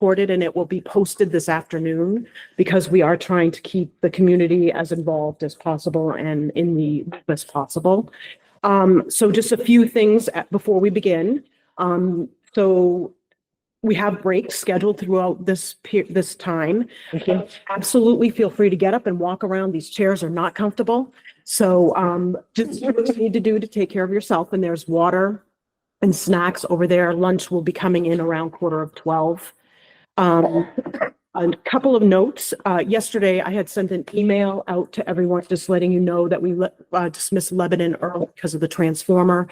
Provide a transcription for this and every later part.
recorded and it will be posted this afternoon because we are trying to keep the community as involved as possible and in the loop as possible. So just a few things before we begin. So we have breaks scheduled throughout this time. Absolutely feel free to get up and walk around. These chairs are not comfortable. So just what you need to do to take care of yourself. And there's water and snacks over there. Lunch will be coming in around 11:45. A couple of notes. Yesterday, I had sent an email out to everyone just letting you know that we dismissed Lebanon early because of the transformer.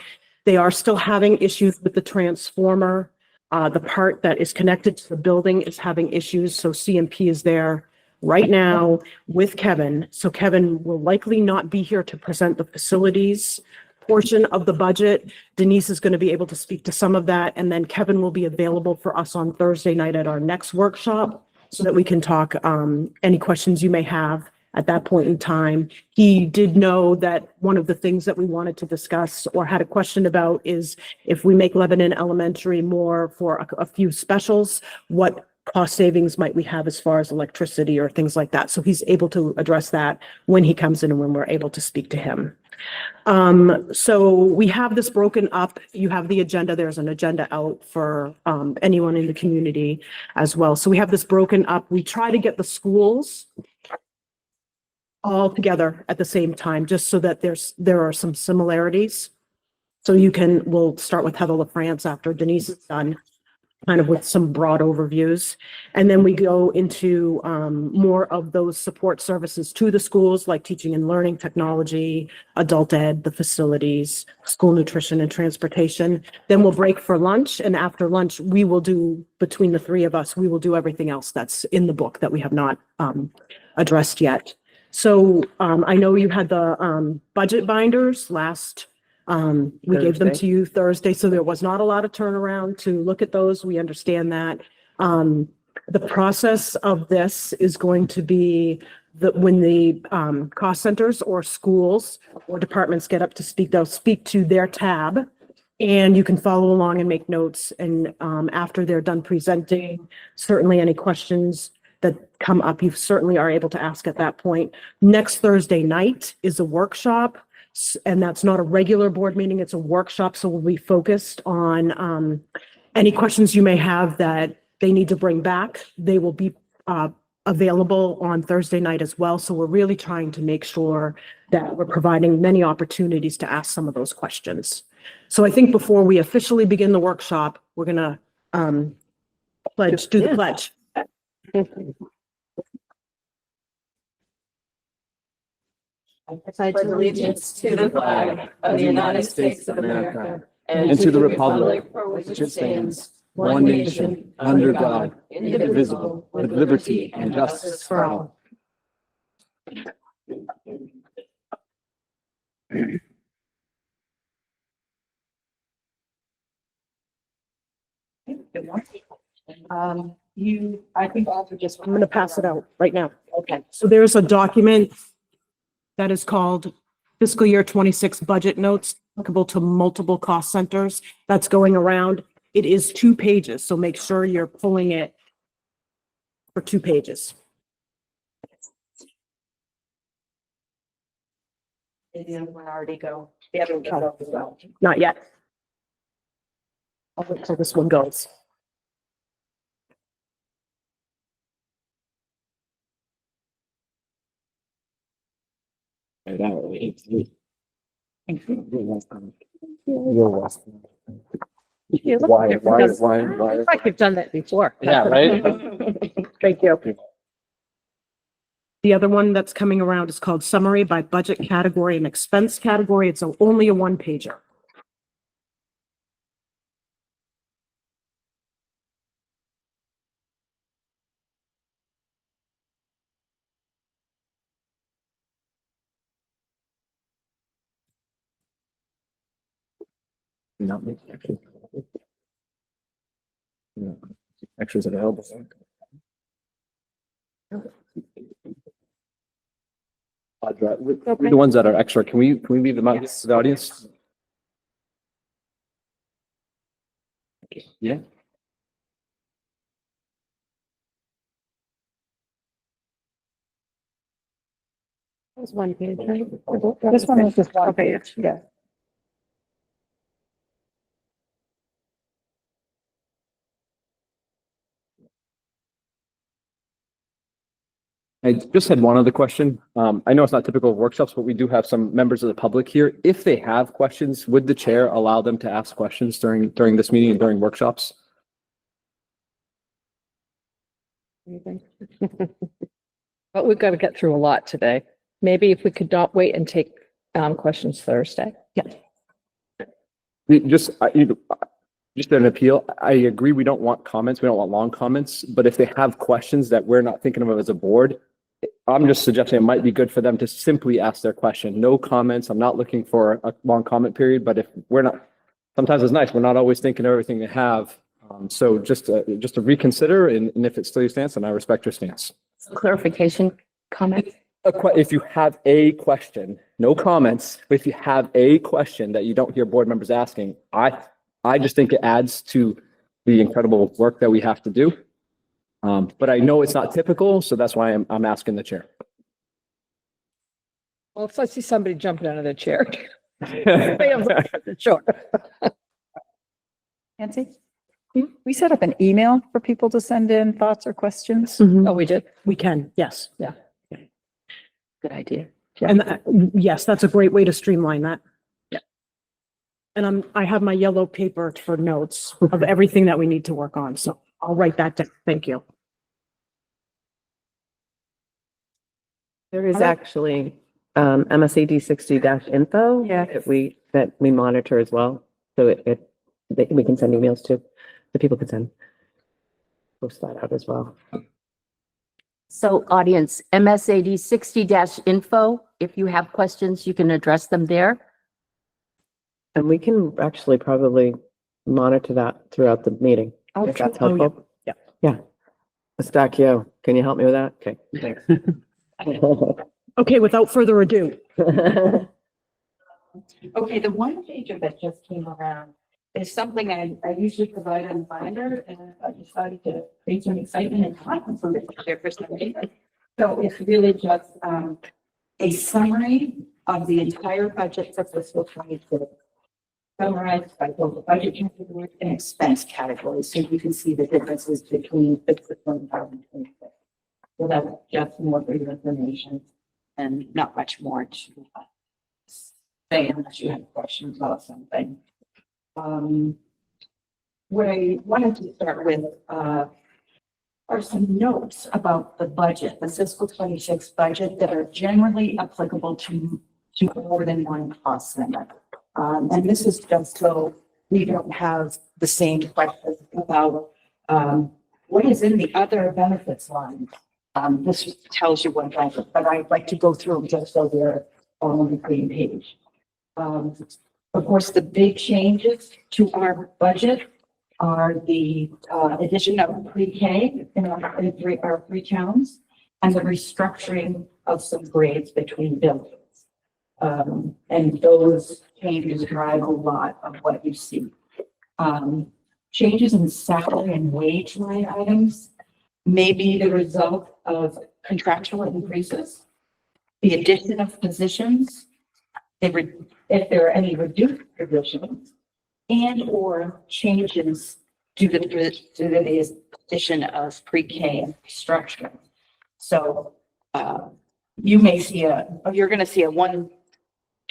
They are still having issues with the transformer. The part that is connected to the building is having issues, so CMP is there right now with Kevin. So Kevin will likely not be here to present the facilities portion of the budget. Denise is going to be able to speak to some of that, and then Kevin will be available for us on Thursday night at our next workshop so that we can talk any questions you may have at that point in time. He did know that one of the things that we wanted to discuss or had a question about is if we make Lebanon Elementary more for a few specials, what cost savings might we have as far as electricity or things like that. So he's able to address that when he comes in and when we're able to speak to him. So we have this broken up. You have the agenda. There's an agenda out for anyone in the community as well. So we have this broken up. We try to get the schools all together at the same time, just so that there are some similarities. So we'll start with Heather LaFrance after Denise is done, kind of with some broad overviews. And then we go into more of those support services to the schools, like teaching and learning, technology, adult ed, the facilities, school nutrition and transportation. Then we'll break for lunch. And after lunch, we will do, between the three of us, we will do everything else that's in the book that we have not addressed yet. So I know you had the budget binders last, we gave them to you Thursday, so there was not a lot of turnaround to look at those. We understand that. The process of this is going to be that when the cost centers or schools or departments get up to speak, they'll speak to their tab and you can follow along and make notes. And after they're done presenting, certainly any questions that come up, you certainly are able to ask at that point. Next Thursday night is a workshop, and that's not a regular board meeting, it's a workshop, so we'll be focused on any questions you may have that they need to bring back. They will be available on Thursday night as well, so we're really trying to make sure that we're providing many opportunities to ask some of those questions. So I think before we officially begin the workshop, we're gonna do the pledge. I pledge allegiance to the flag of the United States of America and to the republic for which it stands, one nation, under God, indivisible, with liberty and justice for all. I think I'm going to pass it out right now. Okay. So there's a document that is called Fiscal Year 26 Budget Notes, applicable to multiple cost centers. That's going around. It is 2 pages, so make sure you're pulling it for 2 pages. Did the other one already go? The other one go as well. Not yet. I'll wait till this one goes. You're welcome. Why? Like you've done that before. Yeah, right? Thank you. The other one that's coming around is called Summary by Budget Category and Expense Category. It's only a 1-pager. Not make extras. Yeah. Extras available. The ones that are extra, can we leave them out to the audience? Yeah. That's one page, right? This one was just one Okay. page, yeah. I just had one other question. I know it's not typical of workshops, but we do have some members of the public here. If they have questions, would the chair allow them to ask questions during this meeting and during workshops? But we've got to get through a lot today. Maybe if we could not wait and take questions Thursday. Just, just an appeal. I agree. We don't want comments. We don't want long comments, but if they have questions that we're not thinking of as a board, I'm just suggesting it might be good for them to simply ask their question. No comments. I'm not looking for a long comment period, but if we're not, sometimes it's nice. We're not always thinking of everything they have. So just to reconsider, and if it's still your stance, then I respect your stance. Clarification comment? If you have a question, no comments, but if you have a question that you don't hear board members asking, I just think it adds to the incredible work that we have to do. But I know it's not typical, so that's why I'm asking the chair. Well, if I see somebody jumping out of their chair. Sure. Nancy, we set up an email for people to send in thoughts or questions. Oh, we did? We can, yes. Good idea. And yes, that's a great way to streamline that. Yeah. And I have my yellow paper for notes of everything that we need to work on. So I'll write that down. Thank you. There is actually MSAD 60-info. Yeah. That we monitor as well. So we can send emails to, the people can send. Post that out as well. So audience, MSAD 60-info, if you have questions, you can address them there. And we can actually probably monitor that throughout the meeting. If that's Oh, yeah. helpful. Yeah. Estachio, can you help me with that? Okay, thanks. Okay, without further ado. Okay, the one pager that just came around is something I usually provide on Binder, and I decided to create some excitement and confidence on this share for some reason. So it's really just a summary of the entire budget for fiscal 22, summarized by both the budget categories and expense categories, so you can see the differences between fiscal 25 and 26. So that's just more for your information and not much more to say unless you have questions about something. What I wanted to start with are some notes about the budget, the fiscal 26 budget that are generally applicable to more than one cost center. And this is just so we don't have the same questions about what is in the other benefits line. This tells you what benefit, but I'd like to go through them just so they're all on the same page. Of course, the big changes to our budget are the addition of pre-K in our three towns and the restructuring of some grades between buildings. And those changes drive a lot of what you see. Changes in salary and wage line items may be the result of contractual increases, the addition of positions, if there are any reduced positions, and or changes due to the addition of pre-K and restructuring. So you may see you're going to see a $1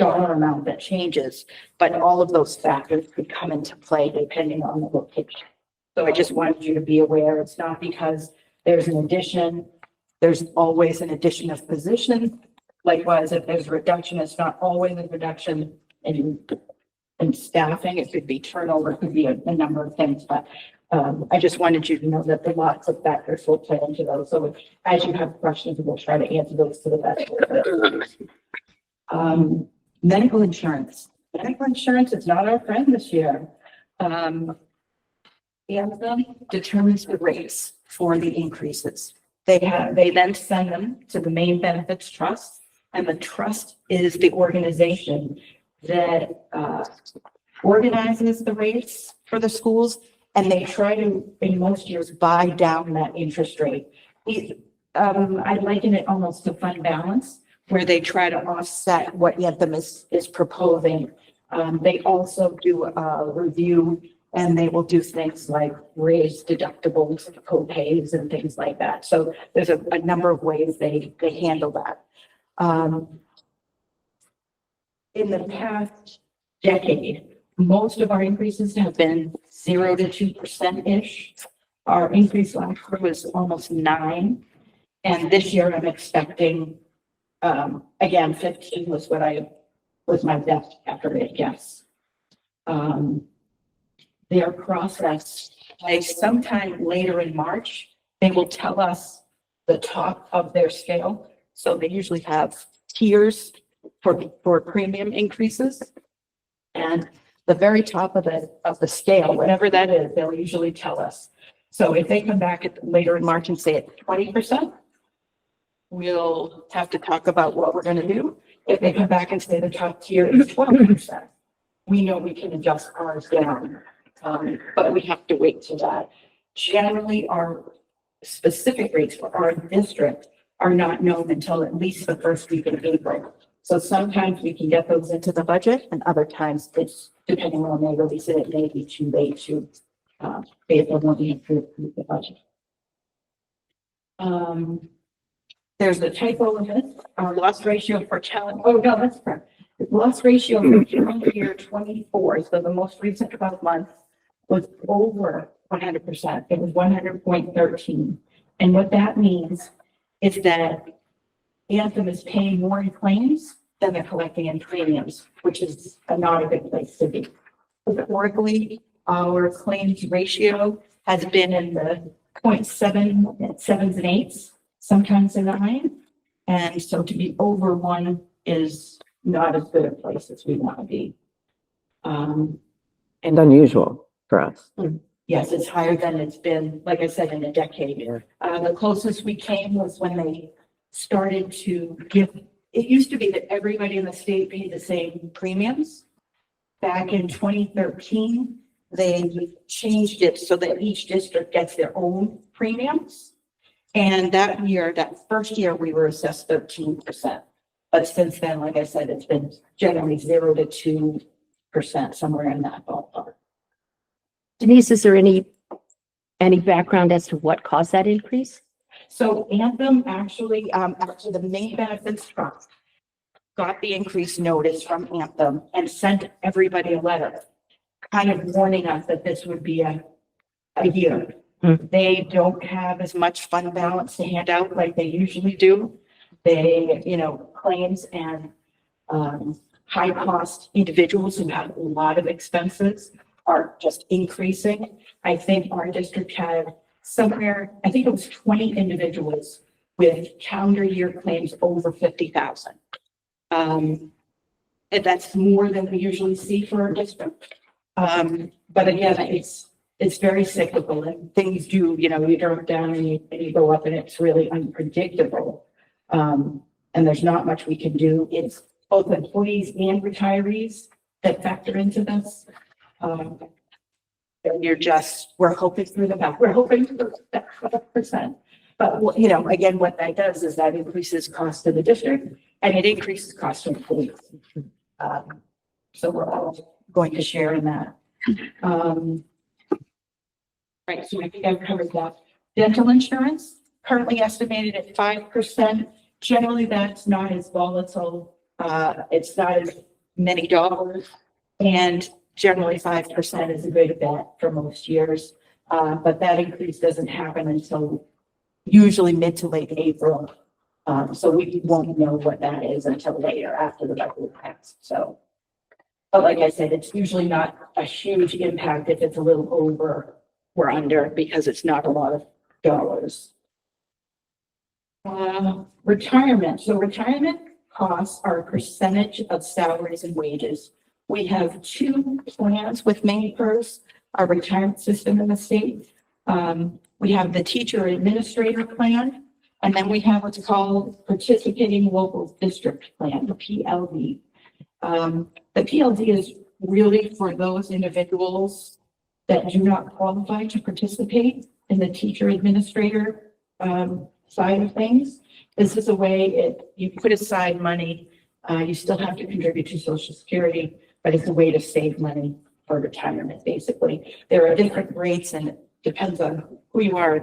amount that changes, but all of those factors could come into play depending on the location. So I just wanted you to be aware, it's not because there's an addition, there's always an addition of position. Likewise, if there's a reduction, it's not always a reduction in staffing. It could be turnover, it could be a number of things, but I just wanted you to know that there are lots of factors will play into those. So as you have questions, we'll try to answer those to the best. Medical insurance. Medical insurance is not our friend this year. Anthem determines the rates for the increases. They then send them to the main benefits trust, and the trust is the organization that organizes the rates for the schools, and they try to, in most years, buy down that interest rate. I liken it almost to fund balance, where they try to offset what Anthem is proposing. They also do a review, and they will do things like raise deductibles, co-pays and things like that. So there's a number of ways they handle that. In the past decade, most of our increases have been 0 to 2%-ish. Our increase last year was almost 9%. And this year I'm expecting, again, 15 was my best accurate guess. Their process, like sometime later in March, they will tell us the top of their scale. So they usually have tiers for premium increases. And the very top of the scale, whatever that is, they'll usually tell us. So if they come back later in March and say it's 20%, we'll have to talk about what we're gonna do. If they come back and say the top tier is 12%, we know we can adjust ours down. But we have to wait till that. Generally, our specific rates for our district are not known until at least the first week of April. So sometimes we can get those into the budget, and other times it's, depending on when they release it, it may be too late to be able to approve the budget. There's a typo in this, our loss ratio for talent. Oh, no, that's correct. The loss ratio for calendar year 24, so the most recent 12 months, was over 100%. It was 100.13. And what that means is that Anthem is paying more in claims than they're collecting in premiums, which is not a good place to be. Historically, our claims ratio has been in the 0.7, 7s and 8s, sometimes a 9. And so to be over 1 is not as good a place as we want to be. And unusual for us. Yes, it's higher than it's been, like I said, in a decade. The closest we came was when they started to give, it used to be that everybody in the state paid the same premiums. Back in 2013, they changed it so that each district gets their own premiums. And that year, that first year, we were assessed 13%. But since then, like I said, it's been generally 0 to 2%, somewhere in that ballpark. Denise, is there any background as to what caused that increase? So Anthem actually, the main benefits trust got the increased notice from Anthem and sent everybody a letter kind of warning us that this would be a year. They don't have as much fund balance to hand out like they usually do. They, claims and high cost individuals who have a lot of expenses are just increasing. I think our district had somewhere, I think it was 20 individuals with calendar year claims over 50,000. And that's more than we usually see for our district. But again, it's very cyclical, and things do, you drop down and you go up, and it's really unpredictable. And there's not much we can do. It's both employees and retirees that factor into this. And we're hoping through the back, we're hoping for that 5%. But, again, what that does is that increases cost to the district, and it increases cost to employees. So we're all going to share in that. Right, so I think I've covered that. Dental insurance, currently estimated at 5%. Generally, that's not as volatile. It's not as many dollars. And generally 5% is a good bet for most years. But that increase doesn't happen until usually mid to late April. So we won't know what that is until later after the budget passed. So, but like I said, it's usually not a huge impact if it's a little over or under, because it's not a lot of dollars. Retirement. So retirement costs are a percentage of salaries and wages. We have 2 plans with MaineFirst, our retirement system in the state. We have the teacher administrator plan, and then we have what's called participating local district plan, the PLD. The PLD is really for those individuals that do not qualify to participate in the teacher administrator side of things. This is a way you put aside money, you still have to contribute to Social Security, but it's a way to save money for retirement, basically. There are different rates and it depends on who you are.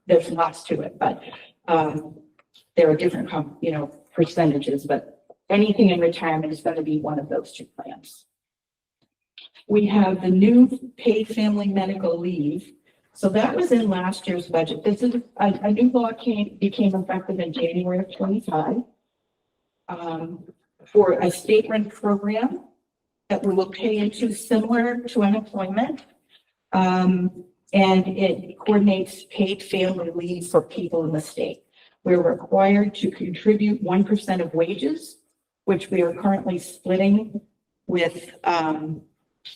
There's lots to it, but, there are different, percentages, but anything in retirement is going to be one of those two plans. We have the new paid family medical leave. So that was in last year's budget. This is a new law became effective in January of 25 for a state-run program that we will pay into similar to unemployment. And it coordinates paid family leave for people in the state. We're required to contribute 1% of wages, which we are currently splitting with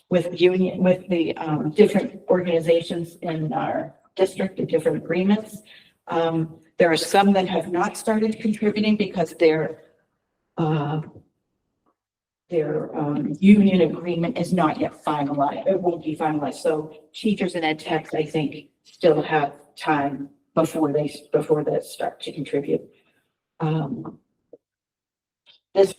the different organizations in our district, the different agreements. There are some that have not started contributing because their union agreement is not yet finalized. It won't be finalized. So teachers and ed techs, I think, still have time before they start to contribute. This,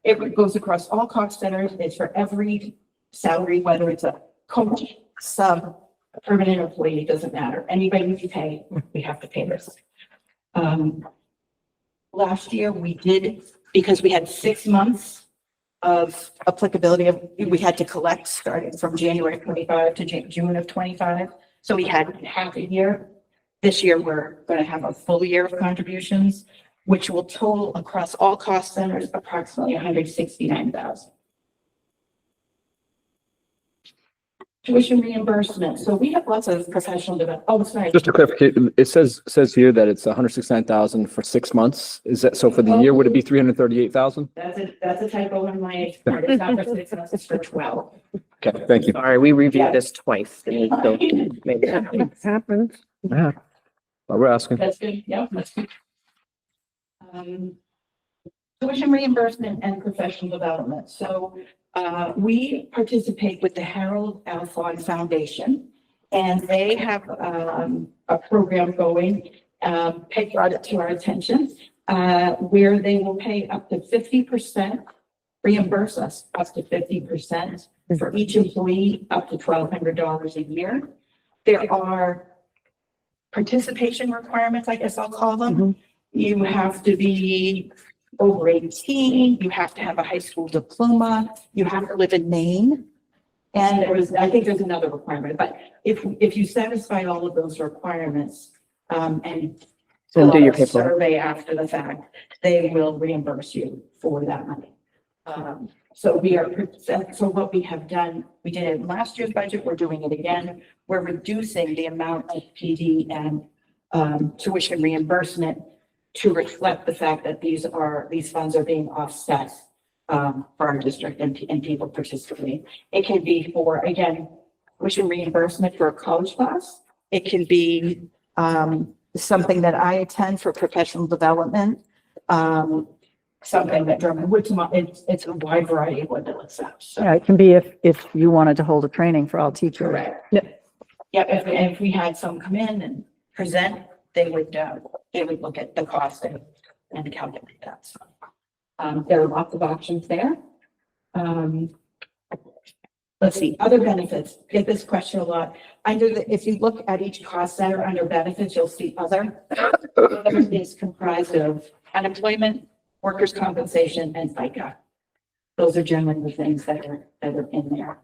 it goes across all cost centers. It's for every salary, whether it's a coach, sub, a permanent employee, it doesn't matter. Anybody we pay, we have to pay this. Last year we did, because we had 6 months of applicability we had to collect starting from January 25 to June of 25. So we had half a year. This year, we're going to have a full year of contributions, which will total across all cost centers approximately $169,000. Tuition reimbursement. So we have lots of professional development. Oh, sorry. Just to clarify, it says here that it's 169,000 for 6 months. Is that, so for the year, would it be 338,000? That's a typo on my part. It's not for 6 months, it's for 12. Okay, thank you. Sorry, we Yeah. reviewed this twice. So maybe- It happens. Yeah. Well, we're asking. That's good. Yeah, that's good. Tuition reimbursement and professional development. So we participate with the Harold Alfond Foundation, and they have a program going. Peg brought it to our attention, where they will pay up to 50%, reimburse us up to 50% for each employee, up to $1,200 a year. There are participation requirements, I guess I'll call them. You have to be over 18, you have to have a high school diploma, you have to live in Maine. And I think there's another requirement, but if you satisfy all of those requirements, and So do your fill out a paperwork. survey after the fact, they will reimburse you for that money. So what we have done, we did it in last year's budget, we're doing it again. We're reducing the amount of PD and tuition reimbursement to reflect the fact that these funds are being offset for our district and people participating. It can be for, again, tuition reimbursement for a college class. It can be something that I attend for professional development. Something that it's a wide variety of what they'll accept. So. Yeah, it can be if you wanted to hold a training for all teachers. Correct. Yeah, if we had some come in and present, they would look at the cost and calculate that. So, there are lots of options there. Let's see, other benefits. Get this question a lot. If you look at each cost center under benefits, you'll see other. Other is comprised of unemployment, workers' compensation, and FICA. Those are generally the things that are in there.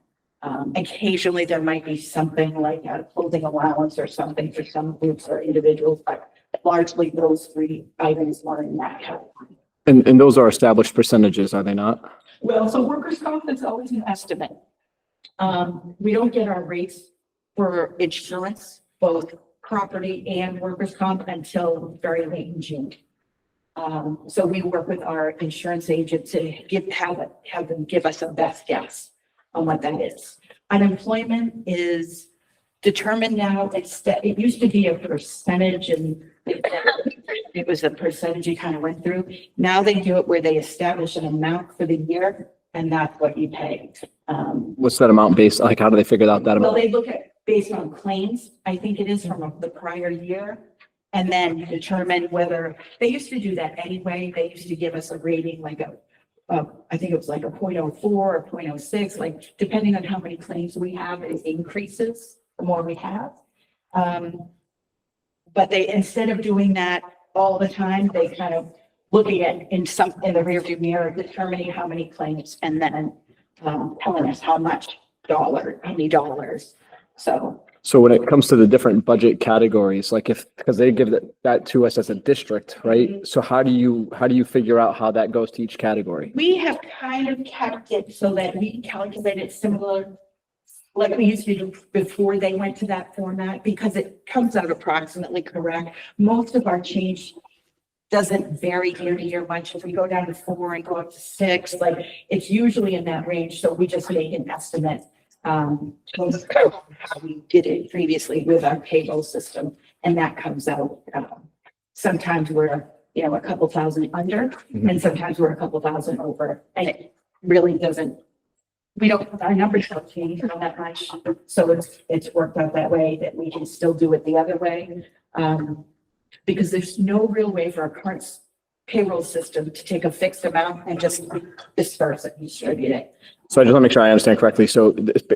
Occasionally there might be something like a clothing allowance or something for some groups or individuals, but largely those three items are in that category. And those are established percentages, are they not? Well, so workers' comp is always an estimate. We don't get our rates for insurance, both property and workers' comp, until very late in June. So we work with our insurance agent to have them give us a best guess on what that is. Unemployment is determined now. It used to be a percentage, and it was a percentage you kind of went through. Now they do it where they establish an amount for the year, and that's what you pay. What's that amount based, like, how do they figure out that Well, amount? they look at based on claims, I think it is from the prior year. And then determine whether, they used to do that anyway. They used to give us a rating like I think it was like a 0.04 or 0.06, like depending on how many claims we have, it increases the more we have. But they, instead of doing that all the time, they kind of looking at in the rearview mirror, determining how many claims and then telling us how many dollars. So when it comes to the different budget categories, like because they give that to us as a district, right? So how do you figure out how that goes to each category? We have kind of kept it so that we calculate it similar, like we used to do before they went to that format, because it comes out approximately correct. Most of our change doesn't vary year to year much. If we go down to 4 and go up to 6, like it's usually in that range. So we just make an estimate. How we did it previously with our payroll system, and that comes out. Sometimes we're, a couple thousand under, and sometimes we're a couple thousand over, and it really doesn't. Our numbers don't change all that much, so it's worked out that way that we can still do it the other way, because there's no real way for our current payroll system to take a fixed amount and just disperse it and distribute it. So I just want to make sure I understand correctly. So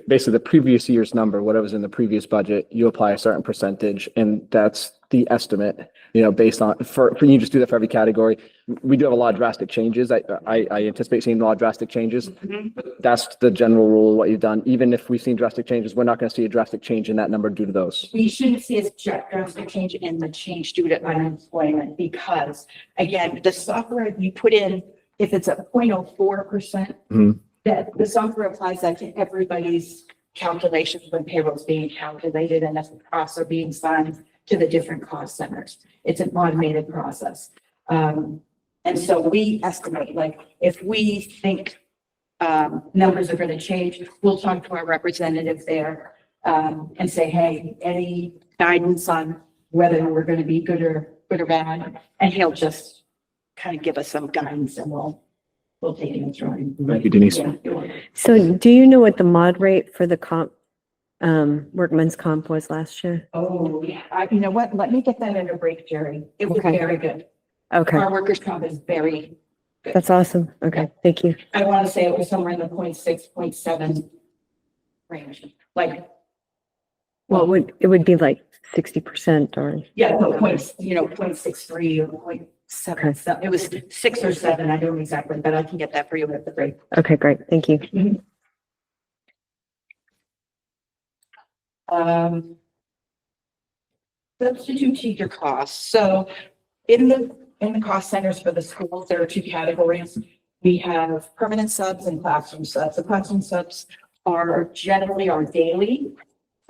basically the previous year's number, whatever's in the previous budget, you apply a certain percentage and that's the estimate, based on, for you just do that for every category. We do have a lot of drastic changes. I anticipate seeing a lot of drastic changes. But that's the general rule of what you've done. Even if we've seen drastic changes, we're not going to see a drastic change in that number due to those. We shouldn't see a drastic change in the change due to unemployment because, again, the software you put in, if it's a 0.04%, that the software applies that to everybody's calculations when payroll's being calculated and that's also being signed to the different cost centers. It's an automated process. And so we estimate, like, if we think numbers are going to change, we'll talk to our representative there and say, hey, any guidance on whether we're going to be good or bad? And he'll just kind of give us some guidance and we'll take it and try. Thank you, Denise. Yeah. So do you know what the mod rate for the workman's comp was last year? Oh, yeah. You know what? Let me get that in a break, Jerry. It was Okay. very good. Okay, Our workers' comp is very, that's awesome. Okay, thank you. I want to say it was somewhere in the 0.6, 0.7 range. Like, Well, it would be like 60% or, yeah, no, 0.63 or 0.7. Okay. So it was 6 or 7. I don't know exactly, but I can get that for you at the break. okay, great. Thank you. Substitute teacher costs. So in the cost centers for the schools, there are 2 categories. We have permanent subs and classroom subs. The classroom subs are generally our daily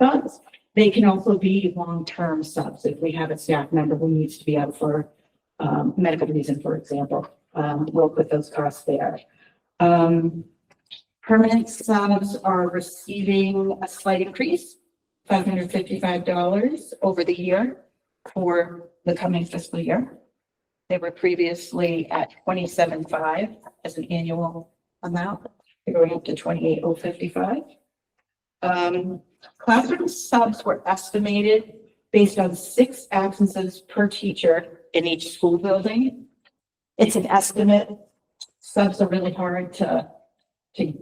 subs. They can also be long-term subs. If we have a staff member who needs to be out for medical reason, for example, we'll put those costs there. Permanent subs are receiving a slight increase, $555 over the year for the coming fiscal year. They were previously at $27,500 as an annual amount. They're going up to $28,055. Classroom subs were estimated based on 6 absences per teacher in each school building. It's an estimate. Subs are really hard to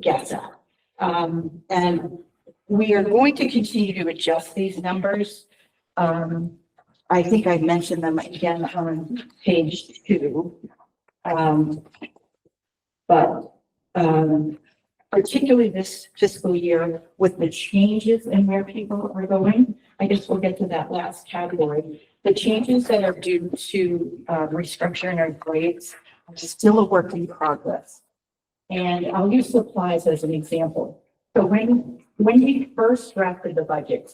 guess at. And we are going to continue to adjust these numbers. I think I mentioned them again on page 2. But particularly this fiscal year with the changes in where people are going, I guess we'll get to that last category. The changes that are due to restructuring our grades are still a work in progress. And I'll use supplies as an example. So when we first drafted the budget,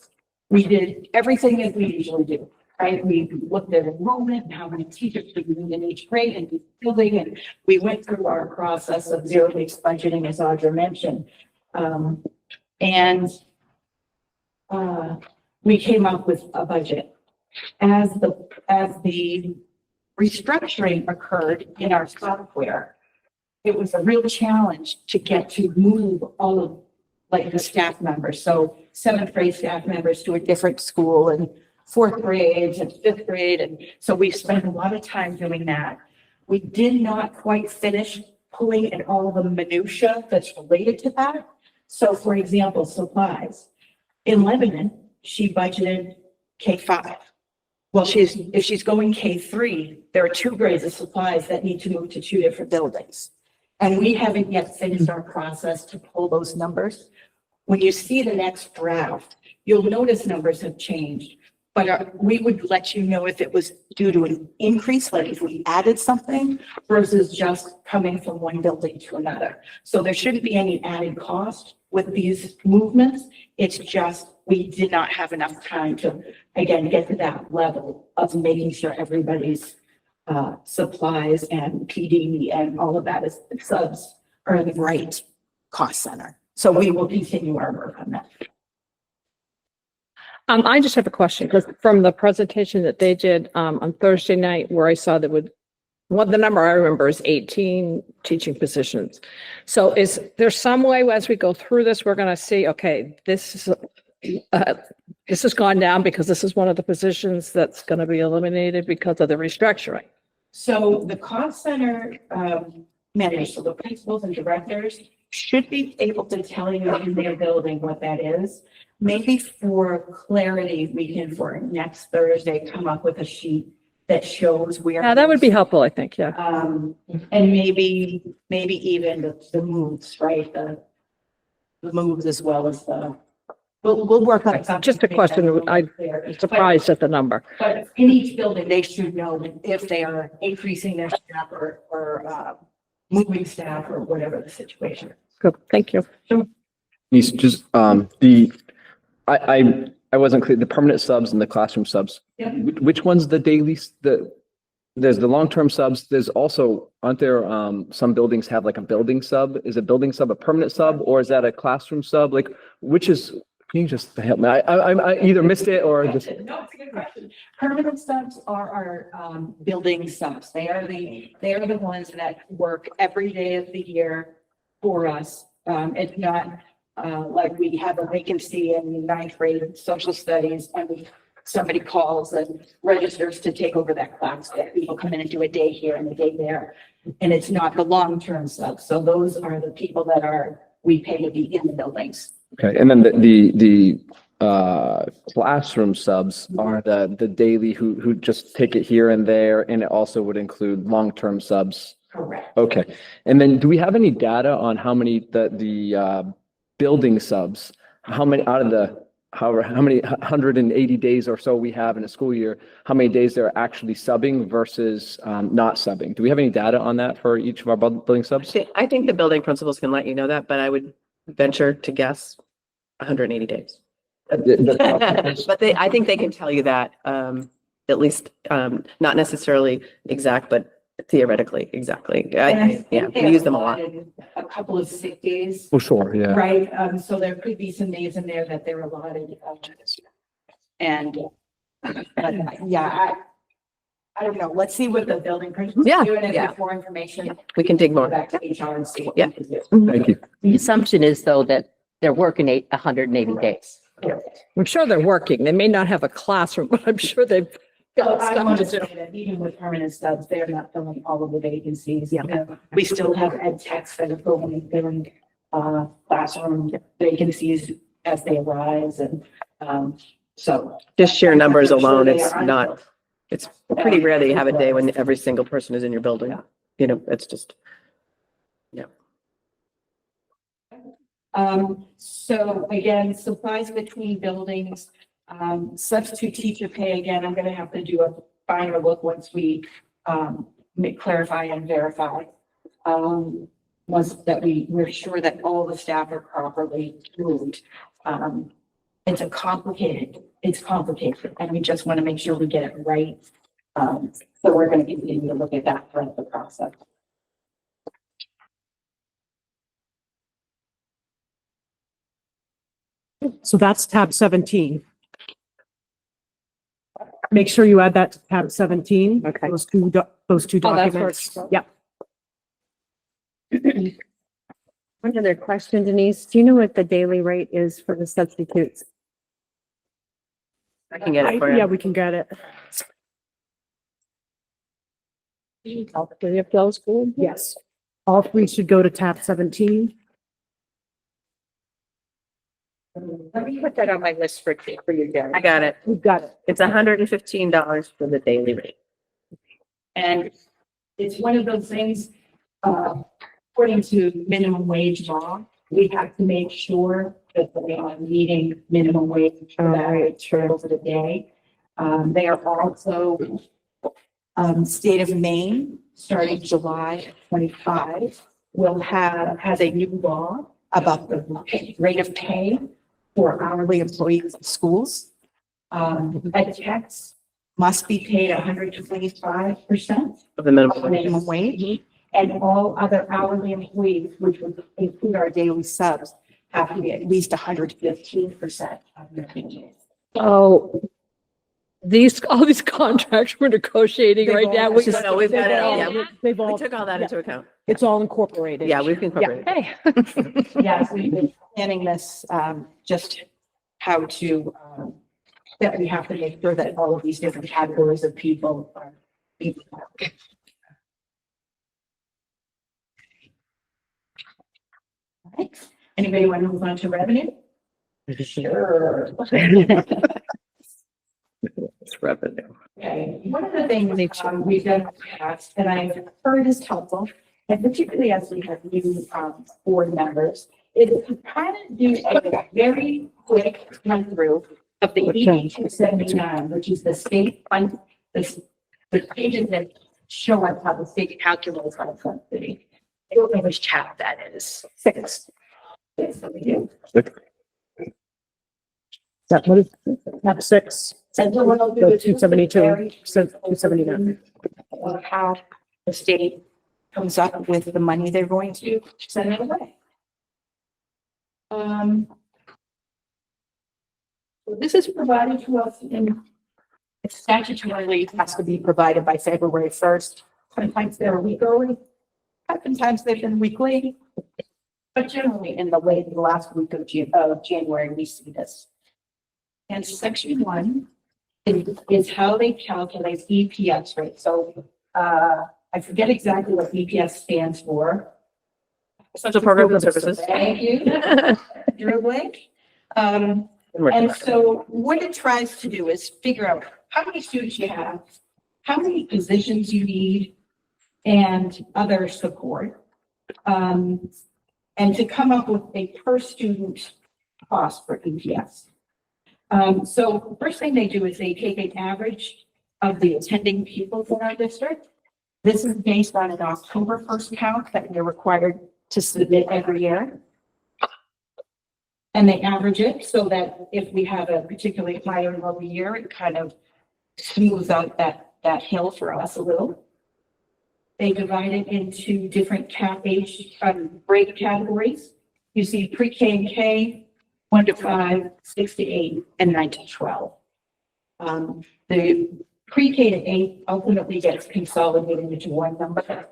we did everything as we usually do, right? We looked at enrollment and how many teachers we need in each grade and each building, and we went through our process of zero-based budgeting, as Audra mentioned. We came up with a budget. As the restructuring occurred in our software, it was a real challenge to get to move all of like the staff members. So seventh grade staff members to a different school and fourth grade and fifth grade. And so we spent a lot of time doing that. We did not quite finish pulling in all the minutia that's related to that. So for example, supplies. In Lebanon, she budgeted K-5. Well, if she's going K-3, there are 2 grades of supplies that need to move to 2 different buildings. And we haven't yet finished our process to pull those numbers. When you see the next draft, you'll notice numbers have changed. But we would let you know if it was due to an increase, like if we added something versus just coming from one building to another. So there shouldn't be any added cost with these movements. It's just, we did not have enough time to, again, get to that level of making sure everybody's supplies and PD and all of that is subs are in the right cost center. So we will continue our work on that. I just have a question, because from the presentation that they did, on Thursday night, where I saw that would, well, the number I remember is 18 teaching positions. So is there some way as we go through this, we're going to see, okay, this has gone down because this is one of the positions that's going to be eliminated because of the restructuring? So the cost center managers, so the principals and directors should be able to tell you in their building what that is. Maybe for clarity, we can for next Thursday come up with a sheet that shows where. Yeah, that would be helpful, I think, yeah. And maybe even the moves, right? The moves as well as we'll work on something. Just a question, I'm surprised at the number. But in each building, they should know if they are increasing their staff or moving staff or whatever the situation is. Good, thank you. Denise, just, I wasn't clear, the permanent subs and the classroom subs. Yeah. Which one's the daily, there's the long-term subs, there's also, aren't there, some buildings have like a building sub? Is a building sub a permanent sub or is that a classroom sub? Like, which is, can you just help me? I either missed it or just. No, it's a good question. Permanent subs are our building subs. They are the ones that work every day of the year for us. It's not like we have a vacancy in ninth grade social studies and somebody calls and registers to take over that class. That people come in and do a day here and a day there. And it's not the long-term subs. So those are the people that we pay to be in the buildings. Okay, and then the classroom subs are the daily who just take it here and there, and it also would include long-term subs. Correct. Okay, and then do we have any data on how many the building subs, how many out of the how many 180 days or so we have in a school year, how many days they're actually subbing versus not subbing? Do we have any data on that for each of our building subs? I think the building principals can let you know that, but I would venture to guess 180 days. But I think they can tell you that, at least, not necessarily exact, but theoretically, exactly. We use them a lot. A couple of sick days, Oh, sure, yeah. right? So there could be some days in there that they're allotted. And, I don't know. Let's see what the building principals Yeah, do. And if yeah. there's more information, We can dig go more. back to HR and see what Yeah. we can do. Thank you. The assumption is though that they're working 180 days. I'm sure they're working. They may not have a classroom, but I'm sure they've So got I want to stuff to say do. that even with permanent subs, they're not filling all of the vacancies. We still have ed techs that are filling classroom vacancies as they arise and, so. Just sheer numbers I'm sure alone, they it's are not, unfilled. it's pretty rare that you have a day when every single person is in your building. You know, it's just, So again, supplies between buildings, substitute teacher pay, again, I'm gonna have to do a finer look once we, clarify and verify. Once that we're sure that all the staff are properly moved. It's complicated, and we just want to make sure we get it right. So we're gonna continue to look at that throughout the process. So that's tab 17. Make sure you add that to tab 17. Okay. Those two Oh, that's where documents. it's- Yep. One other question, Denise, do you know what the daily rate is for the substitutes? I can get it for Yeah, you. we can get it. All three of those good? Yes. All three should go to tab 17. Let me put that on my list for you, Jerry. I got it. We've got it. It's $115 for the daily rate. And it's one of those things, according to minimum wage law, we have to make sure that they are meeting minimum wage for that true over the day. They are also, state of Maine, starting July 25, has a new law about the rate of pay for hourly employees of schools. Ed techs must be paid 125% Of the minimum of wage. minimum wage. And all other hourly employees, which would include our daily subs, have to be at least 115% of their wages. Oh, all these contracts we're negotiating They've right all- now. We No, no, we've got it, all- yeah. They've We all, took all that into account. it's all incorporated. Yeah, we've incorporated. Hey. Yes, we've been planning this, just how to, that we have to make sure that all of these different categories of people are. Right. Anybody want to move on to revenue? Sure. It's revenue. Okay, one of the things we've done in the past, and I've heard is helpful, and particularly as we have new board members, is to kind of do a very quick run through of the ED 279, which is the state fund, the pages that show us how the state calculates our subsidy. I don't know which tab that is. 6. Yes, so we do. That what is, tab 6, And so what I'll do the is 272, very 279. of how the state comes up with the money they're going to send it away. So this is provided to us in, it statutorily has to be provided by February 1st. Sometimes they're a week early, oftentimes they've been weekly. But generally in the last week of January, we see this. And section 1 is how they calculate EPS rate. So, I forget exactly what EPS stands for. Essential Program Services. Thank you, Drew Blake. And so what it tries to do is figure out how many students you have, how many positions you need, and other support. And to come up with a per student cost for EPS. So first thing they do is they take an average of the attending pupils in our district. This is based on an October 1st count that we're required to submit every year. And they average it so that if we have a particularly high or low year, it kind of smooths out that hill for us a little. They divide it into different grade categories. You see pre-K and K, 1 to 5, 6 to 8, and 9 to 12. The pre-K to 8 ultimately gets consolidated into one number.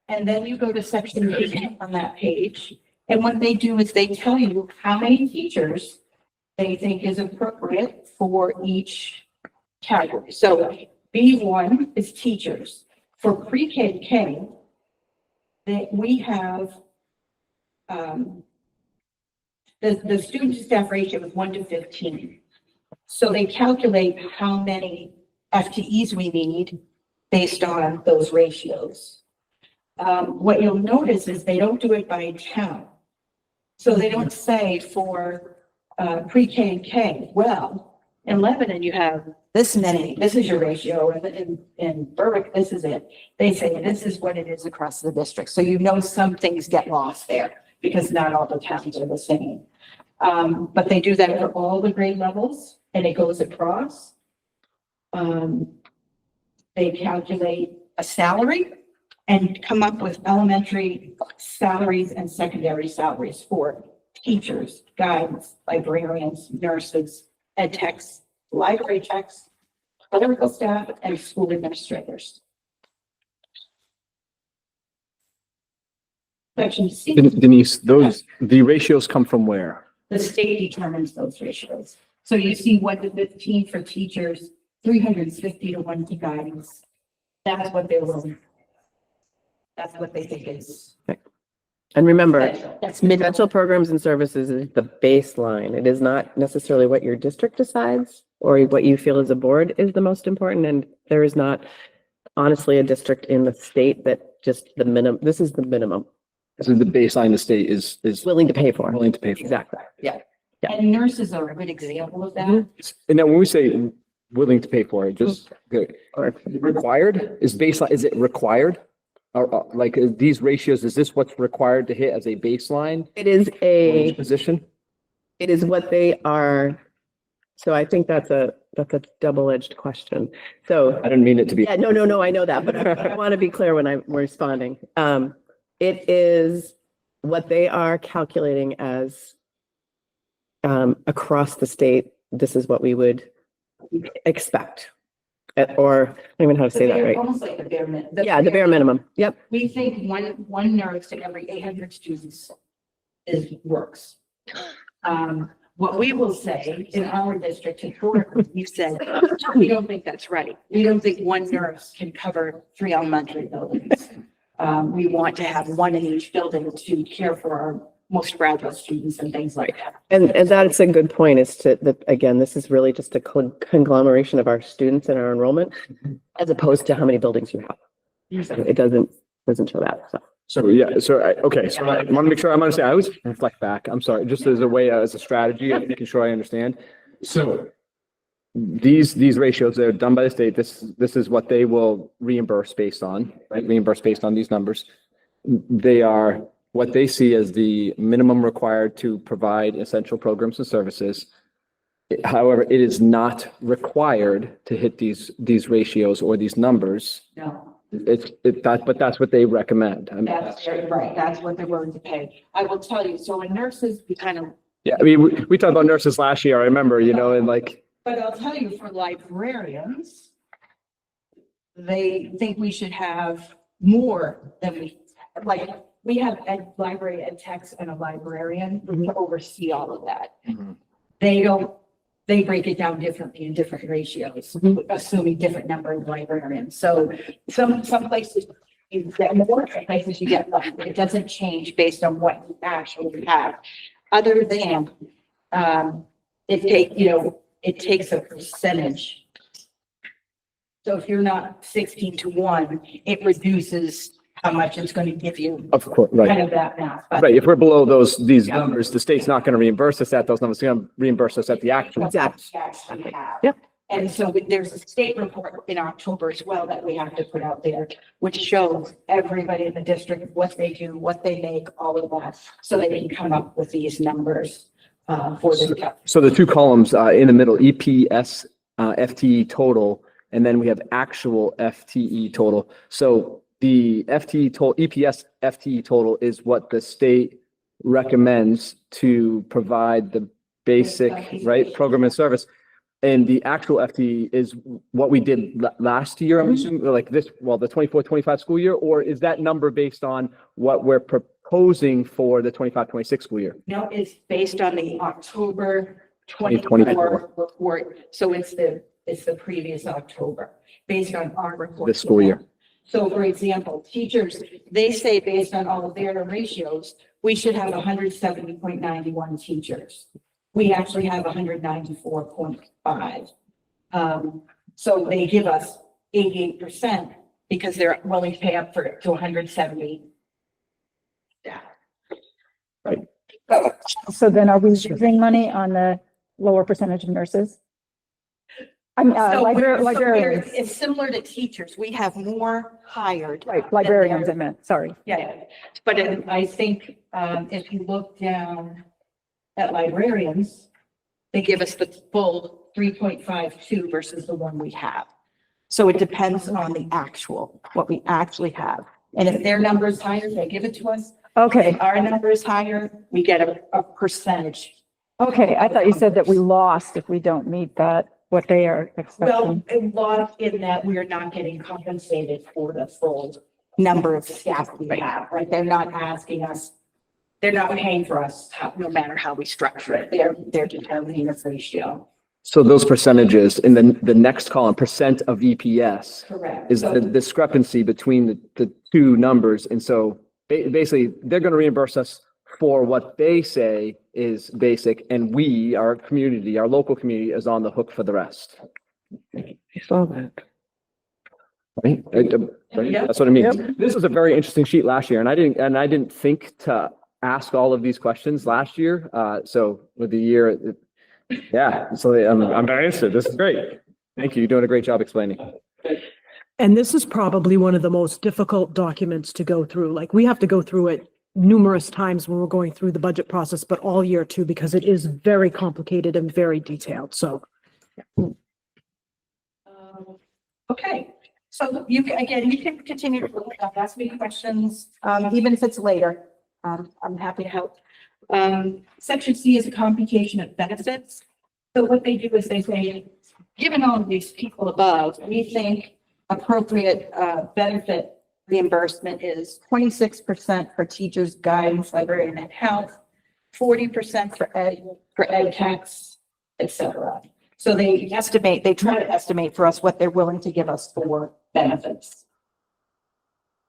And then you go to section 8 on that page. And what they do is they tell you how many teachers they think is appropriate for each category. So B1 is teachers. For pre-K to K, that we have the student to staff ratio is 1 to 15. So they calculate how many FTEs we need based on those ratios. What you'll notice is they don't do it by town. So they don't say for pre-K and K, well, in Lebanon, you have this many, this is your ratio, and in Berwick, this is it. They say this is what it is across the district. So you know some things get lost there because not all the towns are the same. But they do that for all the grade levels and it goes across. They calculate a salary and come up with elementary salaries and secondary salaries for teachers, guides, librarians, nurses, ed techs, library techs, clerical staff, and school administrators. Section C, Denise, the ratios come from where? the state determines those ratios. So you see 1 to 15 for teachers, 350 to 1 to guidance. That's what they're willing. That's what they think is. And remember, That's minimum. essential programs and services is the baseline. It is not necessarily what your district decides or what you feel as a board is the most important. And there is not honestly a district in the state that just the minimum, this is the minimum, So the baseline the state is willing to pay for. willing to pay for. Exactly. Yeah. And nurses are a good example of that. And then when we say willing to pay for it, just Or required is baseline, is it required? Or like these ratios, is this what's required to hit as a baseline it is for each a, position? it is what they are. So I think that's a double-edged question. So I didn't mean it to be. yeah, no, I know that, but I want to be clear when I'm responding. It is what they are calculating as across the state, this is what we would expect. Or, I don't even know how to say that right. Almost like the bare minimum. Yeah, the bare minimum. Yep. We think one nurse to every 800 students works. What we will say in our district, historically, we said, we don't think that's right. We don't think one nurse can cover 3 elementary buildings. We want to have 1 in each building to care for our most fragile students and things like that. And that's a good point is that, again, this is really just a conglomeration of our students and our enrollment as opposed to how many buildings you have. So it doesn't show that, so. So, yeah, so, okay, so I want to make sure I'm understanding. I always reflect back. I'm sorry, just as a way, as a strategy, of making sure I understand. So these ratios, they're done by the state. This is what they will reimburse based on, right? Reimburse based on these numbers. They are what they see as the minimum required to provide essential programs and services. However, it is not required to hit these ratios or these numbers. No. But that's what they recommend. That's right. That's what they're willing to pay. I will tell you, so in nurses, we kind of, Yeah, I mean, we talked about nurses last year, I remember, and like, but I'll tell you, for librarians, they think we should have more than we have a library ed techs and a librarian to oversee all of that. They break it down differently in different ratios, assuming different number of librarians. So some places you get more, some places you get less. It doesn't change based on what you actually have. Other than, it takes a percentage. So if you're not 16 to 1, it reduces how much it's going to give you, of course, kind right. of that math. But Right, if we're below these numbers, the state's not going to reimburse us at those numbers, it's going to reimburse us at the actual. Exactly. we actually have. Yep. And so there's a state report in October as well that we have to put out there, which shows everybody in the district, what they do, what they make, all of that, so they can come up with these numbers for the. So the two columns in the middle, EPS, FTE total, and then we have actual FTE total. So the FTE total, EPS FTE total is what the state recommends to provide the basic, right, program and service. And the actual FTE is what we did last year, I'm assuming, like the 24-25 school year, or is that number based on what we're proposing for the 25-26 school year? No, it's based on the October 2024 2024 report. So it's the previous October, based on our report. This school year. So for example, teachers, they say based on all of their ratios, we should have 170.91 teachers. We actually have 194.5. So they give us 88% because they're willing to pay up to 170. Yeah. So then are we losing money on the lower percentage of nurses? I'm, So librarians, it's similar to teachers. We have more hired. right, librarians, I meant, sorry. Yeah, but I think, if you look down at librarians, they give us the full 3.52 versus the one we have. So it depends on the actual, what we actually have. And if their number is higher, they give it to us. Okay, If our number is higher, we get a percentage. okay, I thought you said that we lost if we don't meet that, what they are Well, expecting. a lot in that we are not getting compensated for the full number of staff we have, right? They're not asking us, they're not paying for us, no matter how we structure it. They're determining the ratio. So those percentages in the next column, percent of EPS, Correct. is the discrepancy between the two numbers. And so basically, they're going to reimburse us for what they say is basic, and we, our community, our local community, is on the hook for the rest. I saw that. Right? Right? That's what I mean. This was a very interesting sheet last year, and I didn't think to ask all of these questions last year. So with the year, yeah, so I'm very interested. This is great. Thank you. You're doing a great job explaining. And this is probably one of the most difficult documents to go through. Like, we have to go through it numerous times when we're going through the budget process, but all year too, because it is very complicated and very detailed. So Okay, so you can, again, you can continue to look up, ask me questions, even if it's later. I'm happy to help. Section C is a computation of benefits. So what they do is they say, given all of these people above, we think appropriate benefit reimbursement is 26% for teachers, guidance, librarian, and health, 40% for ed techs, et cetera. So they try to estimate for us what they're willing to give us for benefits.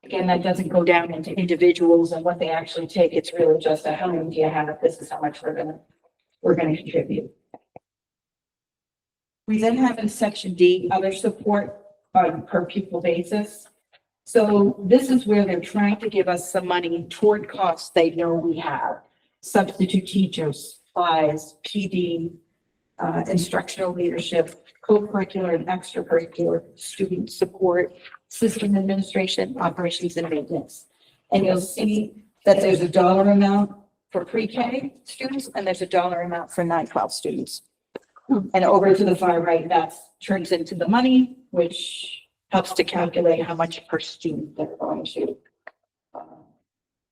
Again, that doesn't go down into individuals and what they actually take. It's really just how many do you have? This is how much we're gonna contribute. We then have in section D, other support on per pupil basis. So this is where they're trying to give us some money toward costs they know we have. Substitute teachers, supplies, PD, instructional leadership, co-curricular and extracurricular, student support, system administration, operations and maintenance. And you'll see that there's a dollar amount for pre-K students and there's a dollar amount for 9-12 students. And over to the far right, that turns into the money, which helps to calculate how much per student they're going to.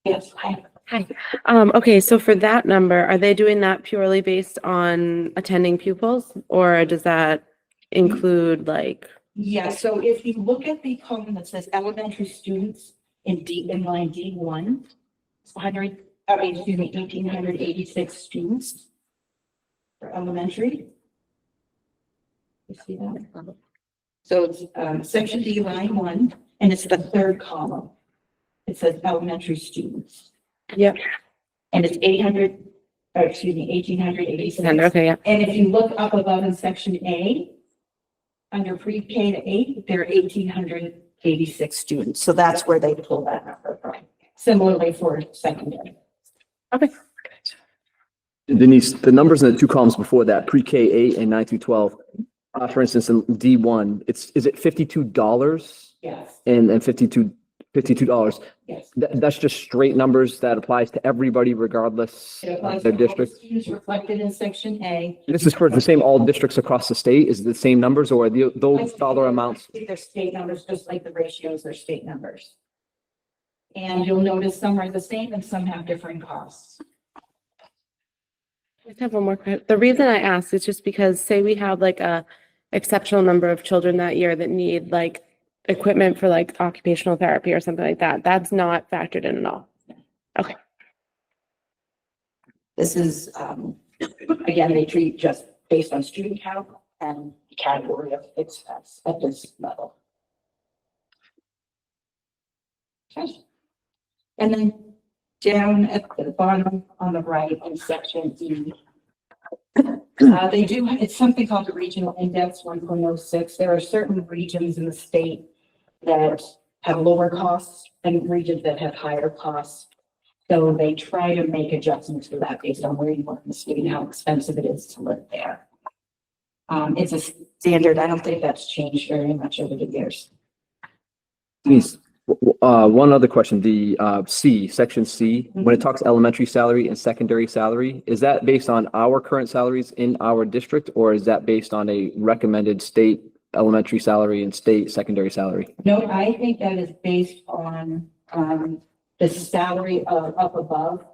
Yes, hi. Hi. Okay, so for that number, are they doing that purely based on attending pupils, or does that include like? Yeah, so if you look at the column that says elementary students in line D1, it's 1,886 students for elementary. You see that? So it's section D line 1, and it's the third column. It says elementary students. Yep. And it's 1,886. Okay, yeah. And if you look up above in section A, under pre-K to 8, there are 1,886 students. So that's where they pull that number from. Similarly for secondary. Okay. Denise, the numbers in the two columns before that, pre-K 8 and 9 through 12, for instance, in D1, is it $52 Yes, and $52? yes. That's just straight numbers that applies to everybody regardless It applies of to their all the district. students reflected in section A. This is for the same all districts across the state? Is it the same numbers or are those dollar amounts? They're state numbers, just like the ratios are state numbers. And you'll notice some are the same and some have different costs. I just have one more question. The reason I ask is just because say we have like a exceptional number of children that year that need like equipment for like occupational therapy or something like that. That's not factored in at all. Okay. This is, again, they treat just based on student count and category of expense at this level. Okay. And then down at the bottom on the right in section E, they do, it's something called the regional index 1.06. There are certain regions in the state that have lower costs and regions that have higher costs. So they try to make adjustments for that based on where you are in the state and how expensive it is to live there. It's a standard. I don't think that's changed very much over the years. Denise, one other question, the section C, when it talks elementary salary and secondary salary, is that based on our current salaries in our district, or is that based on a recommended state elementary salary and state secondary salary? No, I think that is based on the salary of up above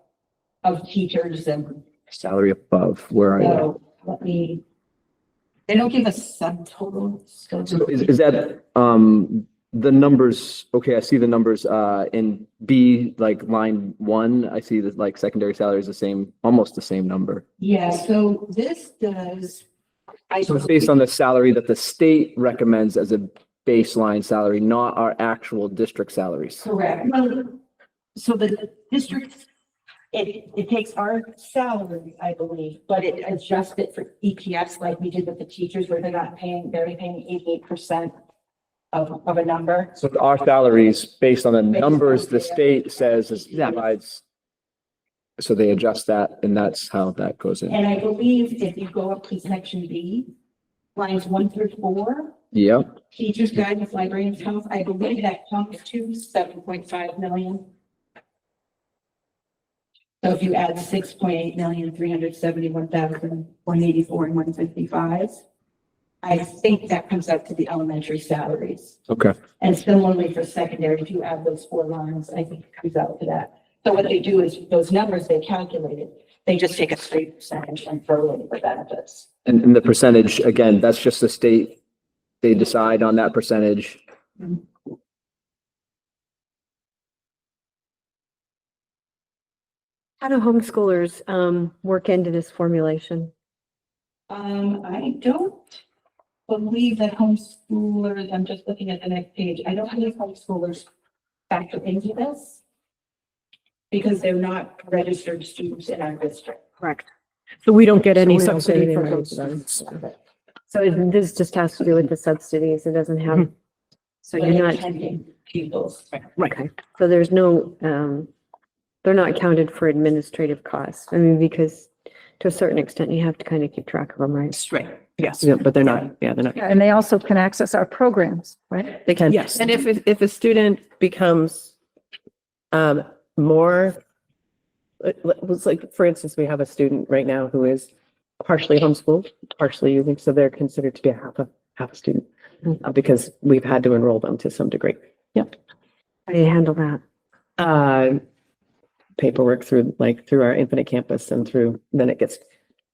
of teachers and Salary above, where are you? so they don't give us subtotals. So is that, The numbers, okay, I see the numbers, in B, like line 1, I see that like secondary salary is the same, almost the same number. Yeah, so this does. So it's based on the salary that the state recommends as a baseline salary, not our actual district salaries. Correct. Well, so the district, it takes our salary, I believe, but it adjusts it for EPS like we did with the teachers where they're paying 88% of a number. So our salaries, based on the numbers the state says is provides. So they adjust that and that's how that goes in. And I believe if you go up to section B, lines 1 through 4, Yep. teachers guidance, librarians health, I believe that comes to 7.5 million. So if you add 6.8 million, 371,184 and 155, I think that comes out to the elementary salaries. Okay. And similarly for secondary, if you add those 4 lines, I think it comes out to that. So what they do is those numbers they calculated, they just take a straight percentage and throw in the benefits. And the percentage, again, that's just the state. They decide on that percentage. How do homeschoolers, work into this formulation? I don't believe that homeschoolers, I'm just looking at the next page, I don't believe homeschoolers factor into this because they're not registered students in our district. Correct. So we don't get any So we don't get subsidy any for money those for them. students. So this just has to do with the subsidies. It doesn't have, so But you're not, attending pupils. Right. so there's no, they're not counted for administrative costs. I mean, because to a certain extent, you have to kind of keep track of them, right? Straight. Yes. Yeah, but they're not, they're not. Yeah, and they also can access our programs, right? They can. Yes. And if a student becomes, more, it was like, for instance, we have a student right now who is partially homeschooled, partially using, so they're considered to be half a student. Because we've had to enroll them to some degree. How do you handle that? Paperwork through our Infinite Campus and then it gets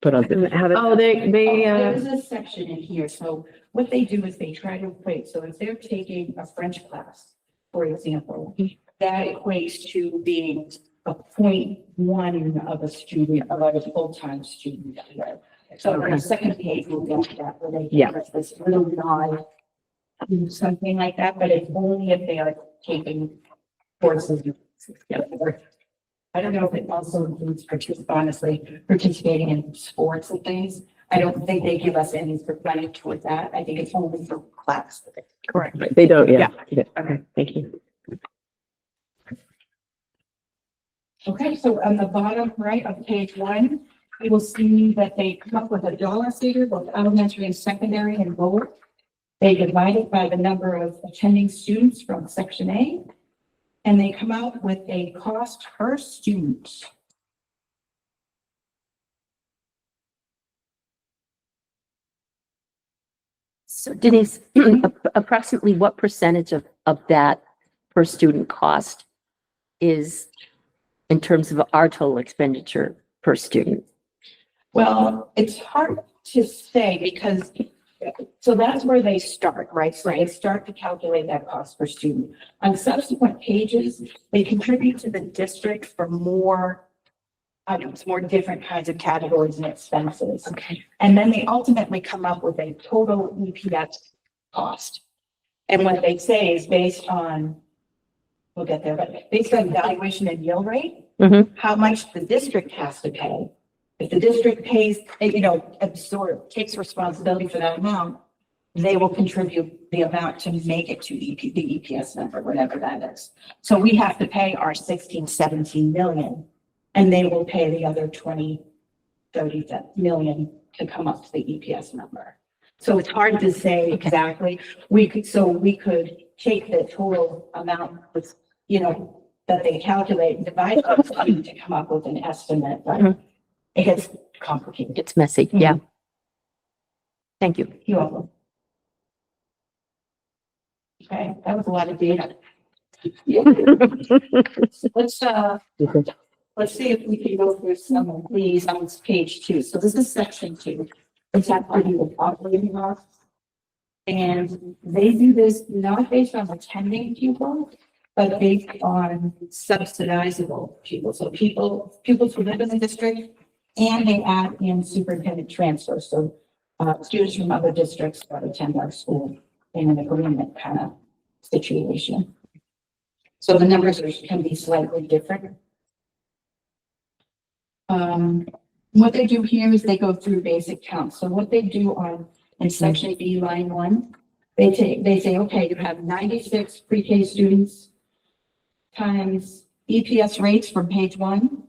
put on. How do- Oh, they, There's a section in here, so what they do is they try to equate, so if they're taking a French class, for example, that equates to being a 0.1 of a student, of a full-time student. So on the second page, we'll get to that, where they Yeah. give us this little nod, something like that, but it's only if they are taking courses. I don't know if it also includes participating in sports and things. I don't think they give us any percentage with that. I think it's only for class. Correct. They don't, yeah. Okay, thank you. Okay, so on the bottom right of page 1, you will see that they come up with a dollar figure, both elementary and secondary and both. They divide it by the number of attending students from section A, and they come out with a cost per student. So Denise, approximately what percentage of that per student cost is in terms of our total expenditure per student? Well, it's hard to say because, so that's where they start, right? So they start to calculate that cost per student. On subsequent pages, they contribute to the district for more items, more different kinds of categories and expenses. Okay. And then they ultimately come up with a total EPS cost. And what they say is based on, we'll get there, but based on valuation and yield rate, how much the district has to pay. If the district pays, takes responsibility for that amount, they will contribute the amount to make it to the EPS number, whatever that is. So we have to pay our 16, 17 million, and they will pay the other 20, 30 million to come up to the EPS number. So it's hard to say exactly. We could take the total amount, that they calculate and divide by 20 to come up with an estimate, but it gets complicated. It's messy, yeah. Thank you. You're welcome. Okay, that was a lot of data. Let's see if we can go through some of these on page 2. So this is section 2. It's that part of the operating costs. And they do this not based on attending pupils, but based on subsidizable pupils. So pupils who live in the district, and they add in superintendent transfers. So students from other districts that attend our school in an agreement kind of situation. So the numbers can be slightly different. What they do here is they go through basic counts. So what they do in section B, line 1, they say, okay, you have 96 pre-K students times EPS rates from page 1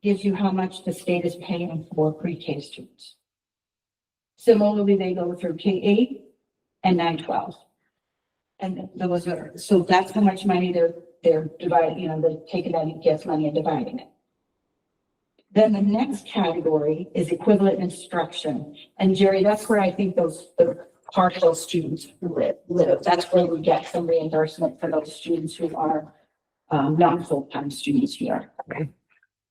gives you how much the state is paying for pre-K students. Similarly, they go through K-8 and 9-12. And those are, so that's how much money they're dividing, they're taking that EPS money and dividing it. Then the next category is equivalent instruction. And Jerry, that's where I think the partial students live. That's where we get some reimbursement for those students who are not full-time students here.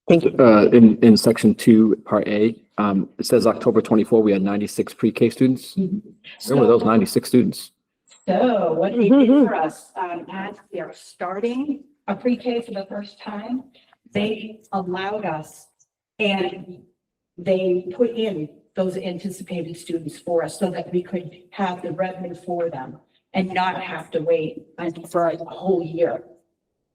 Thank you. In section 2, part A, it says October 24, we had 96 pre-K students. Where were those 96 students? So what they did for us, as they're starting a pre-K for the first time, they allowed us and they put in those anticipated students for us so that we could have the revenue for them and not have to wait for a whole year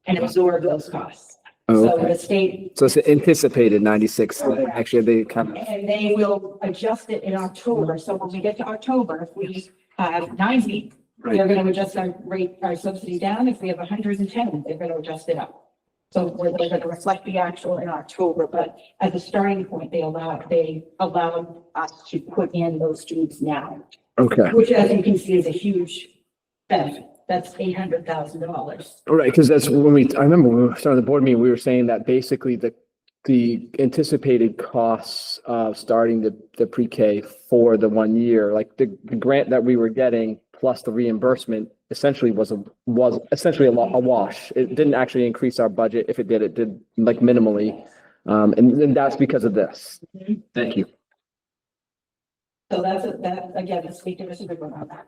and absorb those costs. Oh, So okay. the state, So it's anticipated 96. Actually, they kind of, and they will adjust it in October. So when we get to October, if we have 90, they're going to adjust our rate, our subsidy down. If we have 110, they're going to adjust it up. So they're going to reflect the actual in October, but as a starting point, they allowed us to put in those students now, okay. which as you can see is a huge benefit. That's $800,000. All right, because that's when I remember when we started the board meeting, we were saying that basically the anticipated costs of starting the pre-K for the 1 year, like the grant that we were getting plus the reimbursement essentially was essentially a wash. It didn't actually increase our budget. If it did like minimally. And that's because of this. Thank you. So that again, the state gives us a good one on that.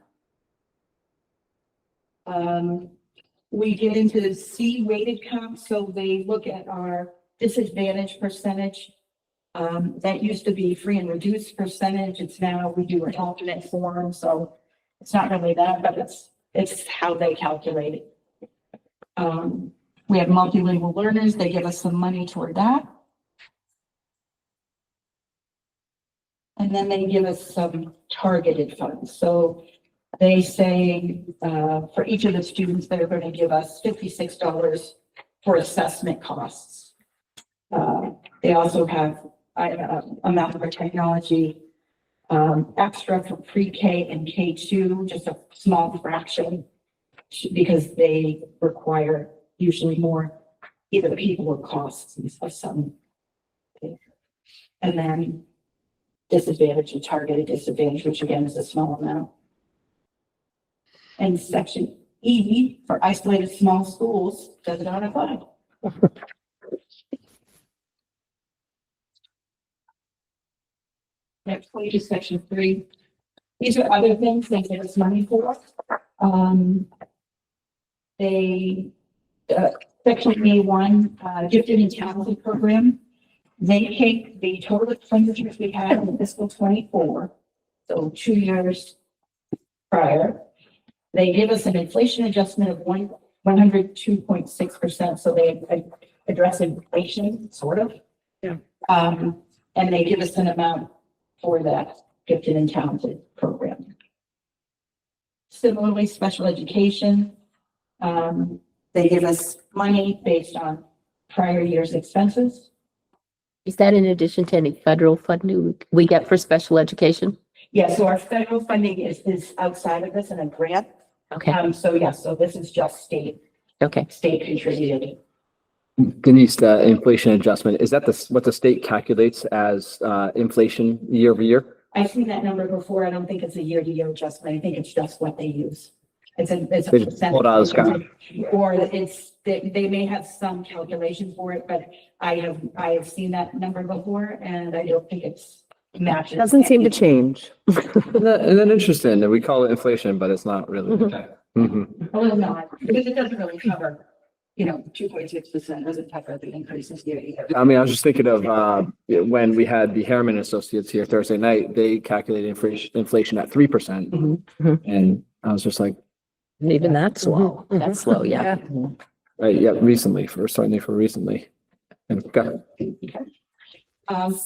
We get into C-weighted comp, so they look at our disadvantage percentage. That used to be free and reduced percentage. It's now we do an alternate form, so it's not really that, but it's how they calculate it. We have multilingual learners. They give us some money toward that. And then they give us some targeted funds. So they say for each of the students, they're going to give us $56 for assessment costs. They also have amount for technology extra for pre-K and K2, just a small fraction because they require usually more either people or costs of some. And then disadvantage and targeted disadvantage, which again is a small amount. And section E for isolated small schools does not apply. Next page is section 3. These are other things they give us money for. Section A1, gifted and talented program. They take the total expenditures we had in fiscal 24, so 2 years prior. They give us an inflation adjustment of 102.6%. So they address inflation, sort of. Yeah. And they give us an amount for that gifted and talented program. Similarly, special education, they give us money based on prior year's expenses. Is that in addition to any federal funding we get for special education? Yeah, so our federal funding is outside of this in a grant. Okay, So this is just state contributed. Denise, the inflation adjustment, is that what the state calculates as inflation year over year? I've seen that number before. I don't think it's a year-to-year adjustment. I think it's just what they use. It's a They just pull it out of the sky. or they may have some calculation for it, but I have seen that number before and I don't think it's matches. Doesn't seem to change. Isn't that interesting that we call it inflation, but it's not really? Mhm. Well, not, because it doesn't really cover, 2.6% doesn't cover the increases here either. I mean, I was just thinking of, when we had the Harriman Associates here Thursday night, they calculated inflation at 3%. And I was just like, And even that's low. That's low, yeah. right, yeah, certainly for recently. And go.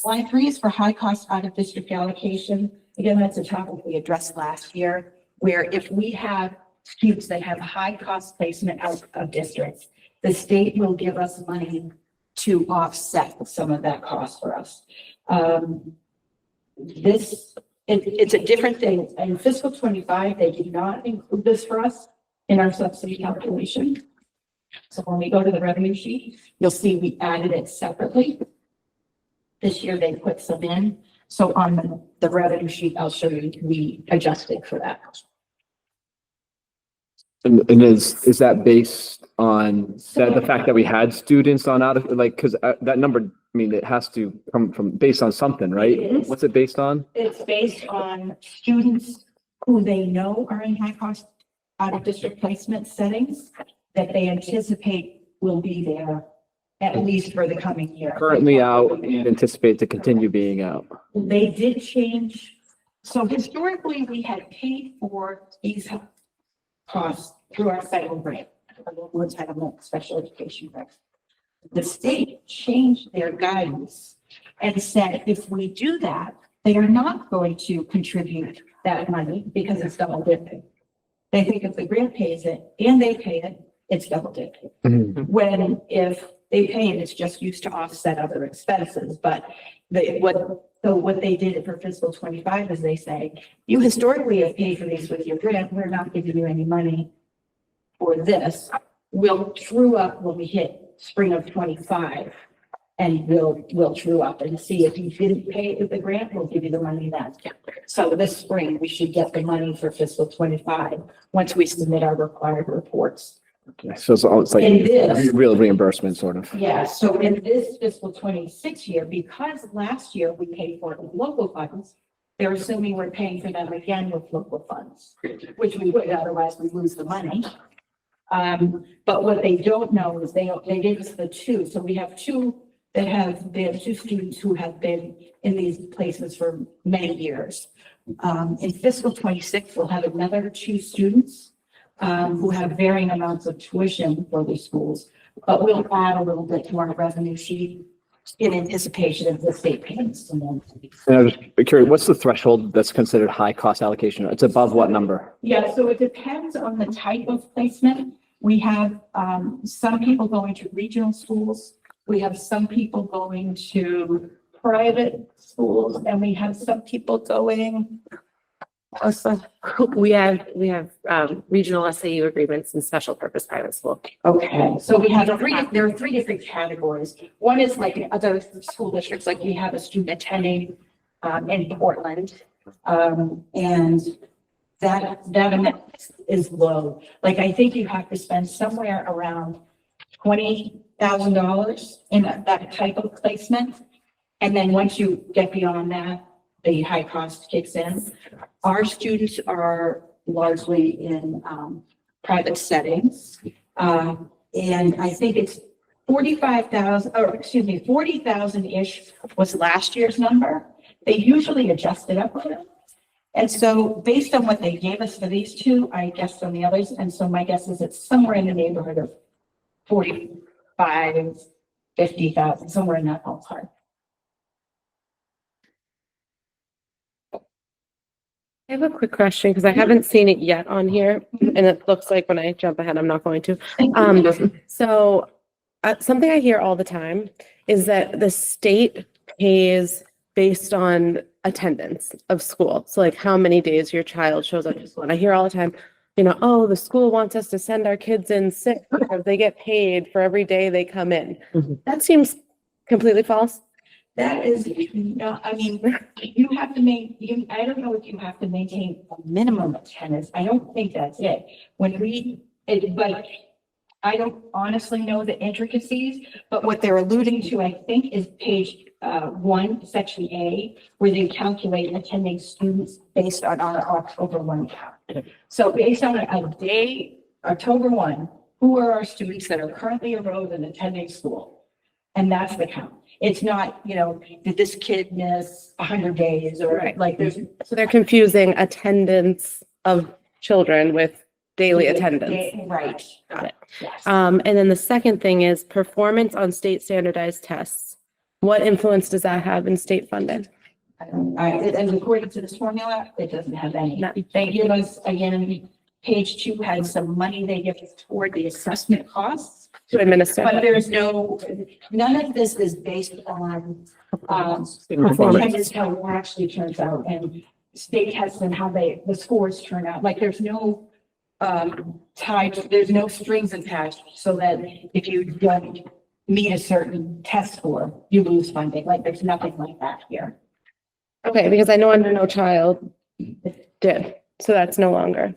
Line 3 is for high cost out of district allocation. Again, that's a topic we addressed last year, where if we have students that have high cost placement out of districts, the state will give us money to offset some of that cost for us. It's a different thing. In fiscal 25, they did not include this for us in our subsidy calculation. So when we go to the revenue sheet, you'll see we added it separately. This year they put some in. So on the revenue sheet, I'll show you, we adjusted for that. And is that based on the fact that we had students on out of, like, because that number, I mean, it has to come from, based on something, right? It is. What's it based on? It's based on students who they know are in high cost out of district placement settings that they anticipate will be there at least for the coming year. Currently out and anticipate to continue being out. They did change. So historically, we had paid for these costs through our federal grant, our local entitlement special education grant. The state changed their guidance and said, if we do that, they are not going to contribute that money because it's double dipping. They think if the grant pays it and they pay it, it's double dipping. When if they pay it, it's just used to offset other expenses. But what they did for fiscal 25 is they say, you historically have paid for these with your grant. We're not giving you any money for this. We'll true up when we hit spring of 25 and we'll true up and see if you didn't pay with the grant, we'll give you the money then. So this spring, we should get the money for fiscal 25 once we submit our required reports. So it's like In this- real reimbursement sort of. Yeah, so in this fiscal 26 year, because last year we paid for it with local funds, they're assuming we're paying for them again with local funds, which we would, otherwise we lose the money. But what they don't know is they gave us the two. So we have two students who have been in these places for many years. In fiscal 26, we'll have another two students who have varying amounts of tuition for these schools, but we'll add a little bit to our revenue sheet in anticipation of the state payments to them. And I was just curious, what's the threshold that's considered high cost allocation? It's above what number? Yeah, so it depends on the type of placement. We have some people going to regional schools. We have some people going to private schools, and we have some people going. We have regional SAU agreements and special purpose private school. Okay, so there are three different categories. One is like in other school districts, like we have a student attending in Portland. And that amount is low. Like, I think you have to spend somewhere around $20,000 in that type of placement. And then once you get beyond that, the high cost kicks in. Our students are largely in private settings. And I think it's 40,000-ish was last year's number. They usually adjust it up a little. And so based on what they gave us for these two, I guessed on the others. And so my guess is it's somewhere in the neighborhood of 45, 50,000, somewhere in that ballpark. I have a quick question because I haven't seen it yet on here, and it looks like when I jump ahead, I'm not going to. So something I hear all the time is that the state pays based on attendance of school. So like how many days your child shows up to school. And I hear all the time, oh, the school wants us to send our kids in sick because they get paid for every day they come in. That seems completely false. That is, I mean, you have to I don't know if you have to maintain a minimum attendance. I don't think that's it. But I don't honestly know the intricacies, but what they're alluding to, I think, is page Section A, where they calculate attending students based on our October 1 count. So based on a day, October 1, who are our students that are currently enrolled and attending school? And that's the count. It's not, did this kid miss 100 days or Right. like there's. So they're confusing attendance of children with daily attendance. Right. Got it. Yes. And then the second thing is performance on state standardized tests. What influence does that have in state funding? And according to this formula, it doesn't have any. None. They give us, again, page 2 has some money they give us toward the assessment costs, To administer? but there's none of this is based on, Performance. how it actually turns out and state tests and how the scores turn out. Like there's no, there's no strings attached so that if you don't meet a certain test score, you lose funding. Like there's nothing like that here. Okay, because I know under No Child it did, so that's no longer.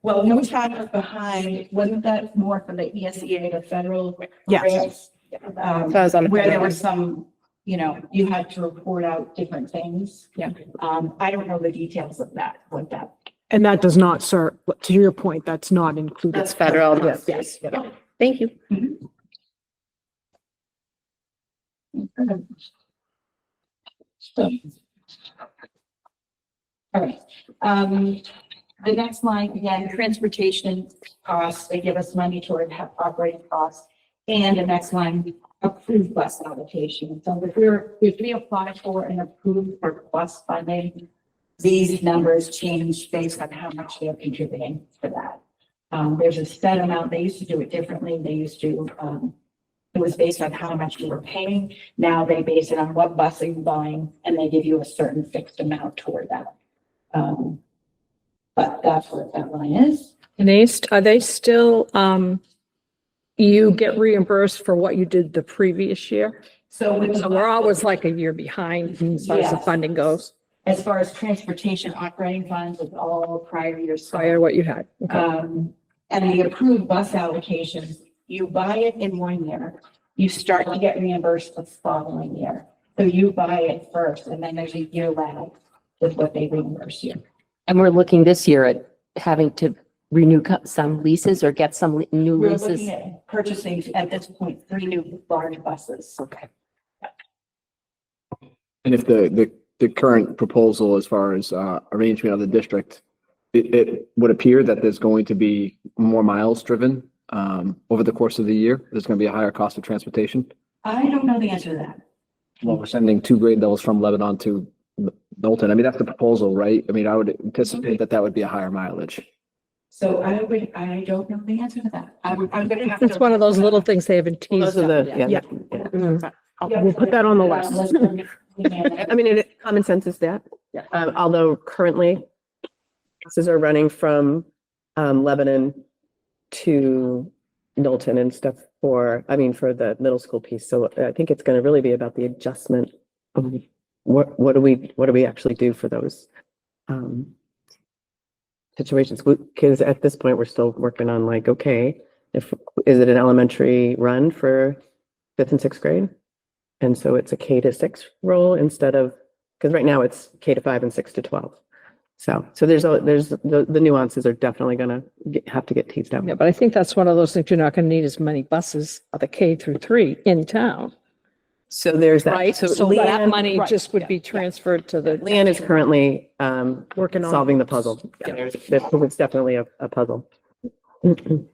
Well, No Child was behind, wasn't that more for the ESEA, the federal Yes. grants? So I was on the Where there federal. was some, you had to report out different things. Yeah. I don't know the details of that, what that. And that does not, sir, to your point, that's not included. That's federal. Yes, yes. Thank you. All right. The next line, again, transportation costs, they give us money toward operating costs. And the next line, approved bus allocation. So if we apply for and approve for bus funding, these numbers change based on how much they're contributing for that. There's a set amount. They used to do it differently. They used to, it was based on how much you were paying. Now they base it on what bus are you buying and they give you a certain fixed amount toward that. But that's what that line is. And are they still, you get reimbursed for what you did the previous year? So We're always like a year behind as far as the Yes. funding goes, as far as transportation operating funds, it's all prior years. prior to what you had. Okay. And the approved bus allocations, you buy it in 1 year, you start to get reimbursed the following year. So you buy it first and then there's a year lag with what they reimburse you. And we're looking this year at having to renew some leases or get some new We're leases. looking at purchasing at this point 3 new large buses. Okay. And if the current proposal as far as arrangement of the district, it would appear that there's going to be more miles driven over the course of the year. There's going to be a higher cost of transportation. I don't know the answer to that. Well, we're sending 2 grade levels from Lebanon to Knowlton. I mean, that's the proposal, right? I mean, I would anticipate that would be a higher mileage. So I don't know the answer to that. I'm gonna have to. It's one of those little things they haven't teased. Those are the, Yeah. yeah. We'll put that on the list. I mean, common sense is that. Yeah. Although currently buses are running from Lebanon to Knowlton and stuff for the middle school piece. So I think it's going to really be about the adjustment of what do we actually do for those situations? Because at this point, we're still working on like, okay, is it an elementary run for 5th and 6th grade? And so it's a K to 6 role instead of, because right now it's K to 5 and 6 to 12. So there's the nuances are definitely going to have to get teased out. Yeah, but I think that's one of those things you're not going to need as many buses of the K through 3 in town, So there's that. right? So that Leanne- money right, just would yeah, be transferred to the. Leanne is currently Working on. solving the puzzle. It's definitely a puzzle. And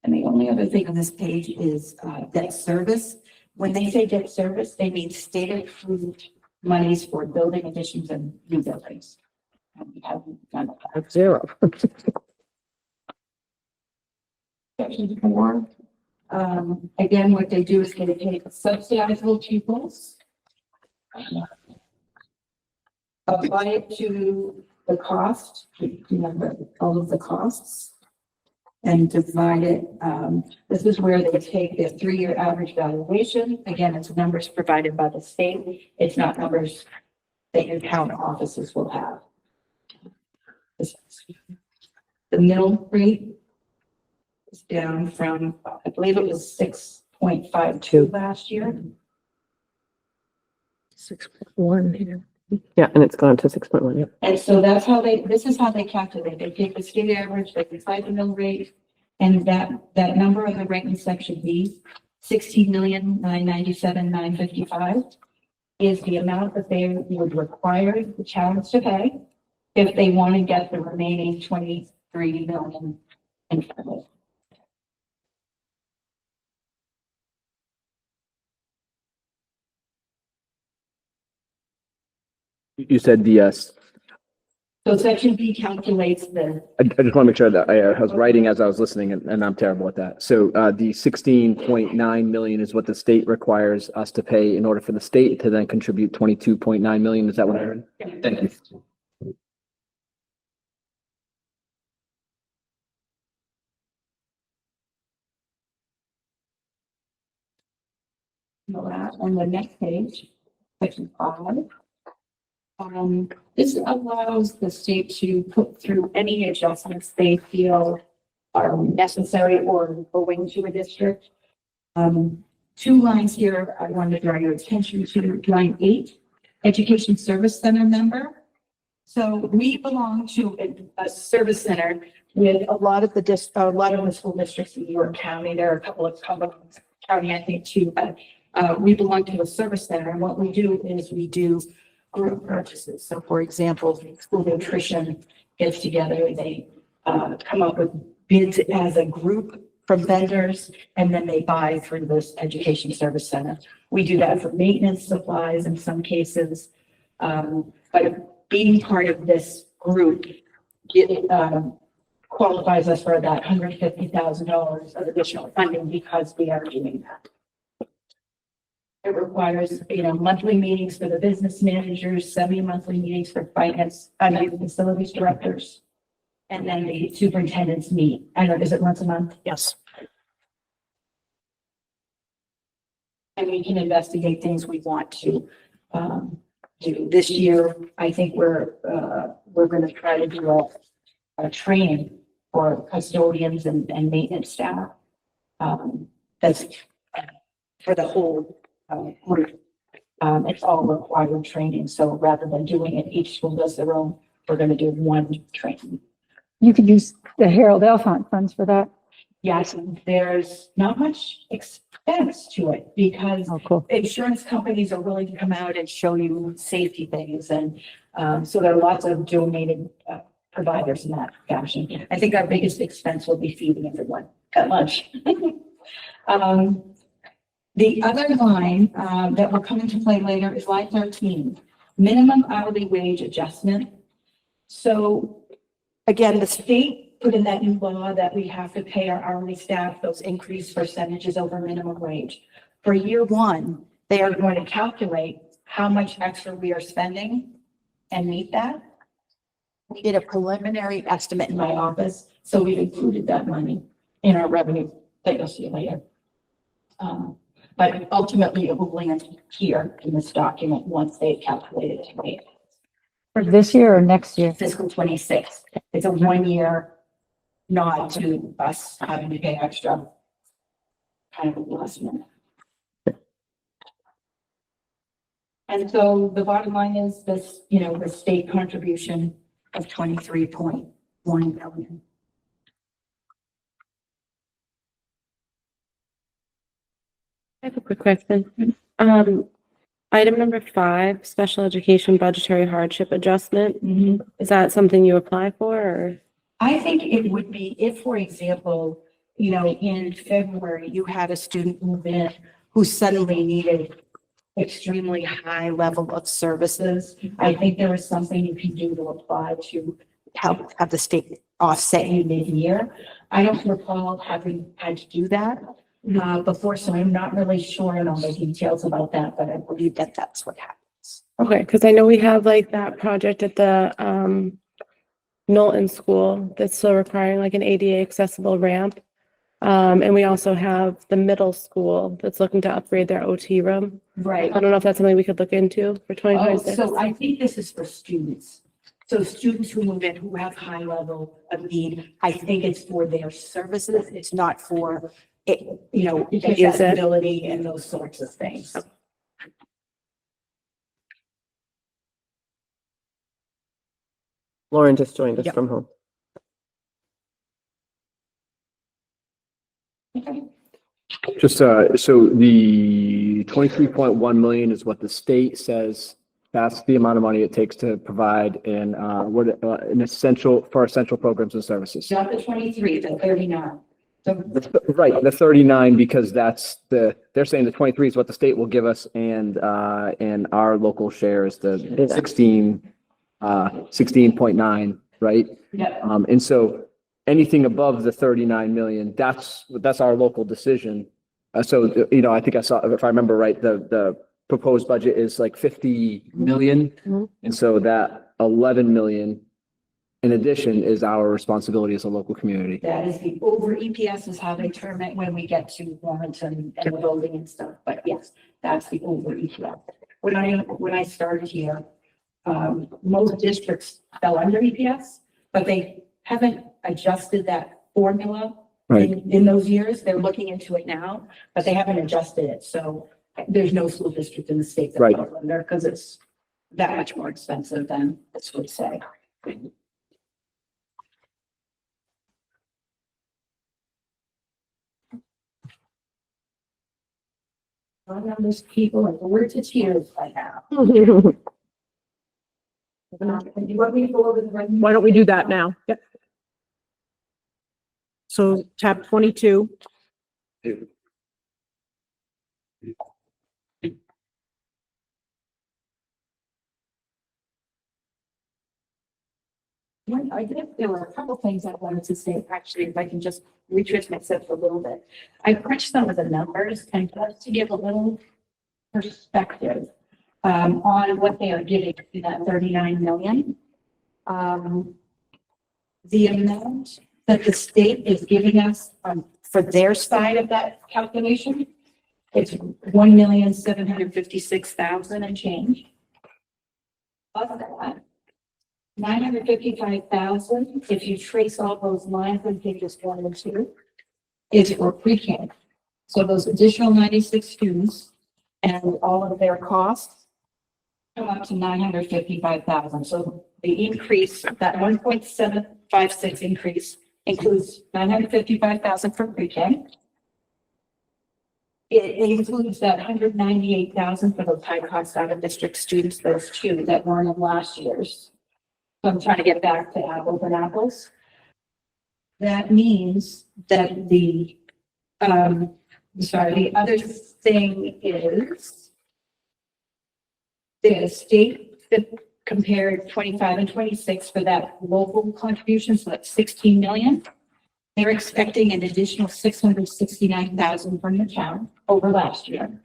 the only other thing on this page is debt service. When they say debt service, they mean state approved monies for building additions and new buildings. And we haven't done that. 0. Section 4, again, what they do is they take subsidizable pupils, apply it to the cost, remember all of the costs, and divide it. This is where they take the 3-year average valuation. Again, it's numbers provided by the state. It's not numbers that your town offices will have. The mill rate is down from, I believe it was 6.52 last year. 6.1. Yeah, and it's gone to 6.1, yeah. And so that's how this is how they calculate. They take the state average, they decide the mill rate, and that number on the right-hand section B, 16,997,955, is the amount that they would require the towns to pay if they want to get the remaining 23 million in federal. You said the, So section B calculates the, I just want to make sure that I was writing as I was listening and I'm terrible at that. So the 16.9 million is what the state requires us to pay in order for the state to then contribute 22.9 million. Is that what I heard? Thank you. on the next page, section 5. This allows the state to put through any adjustments they feel are necessary or going to a district. Two lines here, I want to draw your attention to line 8, Education Service Center member. So we belong to a service center with a lot of the school districts in New York County. There are a couple of county, I think, too, but we belong to a service center, and what we do is we do group purchases. So for example, school nutrition gets together, they come up with bids as a group from vendors, and then they buy through this education service center. We do that for maintenance supplies in some cases. But being part of this group qualifies us for that $150,000 of additional funding because we are doing that. It requires, monthly meetings for the business managers, semi-monthly meetings for finance, facilities directors. And then the superintendents meet. I don't know, is it once a month? Yes. And we can investigate things we want to do. This year, I think we're going to try to do a training for custodians and maintenance staff. That's for the whole group. It's all required training. So rather than doing it, each school does their own. We're going to do one training. You could use the Harold Elfont funds for that. Yes, there's not much expense to it because Oh, cool. insurance companies are willing to come out and show you safety things. And so there are lots of donated providers in that fashion. I think our biggest expense will be feeding everyone at lunch. The other line that will come into play later is line 13, minimum hourly wage adjustment. So again, the state put in that new law that we have to pay our hourly staff those increased percentages over minimum wage. For year one, they are going to calculate how much extra we are spending and meet that. We did a preliminary estimate in my office, so we've included that money in our revenue that you'll see later. But ultimately, it will land here in this document once they calculate it to me. For this year or next year? Fiscal 26. It's a 1 year nod to us having to pay extra. Kind of a last minute. And so the bottom line is this, the state contribution of 23.1 million. I have a quick question. Item number 5, special education budgetary hardship adjustment. Is that something you apply for or? I think it would be if, for example, in February, you had a student move in who suddenly needed extremely high level of services. I think there is something you can do to apply to help have the state offset you mid-year. I don't recall having had to do that before, so I'm not really sure on all the details about that, but I believe that that's what happens. Okay, because I know we have like that project at the Knowlton School that's still requiring like an ADA accessible ramp. And we also have the middle school that's looking to upgrade their OT room. Right. I don't know if that's something we could look into for Oh, 2026. so I think this is for students. So students who move in, who have high level of need, I think it's for their services. It's not for, use it. accessibility and those sorts of things. Lauren just joined us Yep. from home. Just, so the 23.1 million is what the state says. That's the amount of money it takes to provide an essential, for essential programs and services. Not the 23, the 39. So Right, the 39, because they're saying the 23 is what the state will give us and our local share is the 16.9, right? yeah, And so anything above the 39 million, that's our local decision. So, I think I saw, if I remember right, the proposed budget is like 50 million. Mhm. And so that 11 million in addition is our responsibility as a local community. that is the over EPS is how they term it when we get to Warrenton and the voting and stuff. But yes, that's the over EPS. When I started here, most districts fell under EPS, but they haven't adjusted that formula Right. in those years. They're looking into it now, but they haven't adjusted it. So there's no school district in the state that Right. falls under because it's that much more expensive than this would say. I know there's people at the words to tears right now. You want me to go over the revenue? Why don't we do that now? Yep. So tab 22. I think there were a couple things I wanted to say, actually, if I can just retrace myself a little bit. I crunched some of the numbers and just to give a little perspective on what they are giving to that 39 million. The amount that the state is giving us for their side of that calculation, it's 1,756,000 and change. Of that, 955,000, if you trace all those lines on pages 1 and 2, is for pre-K. So those additional 96 students and all of their costs come up to 955,000. So the increase, that 1.756 increase includes 955,000 for pre-K. It includes that 198,000 for those high cost out of district students, those two that weren't in last year's. So I'm trying to get back to apples and apples. That means that the other thing is the state that compared 25 and 26 for that local contribution, so that's 16 million. They're expecting an additional 669,000 from the town over last year.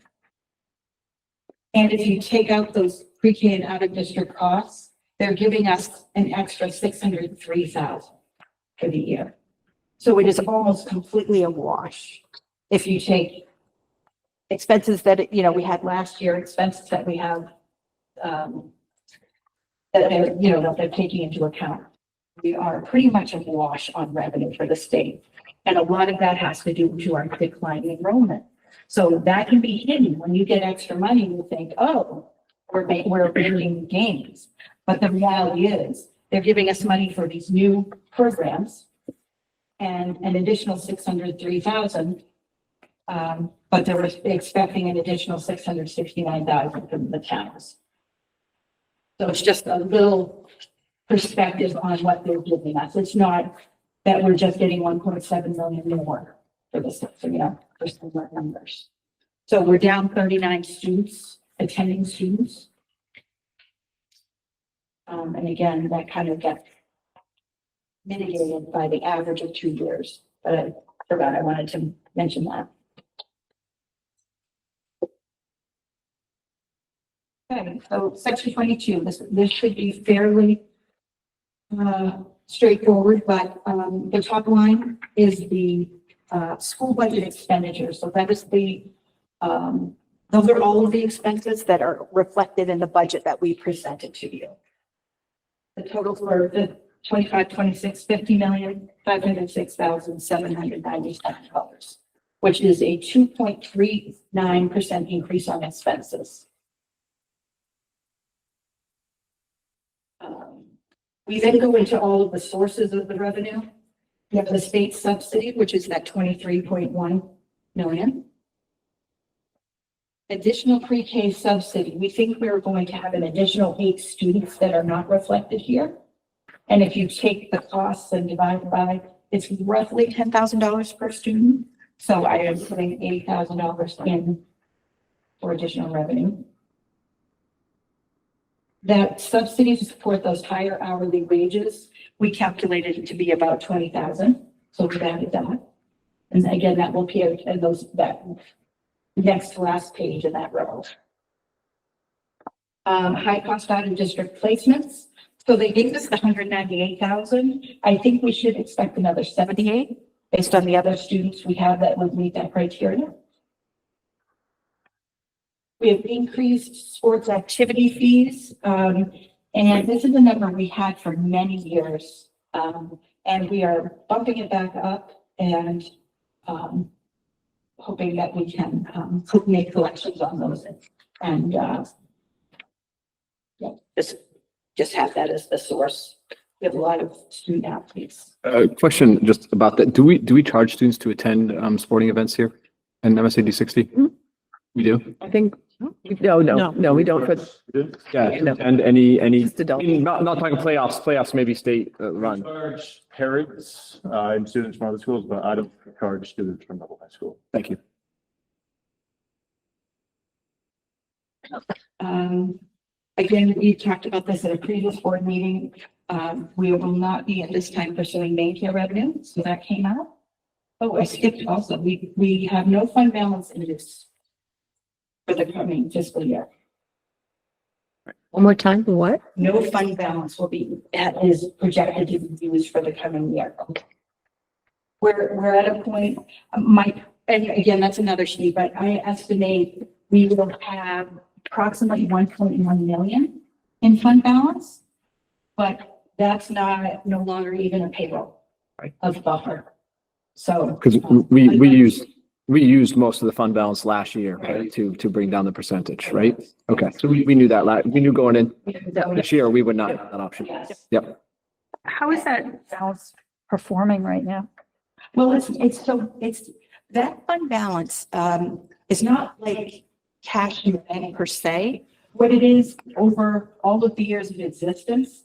And if you take out those pre-K and out of district costs, they're giving us an extra 603,000 for the year. So it is almost completely a wash. If you take expenses that, we had last year, expenses that we have, that they're taking into account. We are pretty much a wash on revenue for the state. And a lot of that has to do with our declining enrollment. So that can be hidden. When you get extra money, you think, oh, we're making gains. But the reality is they're giving us money for these new programs and an additional 603,000. But they were expecting an additional 669,000 from the towns. So it's just a little perspective on what they're giving us. It's not that we're just getting 1.7 million more for this, for similar numbers. So we're down 39 students, attending students. And again, that kind of gets mitigated by the average of 2 years. But I forgot, I wanted to mention that. Okay, so section 22, this should be fairly straightforward, but the top line is the school budget expenditure. So that is those are all of the expenses that are reflected in the budget that we presented to you. The total for the 25, 26, $50,506,797, which is a 2.39% increase on expenses. We then go into all of the sources of the revenue. We have the state subsidy, which is that 23.1 million. Additional pre-K subsidy, we think we're going to have an additional 8 students that are not reflected here. And if you take the costs and divide by, it's roughly $10,000 per student. So I am putting $80,000 in for additional revenue. That subsidy to support those higher hourly wages, we calculated it to be about 20,000. So we added that. And again, that will appear in that next to last page in that row. High cost out of district placements. So they gave us the 198,000. I think we should expect another 78 based on the other students we have that would meet that criteria. We have increased sports activity fees. And this is a number we had for many years. And we are bumping it back up and hoping that we can make collections on those and just have that as the source. We have a lot of student athletes. Question just about that. Do we charge students to attend sporting events here in MSAD 60? We do? I think, No, we don't put. Yeah, and any, Just adult. I mean, not talking playoffs, maybe state run. Charge parents and students from other schools, but I don't charge students from Level High School. Thank you. Again, we talked about this at a previous board meeting. We will not be at this time pursuing main care revenue, so that came out. Oh, I skipped also. We have no fund balance in this for the coming fiscal year. One more time, what? No fund balance is projected to be used for the coming year. We're at a point, and again, that's another sheet, but I estimate we will have approximately 1.1 million in fund balance, but that's no longer even a payroll of buffer. So. Because we used most of the fund balance last year, right, to bring down the percentage, right? Okay, so we knew that, we knew going in this year, we would not have that option. Yes. Yep. How is that balance performing right now? Well, it's that fund balance, is not like cash in the bank per se. What it is, over all of the years of existence,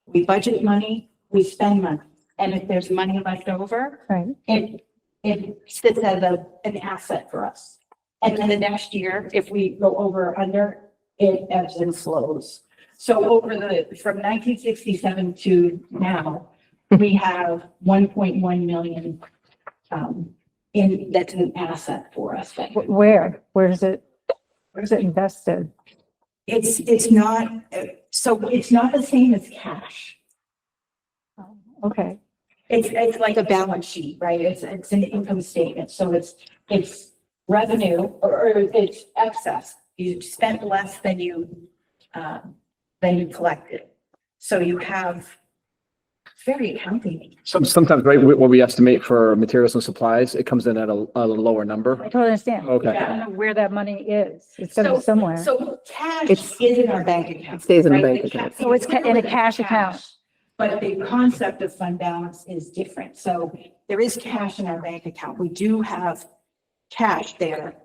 we budget money, we spend money. And if there's money left over, Right. it sits as an asset for us. And then the next year, if we go over or under, it ebbs and flows. So from 1967 to now, we have 1.1 million that's an asset for us. Where is it invested? It's not, so it's not the same as cash. Okay. It's like a balance sheet, right? It's an income statement. So it's revenue or it's excess. You spent less than you collected. So you have very accounting. Sometimes, right, what we estimate for materials and supplies, it comes in at a lower number. I totally understand. Okay. I don't know where that money is. It's gonna be somewhere. So cash It's- is in our bank account. It stays in the right? bank account. So it's in a cash account. But the concept of fund balance is different. So there is cash in our bank account. We do have cash there.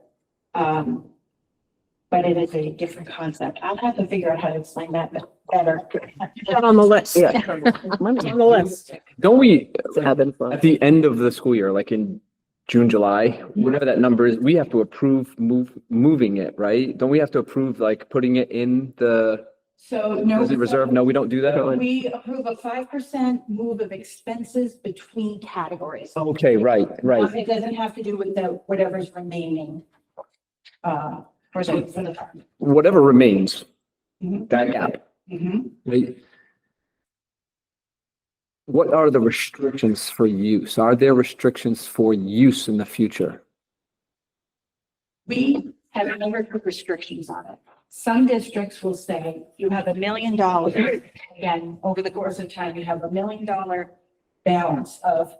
But it is a different concept. I'll have to figure out how to explain that better. not on the list. Yeah. On the list. Don't we, It's an ebb and flow. at the end of the school year, like in June, July, whatever that number is, we have to approve moving it, right? Don't we have to approve like putting it in the, So no. is it reserved? No, we don't do that? We approve a 5% move of expenses between categories. Okay, right. It doesn't have to do with whatever's remaining. For the fund. Whatever remains, Mhm. that gap, Mhm. right? What are the restrictions for use? Are there restrictions for use in the future? We have a number of restrictions on it. Some districts will say you have $1 million. Again, over the course of time, you have $1 million balance of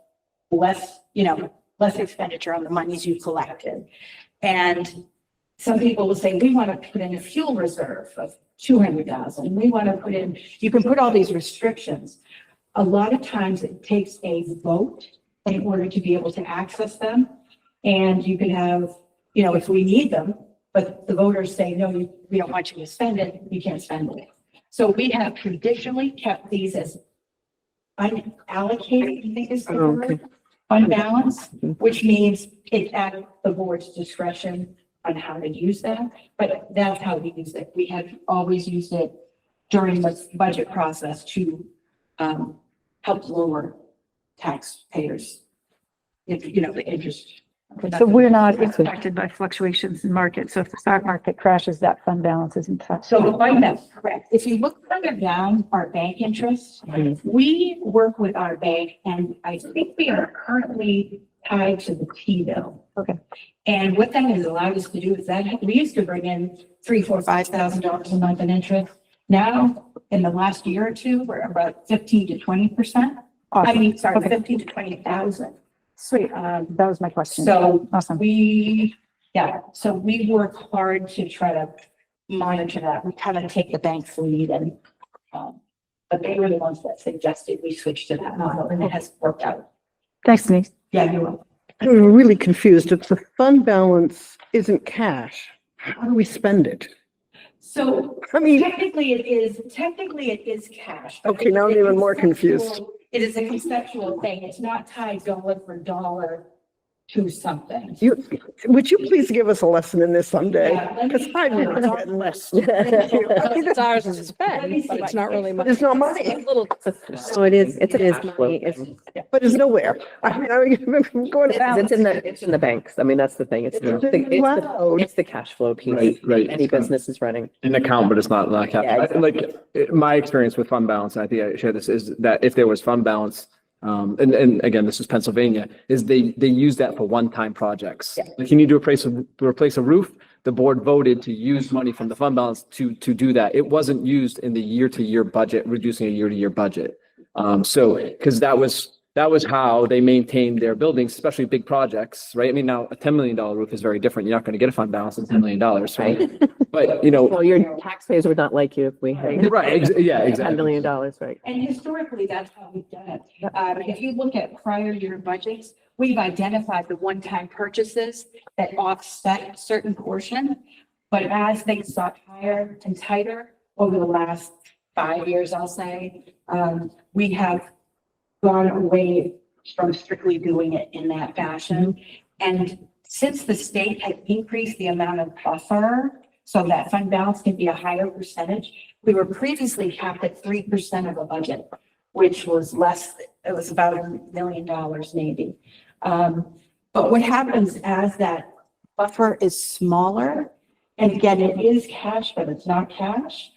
less expenditure on the monies you collected. And some people will say, we want to put in a fuel reserve of 200,000. We want to put in, you can put all these restrictions. A lot of times it takes a vote in order to be able to access them. And you can have, you know, if we need them, but the voters say, no, we don't want you to spend it, you can't spend it. So we have traditionally kept these as unallocated, I think is the word, fund balance, which means it's at the board's discretion on how to use that, but that's how we use it. We have always used it during the budget process to help lower taxpayers. If, you know, the interest. So we're not impacted by fluctuations in market. So if the stock market crashes, that fund balance isn't touched. So the fund balance, correct. If you look further down, our bank interest, we work with our bank and I think we are currently tied to the T-bill. Okay. And what that has allowed us to do is that we used to bring in $3,000, $4,000, $5,000 a month in interest. Now, in the last year or two, we're about 15 to 20%. I mean, sorry, Okay. 15 to 20,000. Sweet. That was my question. So Awesome. so we work hard to try to monitor that. We kind of take the bank's lead and, but they were the ones that suggested we switch to that model and it has worked out. Thanks, Denise. Yeah, you're welcome. I'm really confused. If the fund balance isn't cash, how do we spend it? So I mean, technically it is cash. but Okay, now I'm it's a even more confused. conceptual- It is a conceptual thing. It's not tied dollar for dollar to something. would you please give us a lesson in this someday? Yeah, let me- Because I've never gotten less. It's ours to spend, but it's not really But money. it's not money, It's a little. So it is money. but it's nowhere. I mean, I'm going to. It's in the banks. I mean, that's the thing. It's allowed. It's the cash flow piece. Right. Any business is running. An account, but it's not like, Yeah, my experience with fund balance, and I think I share this, is that if there was fund balance, and again, this is Pennsylvania, is they use that for one-time projects. Yeah. Like you need to replace a roof, the board voted to use money from the fund balance to do that. It wasn't used in the year-to-year budget, reducing a year-to-year budget. Because that was how they maintained their buildings, especially big projects, right? I mean, now a $10 million roof is very different. You're not going to get a fund balance of $10 million, right? But, you know, Well, your taxpayers would not like you if we had. right, yeah, $10 exactly. million, right? And historically, that's how we've done it. If you look at prior year budgets, we've identified the one-time purchases that offset a certain portion. But as things got higher and tighter over the last 5 years, I'll say, we have gone away from strictly doing it in that fashion. And since the state had increased the amount of buffer, so that fund balance can be a higher percentage, we were previously capped at 3% of the budget, which was less, it was about $1 million maybe. But what happens as that buffer is smaller, and again, it is cash, but it's not cash.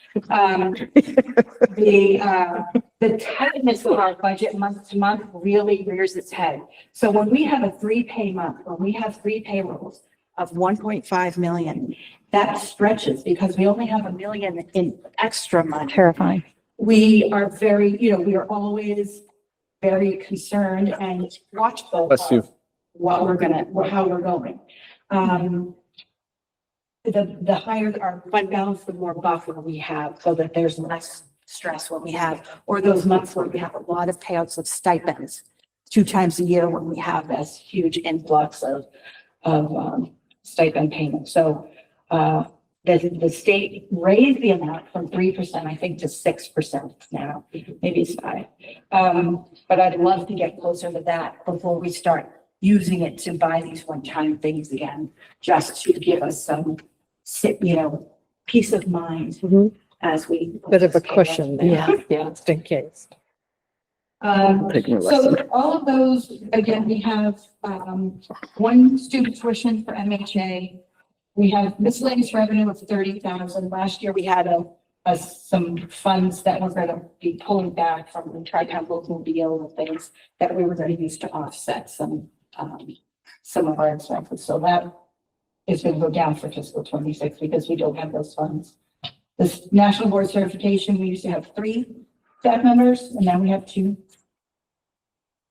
The tightness of our budget month to month really rears its head. So when we have a 3-pay month, when we have 3 payrolls of 1.5 million, that stretches because we only have $1 million in extra money. Terrifying. We are very, we are always very concerned and watchful Bless you. of what we're how we're going. The higher our fund balance, the more buffer we have so that there's less stress when we have, or those months where we have a lot of payouts of stipends 2 times a year when we have this huge influx of stipend payments. So, the state raised the amount from 3%, I think, to 6% now, maybe it's 5. But I'd love to get closer to that before we start using it to buy these one-time things again, just to give us some, peace of mind as we. Bit of a cushion there. Yeah. Just in case. Taking a lesson. So all of those, again, we have, 1 student tuition for MHA. We have miscellaneous revenue of 30,000. Last year, we had some funds that we're going to be pulling back from the tri-county deal and things that we were going to use to offset some of our expenses. So that is going to go down for fiscal 26 because we don't have those funds. This national board certification, we used to have 3 staff members and now we have 2.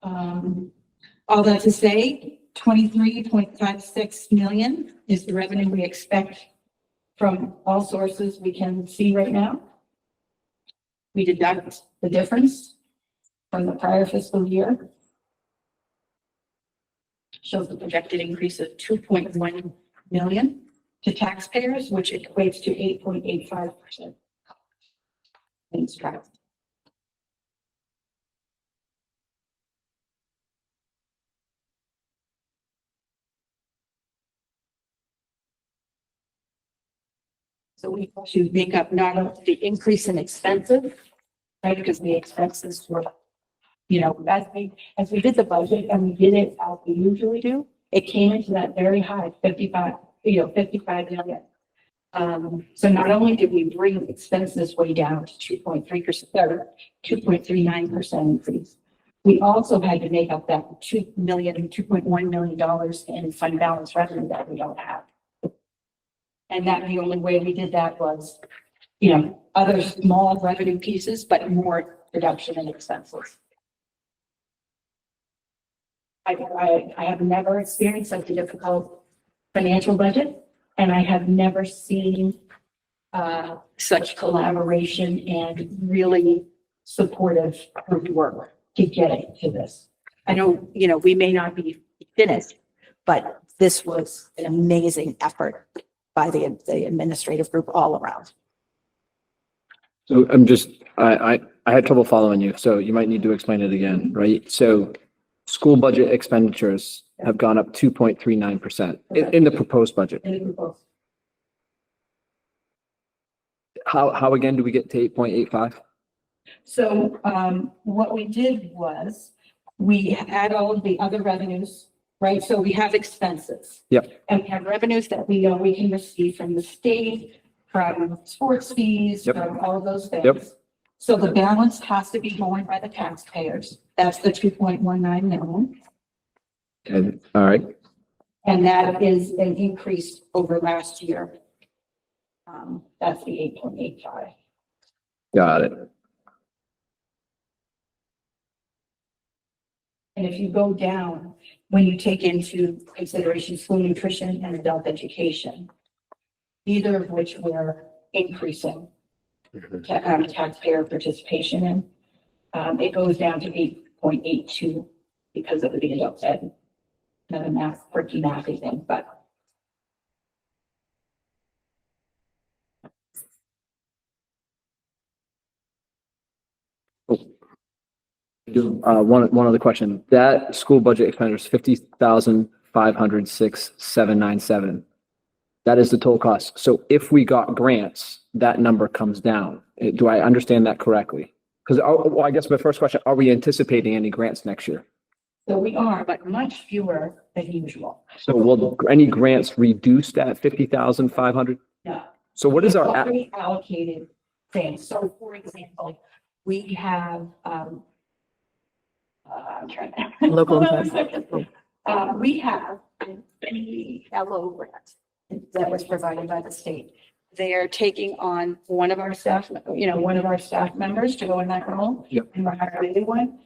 All that to say, 23.56 million is the revenue we expect from all sources we can see right now. We deduct the difference from the prior fiscal year. Shows the projected increase of 2.1 million to taxpayers, which equates to 8.85%. Thanks, Travis. So we should make up not only the increase in expenses, right, because the expenses were, you know, as we did the budget and we did it as we usually do, it came into that very high 55 million. So not only did we bring expenses way down to 2.3% or 2.39% increase, we also had to make up that $2.1 million in fund balance revenue that we don't have. And that the only way we did that was, you know, other small revenue pieces, but more reduction in expenses. I have never experienced such a difficult financial budget, and I have never seen such collaboration and really supportive group work to get it to this. I know, you know, we may not be finished, but this was an amazing effort by the administrative group all around. So I'm just, I had trouble following you, so you might need to explain it again, right? So school budget expenditures have gone up 2.39% in the proposed budget. How again do we get to 8.85? So what we did was we had all of the other revenues, right? So we have expenses. Yep. And we have revenues that we know we can receive from the state, from sports fees, Yep. from all of those things. Yep. So the balance has to be borne by the taxpayers. That's the 2.19 million. Okay, all right. And that is an increase over last year. That's the 8.85. Got it. And if you go down, when you take into consideration school nutrition and adult education, either of which we're increasing taxpayer participation in, it goes down to 8.82 because of the adult ed. Another math, tricky mathy thing, but One other question. That school budget expenditure is 50,506,797. That is the total cost. So if we got grants, that number comes down. Do I understand that correctly? Because, well, I guess my first question, are we anticipating any grants next year? so we are, but much fewer than usual. So will any grants reduce that 50,500? No. So what is our, Already allocated things. So for example, we have, I'm trying to. Local Hold on a impact. second. We have the LO grant that was provided by the state. They are taking on one of our staff, one of our staff members to go in that role. Yep. And we're hiring one.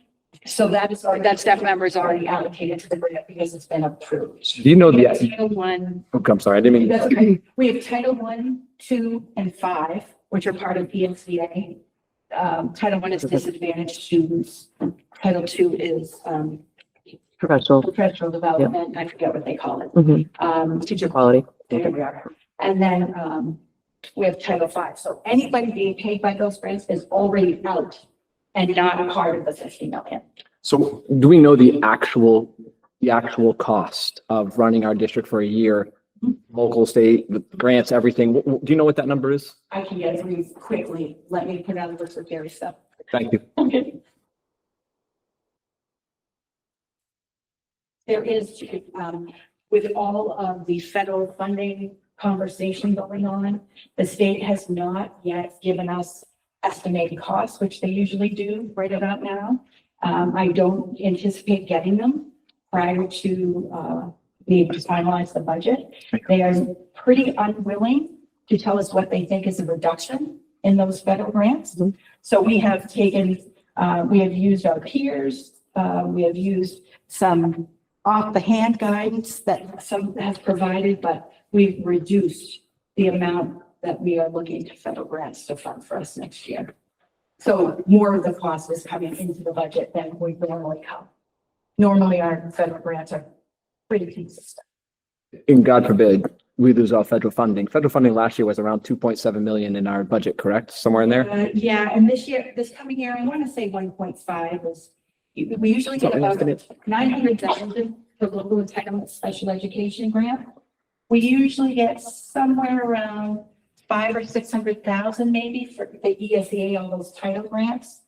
So that staff member is already allocated to the grant because it's been approved. do you know We have the, Title One. okay, I'm sorry, I didn't mean. That's okay. We have Title I, II, and V, which are part of PMCA. Title I is disadvantaged students. Title II is Professional. professional development. I forget what they call it. Teacher quality. There we are. And then we have Title V. So anybody being paid by those grants is already out and not a part of the 50 million. So do we know the actual cost of running our district for a year? Local, state, with grants, everything. Do you know what that number is? I can get through quickly. Let me put out a list of Gary's stuff. Thank you. Okay. There is, with all of the federal funding conversation going on, the state has not yet given us estimated costs, which they usually do right about now. I don't anticipate getting them prior to being to finalize the budget. They are pretty unwilling to tell us what they think is a reduction in those federal grants. So we have taken, we have used our peers, we have used some off the hand guidance that some has provided, but we've reduced the amount that we are looking to federal grants to fund for us next year. So more of the cost is coming into the budget than we normally come. Normally, our federal grants are pretty consistent. And God forbid, we lose all federal funding. Federal funding last year was around 2.7 million in our budget, correct? Somewhere in there? Yeah, and this coming year, I want to say 1.5 is, we usually get about 900,000 for local entitlement special education grant. We usually get somewhere around 500,000 or 600,000 maybe for the ESEA, all those title grants.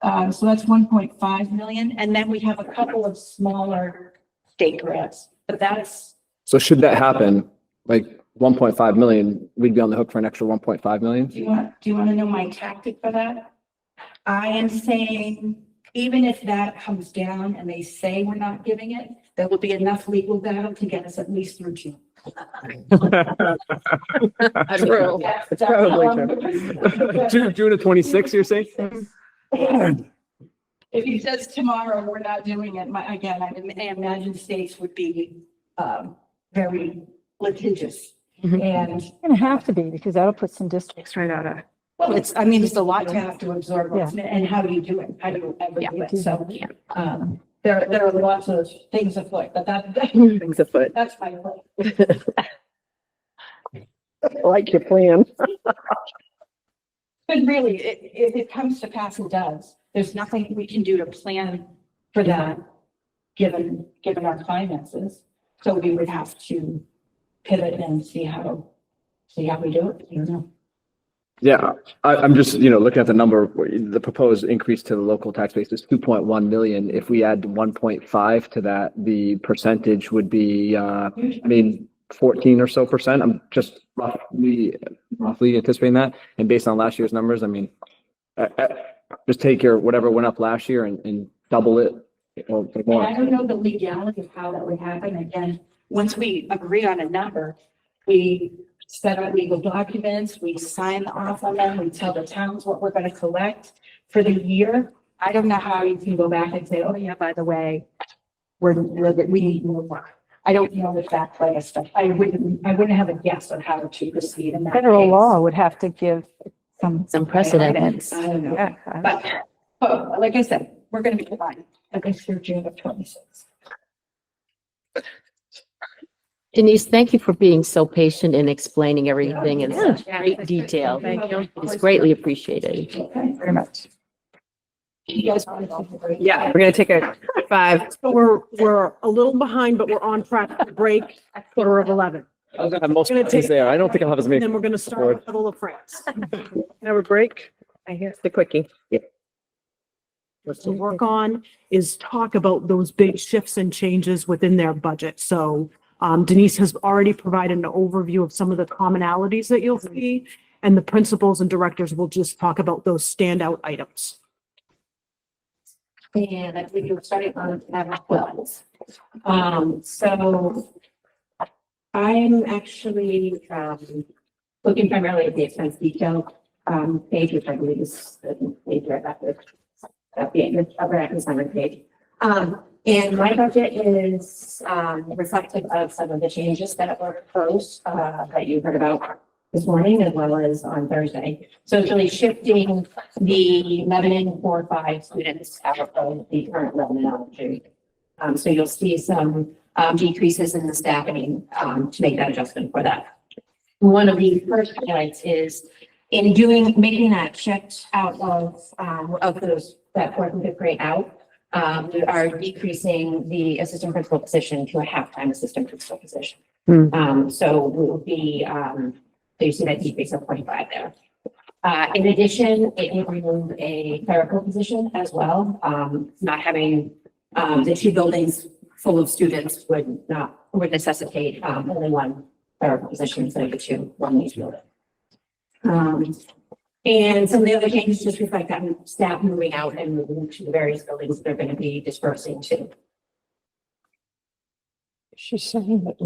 So that's 1.5 million. And then we have a couple of smaller state grants, but that's, So should that happen, like 1.5 million, we'd be on the hook for an extra 1.5 million? do you want to know my tactic for that? I am saying, even if that comes down and they say we're not giving it, there will be enough legal battle to get us at least through June. True. That's probably true. June of 26, you're saying? If he says tomorrow, we're not doing it, again, I imagine states would be, very litigious. And, It's gonna have to be, because that'll put some districts right out of. well, it's a lot to have to absorb, and how do you do it? How do you ever do it? So, there are lots of things afoot, but Things afoot. that's my point. I like your plan. But really, if it comes to pass, it does. There's nothing we can do to plan for that, given our finances. So we would have to pivot and see how we do it, you know? Yeah, I'm just, looking at the number, the proposed increase to the local tax base is 2.1 million. If we add 1.5 to that, the percentage would be, 14 or so percent. I'm just roughly anticipating that. And based on last year's numbers, just take your whatever went up last year and double it or And more. I don't know the legality of how that would happen. Again, once we agree on a number, we set up legal documents, we sign off on them, we tell the towns what we're going to collect for the year. I don't know how you can go back and say, oh yeah, by the way, we need more. I don't know if that kind of stuff. I wouldn't have a guess on how to proceed in that federal case. law would have to give Some precedent. guidance. I don't know. Yeah. But like I said, we're going to be fine. I guess through June of 26. Denise, thank you for being so patient and explaining everything in such great detail. Thank you. It's greatly appreciated. Okay, very much. You guys want to take a break? Yeah, We're gonna take a 5. So we're a little behind, but we're on track to break at 10:15. I was gonna have most Gonna questions take- there. I don't think I'll have as And many. then we're gonna start with Little of France. Have a break? I hear the quickie. To work on is talk about those big shifts and changes within their budget. So Denise has already provided an overview of some of the commonalities that you'll see, and the principals and directors will just talk about those standout items. And I believe you're starting on tab 12. So I'm actually looking primarily at the expense detail page, which I believe is the page right after the upper summary page. And my budget is reflective of some of the changes that were proposed that you heard about this morning as well as on Thursday. So it's really shifting the 11.45 students out of the current 11 elementary. So you'll see some decreases in the staffing to make that adjustment for that. One of the first highlights is in making that shift out of those, that 4th and 5th grade out, we are decreasing the assistant principal position to a half-time assistant principal position. So we will be, so you see that decrease of 25 there. In addition, it will remove a clerical position as well. Not having the 2 buildings full of students would necessitate only 1 clerical position instead of the 2 on each building. And some of the other changes just reflect that staff moving out and moving to the various buildings they're going to be dispersing to. She's saying that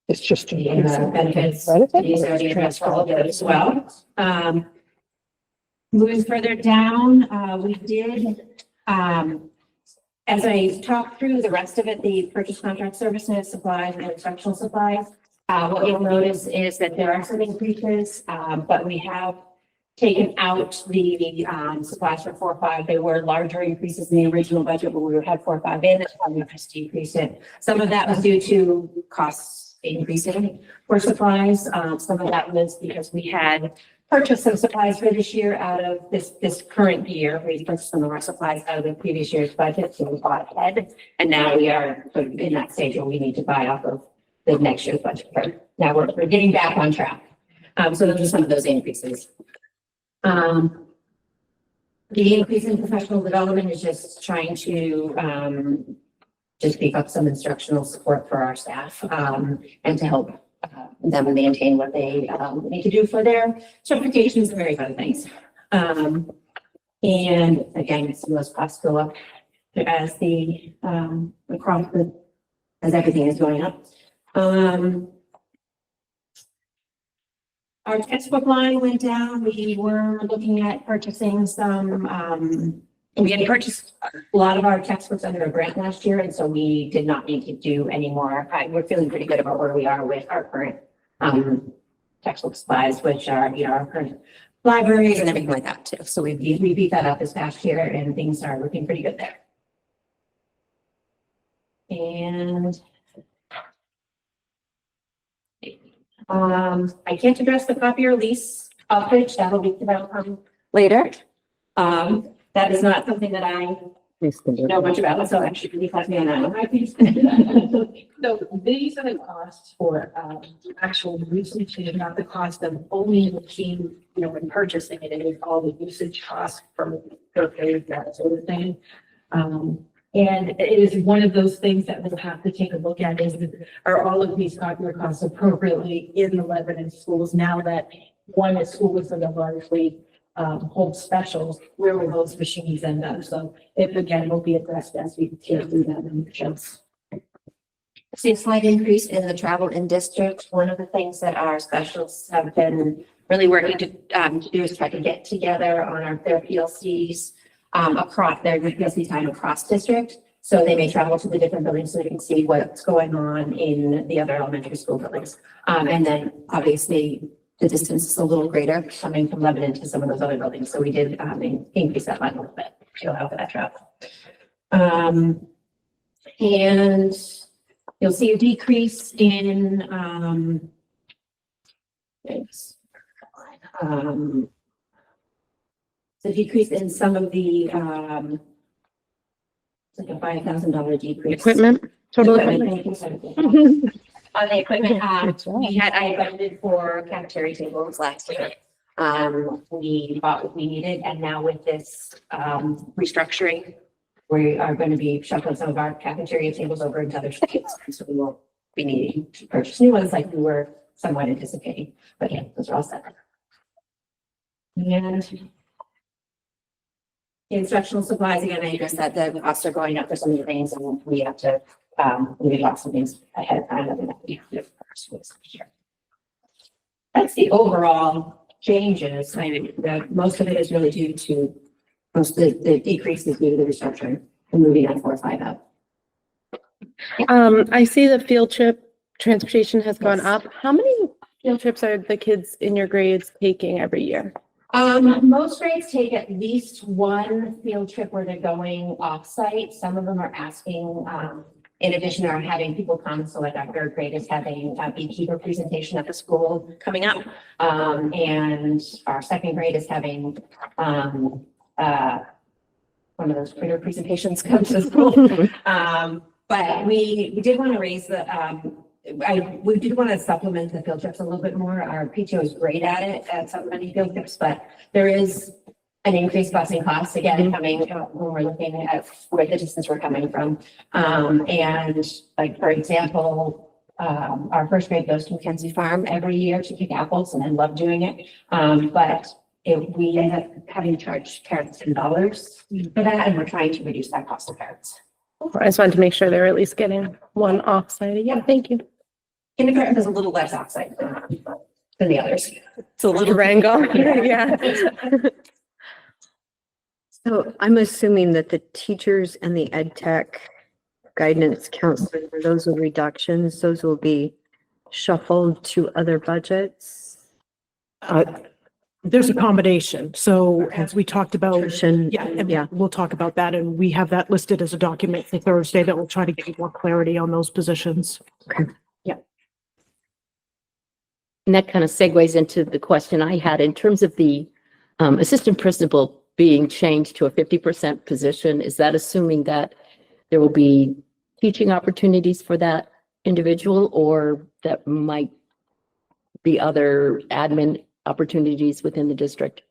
it's just. The benefits, these are the address for all of it as well. Moving further down, we did, as I talked through the rest of it, the purchase contract services, supplies, and instructional supplies, What you'll notice is that there are some increases, but we have taken out the supplies for 4-5. They were larger increases in the original budget, but we had 4-5 in, that's why we just decreased it. Some of that was due to costs increasing for supplies. Some of that was because we had purchased some supplies for this year out of this current year. We purchased some of our supplies out of the previous year's budget, so we bought ahead. And now we are in that stage where we need to buy off of the next year's budget. Now we're getting back on track. So those are some of those increases. The increase in professional development is just trying to just beef up some instructional support for our staff and to help them maintain what they need to do for their certifications and various other things. And again, some of those costs go up as as everything is going up. Our textbook line went down. We were looking at purchasing some, we had purchased a lot of our textbooks under a grant last year, and so we did not need to do any more. We're feeling pretty good about where we are with our current textbook supplies, which are, our current libraries and everything like that too. So we beat that up this past year, and things are looking pretty good there. And I can't address the copier lease outreach. That'll be about later. That is not something that I know much about, so actually can you pass me on that one? So these are the costs for actual usage, and not the cost of only machine, when purchasing it, it is all the usage costs from that sort of thing. And it is one of those things that we'll have to take a look at are all of these copier costs appropriately in the Lebanon schools now that one school is going to largely hold specials, where will those machines end up? So if again, will be addressed as we go through that in the shows. See a slight increase in the travel in district. One of the things that our specialists have been really working to do is try to get together on their PLCs across their PLC time across district. So they may travel to the different buildings so they can see what's going on in the other elementary school buildings. And then obviously the distance is a little greater coming from Lebanon to some of those other buildings. So we did increase that line a little bit to allow for that travel. And you'll see a decrease in the decrease in some of the it's like a $5,000 decrease. Equipment, total Equipment, equipment. thank you. On the equipment, I budgeted for cafeteria tables last year. We bought what we needed, and now with this restructuring, we are going to be shuffling some of our cafeteria tables over into other schools, so we won't be needing to purchase new ones like we were somewhat anticipating. But yeah, those are all set. And instructional supplies, again, I addressed that the costs are going up for some of the things, and we have to we bought some things ahead of time that we have to purchase here. That's the overall changes. I mean, most of it is really due to the decrease is due to the restructuring and moving on 4-5 up. I see the field trip transportation has gone up. How many field trips are the kids in your grades taking every year? Most grades take at least one field trip where they're going off-site. Some of them are asking, in addition to having people come, so like our third grade is having a beekeeper presentation at the school coming up. And our second grade is having one of those critter presentations come to school. But we did want to raise the, we did want to supplement the field trips a little bit more. Our PTO is great at it, at supplementing field trips, but there is an increased busing cost again coming when we're looking at where the distance we're coming from. And like, for example, our first grade goes to Mackenzie Farm every year to pick apples, and I love doing it. But we end up having to charge parents $10 for that, and we're trying to reduce that cost to parents. I just wanted to make sure they're at least getting one offsite. Yeah, thank you. Kindergarten is a little less offsite than the others. It's a little Wrangle. Yeah. So I'm assuming that the teachers and the ed tech guidance counselors, those are reductions, those will be shuffled to other budgets? There's a combination. So as we talked about, Nutrition, yeah, and yeah. we'll talk about that. And we have that listed as a document for Thursday that will try to give you more clarity on those positions. And that kind of segues into the question I had in terms of the assistant principal being changed to a 50% position. Is that assuming that there will be teaching opportunities for that individual, or that might be other admin opportunities within the district?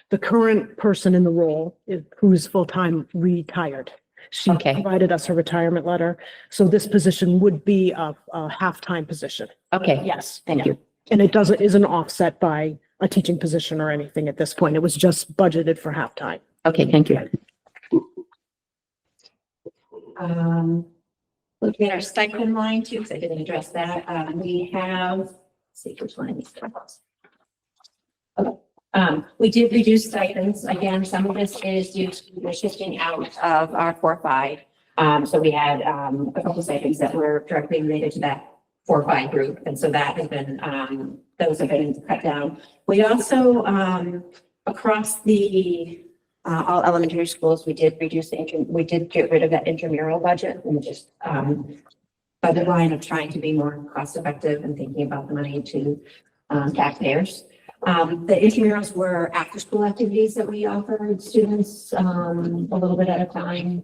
The current person in the role is who's full-time retired. She Okay. provided us her retirement letter. So this position would be a half-time position. Okay, Yes. thank you. And it isn't offset by a teaching position or anything at this point. It was just budgeted for half-time. Okay, thank you. Looking at our stipend line too, because I didn't address that, we have, let's see which line is. Okay, we did reduce stipends. Again, some of this is due to the shifting out of our 4-5. So we had, a couple stipends that were directly related to that 4-5 group. And so that has been, those have been cut down. We also, across the, all elementary schools, we did reduce we did get rid of that intramural budget and just, by the line of trying to be more cost effective and thinking about the money to, taxpayers. The intramurals were after school activities that we offered students, a little bit at a time.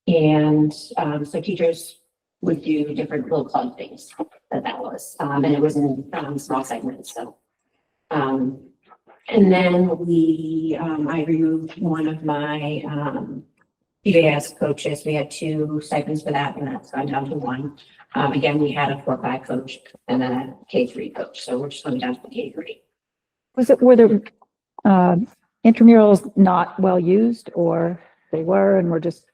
So teachers would do different little club things that was, and it was in, small segments, so. And then I removed one of my, PBS coaches. We had 2 stipends for that, and that's gone down to 1. Again, we had a 4-5 coach and then a K-3 coach, so we're just going down to the K-3. Were the intramurals not well used, or they were and were just?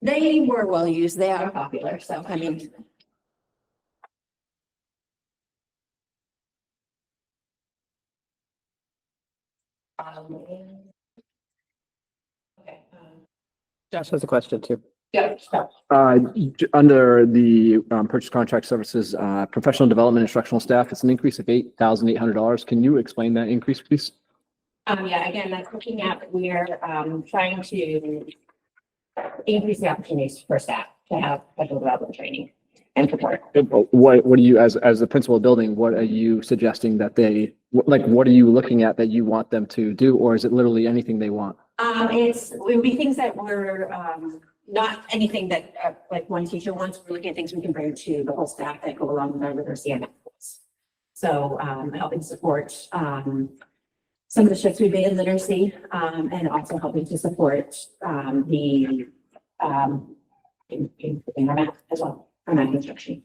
They were well used. They are popular, so I mean. Okay. Josh has a question too. Yeah. So, Under the purchase contract services, professional development instructional staff, it's an increase of $8,800. Can you explain that increase, please? yeah, again, that's looking at, we're, trying to increase the opportunities for staff to have professional development training and support. What do you, as the principal of the building, what are you suggesting that what are you looking at that you want them to do, or is it literally anything they want? It would be things that were, not anything that, like one teacher wants. We're looking at things we can bring to the whole staff that go along with our literacy and math. So, helping support, some of the shifts we made in literacy, and also helping to support, in our math as well, our math instruction.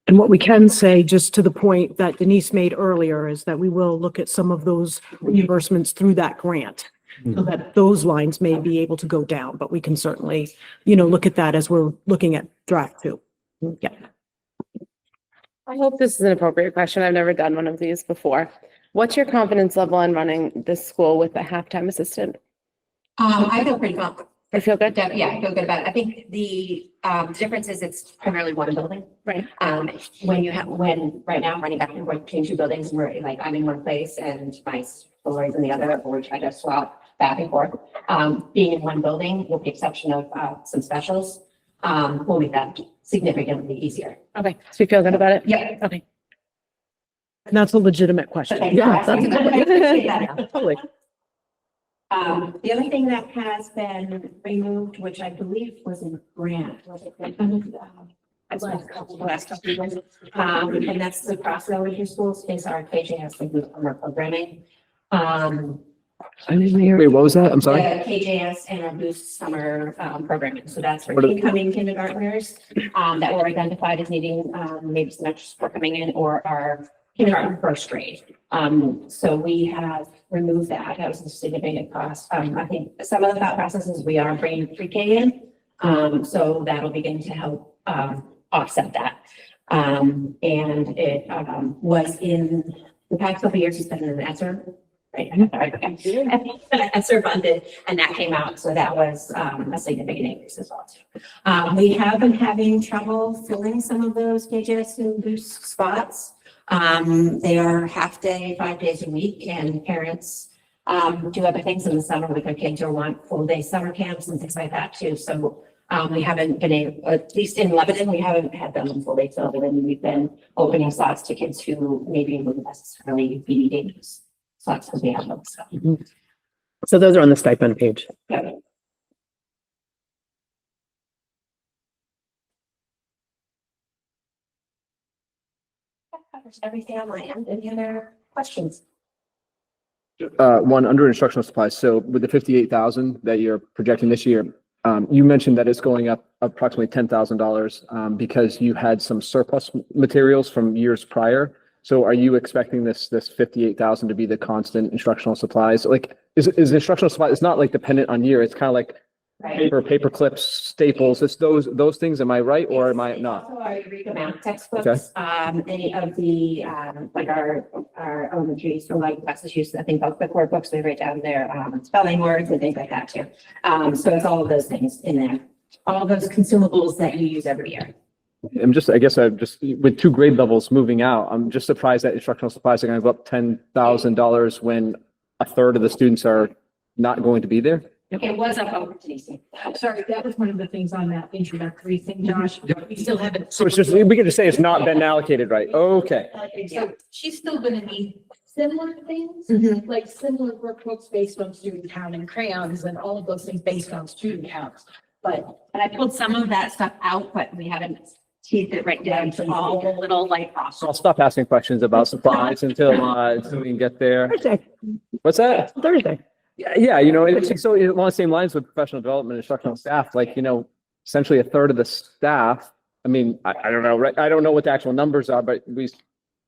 And what we can say, just to the point that Denise made earlier, is that we will look at some of those reimbursements through that grant. So that those lines may be able to go down, but we can certainly, look at that as we're looking at draft 2. Yeah. I hope this is an appropriate question. I've never done one of these before. What's your confidence level in running this school with a half-time assistant? I feel pretty confident. I feel good. Yeah, I feel good about it. I think the difference is it's primarily one building. Right. When right now I'm running back and forth between 2 buildings where like I'm in one place and my Lori's in the other, or we try to swap back and forth. Being in one building, with the exception of some specials, will make that significantly easier. Okay, so you feel good about it? Yeah. Okay. And that's a legitimate question. Okay. Yeah. I appreciate that. Totally. The other thing that has been removed, which I believe was in grant, was it grant funded? Last couple of years. And that's the cross elementary schools is our KJS, like the summer programming. Wait, what was that? I'm sorry. The KJS and our Boost summer programming. So that's for What are- incoming kindergartners that were identified as needing maybe some extra support coming in, or our kindergarten first grade. So we have removed that. That was a significant cost. I think some of the thought processes, we are bringing pre-K in. So that'll begin to help offset that. And it was in the past couple of years, it's been in an ESSER right? ESSER funded, and that came out, so that was a significant increase as well too. We have been having trouble filling some of those KJSU boost spots. They are half day, 5 days a week, and parents do other things in the summer with their kids or want full day summer camps and things like that too. So we haven't been able, at least in Lebanon, we haven't had them fully filled, and we've been opening slots to kids who maybe wouldn't necessarily be needing those slots because we have them. So. So those are on the stipend page. Yeah. That covers everything on my end. Any other questions? One under instructional supplies. So with the 58,000 that you're projecting this year, you mentioned that it's going up approximately $10,000 because you had some surplus materials from years prior. So are you expecting this 58,000 to be the constant instructional supplies? Like, is instructional supplies? It's not like dependent on year. It's kind of like paper clips, staples. It's those things. Am I right or am I not? Also our Eureka Math textbooks, any of the like our elementary, so like Massachusetts, I think both the core books, we write down their spelling words and things like that too. So it's all of those things in there, all of those consumables that you use every year. I guess with 2 grade levels moving out, I'm just surprised that instructional supplies are going to go up $10,000 when a third of the students are not going to be there. It was up over Denise. I'm sorry, that was one of the things on that introductory thing, Josh. We still haven't. So it's just, we can just say it's not been allocated right. Okay. So she's still gonna need similar things, like similar workbooks based on student count and crayons and all of those things based on student counts. But And I pulled some of that stuff out, but we haven't teased it right down to all the little like So I'll stop asking questions about supplies until we can get there. Thursday. What's that? Thursday. Yeah, you know, it's so along the same lines with professional development, instructional staff, like, you know, essentially a third of the staff. I mean, I don't know, right? I don't know what the actual numbers are, but we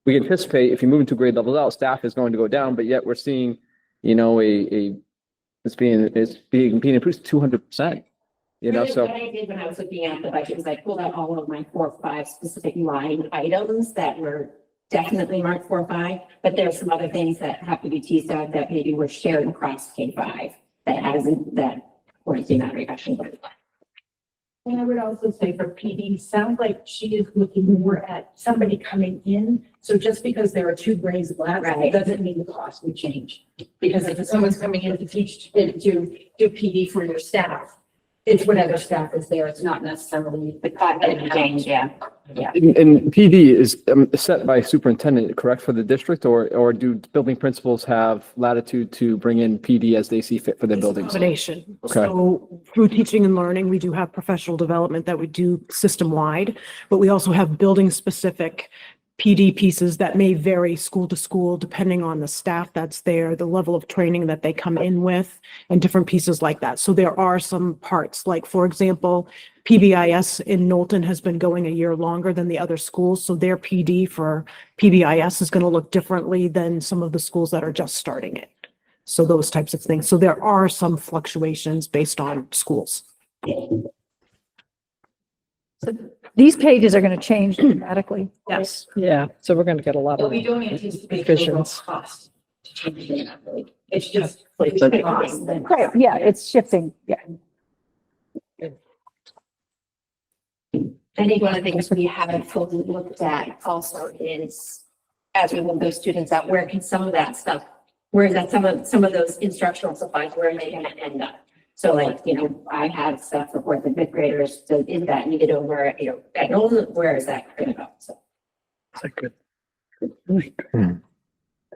anticipate if you move into grade levels out, staff is going to go down, but yet we're seeing, you know, it's being improved 200%, you know, so. What I did when I was looking at the budget is I pulled out all of my 4 or 5 specific line items that were definitely marked 4 or 5, but there are some other things that have to be teased out that maybe were shared across K-5 that we're seeing that reduction. And I would also say for PD, sounds like she is looking more at somebody coming in. So just because there are 2 grades left, Right. doesn't mean the cost would change. Because if someone's coming in to teach, to do PD for your staff, it's whatever staff is there. It's not necessarily The cost didn't change, yeah. And PD is set by superintendent, correct, for the district, or do building principals have latitude to bring in PD as they see fit for their buildings? Combination. Okay. So through teaching and learning, we do have professional development that we do system-wide, but we also have building-specific PD pieces that may vary school to school, depending on the staff that's there, the level of training that they come in with, and different pieces like that. So there are some parts, like, for example, PBIS in Knowlton has been going a year longer than the other schools, so their PD for PBIS is going to look differently than some of the schools that are just starting it. So those types of things. So there are some fluctuations based on schools. These pages are going to change dramatically. Yes. Yeah, so we're going to get a lot But of. we don't anticipate the overall Revisions. cost to change dramatically. It's just. Right, Right, yeah, it's shifting, yeah. I think one of the things we haven't fully looked at also is, as we move those students out, where can some of that stuff, where is that some of those instructional supplies, where are they gonna end up? So like, you know, I have stuff for 4th and 5th graders, so is that needed over, you know, at Knowlton, where is that gonna go? So. Did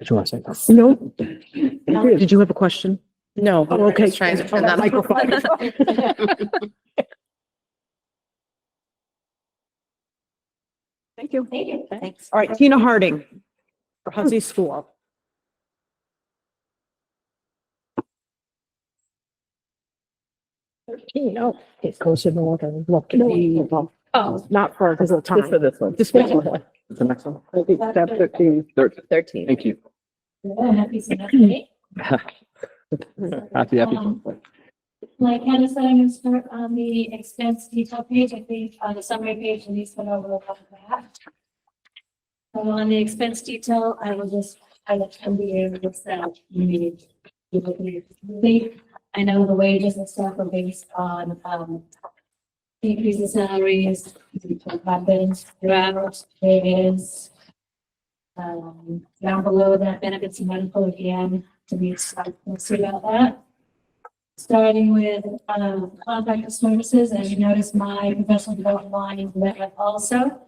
you want to say? No. Did you have a question? No. Oh, okay. Just trying to turn that Microphone. Thank you. Thank you. Thanks. All right, Tina Harding for Hussey School. No, it goes in order. Look at me. Oh, not for, because of the Just for time. this one. This one. The next one. Step 13. 13. Thank you. Happy Saturday. Happy. Like Hannah said, I'm gonna start on the expense detail page, I think on the summary page, and these went over a lot of that. So on the expense detail, I will just I looked at the years that you need. I know the wages and stuff are based on, increase in salaries, happens throughout, it is. Down below that benefits and medical again, to be, we'll see about that. Starting with, contracted services, as you notice, my professional development line went up also.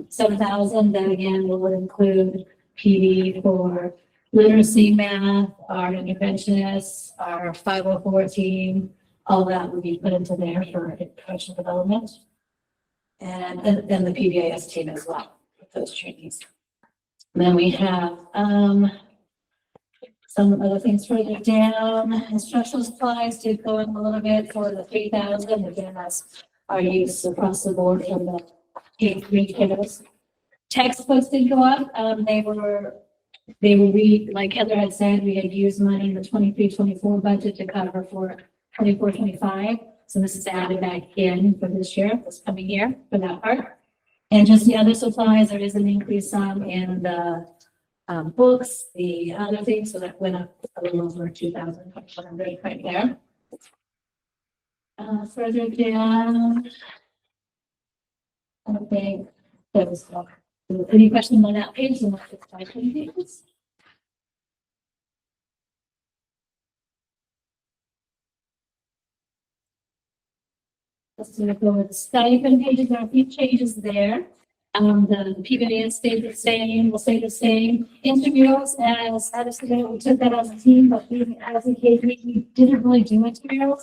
7,000, that again will include PD for literacy, math, our interventionists, our 504 team, all that would be put into there for professional development. And then the PBIS team as well, with those trainees. Then we have, some other things further down. Instructional supplies did go up a little bit for the 3,000. Again, that's our use across the board from the K-3 kiddos. Textbooks did go up. Like Heather had said, we had used money in the 23-24 budget to cover for 24-25. So this is added back in for this year, this coming year for that part. And just the other supplies, there is an increase in the books, the other things, so that went up a little over 2,100 right there. Further down, I don't think there was any question on that page. So let's just dive into this. Let's go with the stipend pages. There are a few changes there. The PBIS stayed the same, will stay the same. Intramurals, as Addison, we took that as a team, but we, as a KP, we didn't really do intramurals.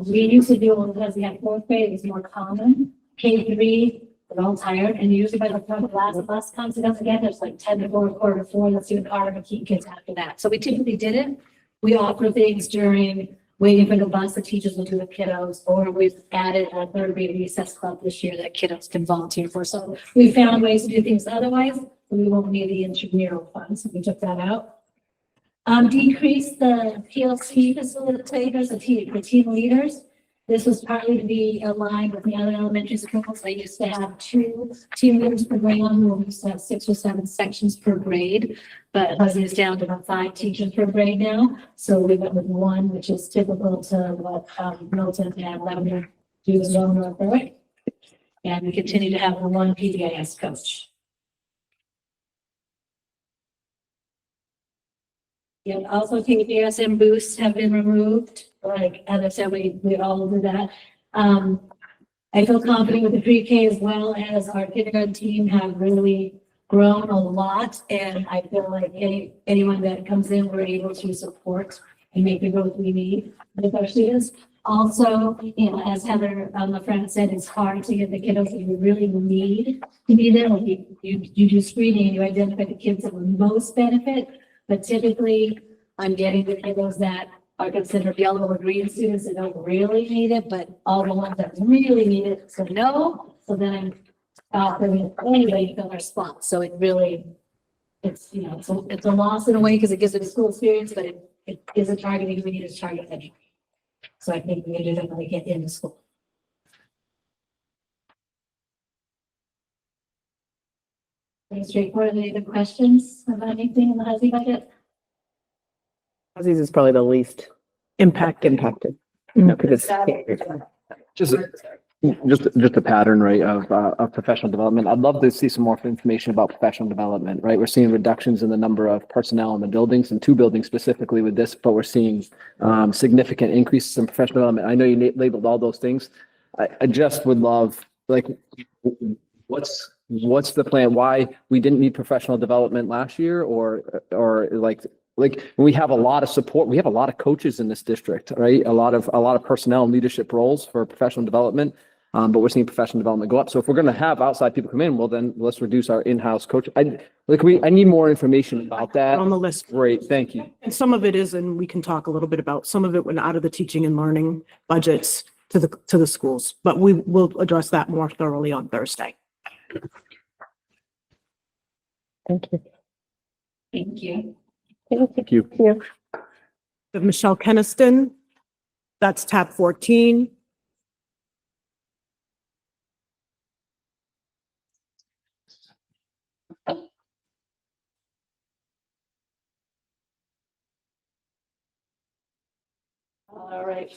We used to do it because we had fourth grade, it was more common. K3, they're all tired, and usually by the time the last bus comes and doesn't get, there's like 10 to 4, quarter to 4, let's do an hour and keep kids after that. So we typically didn't. We offer things during waiting for the bus, the teachers will do the kiddos, or we've added a third grade recess club this year that kiddos can volunteer for. So we found ways to do things otherwise, we won't need the intramural funds, so we took that out. Decrease the PLC facilitators, the team leaders. This was partly to be aligned with the other elementary schools. They used to have 2 team leaders per grade, we used to have 6 or 7 sections per grade, but Leslie is down to about 5 teachers per grade now. So we went with 1, which is typical to what Milton and Lebanon do as well, North Berwick. And we continue to have the 1 PBIS coach. Yeah, also PBIS and boosts have been removed. Like as I said, we all do that. I feel confident with the pre-K as well as our kindergarten team have really grown a lot. And I feel like anyone that comes in, we're able to support and make the growth we need with our students. Also, you know, as Heather on the front said, it's hard to get the kiddos that you really need to be there. Like you do screening and you identify the kids that would most benefit. But typically, I'm getting the kiddos that are considered yellow or green students that don't really need it, but all the ones that really need it, so no. So then I'm offering anybody to fill their spot. So it really, it's, you know, it's a loss in a way because it gives it a school experience, but it isn't targeting, we need to target anyway. So I think we need to definitely get into school. Pretty straightforward. Any other questions about anything in the HUSI budget? This is probably the least impacted. Because Just a pattern, right, of professional development. I'd love to see some more information about professional development, right? We're seeing reductions in the number of personnel in the buildings, and 2 buildings specifically with this, but we're seeing significant increases in professional development. I know you labeled all those things. I just would love, like, what's the plan? Why we didn't need professional development last year, or like we have a lot of support. We have a lot of coaches in this district, right? A lot of personnel and leadership roles for professional development. But we're seeing professional development go up. So if we're going to have outside people come in, well, then let's reduce our in-house coach. I need more information about that. On the list. Great, thank you. And some of it is, and we can talk a little bit about, some of it went out of the teaching and learning budgets to the schools, but we will address that more thoroughly on Thursday. Thank you. Thank you. Thank you. Michelle Keniston, that's tab 14. All right,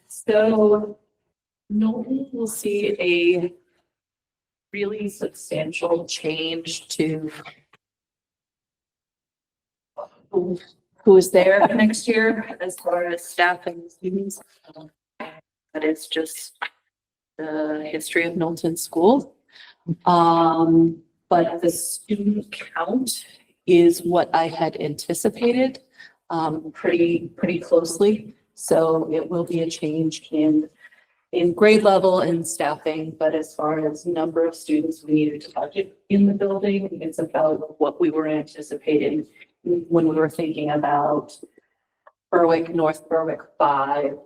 so Knowlton will see a really substantial change to who is there next year as far as staff and students. But it's just the history of Knowlton School. But the student count is what I had anticipated, pretty closely. So it will be a change in grade level and staffing, but as far as number of students we needed to budget in the building, it's about what we were anticipating when we were thinking about Berwick, North Berwick 5,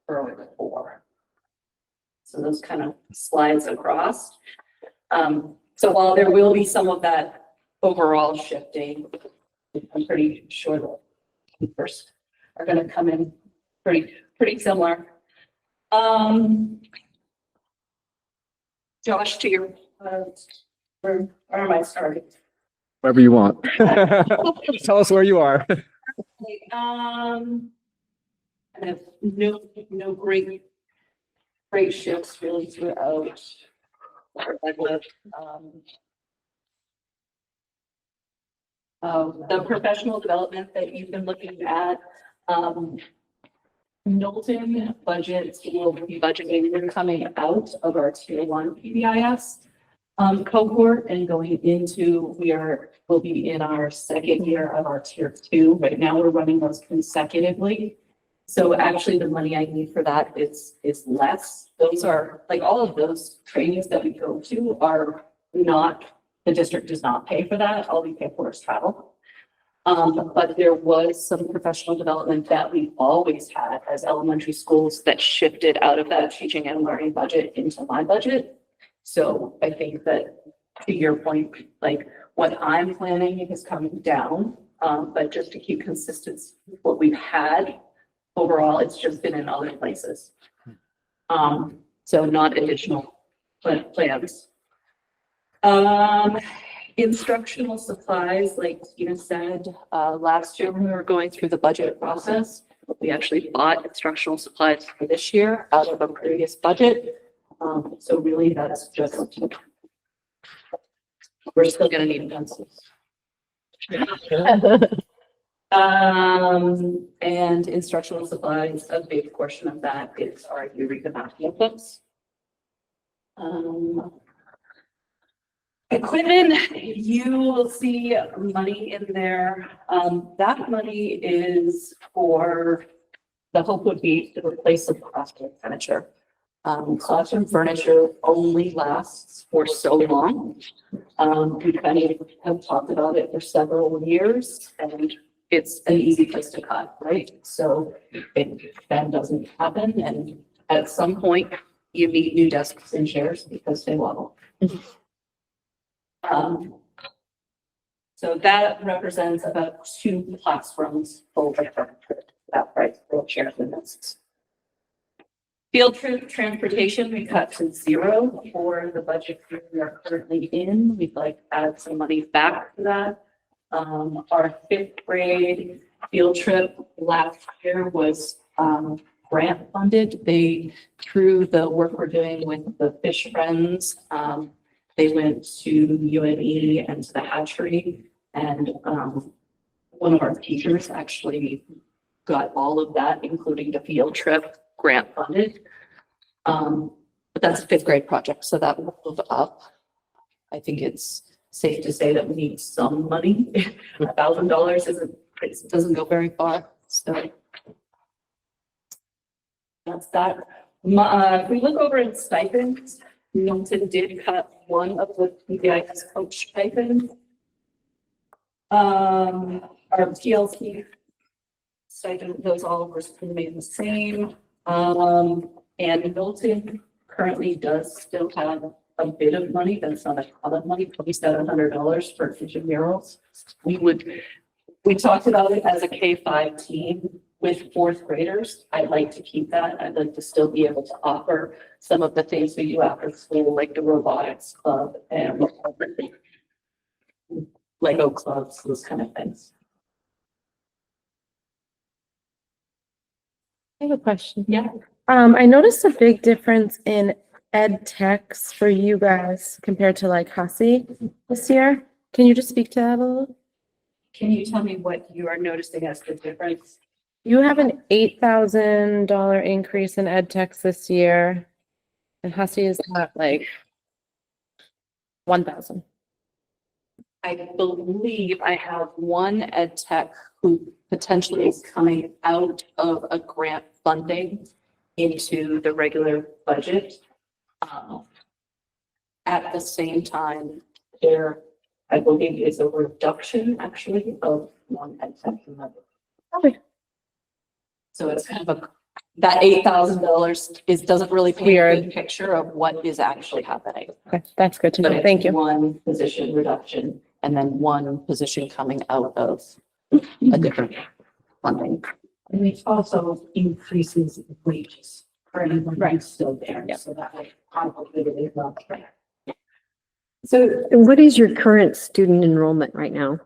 Berwick 4. So those kind of slides across. So while there will be some of that overall shifting, I'm pretty sure that the first are going to come in pretty similar. Josh, to your, where am I starting? Wherever you want. Tell us where you are. I have no great shifts really throughout. The professional development that you've been looking at, Knowlton budgets will be budgeting, we're coming out of our tier 1 PBIS cohort and going into, we'll be in our second year of our tier 2. Right now we're running those consecutively. So actually the money I need for that is less. Those are like all of those trainings that we go to are not, the district does not pay for that. All we pay for is travel. But there was some professional development that we always had as elementary schools that shifted out of that teaching and learning budget into my budget. So I think that to your point, like what I'm planning is coming down, but just to keep consistency with what we've had overall, it's just been in other places. So not additional plans. Instructional supplies, like Tina said, last year when we were going through the budget process, we actually bought instructional supplies for this year out of a previous budget. So really that's just, we're still gonna need pencils. And instructional supplies, a big portion of that is our Eureka math notebooks. Equipment, you will see money in there. That money is for, the hope would be to replace some classroom furniture. Classroom furniture only lasts for so long. We kind of have talked about it for several years and it's an easy place to cut, right? So if that doesn't happen and at some point you need new desks and chairs because they wobble. So that represents about 2 classrooms full of furniture, that price for chairs and desks. Field trip transportation, we cut to 0 for the budget we are currently in. We'd like to add some money back to that. Our 5th grade field trip last year was grant funded. Through the work we're doing with the Fish Friends, they went to UNE and to the hatchery, and one of our teachers actually got all of that, including the field trip, grant funded. But that's a 5th grade project, so that will move up. I think it's safe to say that we need some money. $1,000 doesn't go very far, so that's that. If we look over at stipends, Knowlton did cut one of the PBIS coach stipends. Our TLC stipend, those all remain the same. And Knowlton currently does still have a bit of money, that's not a ton of money, $2,700 for kitchen murals. We talked about it as a K-5 team with 4th graders. I'd like to keep that. I'd like to still be able to offer some of the things we do after school, like the robotics club and Lego clubs, those kind of things. I have a question. Yeah. I noticed a big difference in ed techs for you guys compared to like Hussey this year. Can you just speak to that a little? Can you tell me what you are noticing as the difference? You have an $8,000 increase in ed techs this year. And Hussey is at like 1,000. I believe I have one ed tech who potentially is coming out of a grant funding into the regular budget. At the same time, there, I believe, is a reduction actually of one ed tech. Okay. So it's kind of that $8,000 doesn't really paint a Weird. good picture of what is actually happening. Okay, that's good to But know. it's Thank you. one position reduction and then one position coming out of a different funding. And it also increases wages for anyone who's still there. Yeah. So that would complicate it as well. So what is your current student enrollment right now?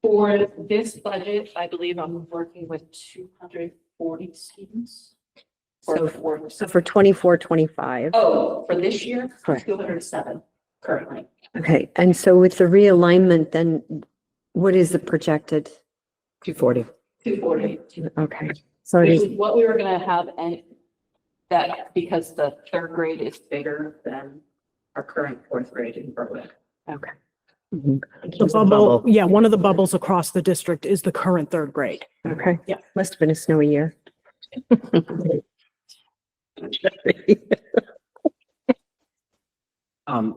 For this budget, I believe I'm working with 240 students. So for, So for 24, 25. oh, for this year, Correct. 207 currently. Okay, and so with the realignment, then what is the projected? 240. 240. Okay, so it Which is, is what we were gonna have, and that because the third grade is bigger than our current fourth grade in Berwick. okay. The bubble, yeah, one of the bubbles across the district is the current third grade. Okay. Yeah. Must have been a snowy year.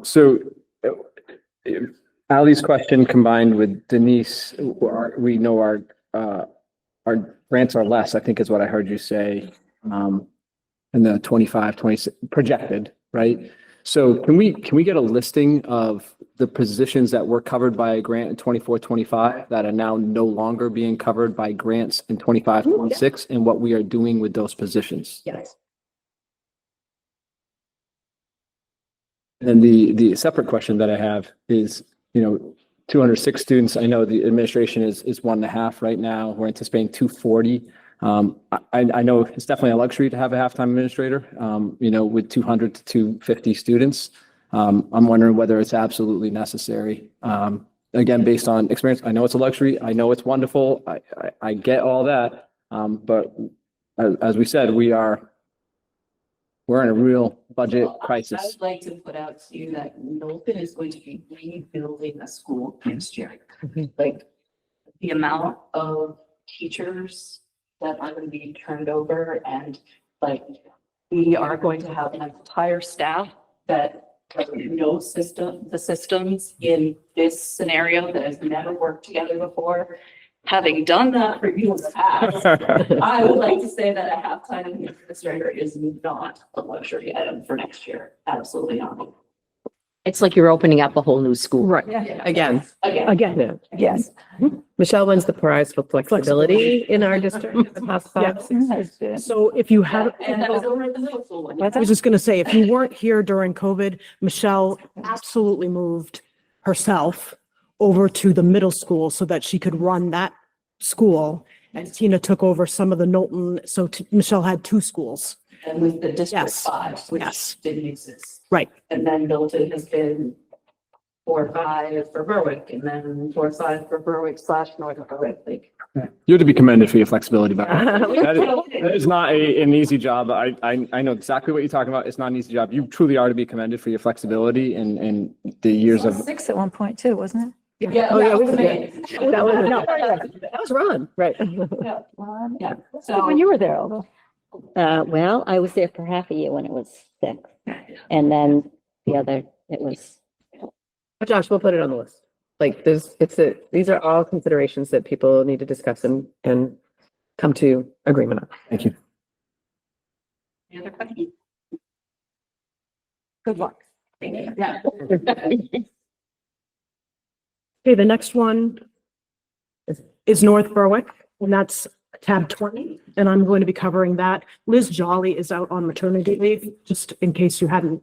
So Ali's question combined with Denise, we know our grants are less, I think is what I heard you say, in the 25, 26 projected, right? So can we get a listing of the positions that were covered by a grant in 24, 25 that are now no longer being covered by grants in 25, 26 and what we are doing with those positions? Yes. And the separate question that I have is, 206 students, I know the administration is 1.5 right now. We're anticipating 240. I know it's definitely a luxury to have a halftime administrator, with 200 to 250 students. I'm wondering whether it's absolutely necessary. Again, based on experience, I know it's a luxury. I know it's wonderful. I get all that. But as we said, we're in a real budget I crisis. would like to put out to you that Knowlton is going to be rebuilding a school next year. Like the amount of teachers that are going to be turned over and like we are going to have an entire staff that knows the systems in this scenario that has never worked together before. Having done that for you in the past, I would like to say that a halftime administrator is not a luxury item for next year. Absolutely not. It's like you're opening up a whole new school. Right, Yeah. again, Again, Again, yes. Michelle wins the prize for flexibility in our district. so if you have, and that was over at the middle school one. I was just going to say, if you weren't here during COVID, Michelle absolutely moved herself over to the middle school so that she could run that school. And Tina took over some of the Knowlton, so Michelle had 2 schools. And with the District Yes. 5, which Yes. didn't exist. Right. And then Knowlton has been 4-5 for Berwick and then 4-5 for Berwick / North Berwick. Like, You're to be commended for your flexibility, but that is not an easy job. I know exactly what you're talking about. It's not an easy job. You truly are to be commended for your flexibility and the years of. 6 at one point too, wasn't yeah, Oh, yeah, that we was did. amazing. That was Ron, right? Yeah, it? yeah. So So when you were there, although. Well, I was there for half a year when it was 6. And then the other, it was, Josh, we'll put it on the list. Like these are all considerations that people need to discuss and come to agreement on. Thank you. any other questions? Good luck. Yeah. Okay, the next one is North Berwick, and that's tab 20, and I'm going to be covering that. Liz Jolly is out on maternity leave, just in case you hadn't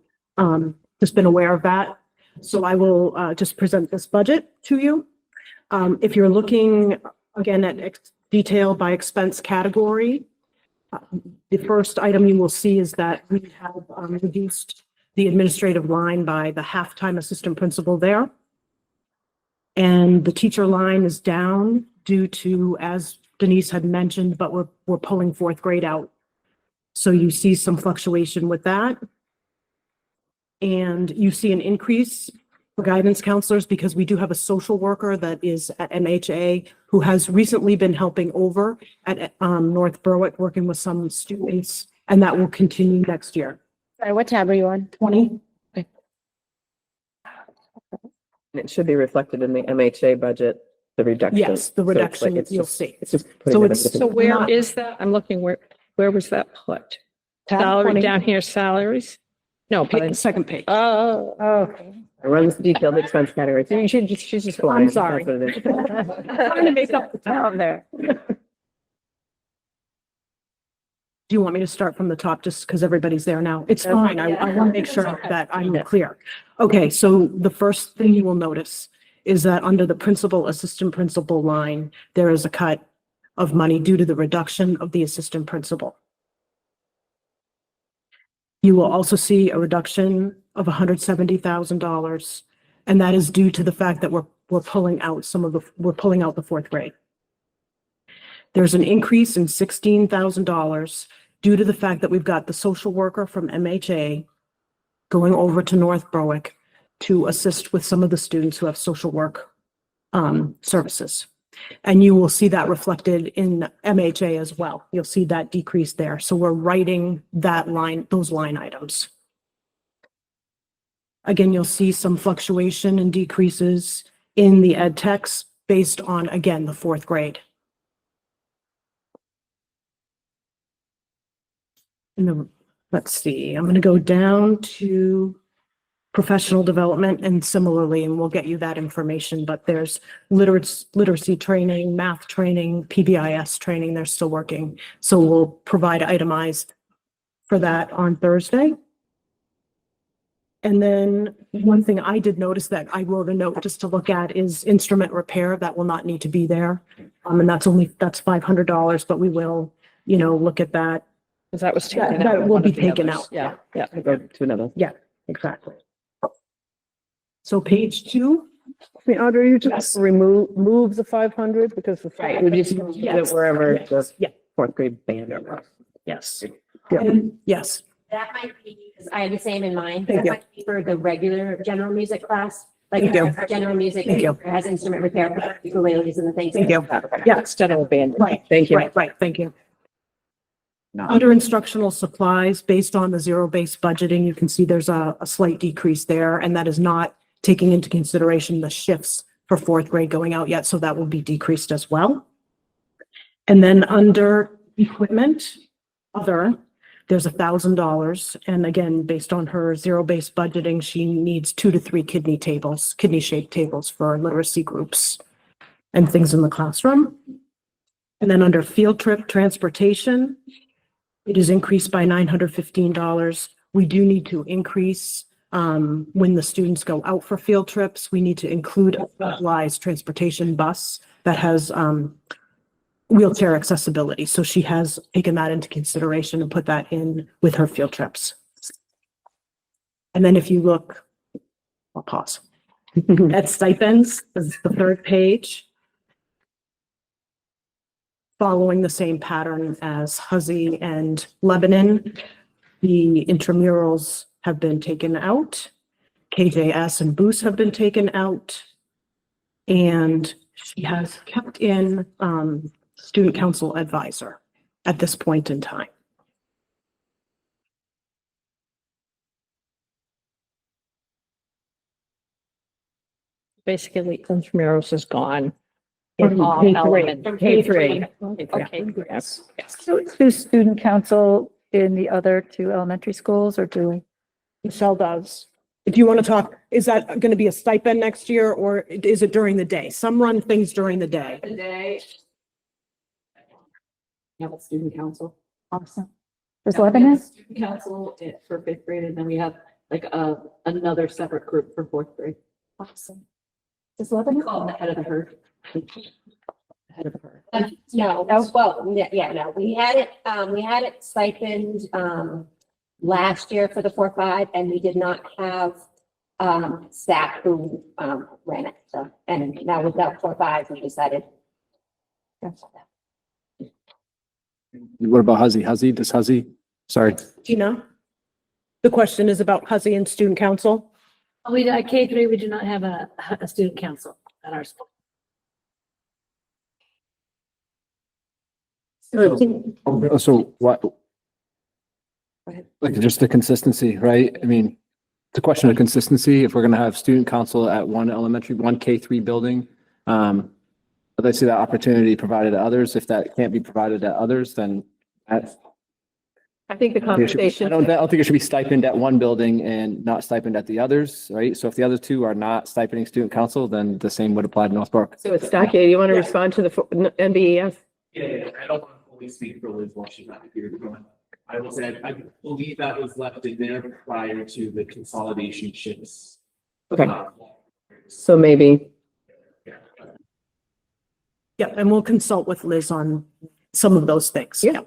just been aware of that. So I will just present this budget to you. If you're looking again at detail by expense category, The first item you will see is that we have reduced the administrative line by the half-time assistant principal there. And the teacher line is down due to, as Denise had mentioned, but we're pulling fourth grade out. So you see some fluctuation with that. And you see an increase for guidance counselors because we do have a social worker that is at MHA who has recently been helping over at North Berwick, working with some students, and that will continue next year. Sorry, what tab are you on? 20? It should be reflected in the MHA budget, the reduction. Yes, the So it's like- reduction, it's you'll just- see. It's just. So putting it in a it's- different- So where Not- is that? I'm looking, where was that put? Tab Salary 20. down here, salaries? No, Second page. oh, Okay. It runs detailed expense categories. You should just, she's just. blind. That's sorry. what it is. Trying to make up the time there. Do you want me to start from the top just because everybody's there now? It's fine. I want to make sure that I'm clear. Okay, so the first thing you will notice is that under the principal, assistant principal line, there is a cut of money due to the reduction of the assistant principal. You will also see a reduction of $170,000, and that is due to the fact that we're pulling out the fourth grade. There's an increase in $16,000 due to the fact that we've got the social worker from MHA going over to North Berwick to assist with some of the students who have social work services. And you will see that reflected in MHA as well. You'll see that decrease there. So we're writing that line, those line items. Again, you'll see some fluctuation and decreases in the ed techs based on, again, the fourth grade. And then, let's see, I'm going to go down to professional development and similarly, and we'll get you that information, but there's literacy training, math training, PBIS training, they're still working. So we'll provide itemized for that on Thursday. And then one thing I did notice that I wrote a note just to look at is instrument repair. That will not need to be there. And that's $500, but we will, look at that. because that was taken out. That of will one be of the taken others. out. Yeah, yeah. Go to another. Yeah, exactly. So page 2. Audrey, you just move the 500 because the. Right. We just move Yes. it wherever the Yeah. fourth grade band. Yes. Yeah. Yes. That might be, because I had the same in mind. Thank That you. might be for the regular general music class. Like Thank you. our general music Thank you. has instrument repair, for ukuleles and the things. Thank you. Yeah, Instead of a band. right. Thank you. Right, thank you. Under instructional supplies, based on the zero-based budgeting, you can see there's a slight decrease there, and that is not taking into consideration the shifts for fourth grade going out yet, so that will be decreased as well. And then under equipment, other, there's $1,000, and again, based on her zero-based budgeting, she needs 2 to 3 kidney-shaped tables for literacy groups and things in the classroom. And then under field trip transportation, it is increased by $915. We do need to increase when the students go out for field trips. We need to include a specialized transportation bus that has wheelchair accessibility. So she has taken that into consideration and put that in with her field trips. And then if you look, I'll pause. At stipends, this is the third page. Following the same pattern as Huzzy and Lebanon, the intramurals have been taken out. KJS and Boost have been taken out. And she has kept in student council advisor at this point in time. Basically, intramurals is gone. From In all K3. elements. From K3. Okay. Yes. So do student council in the other 2 elementary schools or do? Michelle does. If you want to talk, is that going to be a stipend next year or is it during the day? Some run things during the day. Today. Have a student council. Awesome. Does Lebanon? Student council for 5th grade, and then we have like another separate group for 4th grade. Awesome. Does Lebanon? Call the head of the herd. No, well, yeah, no, we had it stipend, last year for the 4-5, and we did not have, staff who, ran it, so, and now with that 4-5, we decided. What about Huzzy? Does Huzzy? Sorry. Tina? The question is about Huzzy and student council. We, K3, we do not have a student council at our school. So what? Like just the consistency, right? I mean, it's a question of consistency. If we're gonna have student council at one K3 building, but I see that opportunity provided to others. If that can't be provided to others, then that's. I think the I conversation. don't think it should be stipend at one building and not stipend at the others, right? So if the other two are not stipending student council, then the same would apply to Northbrook. So it's Stacey, you want to respond to the NBES? Yeah, I don't want to fully speak for Liz while she's not here. I will say, I believe that was left in there prior to the consolidation shifts. Okay. So maybe. Yeah, and we'll consult with Liz on some of those things. Yeah.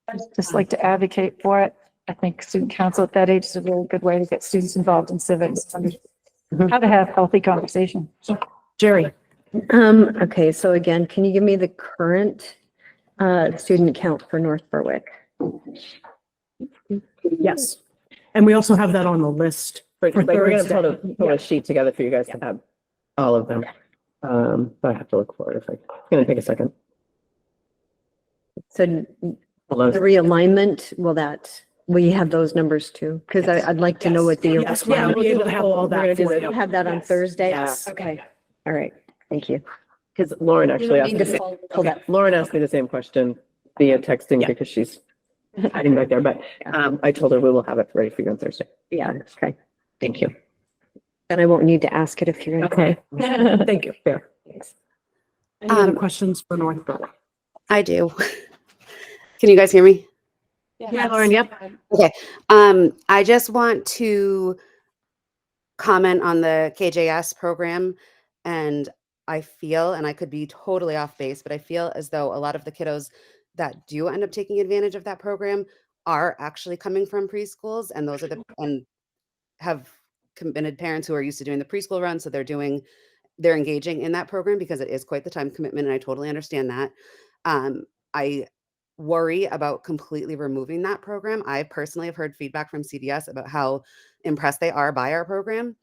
I'd just like to advocate for it. I think student council at that age is a really good way to get students involved in civics, how to have healthy conversation. Jerry? Okay, so again, can you give me the current student count for North Berwick? Yes. And we also have that on the list. Like we're gonna Thursday. pull a sheet together for you guys to have all of them. But I have to look for it it's gonna take a second. So the realignment, will you have those numbers too? Because I'd like to know what the. Yes, yeah, we'll be able to have all that for you. Have that on Thursday? Yes. Okay, all right, thank you. Because Lauren actually asked, Need to pull that. Lauren asked me the same question via texting Yeah. because she's hiding back there, but I told her we will have it ready for you on Thursday. Yeah, okay. Thank you. Then I won't need to ask it if you're. Okay. Thank you. Fair. Any other questions for North Berwick? I do. Can you guys hear me? Yeah, Lauren, yep. Okay. I just want to comment on the KJS program, and I feel, and I could be totally off base, but I feel as though a lot of the kiddos that do end up taking advantage of that program are actually coming from preschools, and those are and have committed parents who are used to doing the preschool run, so they're engaging in that program because it is quite the time commitment, and I totally understand that. I worry about completely removing that program. I personally have heard feedback from CDS about how impressed they are by our program.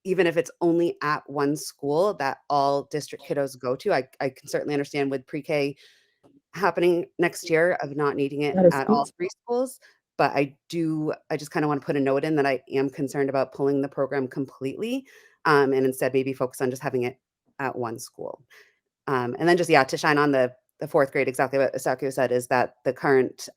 Even if it's only at one school that all district kiddos go to, I can certainly understand with pre-K happening next year of not needing it at all three schools. But I just kind of want to put a note in that I am concerned about pulling the program completely and instead maybe focus on just having it at one school. And then just, to shine on the fourth grade, exactly what Asakio said is that the current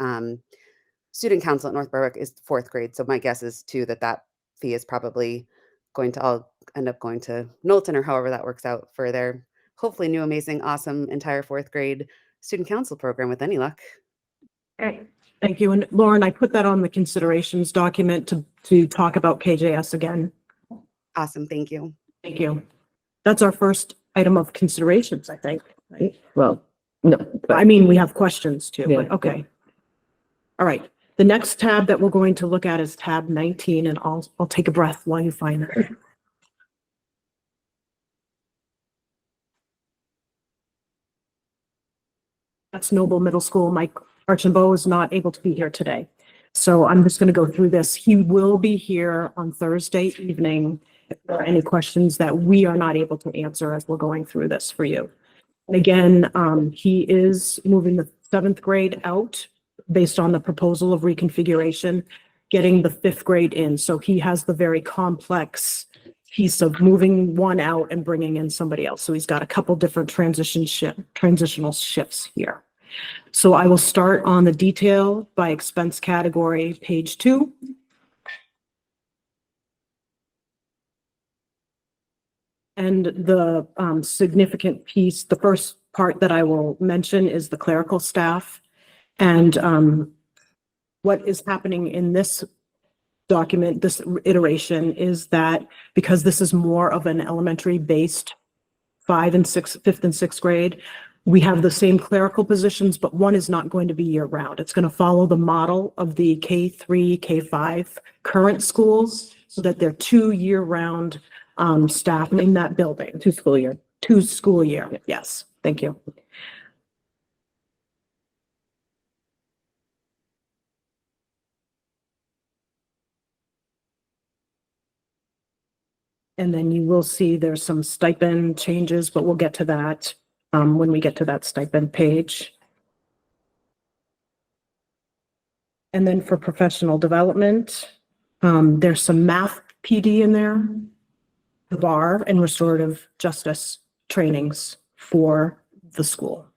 student council at North Berwick is fourth grade. So my guess is too that fee is probably going to all end up going to Knowlton or however that works out for their hopefully new, amazing, awesome entire fourth grade student council program with any luck. Okay. Thank you. And Lauren, I put that on the considerations document to talk about KJS again. Awesome. Thank you. Thank you. That's our first item of considerations, I think. Right? Well, no, I mean, we have questions too, but Yeah. okay. All right. The next tab that we're going to look at is tab 19, and I'll take a breath while you find that. That's Noble Middle School. Mike Archambault is not able to be here today. So I'm just going to go through this. He will be here on Thursday evening if there are any questions that we are not able to answer as we're going through this for you. And again, he is moving the 7th grade out based on the proposal of reconfiguration, getting the 5th grade in. So he has the very complex piece of moving one out and bringing in somebody else. So he's got a couple different transitional shifts here. So I will start on the detail by expense category, page 2. And the significant piece, the first part that I will mention is the clerical staff. And what is happening in this document, this iteration, is that because this is more of an elementary based fifth and sixth grade. We have the same clerical positions, but one is not going to be year round. It's going to follow the model of the K3, K5 current schools so that they're 2 year-round staff in that building. 2 school year. 2 school year. Yes, thank you. And then you will see there's some stipend changes, but we'll get to that when we get to that stipend page. And then for professional development, there's some math PD in there, the bar and restorative justice trainings for the school.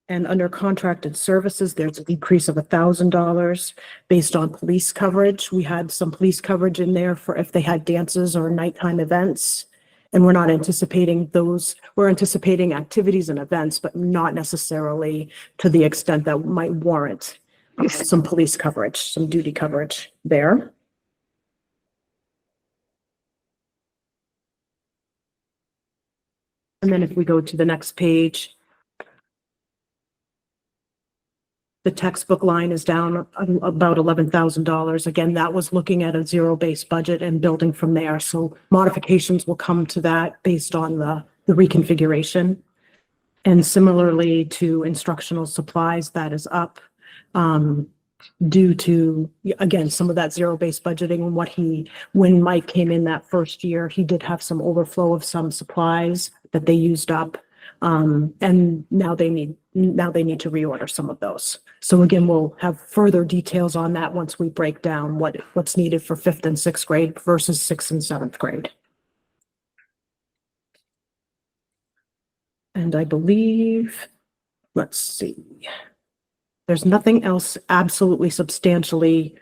And under contracted services, there's a decrease of $1,000 based on police coverage. We had some police coverage in there for if they had dances or nighttime events. And we're not anticipating those. We're anticipating activities and events, but not necessarily to the extent that might warrant some police coverage, some duty coverage there. And then if we go to the next page, the textbook line is down about $11,000. Again, that was looking at a zero-based budget and building from there. So modifications will come to that based on the reconfiguration. And similarly to instructional supplies, that is up due to, again, some of that zero-based budgeting and when Mike came in that first year, he did have some overflow of some supplies that they used up. And now they need to reorder some of those. So again, we'll have further details on that once we break down what's needed for 5th and 6th grade versus 6th and 7th grade. And I believe, let's see, there's nothing else absolutely substantially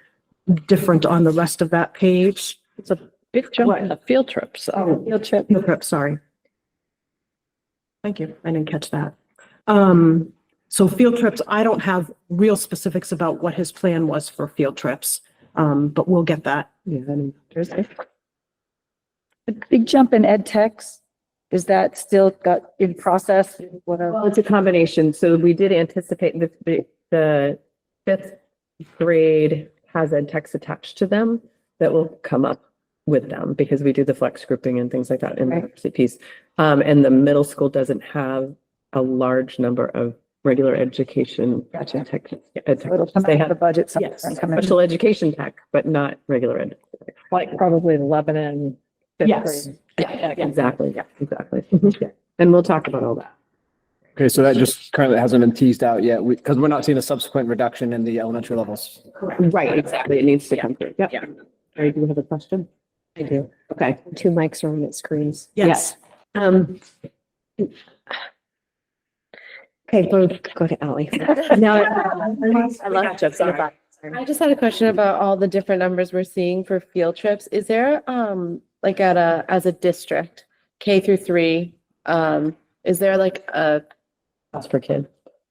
different on the rest of that page. It's a big jump in the field trips. Field trip, sorry. Thank you. I didn't catch that. So field trips, I don't have real specifics about what his plan was for field trips, but we'll get that. Yeah, Thursday. A big jump in ed techs. Is that still got in process? Whatever. Well, it's a combination. So we did anticipate the 5th grade has ed techs attached to them that will come up with them because we do the flex grouping and things like that in the CPs. And the middle school doesn't have a large number of regular education. Gotcha. It'll come out of the budget. Yes. Special education tech, but not regular ed. Like probably the Lebanon. 5th Yes. grade. Yeah, exactly. Yeah, exactly. Yeah. And we'll talk about all that. Okay, so that just currently hasn't been teased out yet because we're not seeing a subsequent reduction in the elementary levels. Right, exactly. It needs to come through. Yep. Yeah. Mary, do you have a question? I do. Okay. 2 mics are on the screens. Yes. Okay, we'll go to Ally. Now, I love Jeff's. I just had a question about all the different numbers we're seeing for field trips. Is there, like as a district, K through 3, is there like a, cost per kid.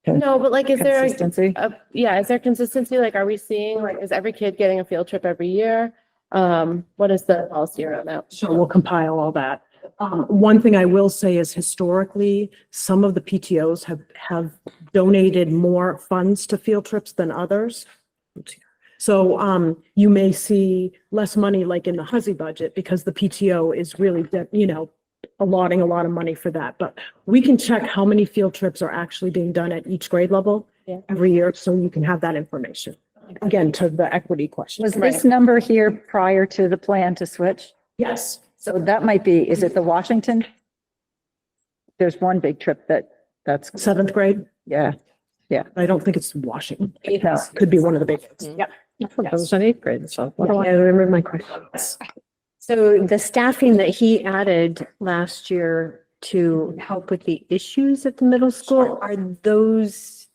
no, but like, is there, Consistency. is there consistency? Like, are we seeing, like, is every kid getting a field trip every year? What is the policy around that? So we'll compile all that. One thing I will say is historically, some of the PTOs have donated more funds to field trips than others. So you may see less money like in the Huzzy budget because the PTO is really, allotting a lot of money for that. But we can check how many field trips are actually being done at each grade level every year, so you can have that information. Again, to the equity question. Was this number here prior to the plan to switch? Yes. So that might be, is it the Washington? There's one big trip that's, 7th grade? yeah. I don't think it's Washington. No. Could be one of the big ones. Yep. I thought that was an 8th grade. So. I remember my question. So the staffing that he added last year to help with the issues at the middle school, are those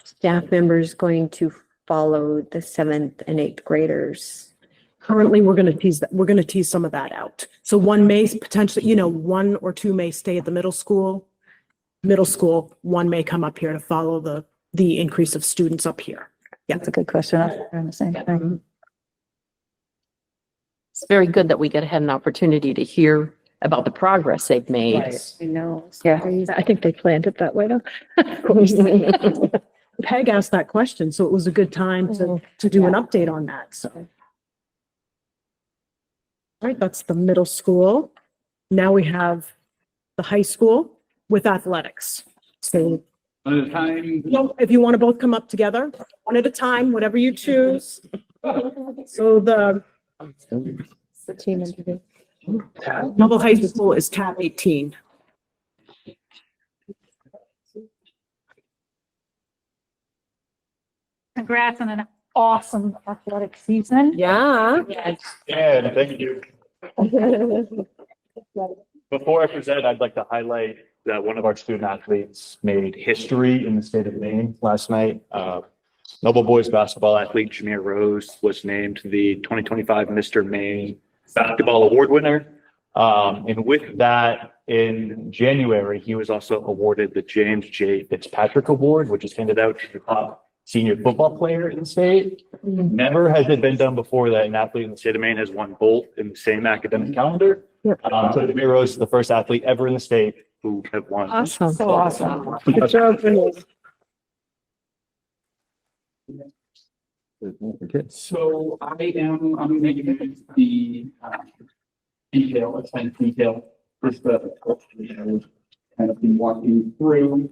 staff members going to follow the 7th and 8th graders? Currently, we're going to tease some of that out. So one may potentially, 1 or 2 may stay at the middle school. Middle school, 1 may come up here to follow the increase of students up here. Yeah. That's a good question. I'm the same thing. It's very good that we get ahead an opportunity to hear about the progress they've made. I know. Yeah. I think they planned it that way though. Peg asked that question, so it was a good time to do an update on that, so. All right, that's the middle school. Now we have the high school with athletics. So, One at a time. if you want to both come up together, one at a time, whatever you choose. So the The team interview. Noble High School is tab 18. Congrats on an awesome athletic season. Yeah. And thank you. Before I present, I'd like to highlight that one of our student athletes made history in the state of Maine last night. Noble boys basketball athlete Jameer Rose was named the 2025 Mr. Maine Basketball Award winner. And with that, in January, he was also awarded the James J. Fitzpatrick Award, which is handed out to the top senior football player in the state. Never has it been done before that an athlete in the state of Maine has won both in the same academic calendar. So Jameer Rose is the first athlete ever in the state who have won. Awesome. So awesome. Good job, Renee. So I'm making the detail, expense detail, first kind of been walking through.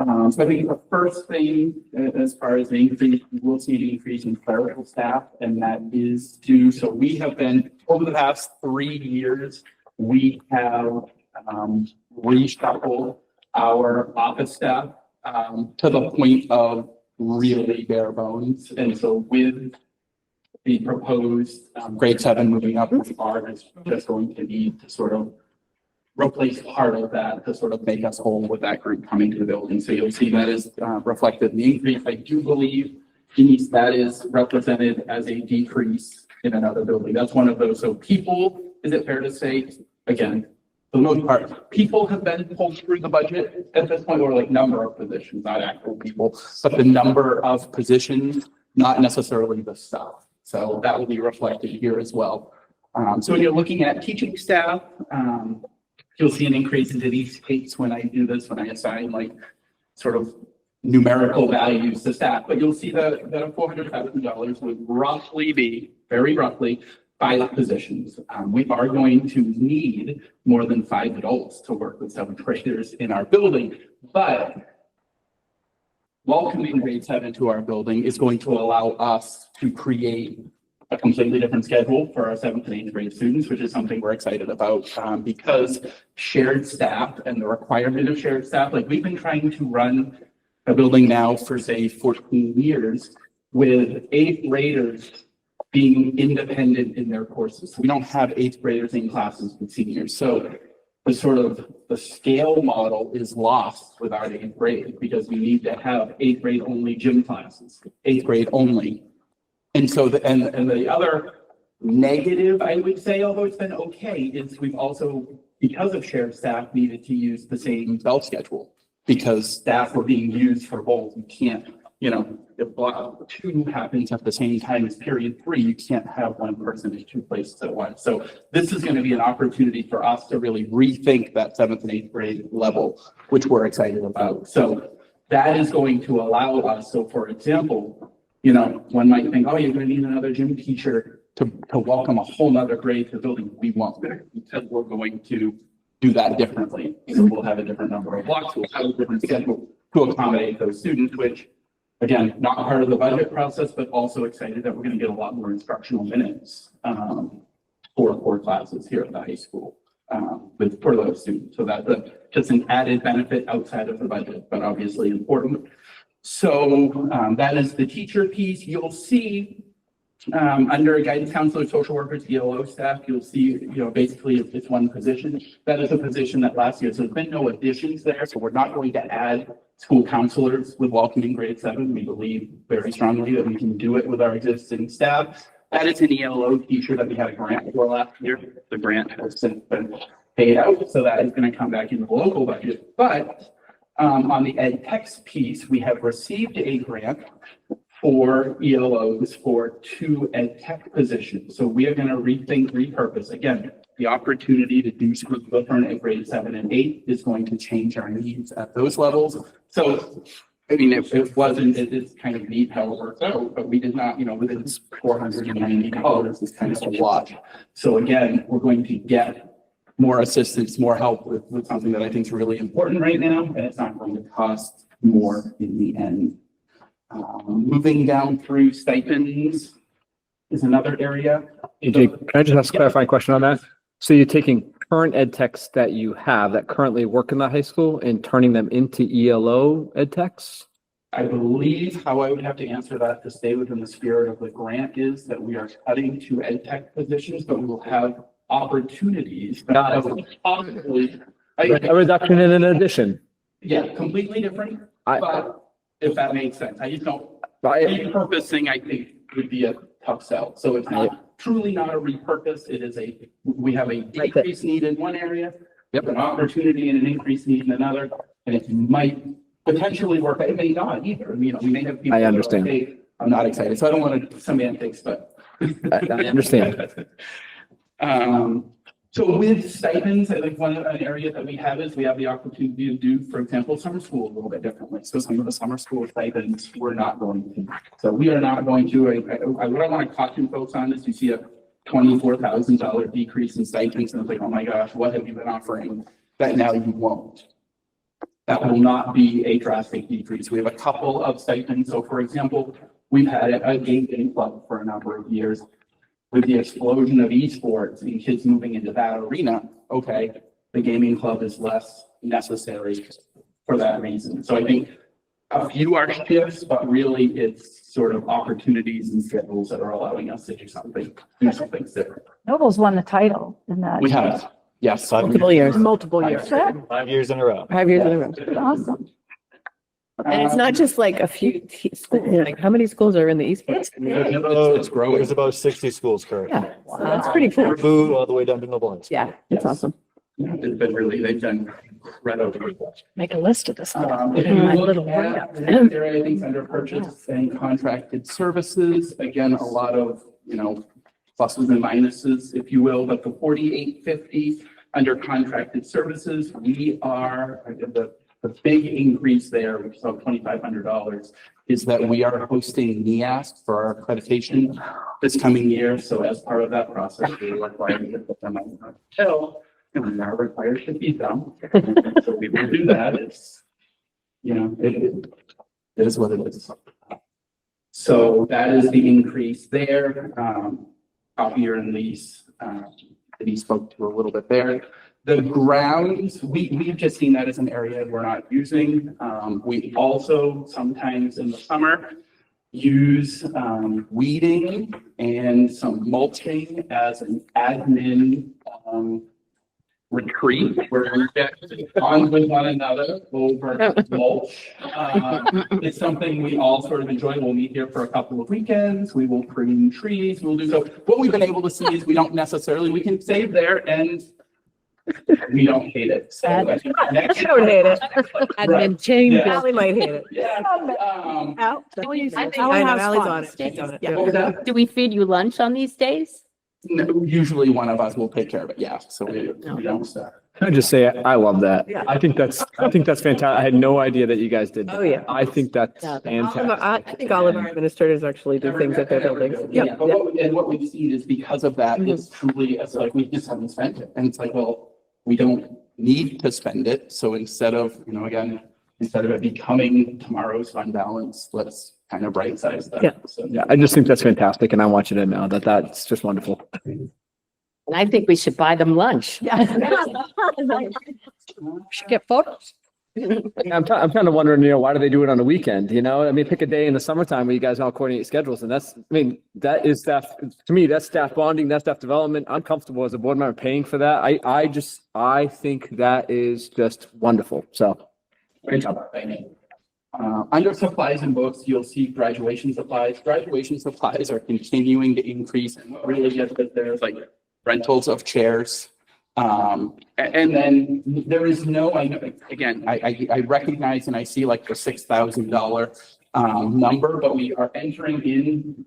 So I think the first thing, as far as the increase, we will see an increase in clerical staff, and that is due. So we have been, over the past 3 years, we have reshuffled our office staff to the point of really bare bones. And so with the proposed grade 7 moving up, we are just going to need to sort of replace part of that to sort of make us whole with that group coming to the building. So you'll see that is reflected in the increase. I do believe, Denise, that is represented as a decrease in another building. That's one of those. So people, is it fair to say, again, for the most part, people have been pulled through the budget at this point, or like number of positions, not actual people, but the number of positions, not necessarily the staff. So that will be reflected here as well. So when you're looking at teaching staff, you'll see an increase into these case when I do this, when I assign like sort of numerical values to staff, but you'll see that a $400,000 would roughly be, very roughly, 5 positions. We are going to need more than 5 adults to work with 7th graders in our building, but welcoming grade 7 to our building is going to allow us to create a completely different schedule for our 7th and 8th grade students, which is something we're excited about because shared staff and the requirement of shared staff, like we've been trying to run a building now for say 14 years with 8th graders being independent in their courses. So we don't have 8th graders in classes with seniors. So the scale model is lost with our 8th grade because we need to have 8th grade only gym classes, 8th grade only. And so the other negative, I would say, although it's been okay, is we've also, because of shared staff, needed to use the same bell schedule because staff were being used for both. You can't, if block 2 happens at the same time as period 3, you can't have one person in 2 places at once. So this is going to be an opportunity for us to really rethink that 7th and 8th grade level, which we're excited about. So that is going to allow us. So for example, one might think, oh, you're going to need another gym teacher to welcome a whole nother grade to the building. We won't, because we're going to do that differently. So we'll have a different number of blocks. We'll have a different schedule to accommodate those students, which, again, not part of the budget process, but also excited that we're going to get a lot more instructional minutes for core classes here at the high school for those students. So that's just an added benefit outside of the budget, but obviously important. So that is the teacher piece. You'll see under guidance counselor, social workers, ELO staff, you'll see, basically it's one position. That is a position that last year, so there's been no additions there. So we're not going to add school counselors with welcoming grade 7. We believe very strongly that we can do it with our existing staff. That is an ELO teacher that we had a grant for last year. The grant has since been paid out. So that is going to come back in the local budget. But on the ed tech piece, we have received a grant 4 ELOs for 2 ed tech positions. So we are going to repurpose. Again, the opportunity to do school different at grade 7 and 8 is going to change our needs at those levels. So, I mean, it's kind of neat how it works out, but we did not, within $490 is kind of a lot. So again, we're going to get more assistance, more help with something that I think is really important right now, and it's not going to cost more in the end. Moving down through stipends is another area. AJ, can I just ask a clarifying question on that? So you're taking current ed techs that you have that currently work in the high school and turning them into ELO ed techs? I believe how I would have to answer that to stay within the spirit of the grant is that we are cutting 2 ed tech positions, but we will have opportunities. Got that possibly, A reduction and an addition. yeah, completely different, but if that makes sense. I just don't, repurposing, I think, would be a tough sell. So it's not truly not a repurpose. It is we have a decreased need in one area, an opportunity and an increased need in another, and it might potentially work. It may not either. We may have people. I understand. That are, hey, I'm not excited. So I don't want to semantics, but I understand. So with stipends, I think an area that we have is we have the opportunity to do, for example, summer school a little bit differently. So some of the summer school stipends, we're not going to. So we are not going to, what I want to caution folks on is you see a $24,000 decrease in stipends and it's like, oh my gosh, what have you been offering that now you won't? That will not be a drastic decrease. We have a couple of stipends. So for example, we've had a gaming club for a number of years. With the explosion of esports and kids moving into that arena, okay, the gaming club is less necessary for that reason. So I think a few are shifts, but really it's sort of opportunities and schedules that are allowing us to do something different. Nobles won the title in that. We have, yes. Multiple years. Multiple years. 5 years in a row. 5 years in a row. Awesome. And it's not just like a few schools, like how many schools are in the esports? It's growing. There's about 60 schools currently. Yeah, that's pretty cool. Boo all the way down to Noble Heights. Yeah, it's awesome. It's been really, they've done incredible. Make a list of this. If you My look little at write-up. the area, I think under purchase and contracted services, again, a lot of, pluses and minuses, if you will, but the 4850 under contracted services, we are, the big increase there, which is about $2,500, is that we are hosting NEASC for our accreditation this coming year. So as part of that process, we are required to put them on the hill, and we are required to feed them. So we will do that. It's, it is what it is. So that is the increase there. Copier and lease, that he spoke to a little bit there. The grounds, we've just seen that as an area we're not using. We also sometimes in the summer use weeding and some mulching as an admin retreat where we get on with one another over mulch. It's something we all sort of enjoy. We'll meet here for a couple of weekends. We will prune trees. We'll do so. What we've been able to see is we don't necessarily, we can save there and we don't hate it. So I think next- I don't hate it. Admin change. Yeah. Ally might hate it. Yeah. Al- I Allie know, has Ally's fun. on it. She's on it. What was that? Do we feed you lunch on these days? No, usually one of us will take care of it. Yeah. So we don't start. Can I just say, I love that. Yeah. I think that's fantastic. I had no idea that you guys did that. Oh, yeah. I think that's Yeah. fantastic. I think all of our administrators actually do things at their buildings. Yeah, Yep. but what we've seen is because of that, it's truly, it's like, we just haven't spent it. And it's like, well, we don't need to spend it. So instead of, again, instead of it becoming tomorrow's fund balance, let's kind of right size that. Yeah. So, Yeah, I just think that's fantastic. And I want you to know that that's just wonderful. And I think we should buy them lunch. Should get photos. I'm kind of wondering, why do they do it on the weekend? I mean, pick a day in the summertime where you guys all coordinate schedules. And that is staff, to me, that's staff bonding, that's staff development. I'm comfortable as a board member paying for that. I think that is just wonderful. So. Great job. Under supplies and books, you'll see graduation supplies. Graduation supplies are continuing to increase, and what really gets it there is like rentals of chairs. And then there is no, I recognize and I see like the $6,000 number, but we are entering in.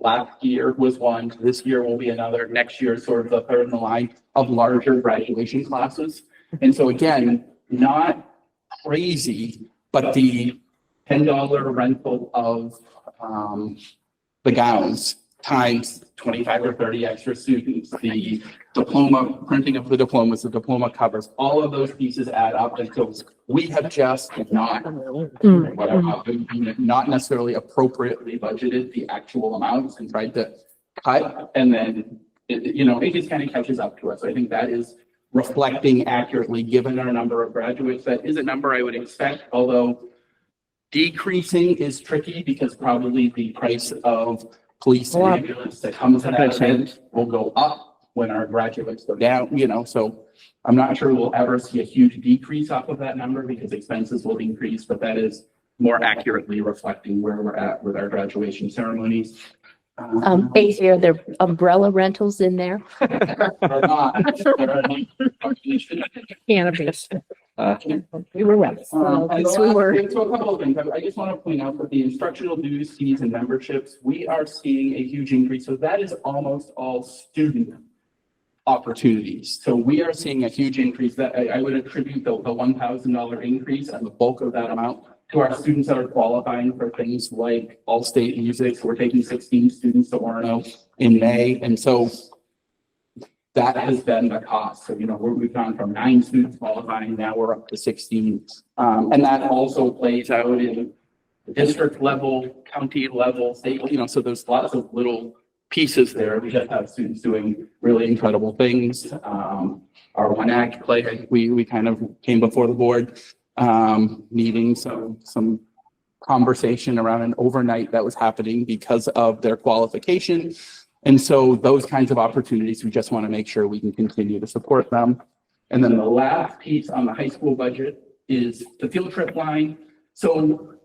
Last year was one, this year will be another, next year is sort of the third in the line of larger graduation classes. And so again, not crazy, but the $10 rental of the gowns times 25 or 30 extra students, the diploma, printing of the diplomas, the diploma covers, all of those pieces add up. And so we have just not necessarily appropriately budgeted the actual amounts and tried to cut. And then, it just kind of catches up to us. I think that is reflecting accurately, given our number of graduates. That is a number I would expect, although decreasing is tricky because probably the price of police and ambulance that comes in that event will go up when our graduates go down, so I'm not sure we'll ever see a huge decrease off of that number because expenses will increase, but that is more accurately reflecting where we're at with our graduation ceremonies. Are there umbrella rentals in there? Cannabis. We were right. Yes, we were. So a couple of things. I just want to point out that the instructional dues, fees, and memberships, we are seeing a huge increase. So that is almost all student opportunities. So we are seeing a huge increase that I would attribute the $1,000 increase and the bulk of that amount to our students that are qualifying for things like All-State Music. So we're taking 16 students to Orono in May. And so that has been the cost. So, we've gone from 9 students qualifying, now we're up to 16. And that also plays out in district level, county level, state, so there's lots of little pieces there. We just have students doing really incredible things. Our One Act play, we kind of came before the board, needing some conversation around an overnight that was happening because of their qualification. And so those kinds of opportunities, we just want to make sure we can continue to support them. And then the last piece on the high school budget is the field trip line. So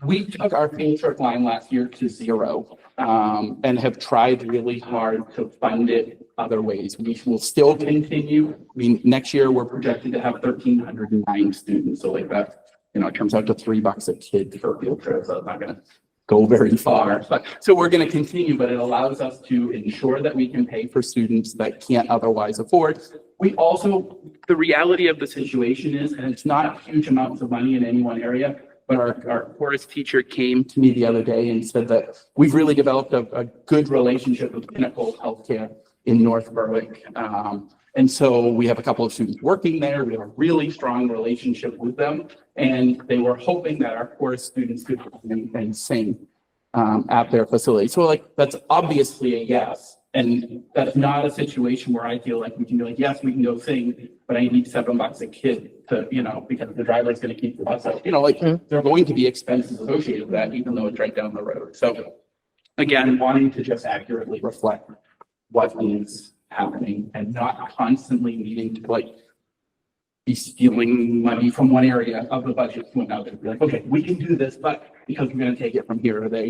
we took our field trip line last year to 0, and have tried really hard to fund it other ways. We will still continue. Next year we're projected to have 1,309 students. So like that, it comes out to $3 a kid for a field trip. So it's not going to go very far, but so we're going to continue, but it allows us to ensure that we can pay for students that can't otherwise afford. We also, the reality of the situation is, and it's not huge amounts of money in any one area, but our chorus teacher came to me the other day and said that we've really developed a good relationship with Pinnacle Healthcare in North Berwick. And so we have a couple of students working there. We have a really strong relationship with them. And they were hoping that our chorus students could come and sing at their facility. So that's obviously a yes. And that's not a situation where I feel like we can be like, yes, we can go sing, but I need $7 a kid to, because the driver is going to keep the bus out. There are going to be expenses associated with that, even though it's right down the road. So again, wanting to just accurately reflect what is happening and not constantly needing to be stealing money from one area of the budget to another. Be like, okay, we can do this, but because we're going to take it from here or there,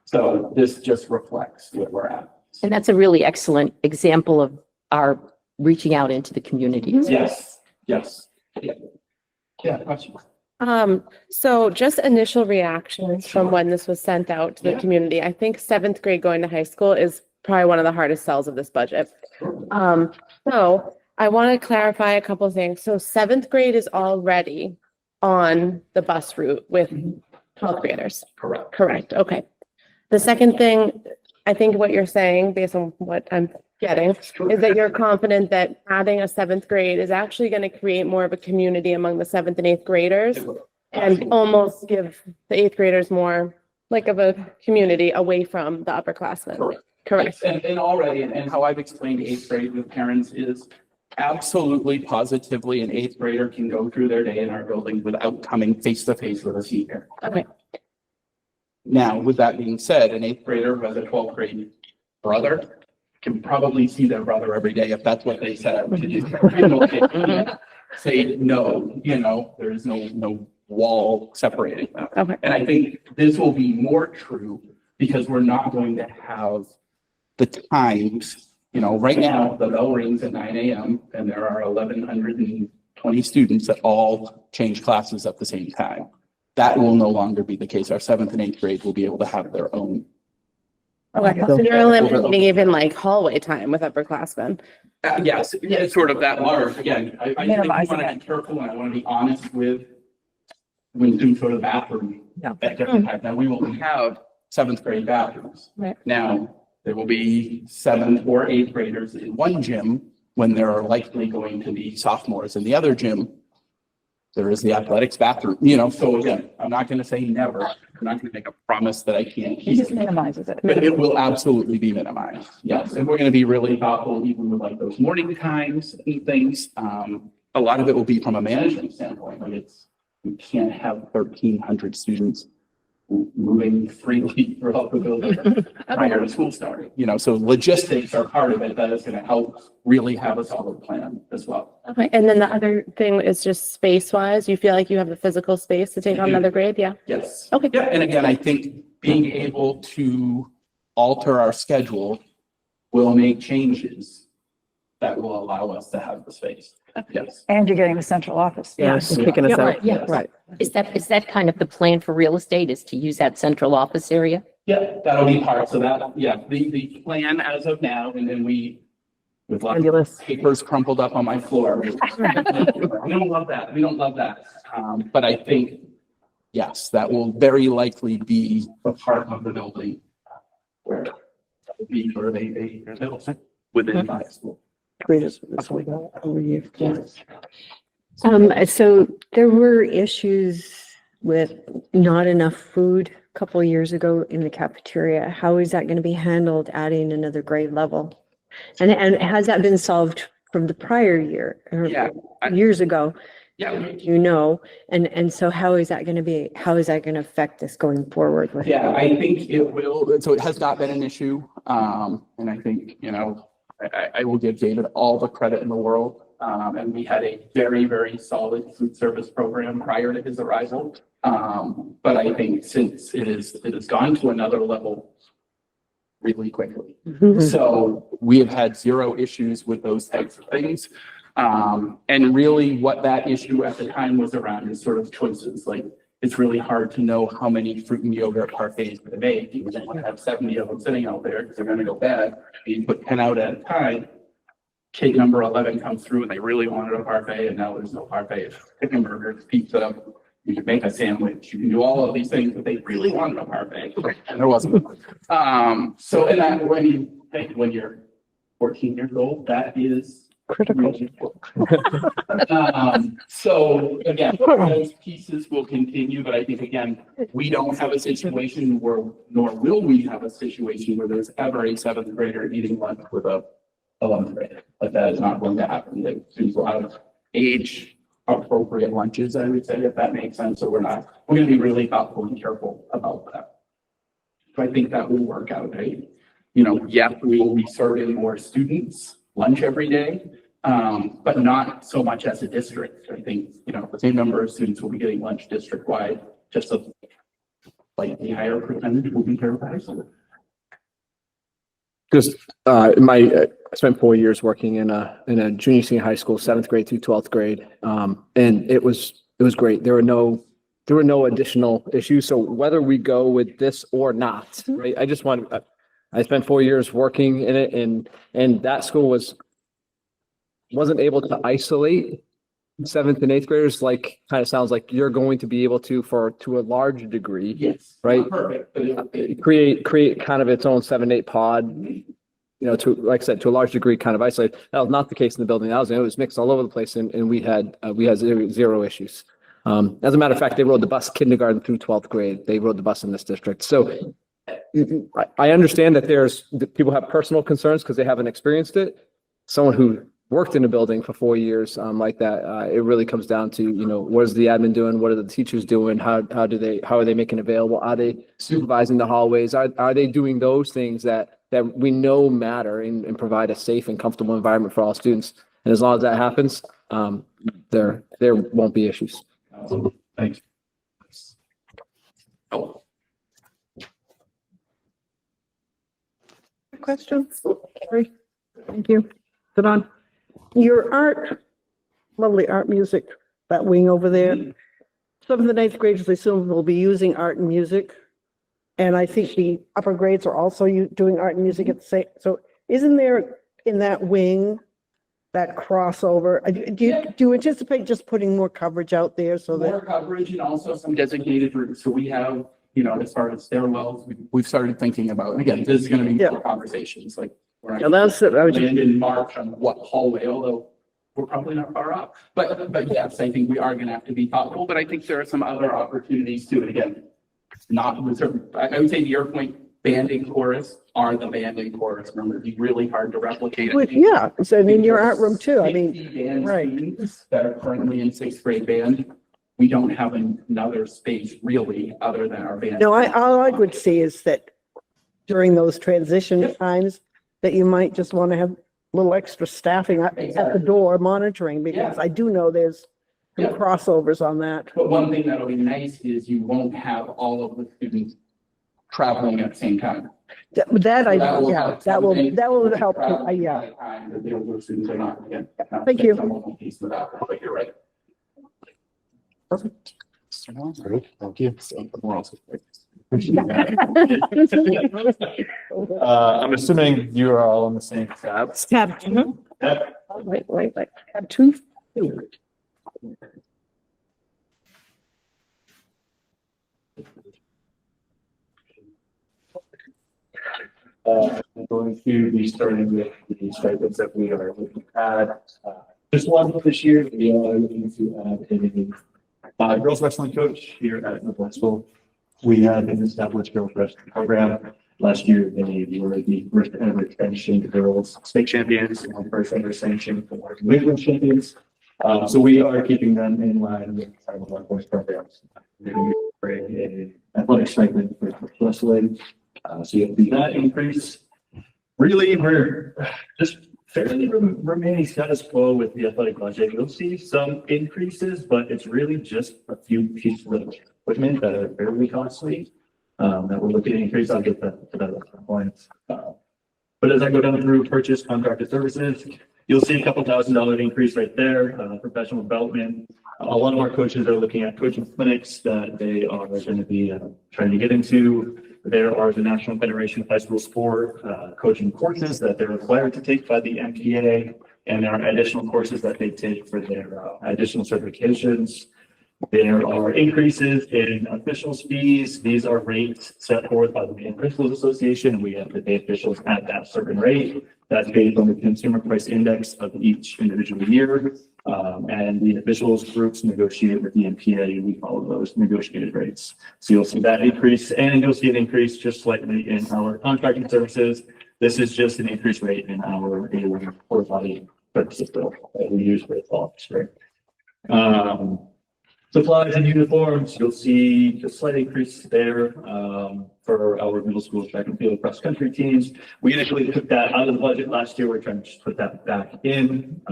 so this just reflects where we're at. And that's a really excellent example of our reaching out into the community. Yes. Yeah. Question. So just initial reactions from when this was sent out to the community. I think 7th grade going to high school is probably one of the hardest sells of this budget. So I want to clarify a couple of things. So 7th grade is already on the bus route with 12th graders. Correct. Okay. The second thing, I think what you're saying, based on what I'm getting, is that you're confident that adding a 7th grade is actually going to create more of a community among the 7th and 8th graders and almost give the 8th graders more of a community away from the upperclassmen. Correct. And already, and how I've explained 8th grade with parents is absolutely positively an 8th grader can go through their day in our building without coming face to face with a senior. Okay. Now, with that being said, an 8th grader who has a 12th grade brother can probably see their brother every day if that's what they set out to do. Say no, there is no wall separating them. Okay. And I think this will be more true because we're not going to have the times, right now the bell rings at 9 a.m. and there are 1,120 students that all change classes at the same time. That will no longer be the case. Our 7th and 8th grade will be able to have their own. Okay, so you're eliminating even like hallway time with upperclassmen. Yes, it's sort of that large. Again, I think we Minimizing want to be careful and I want to be honest with when students go to the bathroom. Yeah. At different times. Now, we will have 7th grade bathrooms. Right. Now, there will be 7th or 8th graders in one gym when there are likely going to be sophomores in the other gym. There is the athletics bathroom, so again, I'm not going to say never. I'm not going to make a promise that I can't It keep. just minimizes it. But it will absolutely be minimized. Yes. And we're going to be really thoughtful even with like those morning times and things. A lot of it will be from a management standpoint. Like we can't have 1,300 students moving freely throughout the building prior to school starting, so logistics are part of it. That is going to help really have a solid plan as well. Okay, and then the other thing is just space wise, you feel like you have the physical space to take on another grade? Yeah. Yes. Okay. Yeah. And again, I think being able to alter our schedule will make changes that will allow us to have the space. Yes. And you're getting the central office. Yes, kicking us out. Yeah, Right. Is that kind of the plan for real estate, is to use that central office area? Yeah, that'll be part. So that, the plan as of now, and then with lots of Fabulous. papers crumpled up on my floor. We don't love that. We don't love that. But I think, yes, that will very likely be a part of the building where it will be sort of a middle within my school. So there were issues with not enough food a couple of years ago in the cafeteria. How is that going to be handled, adding another grade level? And has that been solved from the prior year or Yeah, years ago? Yeah. And so how is that going to affect this going forward with? Yeah, I think it will. So it has not been an issue. And I think, I will give David all the credit in the world. And we had a very, very solid food service program prior to his arrival. But I think since it has gone to another level really quickly. So we have had zero issues with those types of things. And really what that issue at the time was around is sort of choices. Like, it's really hard to know how many fruit and yogurt parfaits to make. You don't want to have 70 of them sitting out there because they're going to go bad. You put 10 out at a time. Kid number 11 comes through and they really wanted a parfait, and now there's no parfait. It's chicken burgers, pizza. You can make a sandwich. You can do all of these things, but they really wanted a parfait, and there wasn't. So, and that when you're 14 years old, that is critical. So again, those pieces will continue, but I think again, we don't have a situation where, nor will we have a situation where there's ever a 7th grader eating lunch with a 11th grader. Like, that is not going to happen. The students will have age appropriate lunches, I would say, if that makes sense. So we're going to be really thoughtful and careful about that. So I think that will work out, right? Yeah, we will be serving more students lunch every day, but not so much as a district. I think, the same number of students will be getting lunch district-wide, just a slightly higher percentage will be here at high school. Just, I spent 4 years working in a junior senior high school, 7th grade through 12th grade. And it was great. There were no additional issues. So whether we go with this or not, right? I spent 4 years working in it, and that school wasn't able to isolate 7th and 8th graders, like, kind of sounds like you're going to be able to a large degree. Yes. Right? Perfect. But Create kind of its own 7-8 pod, to, like I said, to a large degree, kind of isolate. That was not the case in the building I was in. It was mixed all over the place, and we had zero issues. As a matter of fact, they rode the bus kindergarten through 12th grade. They rode the bus in this district. So I understand that people have personal concerns because they haven't experienced it. Someone who worked in a building for 4 years like that, it really comes down to, what is the admin doing? What are the teachers doing? How are they making available? Are they supervising the hallways? Are they doing those things that we know matter and provide a safe and comfortable environment for all students? And as long as that happens, there won't be issues. Thanks. Questions? Carrie? Thank you. Sit on. Your art, lovely art music, that wing over there. seventh and eighth graders, I assume, will be using art and music. And I think the upper grades are also doing art and music at the same, so isn't there in that wing, that crossover? Do you anticipate just putting more coverage out there so More that? coverage and also some designated routes. So we have, you know, as far as stairwells, we've started thinking about, and again, this is gonna be Yeah. more conversations, like. we're Yeah, that's, I was land in March on what hallway, although we're probably not far off. But yes, I think we are gonna have to be thoughtful, but I think there are some other opportunities too. And again, not with certain, I would say to your point, band and chorus are the band and chorus. Remember, it'd be really hard to replicate. yeah, so in your art room too, I mean, 60 band right. students that are currently in sixth grade band, we don't have another space really other than our band. No, all I would see is that during those transition times, that you might just want to have a little extra staffing at the door monitoring, because I do know there's some Yeah. crossovers on that. But one thing that'll be nice is you won't have all of the students traveling at the same time. That, So that will yeah, help that will help, traveling yeah. at a time that the older students are not, again. not Thank you. some of them piece of that, but you're right. Thank you. I'm assuming you are all on the same tab. Tab, Yep. wait, tab two? I'm going to be starting with the stipends that we are looking at. Just one this year, we are looking to add a girls wrestling coach here at Nebraska. We have an established girls wrestling program. Last year, they were the first ever sanctioned girls state champions and first ever sanctioned women's champions. So we are keeping them in line with some of our boys programs. They're going to be an athletic stipend for wrestling. So you'll see that increase. Really, we're just fairly remaining status quo with the athletic budget. You'll see some increases, but it's really just a few pieces of equipment that are fairly costly. That we're looking to increase. I'll get that to that at some point. But as I go down through purchase contracted services, you'll see a couple $1,000 increase right there. Professional development. A lot of our coaches are looking at coaching clinics that they are going to be trying to get into. There are the National Federation of High School Sport coaching courses that they're required to take by the NPA, and there are additional courses that they take for their additional certifications. There are increases in officials' fees. These are rates set forth by the Maine Principals Association. We have to pay officials at that certain rate. That's based on the consumer price index of each individual year. And the officials groups negotiate with the NPA. We follow those negotiated rates. So you'll see that increase, and you'll see an increase just slightly in our contracting services. This is just an increased rate in our porta potty purchases bill that we use for the office, right? Supplies and uniforms, you'll see a slight increase there for our middle school track and field cross country teams. We initially took that out of the budget last year. We're trying to just put that back in.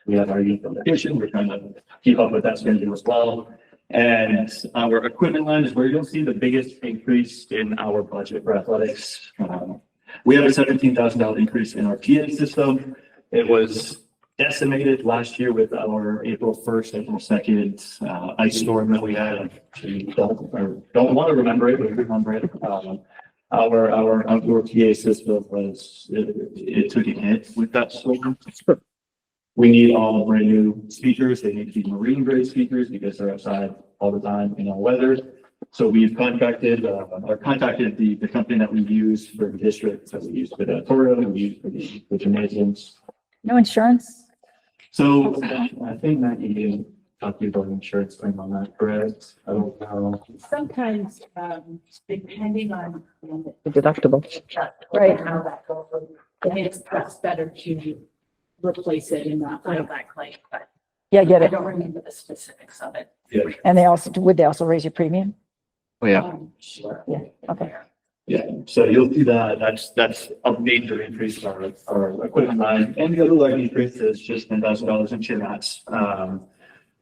We have our uniform edition. We're trying to keep up with that schedule as well. And our equipment line is where you'll see the biggest increase in our budget for athletics. We have a $17,000 increase in our PA system. It was estimated last year with our April 1st, April 2nd ice storm that we had. Don't want to remember it, but we remember it. Our outdoor PA system was, it took a hit with that storm. We need all brand new speakers. They need to be marine grade speakers because they're outside all the time in all weather. So we've contacted the company that we use for the district, that we use for the auditorium, we use for the gymnasiums. No insurance? So I think that you talked to you about insurance claim on that, correct? I don't know. Sometimes, depending on. The deductible. Right. How that goes, it's perhaps better to replace it and not file that claim, but Yeah, get I it. don't remember the specifics of it. Yeah. And would they also raise your premium? Oh, yeah. Sure. Yeah, okay. Yeah, so you'll see that, that's a major increase in our equipment line, and the other large increase is just $10,000 in cheer mats.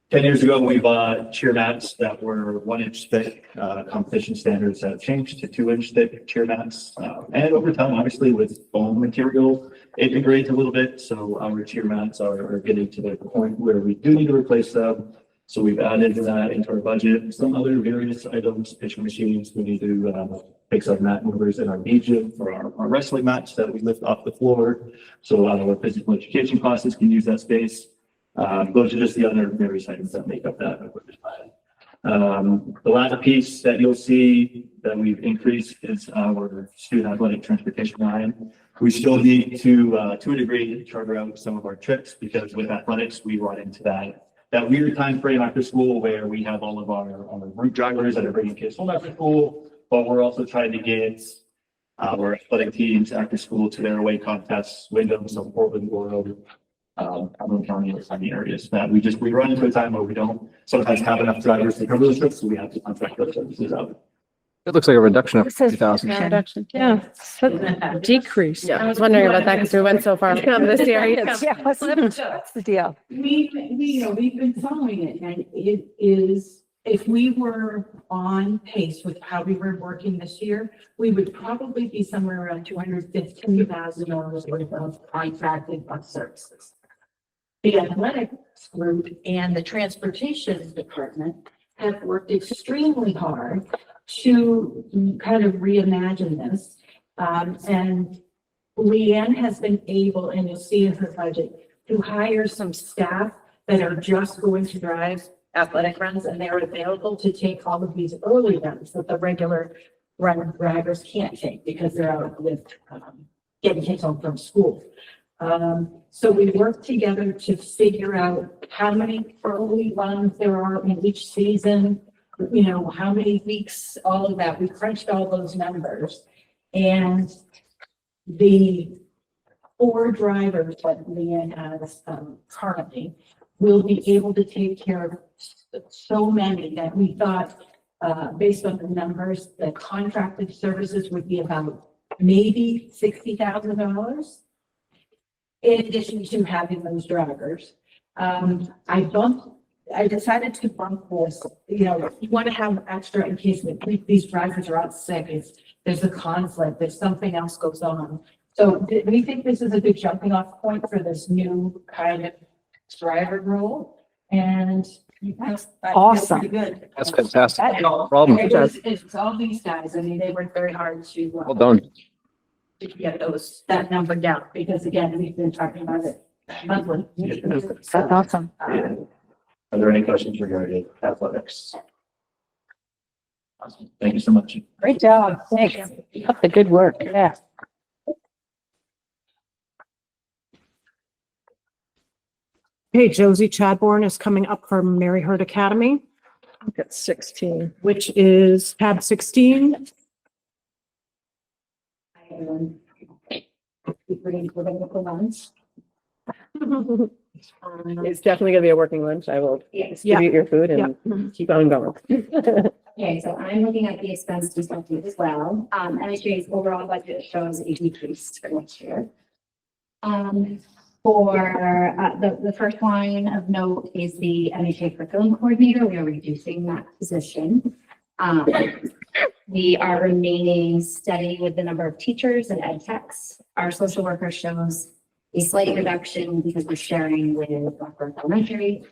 10 years ago, we bought cheer mats that were 1 inch thick. Competition standards have changed to 2 inch thick cheer mats. And over time, obviously with foam material, it degrades a little bit. So our cheer mats are getting to the point where we do need to replace them. So we've added that into our budget. Some other various items, pitching machines, we need to fix our mat movers in our knee gym for our wrestling mats that we lift off the floor. So a lot of our physical education classes can use that space. Those are just the other various items that make up that equipment line. The last piece that you'll see that we've increased is our student athletic transportation line. We still need to a degree, charter out some of our trips because with athletics, we run into that weird time frame after school where we have all of our route drivers that are bringing kids home after school, but we're also trying to get our athletic teams after school to their away contests, Wyndham, so Portland, Royal, Cumberland County, or some areas that we run into a time where we don't sometimes have enough drivers to cover those trips, so we have to contract those services out. It looks like a reduction of This is- 2,000. Reduction. Yeah, decrease. I was wondering about that because we went so far from this area. Yeah, what's the deal? We've been following it and it is, if we were on pace with how we were working this year, we would probably be somewhere around $215,000 worth of contracted bus services. The athletics group and the transportation department have worked extremely hard to kind of reimagine this. And Leanne has been able, and you'll see in her budget, to hire some staff that are just going to drive athletic runs, and they're available to take all of these early runs that the regular run drivers can't take because they're out with getting kids home from school. So we worked together to figure out how many early runs there are in each season, you know, how many weeks, all of that. We crunched all those numbers. And the 4 drivers that Leanne has currently will be able to take care of so many that we thought, based on the numbers, the contracted services would be about maybe $60,000 in addition to having those drivers. I decided to bump this, you know, you want to have extra in case these drivers are out sick, there's a conflict, there's something else goes on. So we think this is a good jumping off point for this new kind of driver role. And that's Awesome. pretty good. That's fantastic. That- Problem. It's all these guys. I mean, they worked very hard to Well done. to get that number down, because again, we've been talking about it monthly. That's awesome. Are there any questions regarding athletics? Awesome. Thank you so much. Great job. Thanks. Keep up the good work. Yeah. Hey, Josie Chadbourne is coming up from Mary Herd Academy, I think it's 16. which is tab 16. It's definitely gonna be a working lunch. I will Yes. Yeah. distribute your food Yeah. and keep on going. Okay, so I'm looking at the expense perspective as well. MHA's overall budget shows a decrease for next year. For the first line of note is the MHA curriculum coordinator. We are reducing that position. We are remaining steady with the number of teachers and ed techs. Our social worker shows a slight reduction because we're sharing with Blackbird Elementary.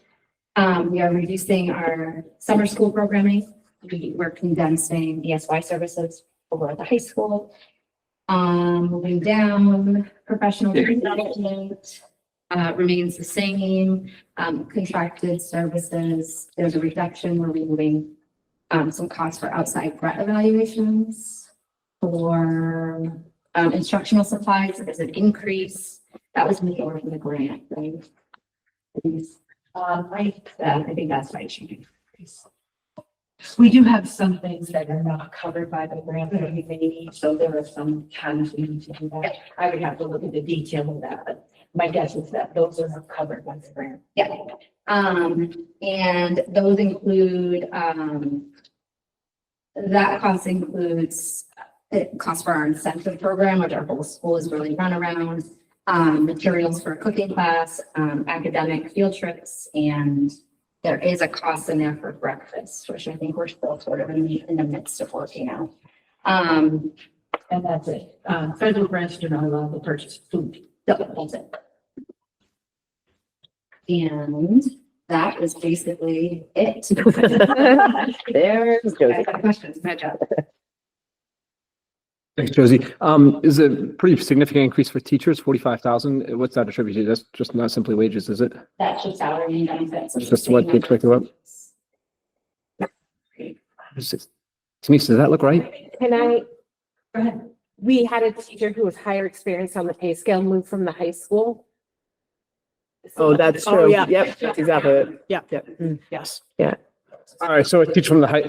We are reducing our summer school programming. We're condensing ESY services over at the high school. Moving down, professional development remains the same. Contracted services, there's a reduction. We're removing some costs for outside threat evaluations. For instructional supplies, there's an increase. That was me over the grant, right? I think that's my change. We do have some things that are not covered by the grant that we may need, so there are some times we need to do that. I would have to look at the detail of that, but my guess is that those are not covered by the grant. Yeah. And those include, that cost includes cost for our incentive program, which our whole school is really run around, materials for a cooking class, academic field trips, and there is a cost in there for breakfast, which I think we're still sort of in the midst of working out. And that's it. Federal grants do not allow the purchase of food. So that's it. And that is basically it. There's Josie. Questions, good job. Thanks, Josie. Is a pretty significant increase for teachers, 45,000. What's that attributed to? That's just not simply wages, is it? That's just salary and benefits. It's just what they expected up. Denise, does that look right? Can I, Go ahead. we had a teacher who was higher experienced on the pay scale, moved from the high school. Oh, that's Oh, true. yeah. Yep, that's exactly it. Yeah. Yep. Yes. All right, so a teacher from the high,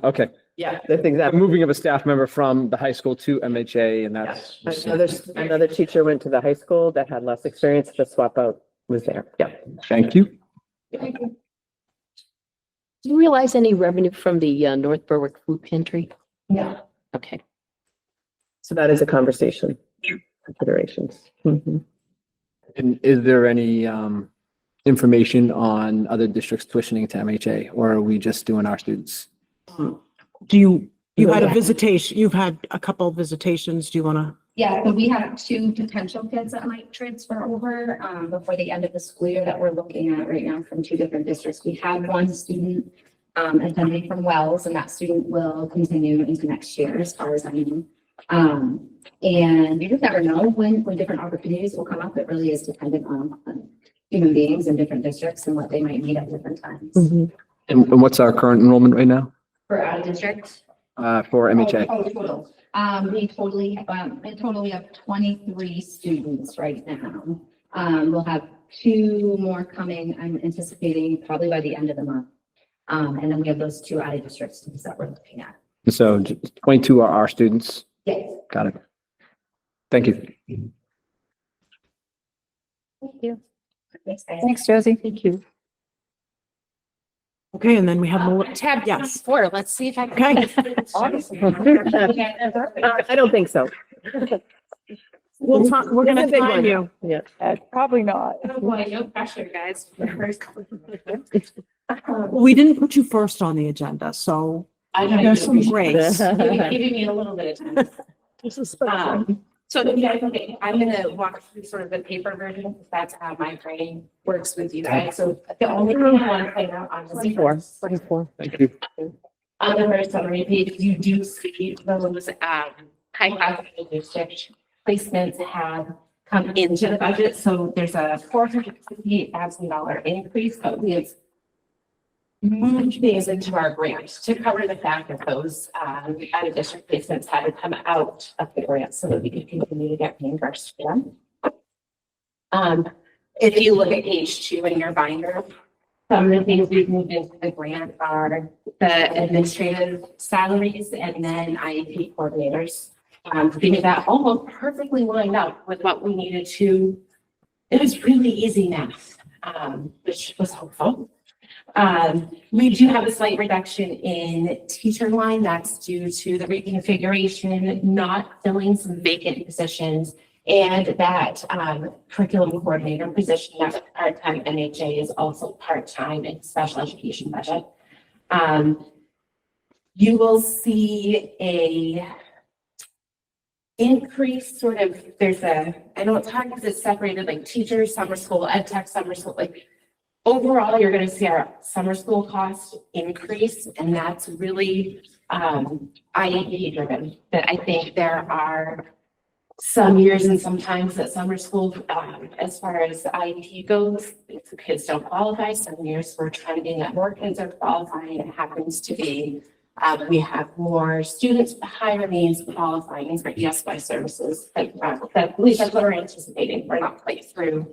okay. Yeah, that's A exactly. moving of a staff member from the high school to MHA, and that's. Another teacher went to the high school that had less experience, the swap out was there. Yeah. Thank you. Do you realize any revenue from the North Berwick Food Pantry? No. Okay. So that is a conversation, considerations. Mhm. And is there any information on other districts tuitioning to MHA, or are we just doing our students? You had a visitation, you've had a couple of visitations. Do you want to? Yeah, so we have 2 potential kids that might transfer over before the end of the school year that we're looking at right now from 2 different districts. We have 1 student attending from Wells, and that student will continue into next year as far as I know. And you just never know when different opportunities will come up. It really is dependent on human beings in different districts and what they might need at different times. And what's our current enrollment right now, For out of district. for MHA? Total. In total, we have 23 students right now. We'll have 2 more coming, I'm anticipating probably by the end of the month. And then we have those 2 out of district students that we're looking at. So 22 are our students. Yes. Got it. Thank you. Thank you. Thanks, guys. Thanks, Josie. Thank you. Okay, and then we have. Tab Yes. 4, let's see if I can. I don't think so. We're going It's a to big time one. you. Yeah. Probably not. Oh boy, no pressure, guys. We didn't put you first on the agenda, so I know. there's some grace. Giving me a little bit of time. This is special. So if you guys, okay, I'm gonna walk through sort of the paper version, because that's how my brain works with you guys. So the only thing I want to point out on this. 24. Thank you. On the first summary page, you do see those, high cost district placements have come into the budget. So there's a $458,000 increase, but we have moved these into our grant to cover the fact that those, out of district placements had to come out of the grant so that we could continue to get reimbursed for them. If you look at page 2 in your binder, some of the things we've moved into the grant are the administrative salaries and then IEP coordinators. Because that almost perfectly lined up with what we needed to. It was really easy math, which was helpful. We do have a slight reduction in teacher line. That's due to the reconfiguration, not filling some vacant positions, and that curriculum coordinator position that was part-time MHA is also part-time in special education budget. You will see a increase sort of, I know it's hard because it's separated like teachers, summer school, ed tech, summer school, like overall, you're going to see our summer school cost increase, and that's really IEP driven. That I think there are some years and sometimes that summer school, as far as IEP goes, if the kids don't qualify. Some years we're trying to get more kids are qualifying. It happens to be we have more students with higher needs qualifying for ESY services. That at least that's what we're anticipating. We're not quite through.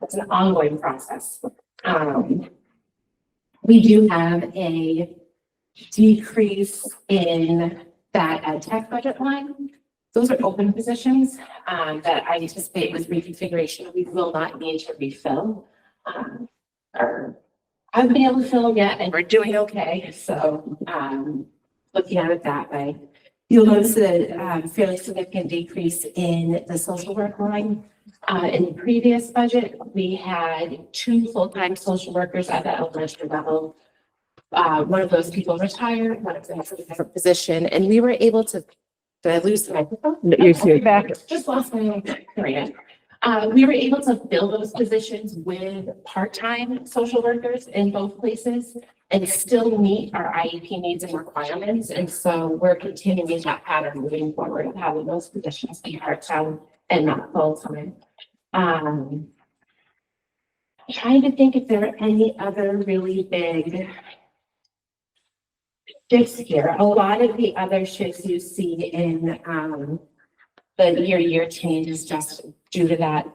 It's an ongoing process. We do have a decrease in that ed tech budget line. Those are open positions that I anticipate with reconfiguration, we will not need to refill. Or haven't been able to fill them yet, and we're doing okay. So looking at it that way, you'll notice a fairly significant decrease in the social work line. In the previous budget, we had 2 full-time social workers at the elementary level. One of those people retired, one of them has a different position, and we were able to. Did I lose the microphone? You're Back. Just lost my career. We were able to fill those positions with part-time social workers in both places and still meet our IEP needs and requirements. And so we're continuing that pattern moving forward of having those positions be part-time and not full-time. Trying to think if there are any other really big shifts here. A lot of the other shifts you see in the year change is just due to that,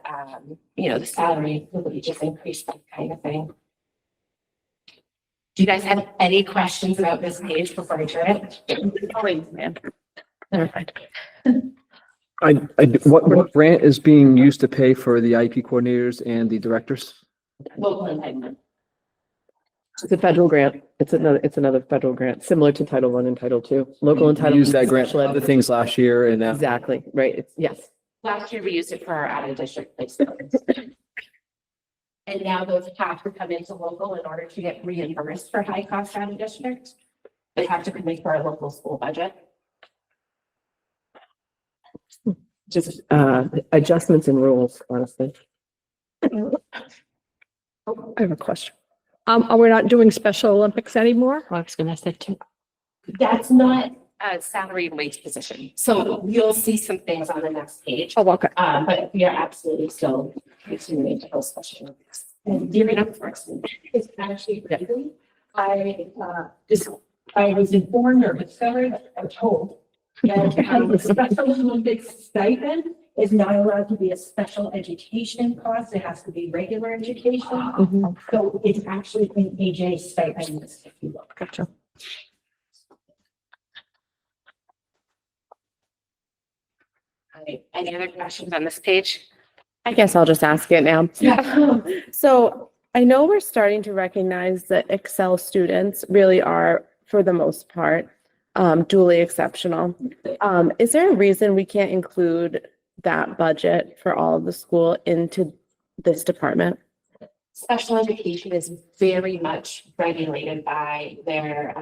the salary really just increased, that kind of thing. Do you guys have any questions about this page before I turn it? Never mind. What grant is being used to pay for the IP coordinators and the directors? Local entitlement. It's a federal grant. It's another federal grant, similar to Title I and Title II. Local We entitlement. used that grant for special ed. other things last year and now. Exactly, right. Yes. Last year, we used it for our out-of-district placements. And now those have to come into local in order to get reimbursed for high-cost out-of-district. They have to come into our local school budget. Just adjustments in rules, honestly. I have a question. Are we not doing Special Olympics anymore? I was gonna say too. That's not a salary and wage position. So you'll see some things on the next page. Oh, okay. But we are absolutely still continuing to host Special Olympics. And gearing up for it. It's actually crazy. I was informed or discovered or told that the Special Olympics stipend is not allowed to be a special education cost. It has to be regular education. So it's actually an AJ stipend, if you look. Gotcha. All right. Any other questions on this page? I guess I'll just ask it now. So I know we're starting to recognize that Excel students really are, for the most part, duly exceptional. Is there a reason we can't include that budget for all of the school into this department? Special education is very much regulated by their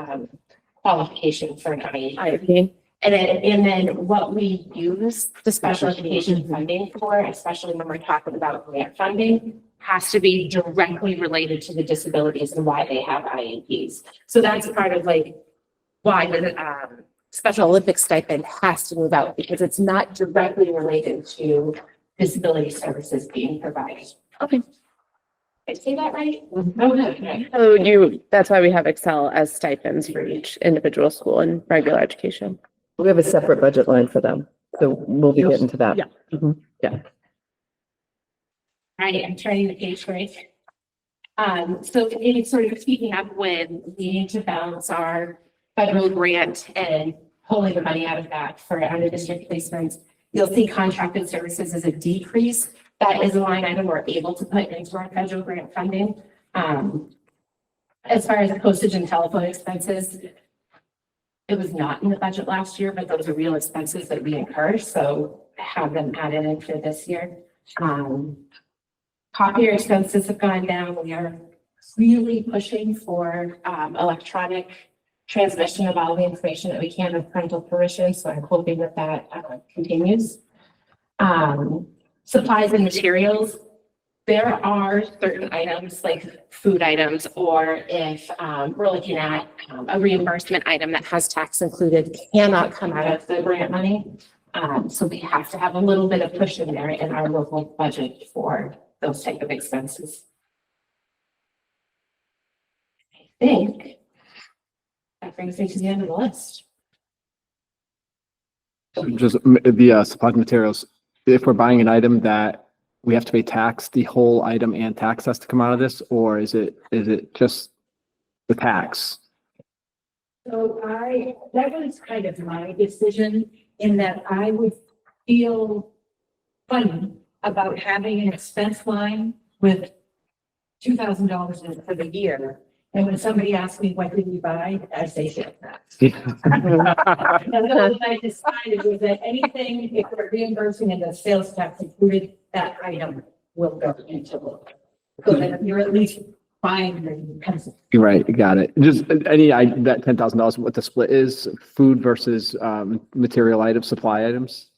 qualification for an IEP. And then what we use the special education funding for, especially when we're talking about grant funding, has to be directly related to the disabilities and why they have IEPs. So that's part of like why the Special Olympics stipend has to move out, because it's not directly related to disability services being provided. Okay. Did I say that right? Okay. So that's why we have Excel as stipends for each individual school in regular education. We have a separate budget line for them, so we'll be getting to that. Yeah. Yeah. All right, I'm turning the page right. So it's sort of keeping up with needing to balance our federal grant and pulling the money out of that for out-of-district placements. You'll see contracted services as a decrease. That is a line item we're able to put into our federal grant funding. As far as postage and telephone expenses, it was not in the budget last year, but those are real expenses that we incur, so have them added in for this year. Copier expenses have gone down. We are really pushing for electronic transmission of all the information that we can with parental permission, so I'm hoping that that continues. Supplies and materials. There are certain items like food items, or if we're looking at a reimbursement item that has tax included, cannot come out of the grant money. So we have to have a little bit of cushion there in our local budget for those type of expenses. I think that brings me to the end of the list. Just the supplies materials, if we're buying an item that we have to pay tax, the whole item and tax has to come out of this, or is it just the tax? So that was kind of my decision, in that I would feel funny about having an expense line with $2,000 in it for the year. And when somebody asks me, what did you buy? I say sales tax. And so what I decided was that anything, if we're reimbursing and the sales tax included, that item will go into local. So that you're at least buying the pencil. You're right, got it. Just that $10,000, what the split is, food versus material items, supply items?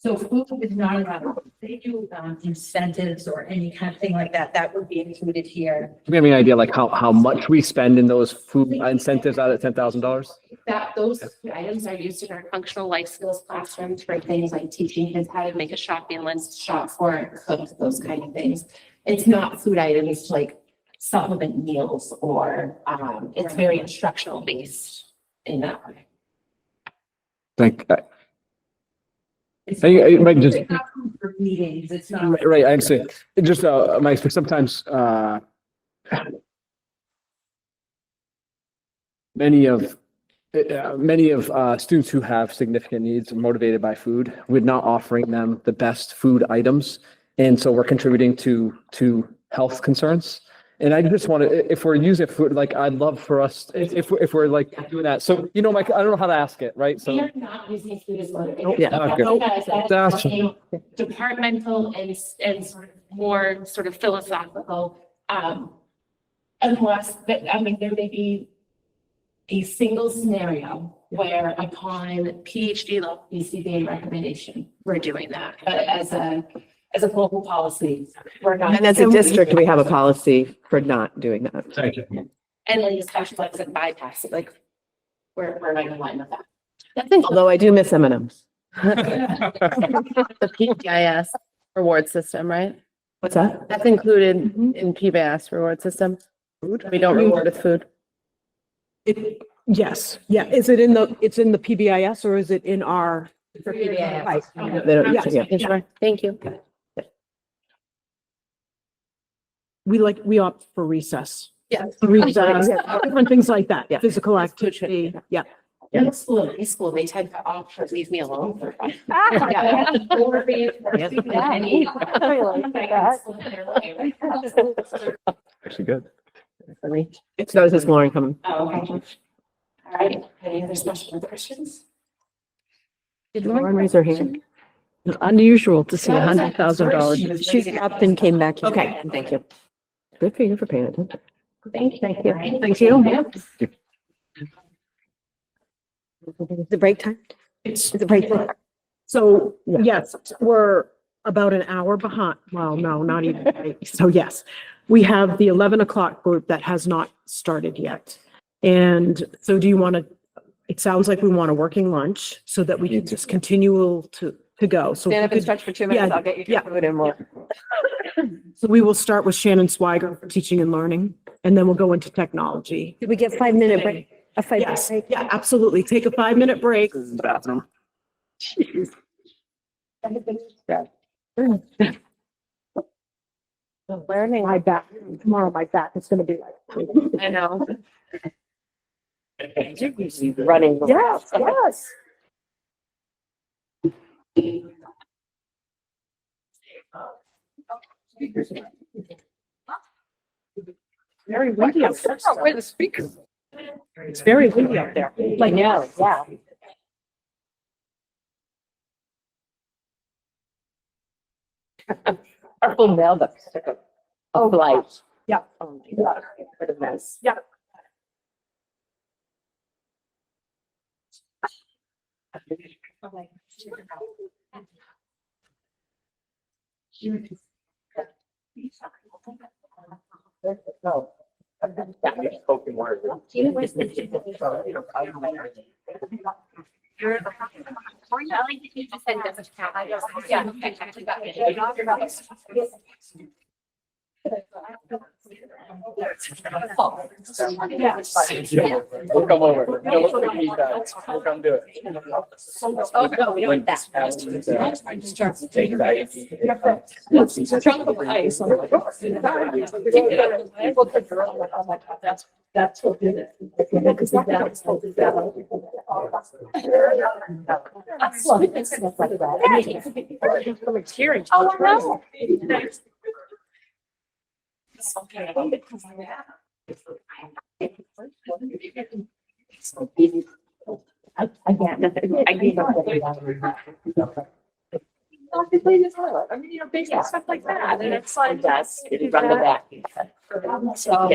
So food is not allowed. If they do incentives or any kind of thing like that, that would be included here. Do we have any idea like how much we spend in those food incentives out of $10,000? That those items are used in our functional life skills classrooms for things like teaching kids how to make a shopping list, shop for it, cook, those kind of things. It's not food items like supplement meals or it's very instructional based in that way. Like, I might just, It's not food for meetings, it's not. right, I understand. It just, my, sometimes, many of students who have significant needs are motivated by food. We're not offering them the best food items. And so we're contributing to health concerns. And I just want to, if we're using food, like, I'd love for us, if we're like doing that. So, you know, Mike, I don't know how to ask it, right? We So, are not using food as motivation. Yeah, okay. Because that's Gotcha. a departmental and sort of more sort of philosophical, unless, I mean, there may be a single scenario where upon PhD level BCBA recommendation, we're doing that. But as a global policy, we're not. And as a district, we have a policy for not doing that. thank you. And then especially like I said, bypass it, like, we're not in line with that. Although I do miss M&Ms. The PBIS reward system, right? What's that? That's included in PBIS reward system. We don't reward with food. Yes, yeah. Is it it's in the PBIS or is it in our? For PBIS. Right. They don't- Yes, yeah. yeah. Sure. Thank you. We opt for recess. Yeah. Recess, different things like that, Yeah. physical activity, yeah. In school, they tend to opt for leave me alone for fun. Actually good. So is this Lauren coming? Oh, okay. All right, any other special questions? Did Lauren raise her hand? Unusual to see $100,000. She up and came back. Okay, thank you. Good for you for paying attention. Thank you. Thank you. Thank you. The break time? It's The break time? So, yes, we're about an hour behind. Well, no, not even. Right? So yes, we have the 11 o'clock group that has not started yet. And so do you want to, it sounds like we want a working lunch so that we can just continue to go. So Stand if up we and could- stretch for 2 minutes. yeah, I'll get you yeah. your food and we'll. So we will start with Shannon Swiger for teaching and learning, and then we'll go into technology. Did we get 5-minute break? A 5-minute Yes, break? yeah, absolutely. Take a 5-minute break. This is the bathroom. Learning. My back, tomorrow my back is gonna be like. I know. Running. Yes, yes. Very windy up there. Where the speaker? It's very windy up there. Like, know, yeah. Purple mailbox. Oh, light. Yeah. Oh, my God. What a mess. Yeah. You just said it doesn't count. Yeah, okay, actually got it. We'll come over. No, we'll take feedback. We'll come do it. Oh, no, we don't want that. Take that. Chunk of ice. That's what did it. Oh, no. I mean, you know, basic stuff like that, and it's like. Yes, run the back. So.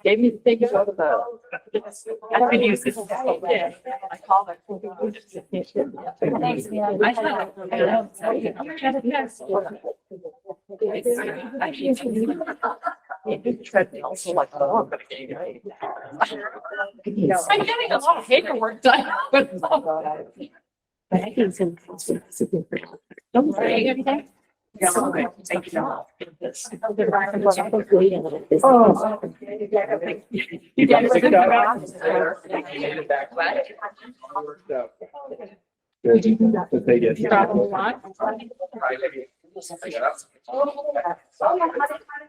Gave me the thing to go to the. I could use this. I call it. Treadmills like, oh, I'm gonna get you. I'm getting a lot of paperwork done. Don't worry, everything. Thank you.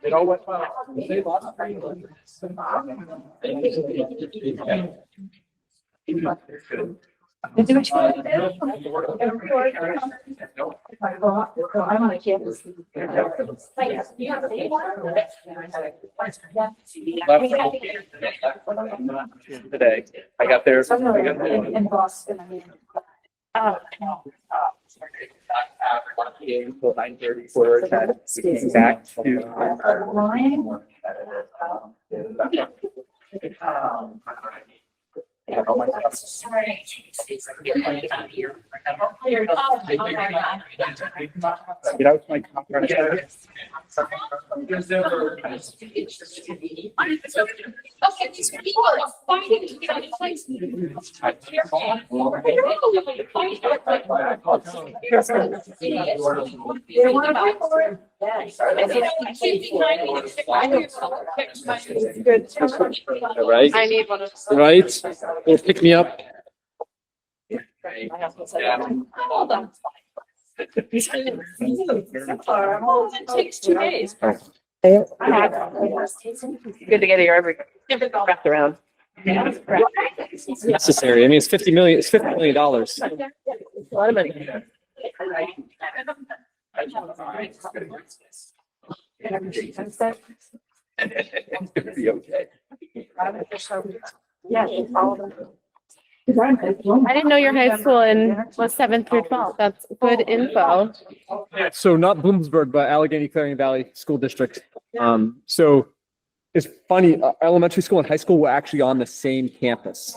It all went well. I'm on a campus. Today, I got there. In Boston, I mean. Oh, no. 1 p.m. until 9:30 for back to. Get out my conference. Right? I need one of those. Right? Or pick me up. Hold on. It takes 2 days. Good to get here every. Wrapped around. Necessary. I mean, it's $50 million. It's $50 million. A lot of money. Be okay. Yeah. I didn't know your high school was 7th through 12th. That's good info. So not Bloomsburg, but Allegheny Clarion Valley School District. So it's funny, elementary school and high school were actually on the same campus.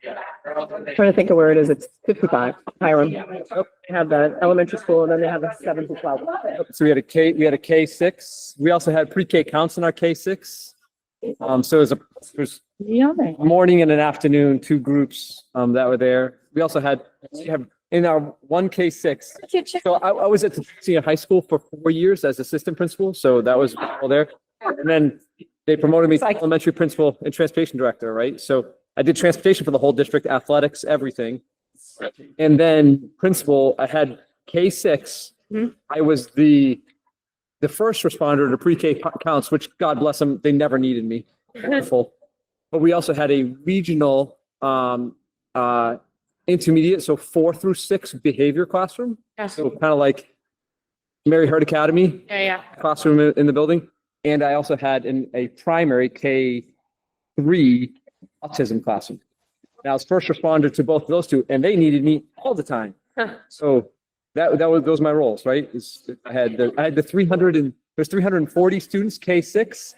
Trying to think of where it is. It's 55, Hiram. They have the elementary school and then they have the 7 to 12. So we had a K6. We also had pre-K counts in our K6. So there's morning and an afternoon, 2 groups that were there. We also had in our 1K6. So I was at the senior high school for 4 years as assistant principal. So that was all there. And then they promoted me to elementary principal and transportation director, right? So I did transportation for the whole district, athletics, everything. And then principal, I had K6. I was the first responder to pre-K counts, which God bless them, they never needed me. Wonderful. But we also had a regional intermediate, so 4 through 6 behavior classroom. Yeah. So kind of like Mary Hurt Academy Yeah. classroom in the building. And I also had a primary K3 autism classroom. And I was first responder to both of those 2, and they needed me all the time. So those were my roles, right? I had the 340 students, K6,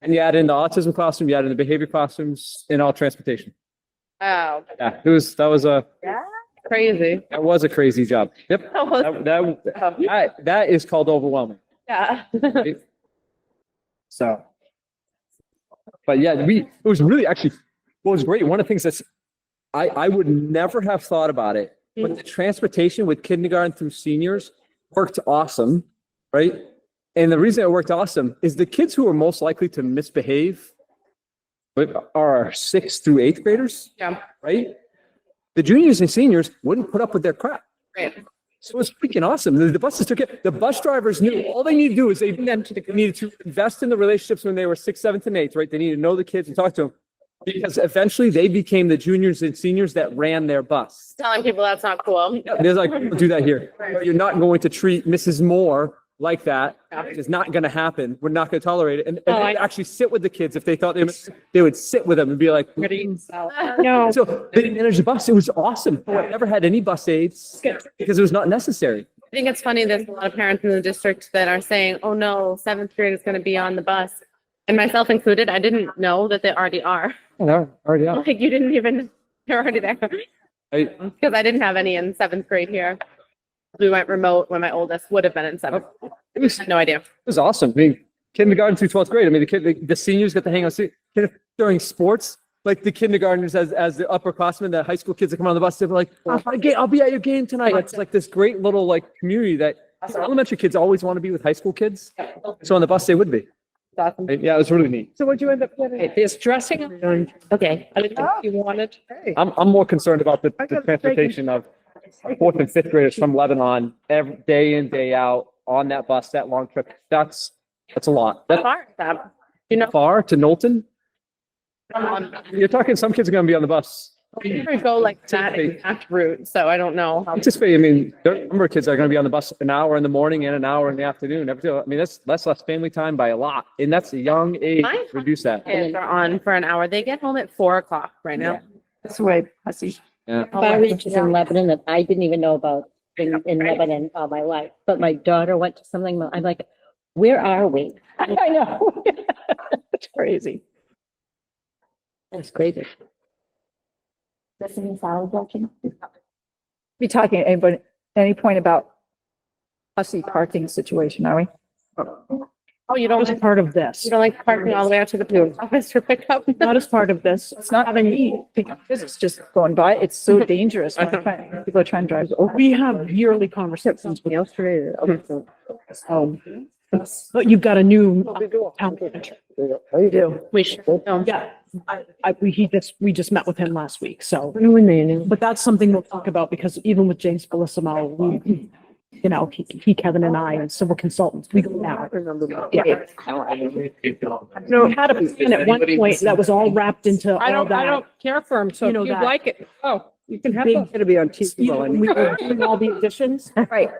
and you add in the autism classroom, you add in the behavior classrooms, and all transportation. Wow. Yeah, that was a Crazy. That was a crazy job. Yep. That is called overwhelming. Yeah. Right? So, but yeah, it was really actually, what was great. One of the things that's, I would never have thought about it, but the transportation with kindergarten through seniors worked awesome, right? And the reason it worked awesome is the kids who are most likely to misbehave are our 6th through 8th graders. Yeah. Right? The juniors and seniors wouldn't put up with their crap. Right. So it was freaking awesome. The buses took it. The bus drivers knew all they needed to do is they needed to invest in the relationships when they were 6th, 7th, and 8th, right? They needed to know the kids and talk to them because eventually they became the juniors and seniors that ran their bus. Telling people that's not cool. There's like, don't do that here. You're not going to treat Mrs. Moore like that. It's not going to happen. We're not going to tolerate it. And they'd actually sit with the kids if they thought they would sit with them and be like, No. So they didn't manage the bus. It was awesome. I never had any bus aides because it was not necessary. I think it's funny, there's a lot of parents in the district that are saying, oh no, seventh grade is gonna be on the bus. And myself included, I didn't know that they already are. No, already out. Like, you didn't even, they're already there. It Because I didn't have any in seventh grade here. We went remote when my oldest would have been in seventh. was, No idea. it was awesome. I mean, kindergarten through 12th grade. I mean, the seniors got to hang out during sports. Like the kindergartners as the upperclassmen, the high school kids that come on the bus, they're like, I'll be at your game tonight. It's like this great little like community that elementary kids always want to be with high school kids. So on the bus, they would be. Awesome. Yeah, it was really neat. So what'd you end up getting? This dressing, Okay. I didn't think you wanted. I'm more concerned about the transportation of fourth and fifth graders from Lebanon every day in, day out on that bus, that long trip. That's a lot. That's Far, that, you know, far to Knowlton. You're talking, some kids are going to be on the bus. we never go like that exact route, so I don't know. how- Anticipate, I mean, there are a number of kids that are going to be on the bus an hour in the morning and an hour in the afternoon. I mean, that's less family time by a lot. And that's a young age. Mine- Reduce that. Kids are on for an hour. They get home at 4 o'clock right now. That's the way I see. Yeah. Which is in Lebanon that I didn't even know about in Lebanon all my life. But my daughter went to something, I'm like, where are we? I know. It's crazy. That's crazy. Listening solid watching. Be talking at any point about hussy parking situation, are we? Oh, you don't, As part of this, you don't like parking all the way out to the post office for pickup? not as part of this. It's not having, it's just going by. It's so dangerous. People are trying to drive. We have yearly conversations with Yesterday. but you've got a new town manager. You do. We should. No. Yeah, we just met with him last week, so. When they knew. But that's something we'll talk about because even with James Bellissimo, he, Kevin and I and civil consultants, we go now. Yeah. No, we had a plan at one point that was all wrapped into I all don't that. care for them, so You if know you that like it, oh, you can have big- them. It'll be on TV. We were doing all the additions. Right.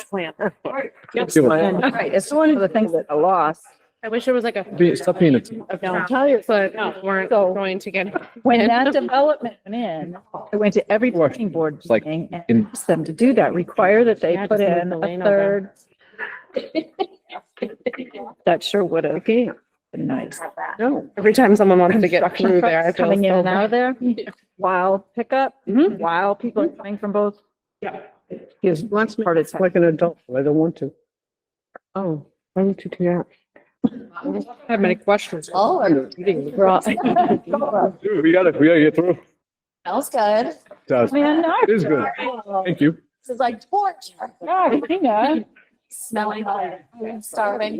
Plan. Right. It's one of the things that are lost. I wish it was like a. Stop being a. Of I'll tell you. but weren't So- going to get. When that development went in, I went to every Or, planning board like, meeting and in- asked them to do that, require that they Yeah, put just move in the a lane third. That sure would have been nice. No. Every time someone wants to get Construction through there, I trucks feel coming in so and out bad. of there, while pickup, while people are coming from both. Yeah. He wants part of Like an adult. I don't want to. Oh, why don't you do that? I have many questions. Oh, Dude, we gotta get through. Smells good. Does. Man, no. It is good. Thank you. This is like torture. No, I know. Smelling like I'm starving.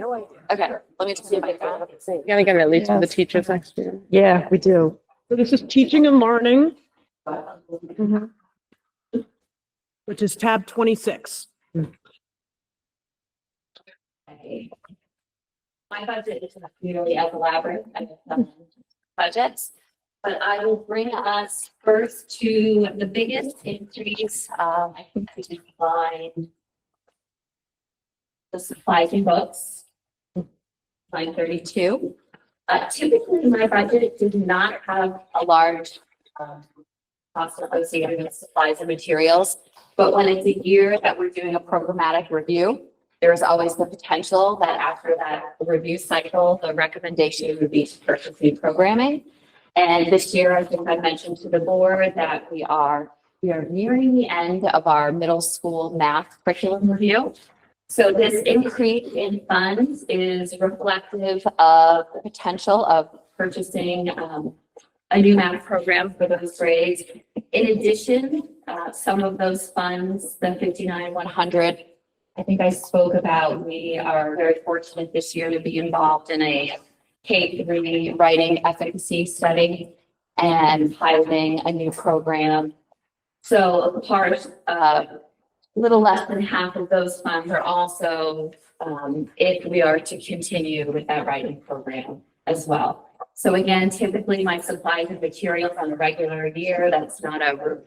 Okay, let me just see my phone. You gotta get at least for the Yes. teachers next year. Yeah, we do. So this is teaching and learning. Which is tab 26. My budget is not nearly as elaborate as some budgets, but I will bring us first to the biggest increase. I think I can find the supplies and books, line 32. Typically, my budget did not have a large cost associated with supplies and materials, but when it's a year that we're doing a programmatic review, there's always the potential that after that review cycle, the recommendation would be to purchase new programming. And this year, I think I mentioned to the board that we are nearing the end of our middle school math curriculum review. So this increase in funds is reflective of the potential of purchasing a new math program for those grades. In addition, some of those funds, the 59,100, I think I spoke about, we are very fortunate this year to be involved in a K-3 writing efficacy study and piloting a new program. So part, little less than half of those funds are also, if we are to continue with that writing program as well. So again, typically my supplies and materials on a regular year, that's not a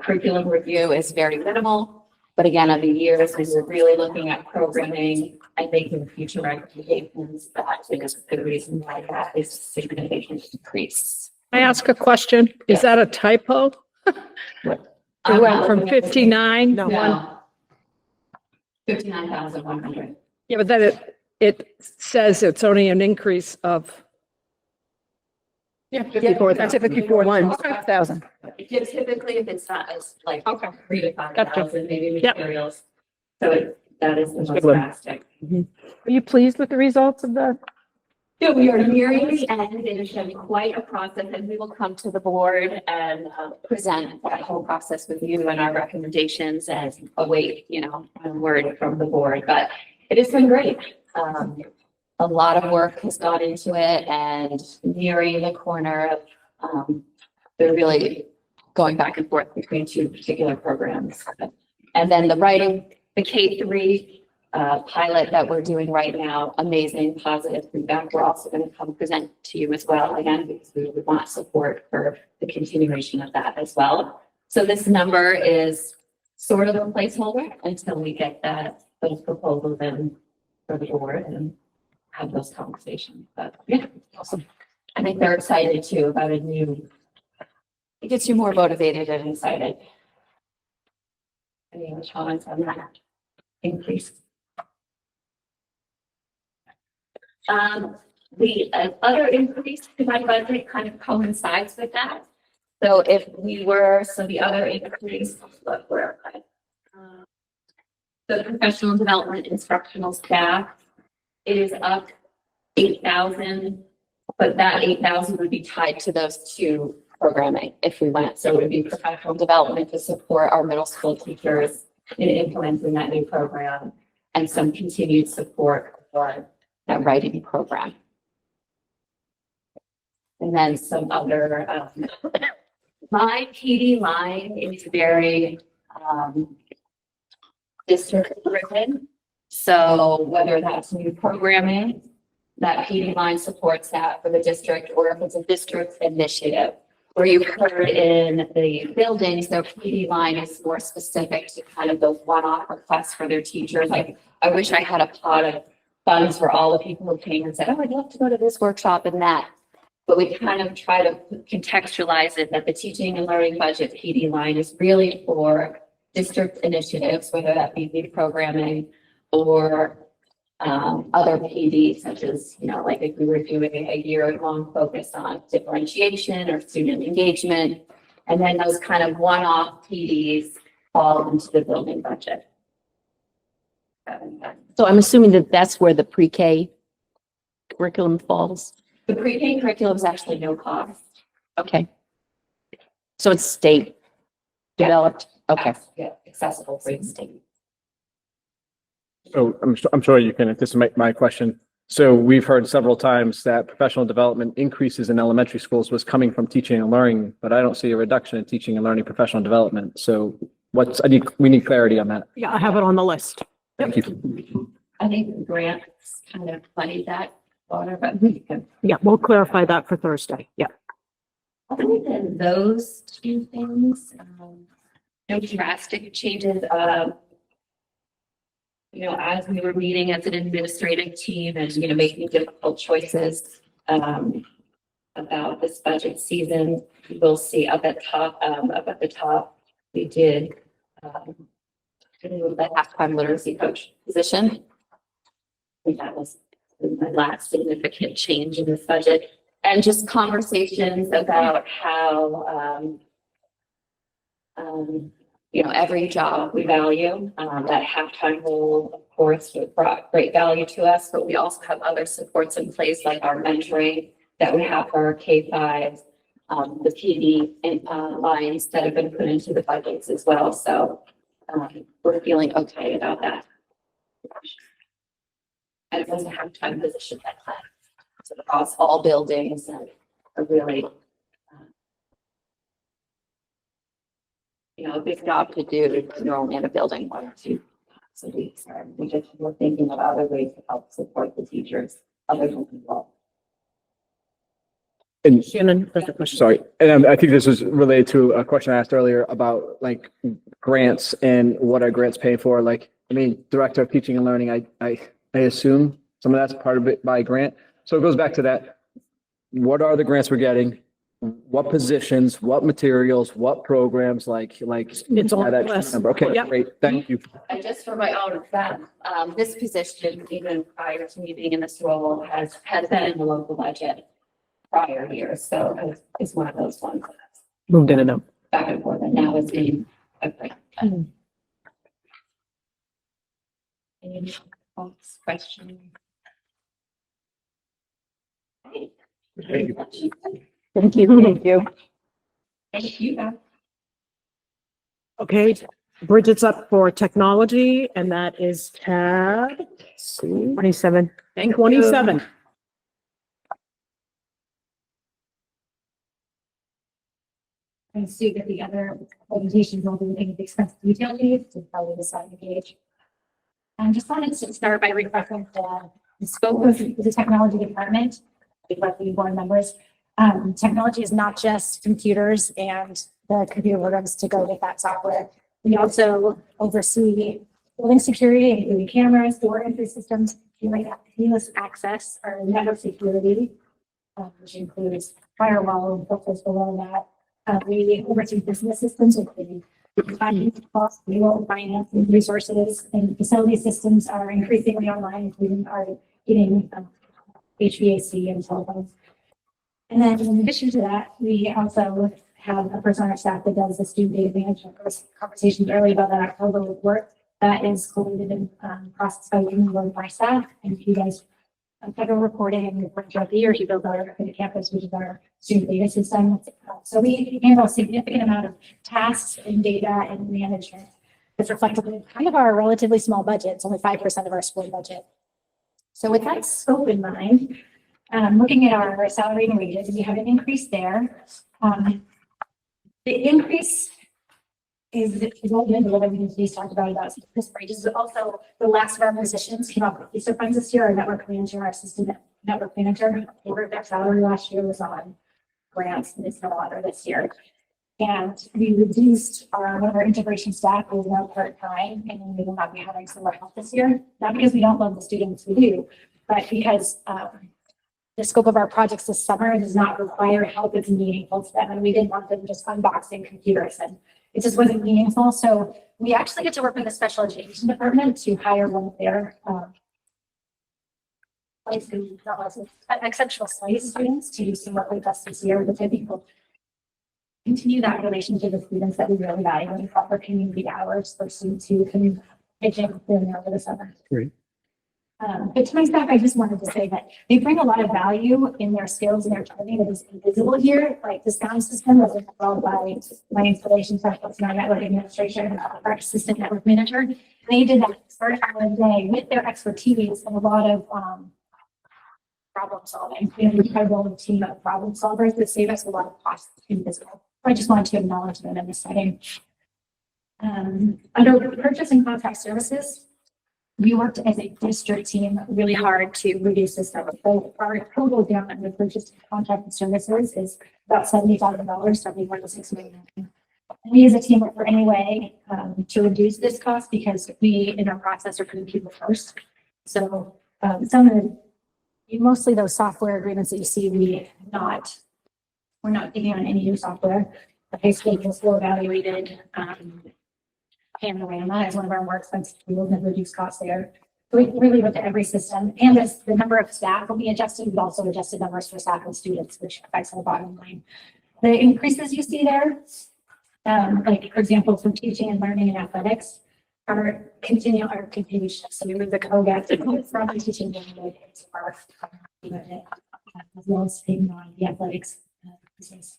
curriculum review, is very minimal. But again, on the years, as we're really looking at programming and making future recommendations, that is a good reason why that is a significant increase. I ask a question? Is that a typo? It went from 59? No. No. 59,100. Yeah, but then it says it's only an increase of. Yeah, 54, that's it, 54,000. Typically, if it's not as like. Okay. 3 to 5,000, maybe Yep. materials. So that is the most good one. drastic. Are you pleased with the results of the? So we are nearing the end. It has been quite a process, and we will come to the board and present that whole process with you and our recommendations and await, a word from the board. But it has been great. A lot of work has gone into it, and nearing the corner of they're really going back and forth between two particular programs. And then the K-3 pilot that we're doing right now, amazing, positive feedback. We're also going to come present to you as well, again, because we would want support for the continuation of that as well. So this number is sort of a placeholder until we get those proposals in for the board and have those conversations. But yeah, awesome. I think they're excited too about it gets you more motivated and excited. Any other comments on that increase? The other increase to my budget kind of coincides with that. So the other increase, the professional development instructional staff, it is up 8,000, but that 8,000 would be tied to those two programming if we went. So it would be professional development to support our middle school teachers in implementing that new program and some continued support for that writing program. And then some other, my PD line is very district driven. So whether that's new programming, that PD line supports that for the district, or if it's a district initiative. Where you've heard in the buildings, their PD line is more specific to kind of those one-off requests for their teachers. Like, I wish I had a pot of funds for all the people who came and said, oh, I'd love to go to this workshop and that. But we kind of try to contextualize it that the teaching and learning budget PD line is really for district initiatives, whether that be new programming or other PDs, such as, like if we were doing a year-long focus on differentiation or student engagement, and then those kind of one-off PDs fall into the building budget. So I'm assuming that that's where the pre-K curriculum falls. The pre-K curriculum is actually no cost. Okay. So it's state developed. Okay. Yeah, accessible for the state. So I'm sure you can anticipate my question. So we've heard several times that professional development increases in elementary schools was coming from teaching and learning, but I don't see a reduction in teaching and learning professional development. So we need clarity on that. Yeah, I have it on the list. Thank you. I think the grants kind of funny that water, but we can. Yeah, we'll clarify that for Thursday. Yeah. Other than those two things, no drastic changes. As we were meeting as an administrative team and, making difficult choices about this budget season, we'll see up at the top, we did the halftime literacy coach position. I think that was my last significant change in this budget. And just conversations about how, every job we value, that halftime role, of course, brought great value to us, but we also have other supports in place, like our mentoring that we have for our K-5, the PD lines that have been put into the budgets as well. So we're feeling okay about that. And it was a halftime position that so across all buildings and a really a big job to do. You're only in a building 1 or 2 times a week. So we're thinking of other ways to help support the teachers other than people. And Shannon, there's a question. sorry, and I think this was related to a question I asked earlier about like grants and what are grants paying for? Like, Director of Teaching and Learning, I assume some of that's part of it by grant. So it goes back to that. What are the grants we're getting? what positions, what materials, what programs, It's on the that list. number. Okay, Yep. great. Thank you. And just for my own, that, this position, even prior to me being in this role, has been in the local budget prior years, so it's one of those ones that's Moved in and out. back and forth, and now it's being a grant. Any questions? Thank you. Thank you. Thank you. Thank you. Okay, Bridget's up for technology, and that is tab 27. 27. And Sue get the other presentations, will be in the expense detail page to probably decide the page. I just wanted to start by reflecting the scope of the technology department, like the board members. Technology is not just computers and the computer programs to go with that software. We also oversee building security, including cameras, door entry systems, keyless access, or network security, which includes firewall, filters below that. We oversee business systems, including cost, legal, finance, and resources, and facility systems are increasingly online, including our heating, HVAC, and telephones. And then in addition to that, we also have a person on our staff that does the student data management. Conversations earlier about that October report that is collated and processed by my staff, and if you guys federal reporting and report throughout the year. He builds our campus, which is our student data system. So we handle a significant amount of tasks and data and management. It's reflected in kind of our relatively small budget. It's only 5% of our school budget. So with that scope in mind, looking at our salary and wages, we have an increase there. The increase is all good, what everything talked about this rate is also the last of our positions came up with ESSER funds this year. Our network manager, our assistant network manager, their salary last year was on grants, and it's no longer this year. And we reduced one of our integration staff who is now part-time, and we will not be having some help this year. Not because we don't love the students, we do, but because the scope of our projects this summer does not require help that's meaningful to them, and we didn't want them just unboxing computers, and it just wasn't meaningful. So we actually get to work with the special education department to hire one of their exceptional studies students to do some work with us this year, which I think will continue that relationship with students that we really value and proper community hours for students who can pitch in over the summer. Great. But to my staff, I just wanted to say that they bring a lot of value in their skills and their training that is invisible here. Like the sound system was installed by my installation specialist and our network administrator and our assistant network manager. They did that first one day with their expertise and a lot of problem solving. We have an incredible team of problem solvers that save us a lot of costs in physical. I just wanted to acknowledge them in this setting. Under purchase and contract services, we worked as a district team really hard to reduce this number. So our total down under purchase and contracted services is about $70,000, $71.6 million. And we as a team work for any way to reduce this cost because we in our process are putting people first. So mostly those software agreements that you see, we're not taking on any new software. The high school was well evaluated. Panorama is one of our more expensive tools and reduce costs there. So we really look at every system, and as the number of staff will be adjusted, we've also adjusted numbers for staff and students, which affects our bottom line. The increases you see there, like for example, from teaching and learning and athletics, are continuation. So we move the COGAT from teaching and learning into our budget, as well as taking on the athletics business.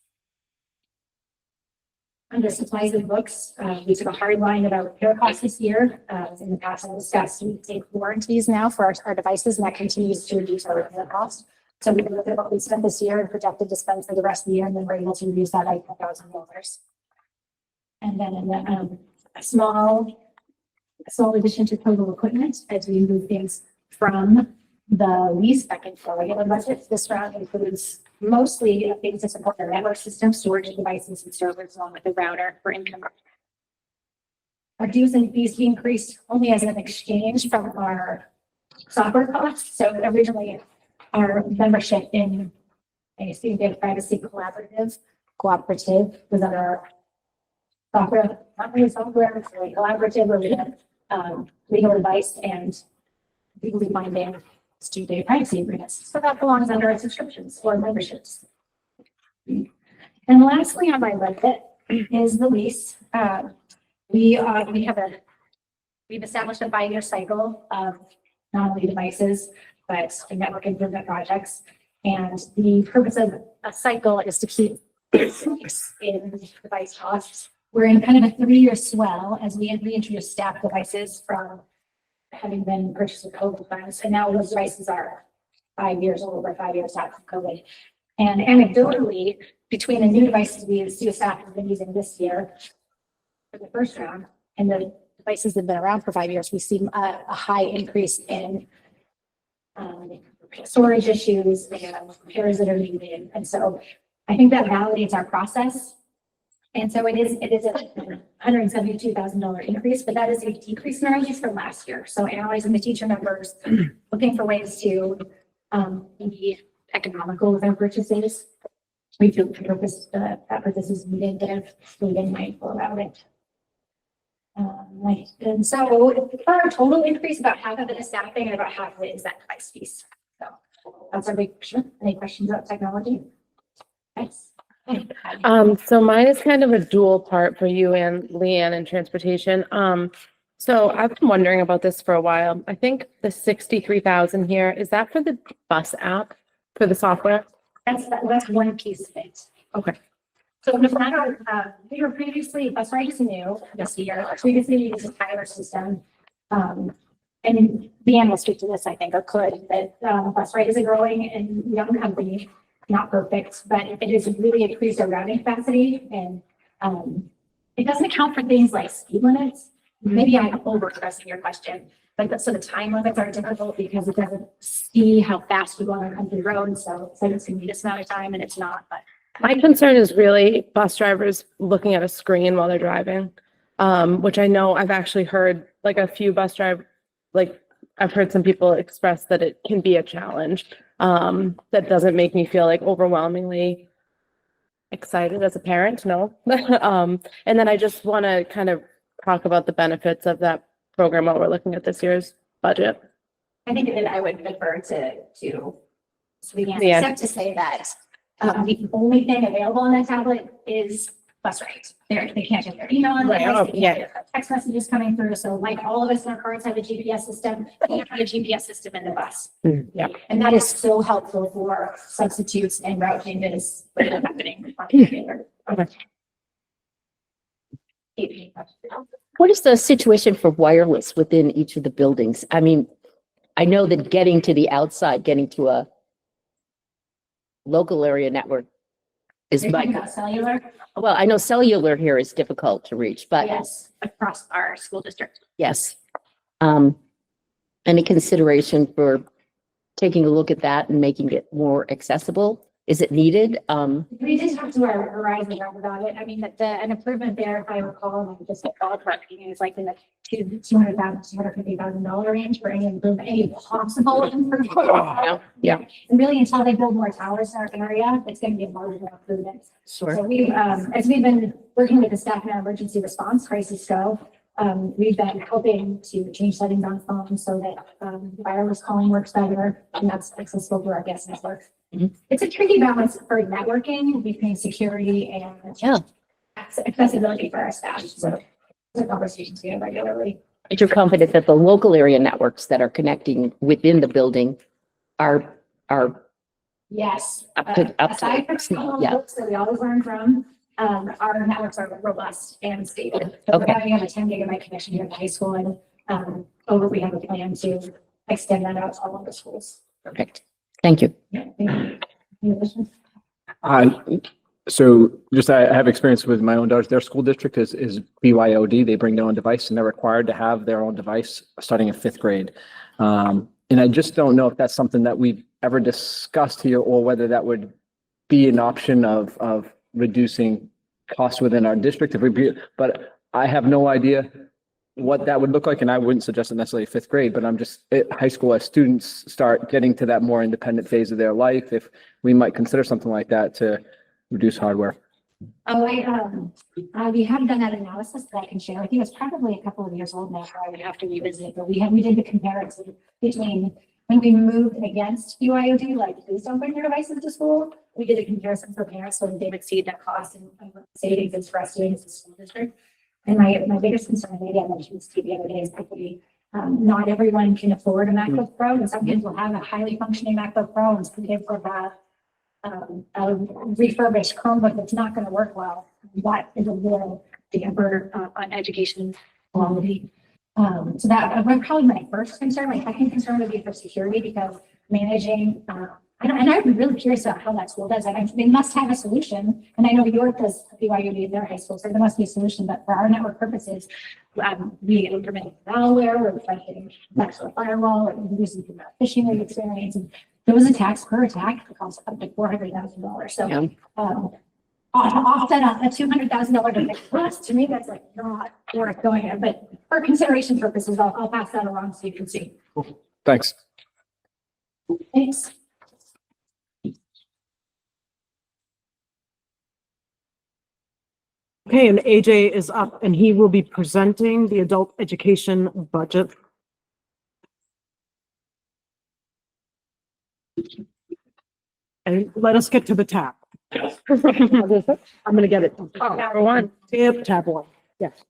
Under supplies and books, we took a hard line about repair costs this year. In the past, I discussed we take warranties now for our devices, and that continues to reduce our repair costs. So we looked at what we spent this year and projected to spend for the rest of the year, and then we're able to reduce that by $10,000. And then in the a small addition to total equipment as we move things from the lease back into our regular budget. This round includes mostly things to support our network system, storage devices and servers, along with the router for income. Our dues and fees increased only as an exchange from our software costs. So originally our membership in a student data privacy cooperative was our software, not really software, it's like collaborative where we have legal advice and legally binding student data privacy agreements. So that belongs under our subscriptions or memberships. And lastly on my budget is the lease. We've established a 5-year cycle of not only devices, but network improvement projects. And the purpose of a cycle is to keep in device costs. We're in kind of a 3-year swell as we reintroduce staff devices from having been purchased with COVID funds. And now those devices are 5 years old, over 5 years out from COVID. And anecdotally, between the new devices we as staff have been using this year for the first round and the devices that have been around for 5 years, we see a high increase in storage issues and repairs that are needed. And so I think that validates our process. And so it is a $172,000 increase, but that is a decrease in our use from last year. So analyzing the teacher numbers, looking for ways to be economical with our purchases. We feel that purpose is needed to be mindful about it. And so for our total increase, about half of it is staffing and about half of it is that device piece. So that's our big question. Any questions about technology? Thanks. So mine is kind of a dual part for you and Leanne in transportation. So I've been wondering about this for a while. I think the 63,000 here, is that for the bus app, for the software? That's one piece of it. Okay. So no matter, we were previously, Bus Right is new this year. Previously we used a Tyler system. And Leanne will speak to this, I think, or could, that Bus Right is a growing and young company, not perfect, but it has really increased our routing capacity. And it doesn't account for things like speed limits. Maybe I'm over-expressing your question, but so the time limits are difficult because it doesn't see how fast we go on a country road. So it's going to be this amount of time and it's not, but. My concern is really bus drivers looking at a screen while they're driving, which I know I've actually heard like a few bus drive, like I've heard some people express that it can be a challenge. That doesn't make me feel like overwhelmingly excited as a parent, no. And then I just want to kind of talk about the benefits of that program while we're looking at this year's budget. I think that I would defer to Leanne, Leanne. except to say that the only thing available on that tablet is Bus Right. They can't get their email on Right, there. oh, yeah. Text messages coming through. So like all of us in our cars have a GPS system, we have a GPS system in the bus. Yeah. And that is so helpful for substitutes and route changes that are happening. What is the situation for wireless within each of the buildings? I mean, I know that getting to the outside, getting to a local area network is You're talking much, about cellular? well, I know cellular here is difficult to reach, but Yes, across our school district. yes. Any consideration for taking a look at that and making it more accessible? Is it needed? We did talk to our Verizon rep about it. I mean, an improvement there, if I recall, and just ballparking is like in the $250,000 range for any improvement, any possible improvement. Yeah. And really, until they build more towers in our area, it's going to be a marginal improvement. Sure. So we, as we've been working with the staff in our emergency response crisis go, we've been helping to change settings on phones so that wireless calling works better, and that's accessible to our guest network. Mhm. It's a tricky balance for networking between security and accessibility for our staff. So it's a conversation we have regularly. But you're confident that the local area networks that are connecting within the building are Yes. Up to- Aside from some yeah. folks that we always learn from, our networks are robust and stable. So we're Okay. having a 10 gigabyte connection here at the high school and we have a plan to extend that out to all of the schools. perfect. Thank you. Yeah, thank you. Any questions? So just I have experience with my own daughters. Their school district is BYOD. They bring their own device and they're required to have their own device starting in 5th grade. And I just don't know if that's something that we've ever discussed here or whether that would be an option of reducing costs within our district. But I have no idea what that would look like, and I wouldn't suggest it necessarily fifth grade, but I'm just at high school as students start getting to that more independent phase of their life, if we might consider something like that to reduce hardware. Oh, we have done that analysis that I can share with you. It's probably a couple of years old now, so I would have to revisit it, but we did the comparison between when we moved against BYOD, like please don't bring your devices to school. We did a comparison for parents, so they would see the cost and savings is for us students in the school district. And my biggest concern, maybe I mentioned this to you the other day, is equity. Not everyone can afford a MacBook Pro, and some kids will have a highly functioning MacBook Pro, and some kids will have a refurbished Chromebook that's not going to work well. That is a real damper on education quality. So that would probably my first concern. My second concern would be for security, because managing, and I'm really curious about how that school does it. They must have a solution, and I know York does BYOD in their high school, so there must be a solution. But for our network purposes, we implement malware, we're fighting Microsoft firewall, we're using phishing experience, and those attacks per attack cost up to $400,000. So offset on a $200,000 device cost, to me, that's like not worth going in. But for consideration purposes, I'll pass that along so you can see. Thanks. Thanks. Okay, and AJ is up and he will be presenting the adult education budget. And let us get to the tab. I'm gonna get it. Tab one. Tab one. Yes.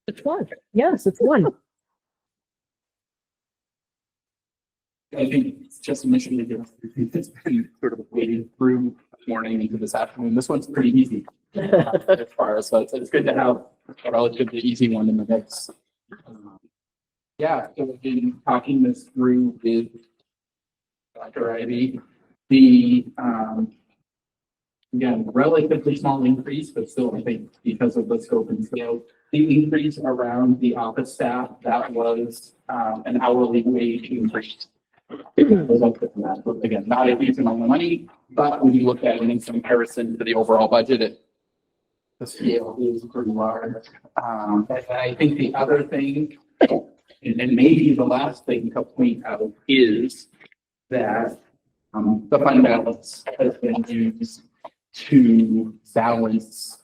Which one? Yes, it's one. I think just initially, it's been sort of wading through morning into this afternoon. This one's pretty easy. As far as, so it's good to have a relatively easy one in the mix. Yeah, so we've been talking this through with Dr. Ivy. The, again, relatively small increase, but still, I think because of the scope and scale, the increase around the office staff, that was an hourly wage increase. Again, not a huge amount of money, but when you look at it in comparison to the overall budget, the scale is pretty large. And I think the other thing, and maybe the last thing to point out, is that the fund balance has been used to balance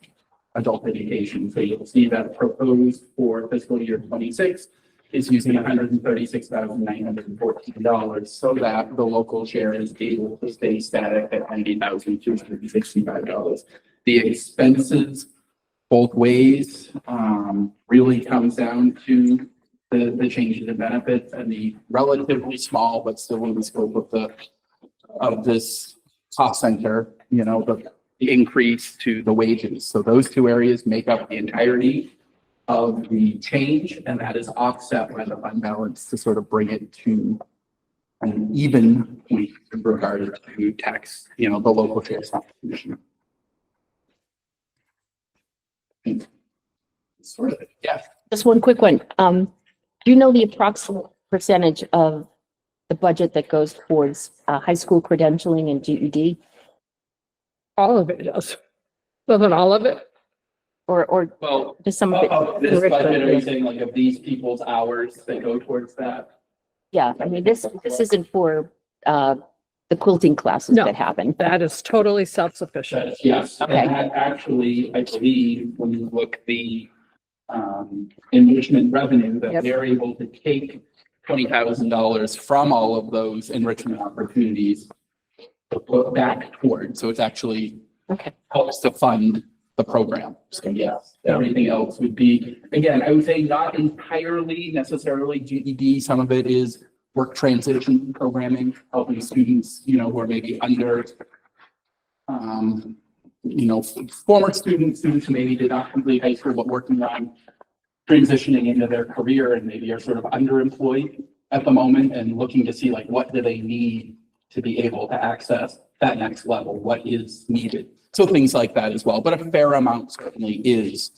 adult education. So you'll see that proposed for fiscal year 26 is using $136,914 so that the local share is able to stay static at $90,265. The expenses both ways really comes down to the changes in benefits and the relatively small, but still in the scope of this cost center, you know, the increase to the wages. So those two areas make up the entirety of the change, and that is offset by the fund balance to sort of bring it to an even point in regard to tax, you know, the local tax contribution. Sort of, yeah. Just one quick one. Do you know the approximate percentage of the budget that goes towards high school credentialing and GED? All of it does. Doesn't all of it? Or Well, just some of it? of this budget, are you saying like of these people's hours that go towards that? Yeah, I mean, this isn't for the quilting classes No. that happen. That is totally self-sufficient. Yes, Okay. and that actually, I believe, when you look the enrichment revenue, that Yep. they're able to take $20,000 from all of those enrichment opportunities to put back towards, so it's actually Okay. helps to fund the program. So yes, everything else would be, again, I would say not entirely necessarily GED. Some of it is work transition programming, helping students, you know, who are maybe under, you know, former students who maybe did not complete high school, but working on transitioning into their career and maybe are sort of underemployed at the moment and looking to see like, what do they need to be able to access that next level? What is needed? So things like that as well, but a fair amount certainly is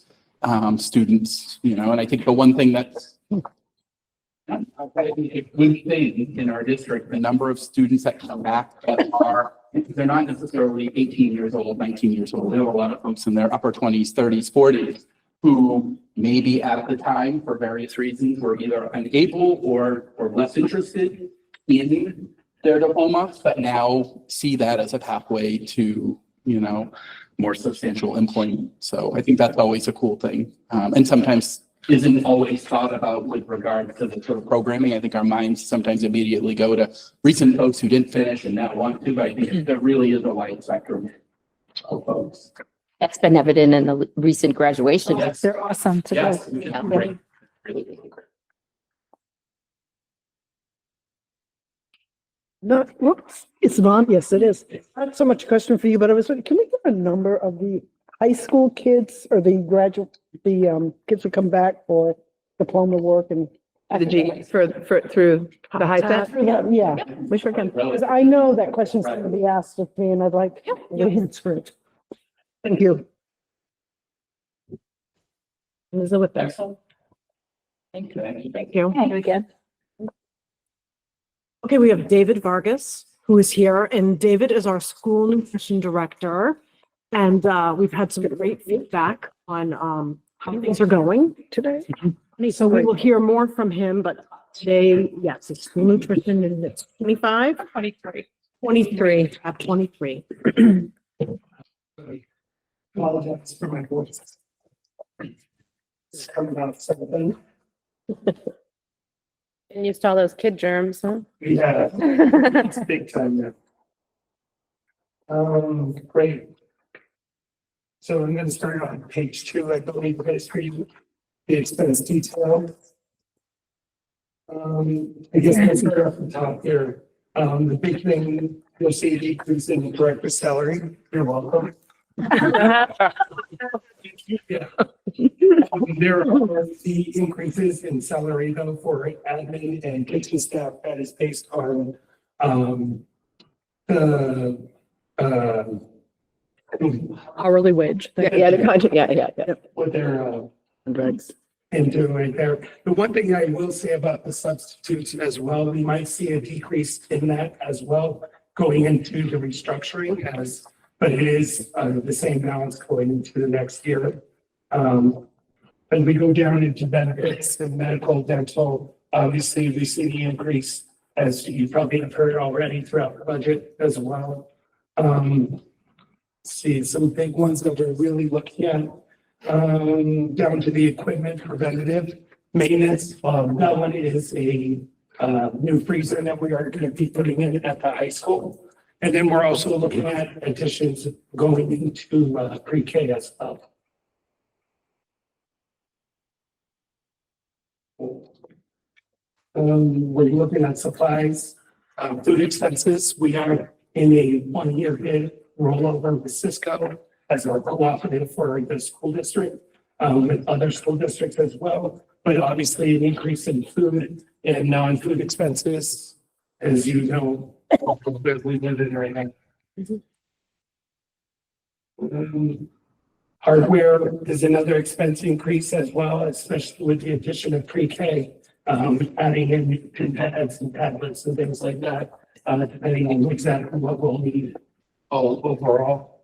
students, you know, and I think the one thing that's a good thing in our district, the number of students that come back that are, they're not necessarily 18 years old, 19 years old. There are a lot of folks in their upper 20s, 30s, 40s who maybe at the time, for various reasons, were either unable or less interested in their diploma, but now see that as a pathway to, more substantial employment. So I think that's always a cool thing. And sometimes isn't always thought about with regard to the sort of programming. I think our minds sometimes immediately go to recent folks who didn't finish and now want to, but I think there really is a wide spectrum of folks. That's been evident in the recent graduation. They're awesome to Yes, go. yeah, great. Really, really great. No, whoops, it's Yvonne. Yes, it is. Not so much a question for you, but I was, can we get a number of the high school kids or the kids who come back for diploma work and? The G through the high set? Yeah, We sure can. because I know that question's going to be asked of me and I'd like the answer it. Thank you. Elizabeth. Excellent. Thank you. Thank you. Thank you again. Okay, we have David Vargas, who is here, and David is our school nutrition director. And we've had some great feedback on how things are going today. So we will hear more from him, but today, yes, it's school nutrition and it's 25? 23. 23, tab 23. Apologize for my voice. It's coming out of something. And used to all those kid germs, huh? Yeah, it's big time now. Great. So I'm gonna start on page 2, I believe, the history, the expense detail. I guess let's start off the top here. The big thing, you'll see a decrease in the director salary. You're welcome. Yeah. There are the increases in salary though for admin and kitchen staff that is based on the Hourly wage. Yeah, the contract, yeah. what they're Drugs. into right there. The one thing I will say about the substitutes as well, we might see a decrease in that as well going into the restructuring but it is the same balance going into the next year. When we go down into benefits and medical, dental, obviously we see the increase as you probably have heard already throughout the budget as well. See some big ones that we're really looking at, down to the equipment preventative maintenance. That one is a new freezer that we are going to be putting in at the high school. And then we're also looking at additions going into pre-K as well. We're looking at supplies, food expenses. We are in a 1-year bid rollover with Cisco as our cooperative for the school district, with other school districts as well. But obviously an increase in food and non-food expenses, as you know, we live in right now. Hardware is another expense increase as well, especially with the addition of pre-K, adding in pads and tablets and things like that, depending on exactly what we'll need overall.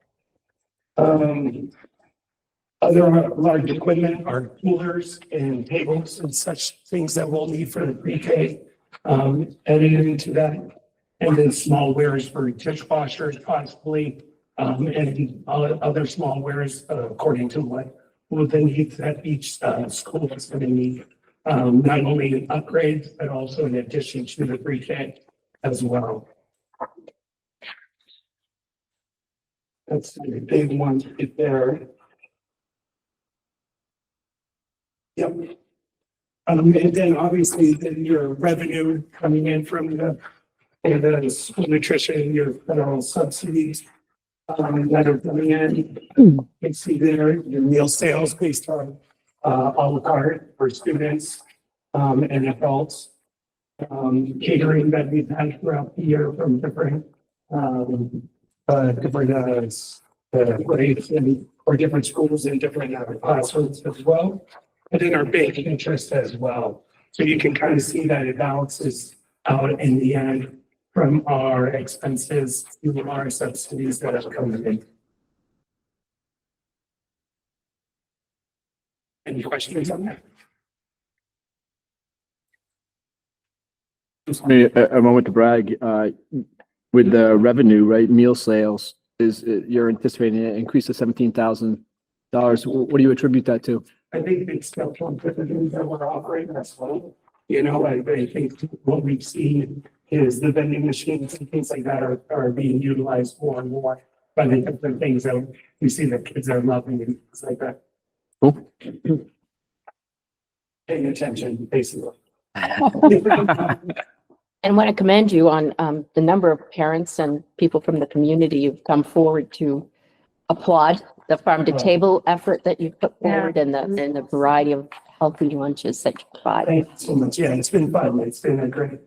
Other large equipment are coolers and tables and such things that we'll need for the pre-K, adding into that. And then small wares for dishwashers possibly, and other small wares, according to what the needs that each school is going to need. Not only upgrades, but also in addition to the pre-K as well. That's the big one right there. Yep. And then obviously then your revenue coming in from the school nutrition, your federal subsidies that are coming in. You can see there your meal sales based on a la carte for students and adults. Catering that we've had throughout the year from different grades or different schools and different classrooms as well. And then our big interest as well. So you can kind of see that it balances out in the end from our expenses to our subsidies that are coming in. Any questions on that? Just a moment to brag, with the revenue, right, meal sales you're anticipating an increase of $17,000. What do you attribute that to? I think it's still one of the things that we're offering as well. You know, I think what we've seen is the vending machines and things like that are being utilized more and more by the different things that we see that kids are loving and things like that. Cool. Paying attention, basically. And want to commend you on the number of parents and people from the community who've come forward to applaud the farm to table effort that you've put forward and the variety of healthy lunches that you provide. Thank you so much. Yeah, it's been fun. It's been a great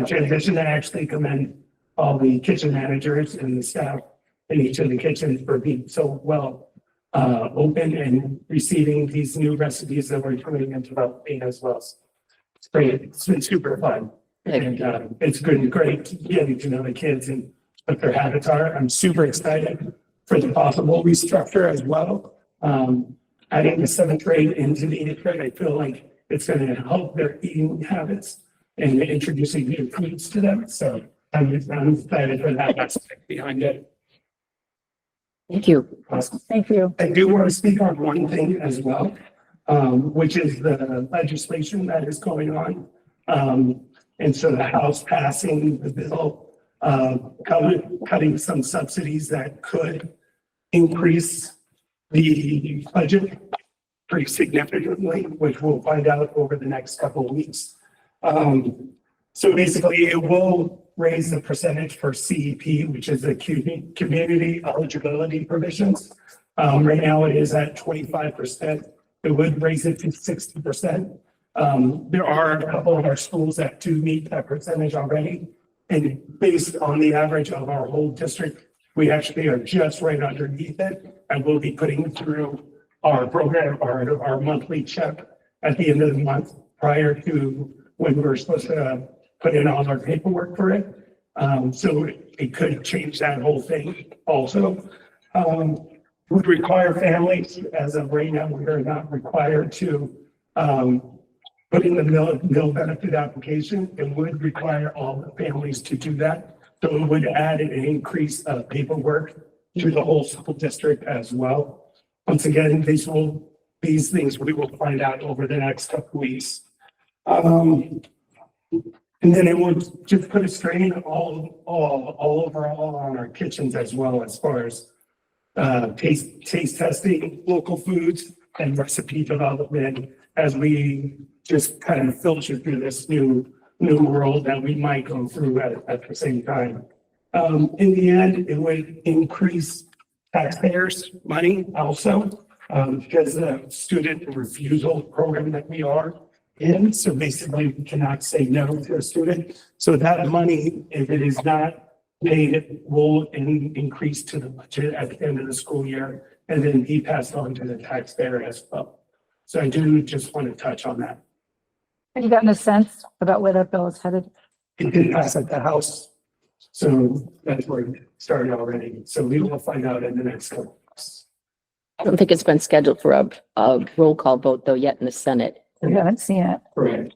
transition. I actually commend all the kitchen managers and the staff in each of the kitchens for being so well open and receiving these new recipes that we're putting into developing as well. It's great. It's been super fun. And it's good and great getting to know the kids and what their habits are. I'm super excited for the possible restructure as well. Adding the 7th grade into the 8th grade, I feel like it's going to help their eating habits and introducing new foods to them. So I'm excited for that aspect behind it. Thank you. Thank you. I do want to speak on one thing as well, which is the legislation that is going on. And so the House passing the bill, cutting some subsidies that could increase the budget pretty significantly, which we'll find out over the next couple of weeks. So basically it will raise the percentage for CEP, which is the community eligibility provisions. Right now it is at 25%. It would raise it to 60%. There are a couple of our schools that do meet that percentage already. And based on the average of our whole district, we actually are just right underneath it. And we'll be putting through our program, our monthly check at the end of the month prior to when we're supposed to put in all our paperwork for it. So it could change that whole thing also. Would require families, as of right now, we are not required to put in the meal benefit application. It would require all the families to do that. So it would add an increase of paperwork to the whole school district as well. Once again, these things we will find out over the next couple weeks. And then it would just put a strain all overall on our kitchens as well, as far as taste testing, local foods, and recipe development as we just kind of filter through this new world that we might go through at the same time. In the end, it would increase taxpayers' money also, because the student refusal program that we are in. So basically, we cannot say no to a student. So that money, if it is not paid, it will increase to the budget at the end of the school year and then be passed on to the taxpayer as well. So I do just want to touch on that. Have you gotten a sense about where that bill is headed? It did pass at the House. So that's where it started already. So we will find out in the next couple of weeks. I don't think it's been scheduled for a roll call vote though yet in the Senate. We haven't seen it. Correct.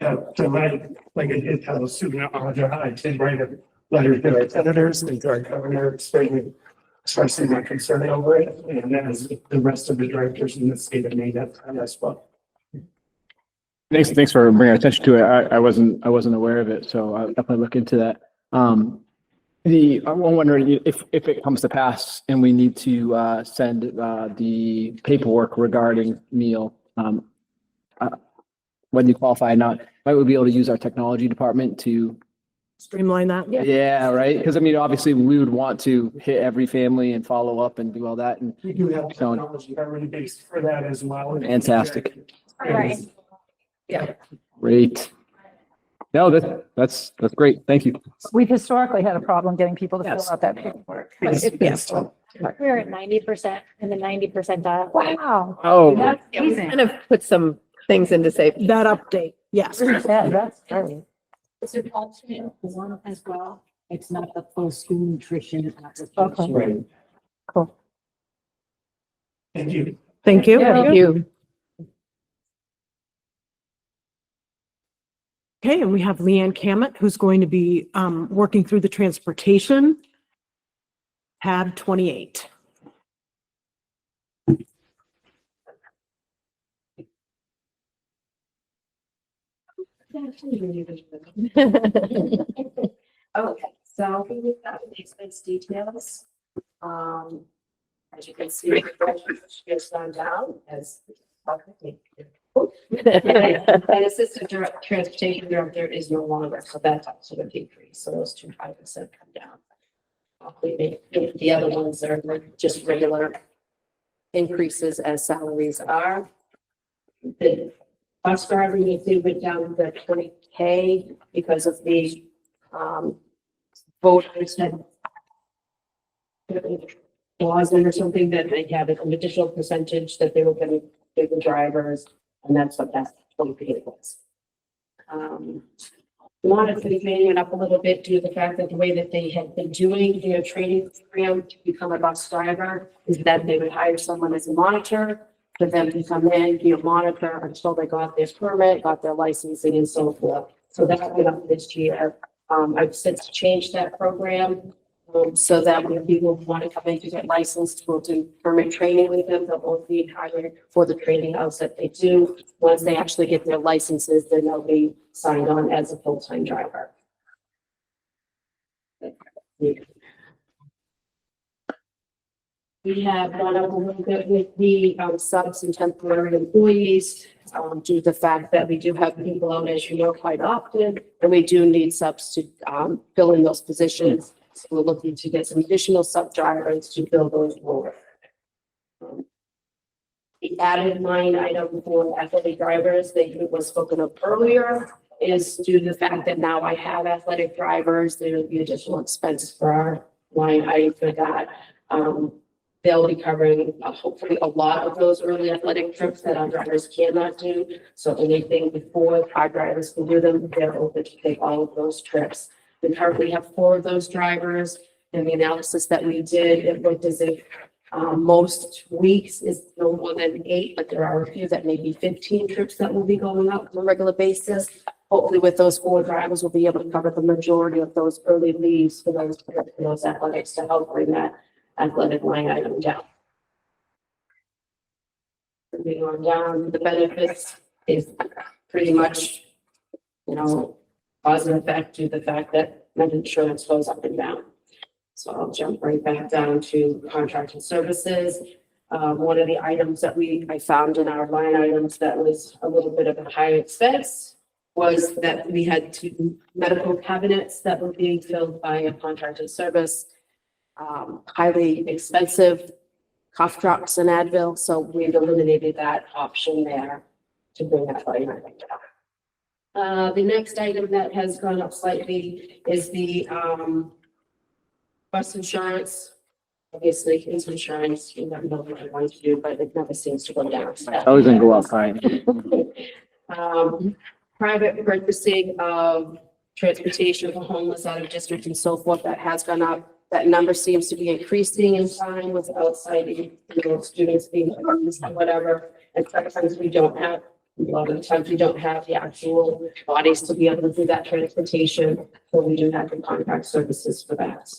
Yeah, so like I did tell Susan Audra, I did write a letter to our senators and to our governor expressing my concern over it. And as the rest of the directors in the state of Maine have done as well. Thanks for bringing attention to it. I wasn't aware of it, so I'll definitely look into that. I'm wondering if it comes to pass and we need to send the paperwork regarding meal, whether you qualify or not, might we be able to use our technology department to Streamline that. Yeah, right. Because I mean, obviously, we would want to hit every family and follow up and do all that. And We do have technology already based for that as well. Fantastic. Right. Yeah. Great. No, that's great. Thank you. We've historically had a problem getting people to Yes. fill out that paperwork. Yes. We're at 90% in the 90 percentile. Wow. Oh, That's Yeah, we amazing. kind of put some things in to say, That update, yes. Yeah, that's great. Is it alternate one as well? It's not the full school nutrition. Okay. Right. Cool. Thank you. Thank you. Thank you. Okay, and we have Leanne Cammett, who's going to be working through the transportation. Tab 28. Okay, so we've got the expense details. As you can see, the budget has gone down as. And assistant transportation director is no longer, so that's also a decrease, so those 2 items have come down. The other ones are just regular increases as salaries are. The bus driver, you see, went down to 20K because of the voters that wasn't or something that they had an additional percentage that they were going to give the drivers, and that's what that 20K was. Monitoring went up a little bit due to the fact that the way that they had been doing their training program to become a bus driver is that they would hire someone as a monitor for them to come in, be a monitor until they got their permit, got their licensing and so forth. So that went up this year. I've since changed that program so that when people want to come in to get licensed, we'll do permit training with them. They'll both be hired for the training hours that they do. Once they actually get their licenses, then they'll be signed on as a full-time driver. We have gone up a little bit with the subs and temporary employees due to the fact that we do have people out, as you know, quite often, and we do need subs to fill in those positions. So we're looking to get some additional sub drivers to fill those roles. The added line item for athletic drivers that was spoken of earlier is due to the fact that now I have athletic drivers. There will be additional expense for our line item for that. They'll be covering hopefully a lot of those early athletic trips that our drivers cannot do. So anything before our drivers can do them, they're open to take all of those trips. We currently have 4 of those drivers. And the analysis that we did, it looked as if most weeks is no more than 8, but there are a few that may be 15 trips that will be going out on a regular basis. Hopefully with those 4 drivers, we'll be able to cover the majority of those early leaves for those athletics to help bring that athletic line item down. Moving on down, the benefits is pretty much, cause and effect to the fact that med insurance goes up and down. So I'll jump right back down to contracted services. One of the items that I found in our line items that was a little bit of a high expense was that we had 2 medical cabinets that were being filled by a contracted service. Highly expensive cough drops and Advil. So we've eliminated that option there to bring that line item down. The next item that has gone up slightly is the bus insurance. Obviously, it's insurance, you never know what you want to do, but it never seems to go down. Always gonna go up high. Private purchasing of transportation for homeless out of district and so forth, that has gone up. That number seems to be increasing in time with outside, students being homeless or whatever. And sometimes we don't have, a lot of the times we don't have the actual bodies to be able to do that transportation. So we do have to contract services for that.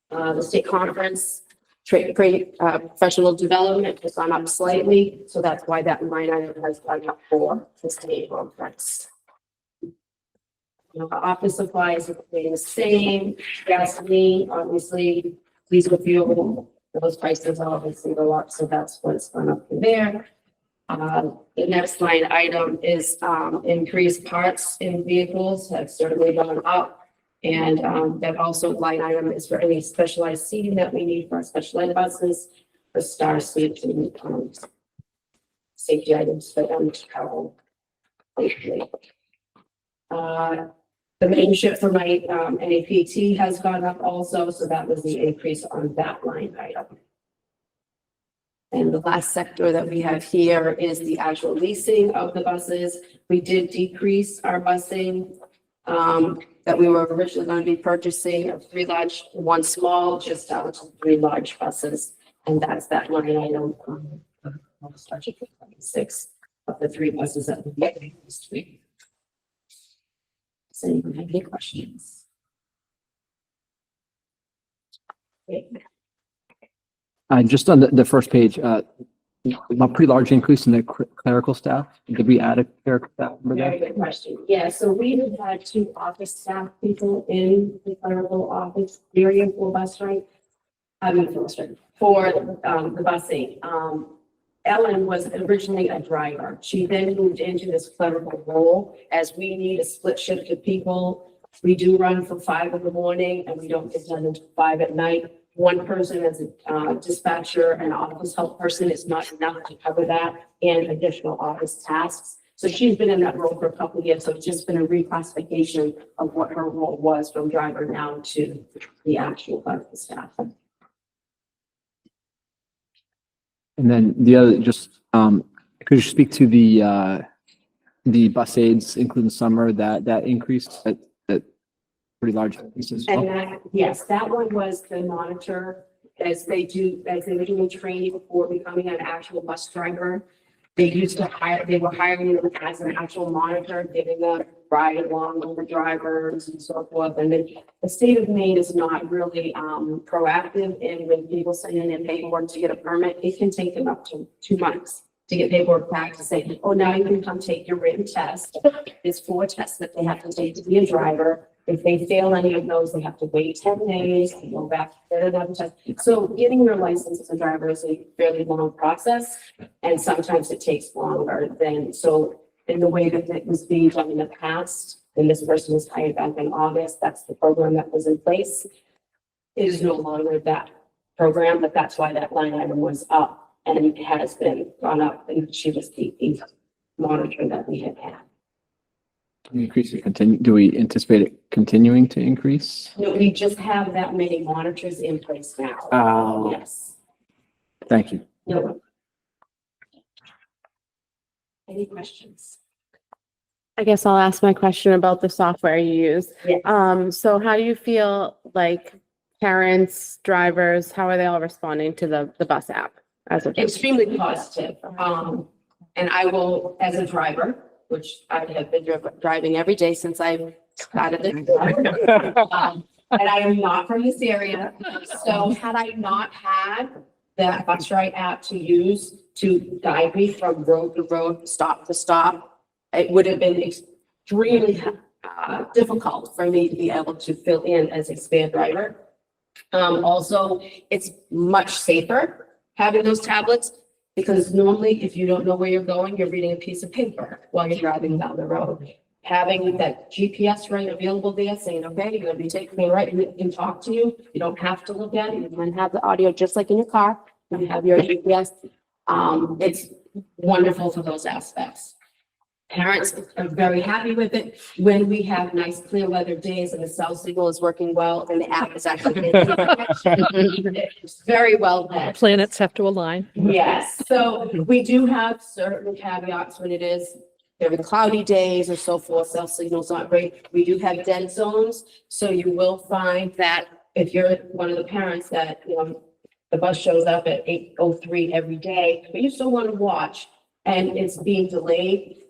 The state conference, professional development has gone up slightly. So that's why that line item has gone up for the state conference. Office supplies are staying the same. Gasoline, obviously, diesel fuel, those prices obviously go up. So that's what's gone up from there. The next line item is increased parts in vehicles have certainly gone up. And that also line item is for any specialized seating that we need for our special ed buses, for star seats and safety items for them to travel safely. The membership for my NAPT has gone up also, so that was the increase on that line item. And the last sector that we have here is the actual leasing of the buses. We did decrease our busing that we were originally going to be purchasing of 3 large, 1 small, just down to 3 large buses. And that's that line item. 6 of the 3 buses that we used to be. Does anyone have any questions? Just on the first page, a pretty large increase in the clerical staff. Did we add a clerical staff member Very there? good question. Yeah, so we have had 2 office staff people in the clerical office area for bus strike. I mean, for the busing. Ellen was originally a driver. She then moved into this clerical role as we need a split shift of people. We do run from 5 in the morning and we don't get done until 5 at night. One person as a dispatcher and office help person is not enough to cover that and additional office tasks. So she's been in that role for a couple of years. So it's just been a reclassification of what her role was from driver now to the actual clerical staff. And then the other, just, could you speak to the bus aids, including summer, that increased that pretty large increase as well? And that, yes, that one was the monitor as they were doing training before becoming an actual bus driver. They were hiring them as an actual monitor, giving them ride along with the drivers and so forth. And then the state of Maine is not really proactive in when people send in their paperwork to get a permit. It can take them up to 2 months to get paperwork back to say, oh, now you can come take your written test. There's 4 tests that they have to take to be a driver. If they fail any of those, they have to wait 10 days and go back to another test. So getting your license as a driver is a fairly long process, and sometimes it takes longer than, so in the way that it was being done in the past, and this person was hired back in August, that's the program that was in place. It is no longer that program, but that's why that line item was up, and it has been gone up, and she was the monitor that we had had. Increase it continue, do we anticipate it continuing to increase? No, we just have that many monitors in place now. Yes. Thank you. No. Any questions? I guess I'll ask my question about the software you use. Yes. So how do you feel like parents, drivers, how are they all responding to the bus app as of? Extremely positive. And I will, as a driver, which I have been driving every day since I started this. And I am not from this area. So had I not had that bus ride app to use to guide me from road to road, stop to stop, it would have been extremely difficult for me to be able to fill in as a spare driver. Also, it's much safer having those tablets, because normally if you don't know where you're going, you're reading a piece of paper while you're driving down the road. Having that GPS right available there saying, okay, you're gonna be taking me right, and it can talk to you. You don't have to look at it. You can have the audio just like in your car. You have your GPS. It's wonderful for those aspects. Parents are very happy with it. When we have nice clear weather days and the cell signal is working well and the app is actually it's very well done. Planets have to align. Yes, so we do have certain caveats when it is very cloudy days or so forth, cell signal's not great. We do have dead zones, so you will find that if you're one of the parents that, you know, the bus shows up at 8:03 every day, but you still want to watch and it's being delayed.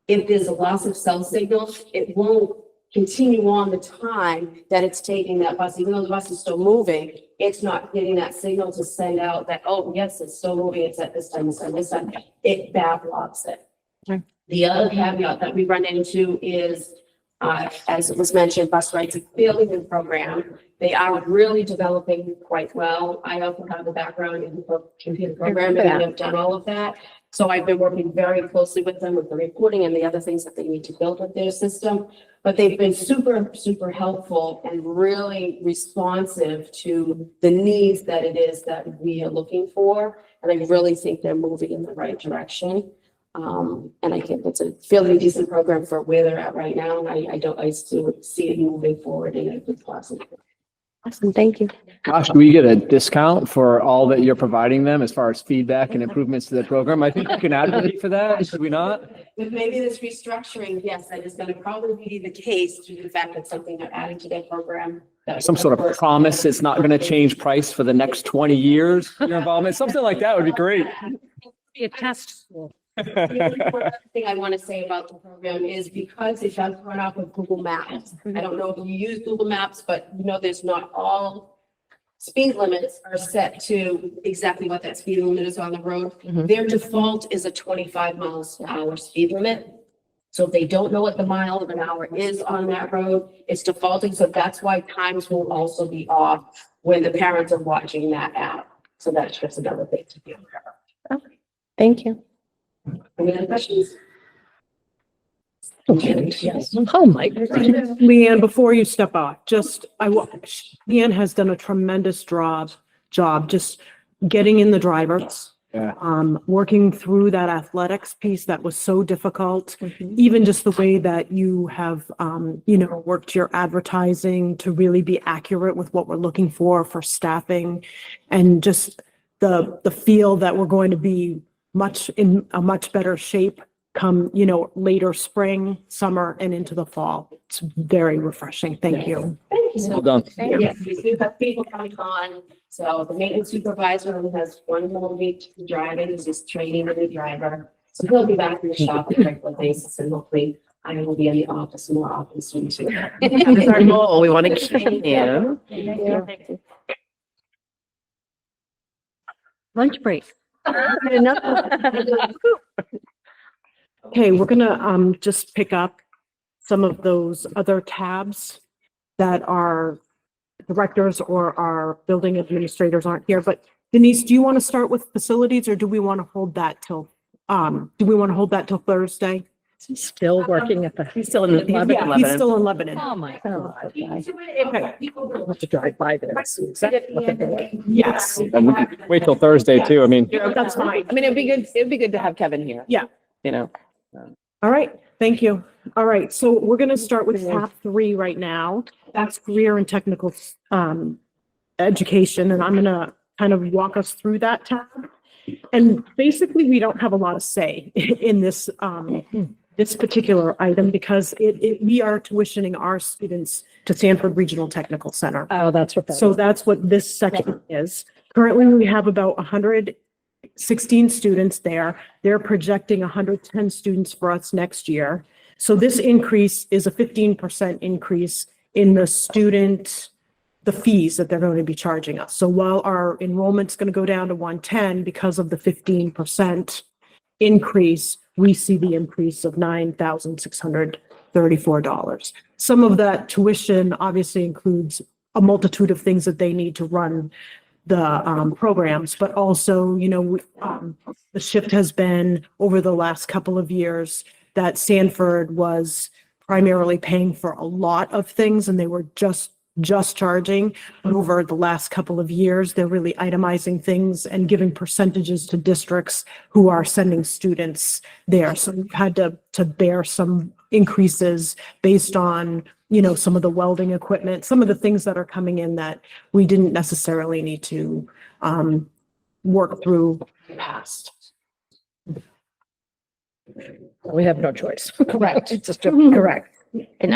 If there's a loss of cell signal, it won't continue on the time that it's taking that bus, even though the bus is still moving, it's not getting that signal to send out that, oh, yes, it's still moving, it's at this time, it's at this time. It backlogs it. Okay. The other caveat that we run into is, as it was mentioned, Bus Rights is a fairly new program. They are really developing quite well. I also have a background in the computer programming and I've done all of that. So I've been working very closely with them with the reporting and the other things that they need to build with their system. But they've been super, super helpful and really responsive to the needs that it is that we are looking for. And I really think they're moving in the right direction. And I think it's a fairly decent program for where they're at right now. And I still see it moving forward in a good positive. Awesome, thank you. Gosh, do we get a discount for all that you're providing them as far as feedback and improvements to the program? I think we can advocate for that, should we not? With maybe this restructuring, yes, that is going to probably be the case due to the fact that something they're adding to their program. Some sort of promise it's not going to change price for the next 20 years, your involvement, something like that would be great. Be a test school. Thing I want to say about the program is because it does run off of Google Maps. I don't know if you use Google Maps, but you know, there's not all speed limits are set to exactly what that speed limit is on the road. Their default is a 25 miles per hour speed limit. So if they don't know what the mile of an hour is on that road, it's defaulting. So that's why times will also be off when the parents are watching that app. So that's just another thing to be aware of. Thank you. Any other questions? Yes. Oh, my. Leanne, before you step off, Leanne has done a tremendous job just getting in the drivers. Yeah. Working through that athletics piece that was so difficult, even just the way that you have, worked your advertising to really be accurate with what we're looking for staffing, and just the feel that we're going to be in a much better shape come, later spring, summer, and into the fall. It's very refreshing. Thank you. Well done. Yes, we do have people coming on. So the maintenance supervisor who has one more week to drive in is just training the new driver. So he'll be back in the shop on a regular basis, and hopefully I will be in the office more often soon too. That's our goal. We want to keep you. Lunch break. Enough. Okay, we're gonna just pick up some of those other tabs that our directors or our building administrators aren't here. But Denise, do you want to start with facilities, or do we want to hold that till Thursday? Still working at the. He's still in Yeah, Lebanon. he's still in Lebanon. Oh, my God. Okay. Have to drive by there. Yes, And we can wait till Thursday too. I mean, that's fine. I mean, it'd be good to have Kevin here. Yeah. You know. All right, thank you. All right, so we're gonna start with tab 3 right now. That's career and technical education, and I'm gonna kind of walk us through that tab. And basically, we don't have a lot of say in this this particular item because we are tuitioning our students to Sanford Regional Technical Center. Oh, that's what. So that's what this section is. Currently, we have about 116 students there. They're projecting 110 students for us next year. So this increase is a 15% increase in the fees that they're going to be charging us. So while our enrollment's going to go down to 110 because of the 15% increase, we see the increase of $9,634. Some of that tuition obviously includes a multitude of things that they need to run the programs, but also, the shift has been over the last couple of years that Sanford was primarily paying for a lot of things and they were just charging. But over the last couple of years, they're really itemizing things and giving percentages to districts who are sending students there. So we've had to bear some increases based on, some of the welding equipment, some of the things that are coming in that we didn't necessarily need to work through in the past. We have no choice. Correct. It's just correct. And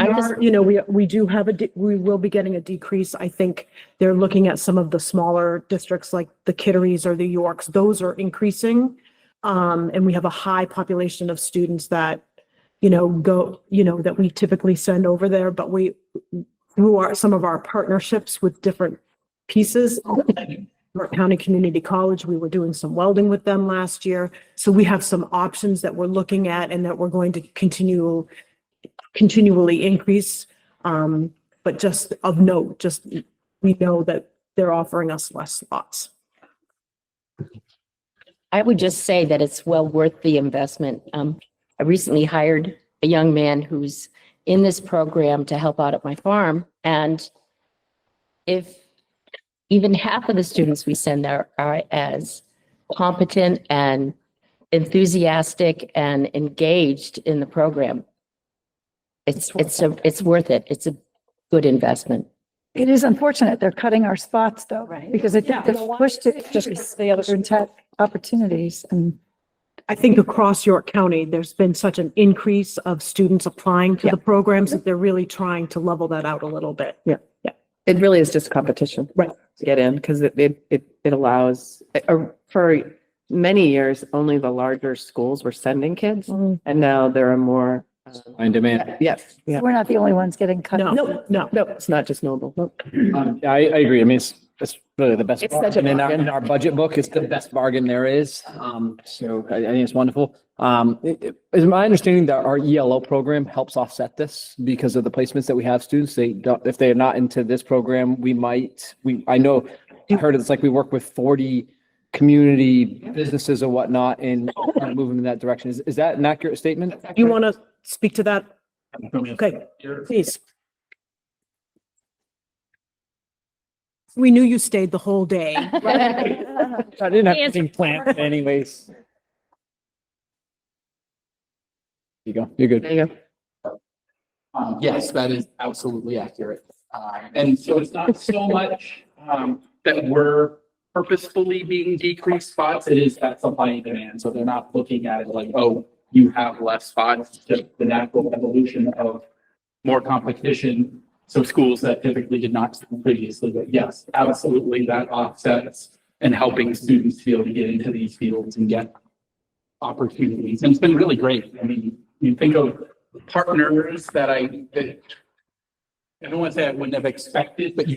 we will be getting a decrease. I think they're looking at some of the smaller districts like the Kitterys or the Yorks. Those are increasing. And we have a high population of students that, that we typically send over there, but through some of our partnerships with different pieces, York County Community College, we were doing some welding with them last year. So we have some options that we're looking at and that we're going to continually increase. But just of note, we know that they're offering us less slots. I would just say that it's well worth the investment. I recently hired a young man who's in this program to help out at my farm. And if even half of the students we send there are as competent and enthusiastic and engaged in the program, it's worth it. It's a good investment. It is unfortunate they're cutting our spots though, right? Because it's pushed to just the other tech opportunities. And I think across York County, there's been such an increase of students applying to the programs that they're really trying to level that out a little bit. Yeah. It really is just competition. Right. To get in because it allows for many years, only the larger schools were sending kids, Mm. and now there are more. On demand. Yes, yeah. We're not the only ones getting cut. No, no. No, it's not just Noble. No. I agree. I mean, it's really the best. It's such a bargain. bargain. In our budget book, it's the best bargain there is. So I think it's wonderful. Is my understanding that our ELO program helps offset this because of the placements that we have students. They don't, if they're not into this program, I know, I heard it's like we work with 40 community businesses or whatnot and kind of moving in that direction. Is that an accurate statement? You want to speak to that? Okay, please. We knew you stayed the whole day. I didn't have anything planned anyways. You go. You're good. There you go. Yes, that is absolutely accurate. And so it's not so much that we're purposefully being decreased spots. It is that supply and demand. So they're not looking at it like, oh, you have less spots, just the natural evolution of more competition. So schools that typically did not previously, but yes, absolutely that offsets and helping students to be able to get into these fields and get opportunities. And it's been really great. I mean, you think of partners that I don't want to say I wouldn't have expected, but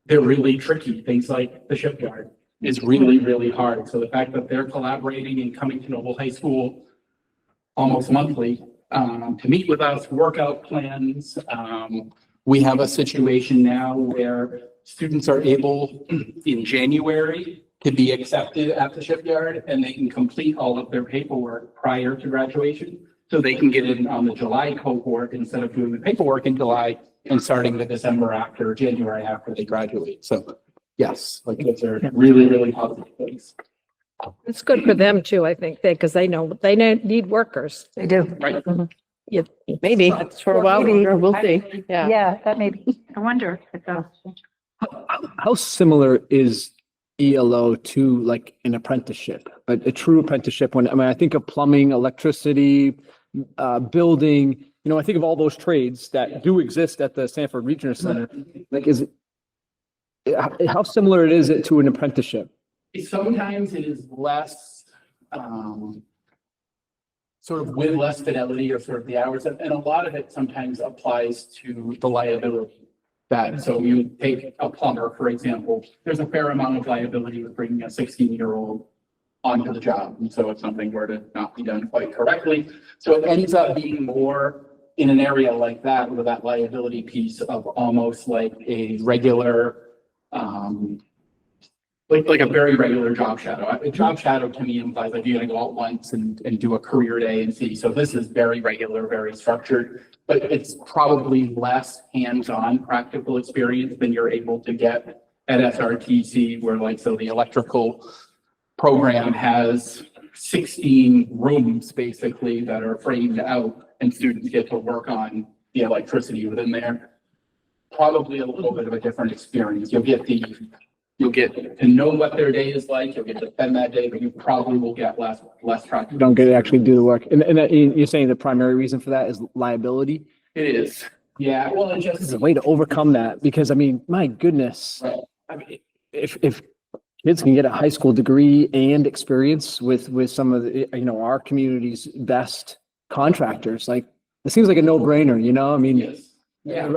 they're really tricky. Things like the shipyard is really, really hard. So the fact that they're collaborating and coming to Noble High School almost monthly to meet with us, work out plans. We have a situation now where students are able in January to be accepted at the shipyard and they can complete all of their paperwork prior to graduation. So they can get in on the July cohort instead of doing the paperwork in July and starting the December after, January after they graduate. So yes, like those are really, really positive things. It's good for them too, I think, because they know they need workers. They do. Right. Yeah, maybe for a while, Maybe. we'll see. Yeah. Yeah, that may be. I wonder if How similar is ELO to like an apprenticeship, a true apprenticeship? I think of plumbing, electricity, building, I think of all those trades that do exist at the Sanford Regional Center. Like, how similar is it to an apprenticeship? Sometimes it is less, sort of with less fidelity or sort of the hours, and a lot of it sometimes applies to the liability. So you take a plumber, for example, there's a fair amount of liability with bringing a 16-year-old onto the job. And so if something were to not be done quite correctly, so it ends up being more in an area like that, with that liability piece of almost like a regular, like a very regular job shadow. A job shadow to me implies like you're gonna go out once and do a career day and see. So this is very regular, very structured, but it's probably less hands-on practical experience than you're able to get at SRTC, where so the electrical program has 16 rooms basically that are framed out and students get to work on the electricity within there. Probably a little bit of a different experience. You'll get to know what their day is like. You'll get to spend that day, but you probably will get less practical. You don't get to actually do the work. And you're saying the primary reason for that is liability? It is. Yeah. Well, it just There's a way to overcome that because my goodness, Right. If kids can get a high school degree and experience with some of the, our community's best contractors, it seems like a no-brainer, Yes. Yeah.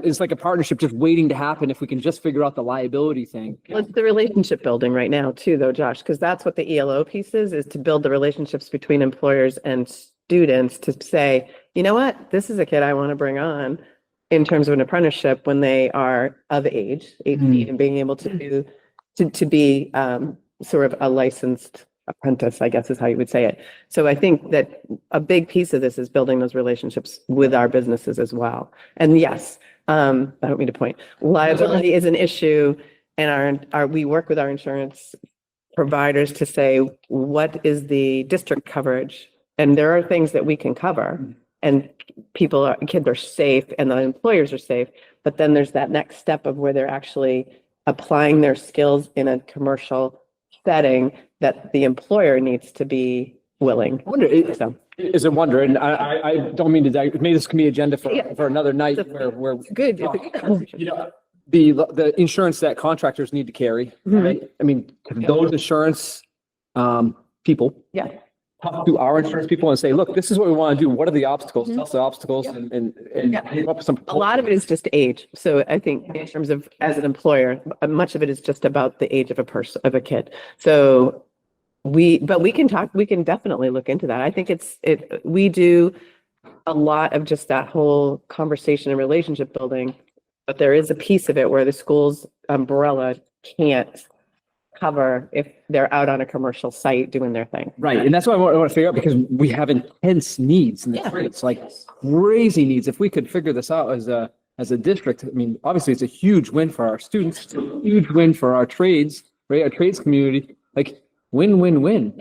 It's like a partnership just waiting to happen if we can just figure out the liability thing. Well, it's the relationship building right now too, though, Josh, because that's what the ELO piece is to build the relationships between employers and students to say, you know what, this is a kid I want to bring on in terms of an apprenticeship when they are of age, 18, and being able to be sort of a licensed apprentice, I guess is how you would say it. So I think that a big piece of this is building those relationships with our businesses as well. And yes, I don't mean to point, liability is an issue, and we work with our insurance providers to say, what is the district coverage? And there are things that we can cover, and kids are safe and the employers are safe, but then there's that next step of where they're actually applying their skills in a commercial setting that the employer needs to be willing. I wonder, is a wonder, and I don't mean to, maybe this can be agenda for another night where Good. the insurance that contractors need to carry, right? I mean, those insurance people. Yeah. Talk to our insurance people and say, look, this is what we want to do. What are the obstacles? Tell us the obstacles and come up with some. A lot of it is just age. So I think in terms of as an employer, much of it is just about the age of a person, of a kid. So we can definitely look into that. I think we do a lot of just that whole conversation and relationship building, but there is a piece of it where the school's umbrella can't cover if they're out on a commercial site doing their thing. Right. And that's what I want to figure out, because we have intense needs in the streets, like crazy needs. If we could figure this out as a district, I mean, obviously it's a huge win for our students, it's a huge win for our trades, right? Our trades community, like win, win, win.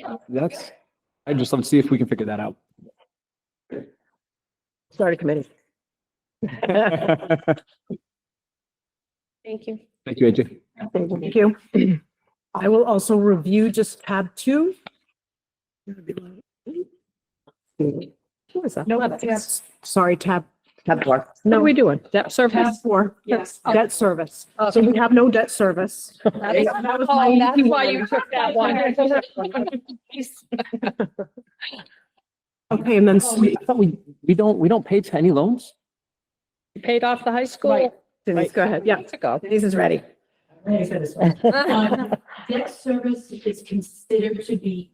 I'd just love to see if we can figure that out. Start a committee. Thank you. Thank you, AJ. Thank you. I will also review just tab 2. What was that? No, that's, sorry, tab 4. What are we doing? Debt service? Tab 4. Yes. Debt service. So we have no debt service. That's why you took that one. Okay, and then I thought we don't pay to any loans. You paid off the high school? Right. Denise, go ahead. Yeah. Denise is ready. Ready for this one. Debt service is considered to be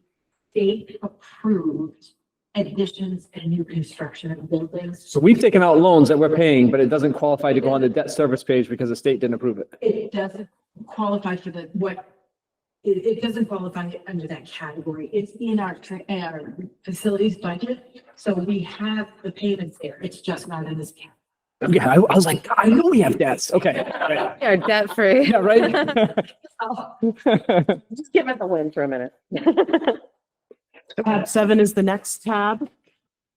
state approved additions and new construction of buildings. So we've taken out loans that we're paying, but it doesn't qualify to go on the debt service page because the state didn't approve it. It doesn't qualify for it doesn't qualify under that category. It's in our facilities budget. So we have the payments there. It's just not in this category. Yeah, I was like, I know we have debts. Okay. Right. You're debt free. Yeah, right. Just give it the win for a minute. tab 7 is the next tab.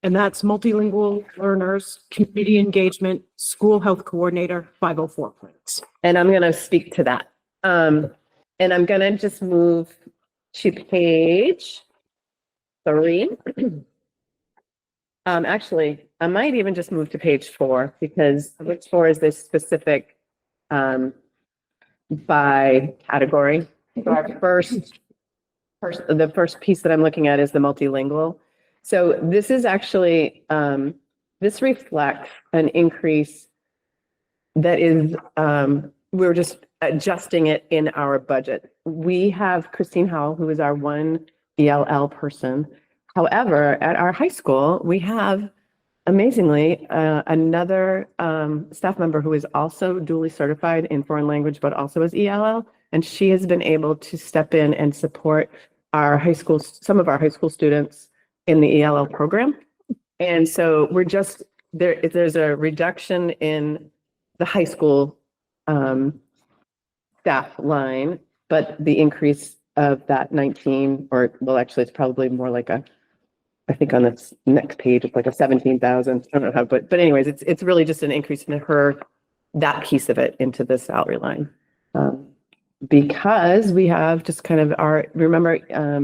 And that's multilingual learners, community engagement, school health coordinator, 504 plans. And I'm going to speak to that. And I'm going to just move to page 3. Actually, I might even just move to page 4 because page 4 is this specific by category. So our the first piece that I'm looking at is the multilingual. So this is actually, this reflects an increase that is, we're just adjusting it in our budget. We have Christine Howell, who is our one ELL person. However, at our high school, we have amazingly another staff member who is also duly certified in foreign language, but also as ELL. And she has been able to step in and support our high school, some of our high school students in the ELL program. And so we're just, there's a reduction in the high school staff line, but the increase of that 19, or well, actually it's probably more like I think on this next page, it's like a 17,000. I don't know how, but anyways, it's really just an increase in that piece of it into the salary line. Because we have just kind of remember,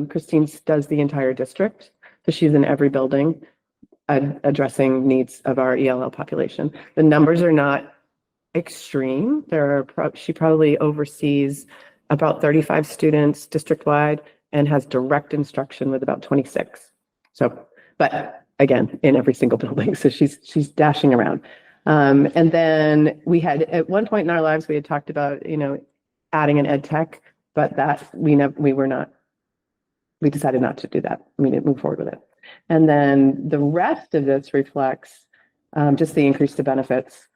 Christine does the entire district. So she's in every building addressing needs of our ELL population. The numbers are not extreme. She probably oversees about 35 students district-wide and has direct instruction with about 26. So, but again, in every single building. So she's dashing around. And then we had, at one point in our lives, we had talked about, adding an ed tech, but that we decided not to do that. We didn't move forward with it. And then the rest of this reflects just the increase to benefits.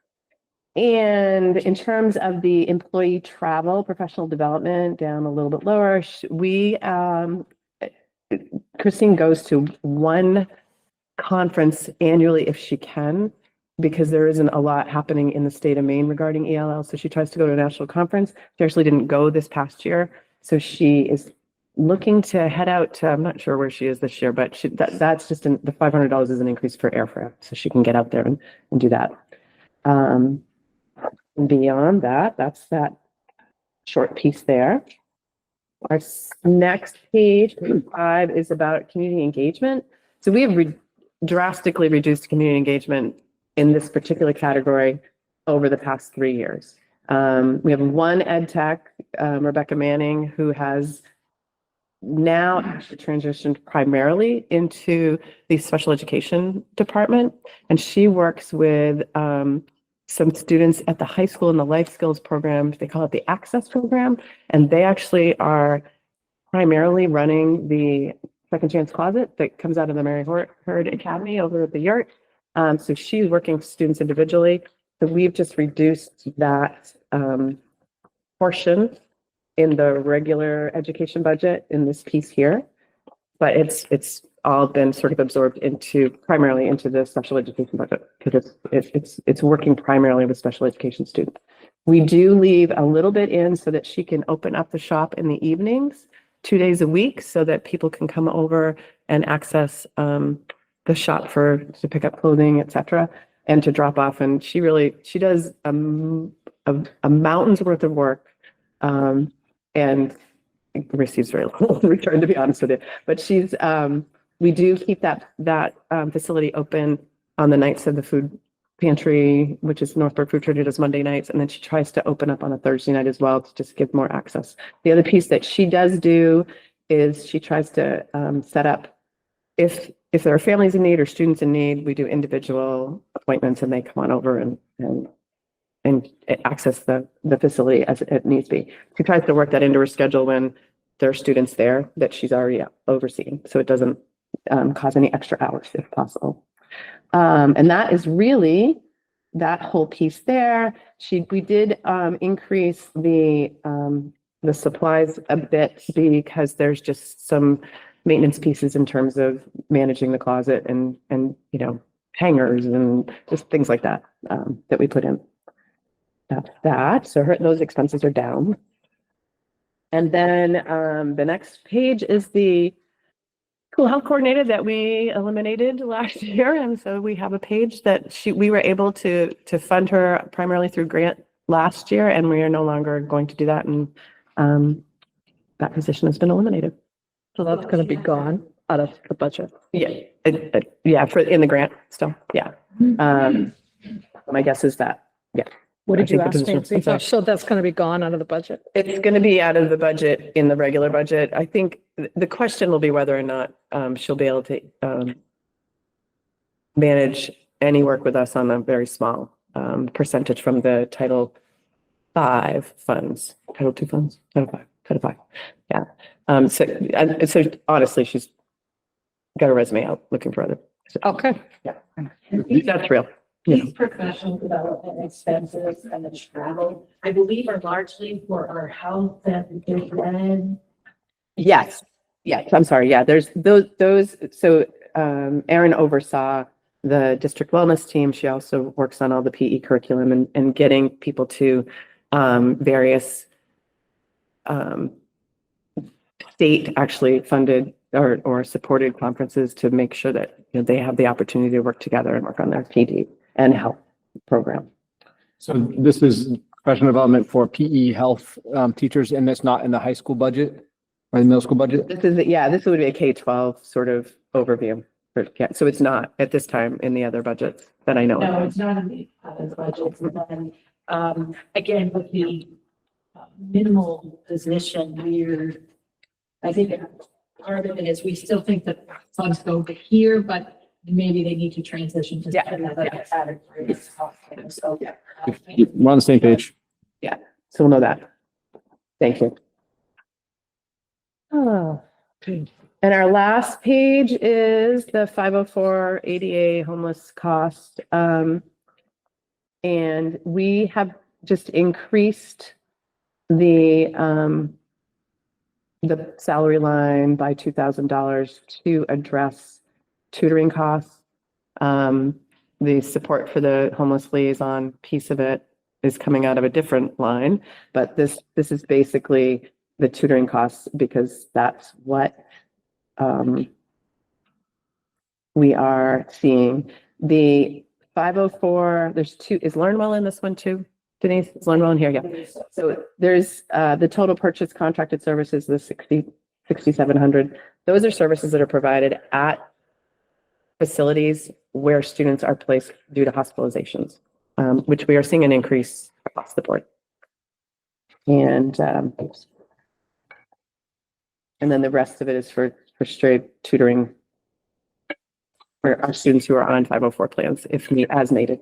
And in terms of the employee travel, professional development, down a little bit lower, Christine goes to one conference annually if she can, because there isn't a lot happening in the state of Maine regarding ELL. So she tries to go to a national conference. She actually didn't go this past year. So she is looking to head out to, I'm not sure where she is this year, but that's just the $500 is an increase for airfare. So she can get out there and do that. Beyond that, that's that short piece there. Our next page, 5, is about community engagement. So we have drastically reduced community engagement in this particular category over the past 3 years. We have one ed tech, Rebecca Manning, who has now actually transitioned primarily into the special education department. And she works with some students at the high school in the life skills program. They call it the Access program. And they actually are primarily running the Second Chance Closet that comes out of the Mary Hurd Academy over at the Yurt. So she's working with students individually. So we've just reduced that portion in the regular education budget in this piece here. But it's all been sort of absorbed primarily into the special education budget because it's working primarily with special education students. We do leave a little bit in so that she can open up the shop in the evenings, 2 days a week, so that people can come over and access the shop to pick up clothing, etc., and to drop off. And she does a mountain's worth of work and receives very little in return, to be honest with you. But we do keep that facility open on the nights of the food pantry, which is Northbrook Food Trade, does Monday nights, and then she tries to open up on a Thursday night as well to just give more access. The other piece that she does do is she tries to set up, if there are families in need or students in need, we do individual appointments and they come on over and access the facility as it needs be. She tries to work that into her schedule when there are students there that she's already overseeing, so it doesn't cause any extra hours if possible. And that is really that whole piece there. We did increase the supplies a bit because there's just some maintenance pieces in terms of managing the closet and hangers and just things like that that we put in. That's that. So those expenses are down. And then the next page is the school health coordinator that we eliminated last year. And so we have a page that we were able to fund her primarily through grant last year, and we are no longer going to do that. And that position has been eliminated. So that's going to be gone out of the budget. Yeah, in the grant still. Yeah. My guess is that. Yeah. What did you I think the ask, position- Nancy? I'm sorry. So that's going to be gone out of the budget? It's going to be out of the budget in the regular budget. I think the question will be whether or not she'll be able to manage any work with us on a very small percentage from the Title V funds, Title II funds, Title V. Yeah. So honestly, she's got a resume out looking for other. Okay. Yeah. That's real. Yeah. These professional development expenses and the travel, I believe, are largely for our health and vision. Yes. I'm sorry. Yeah. There's those. So Erin oversaw the district wellness team. She also works on all the PE curriculum and getting people to various state actually funded or supported conferences to make sure that they have the opportunity to work together and work on their PD and health program. So this is professional development for PE health teachers, and that's not in the high school budget or the middle school budget? This would be a K-12 sort of overview. So it's not at this time in the other budgets that I know No, of. it's not in the other budgets. And then, again, with the minimal position, I think part of it is we still think that funds go over here, but maybe they need to transition to another category. So, We're on the same page. Yeah, so we'll know that. Thank you. Oh, and our last page is the 504 ADA homeless cost. And we have just increased the salary line by $2,000 to address tutoring costs. The support for the homeless liaison piece of it is coming out of a different line, but this is basically the tutoring costs because that's what we are seeing. The 504, there's two, is LearnWell in this one too? Denise, is LearnWell in here? Yeah. So there's the total purchase contracted services, the 6,700. Those are services that are provided at facilities where students are placed due to hospitalizations, which we are seeing an increase across the board. And And then the rest of it is for straight tutoring for our students who are on 504 plans, if as needed.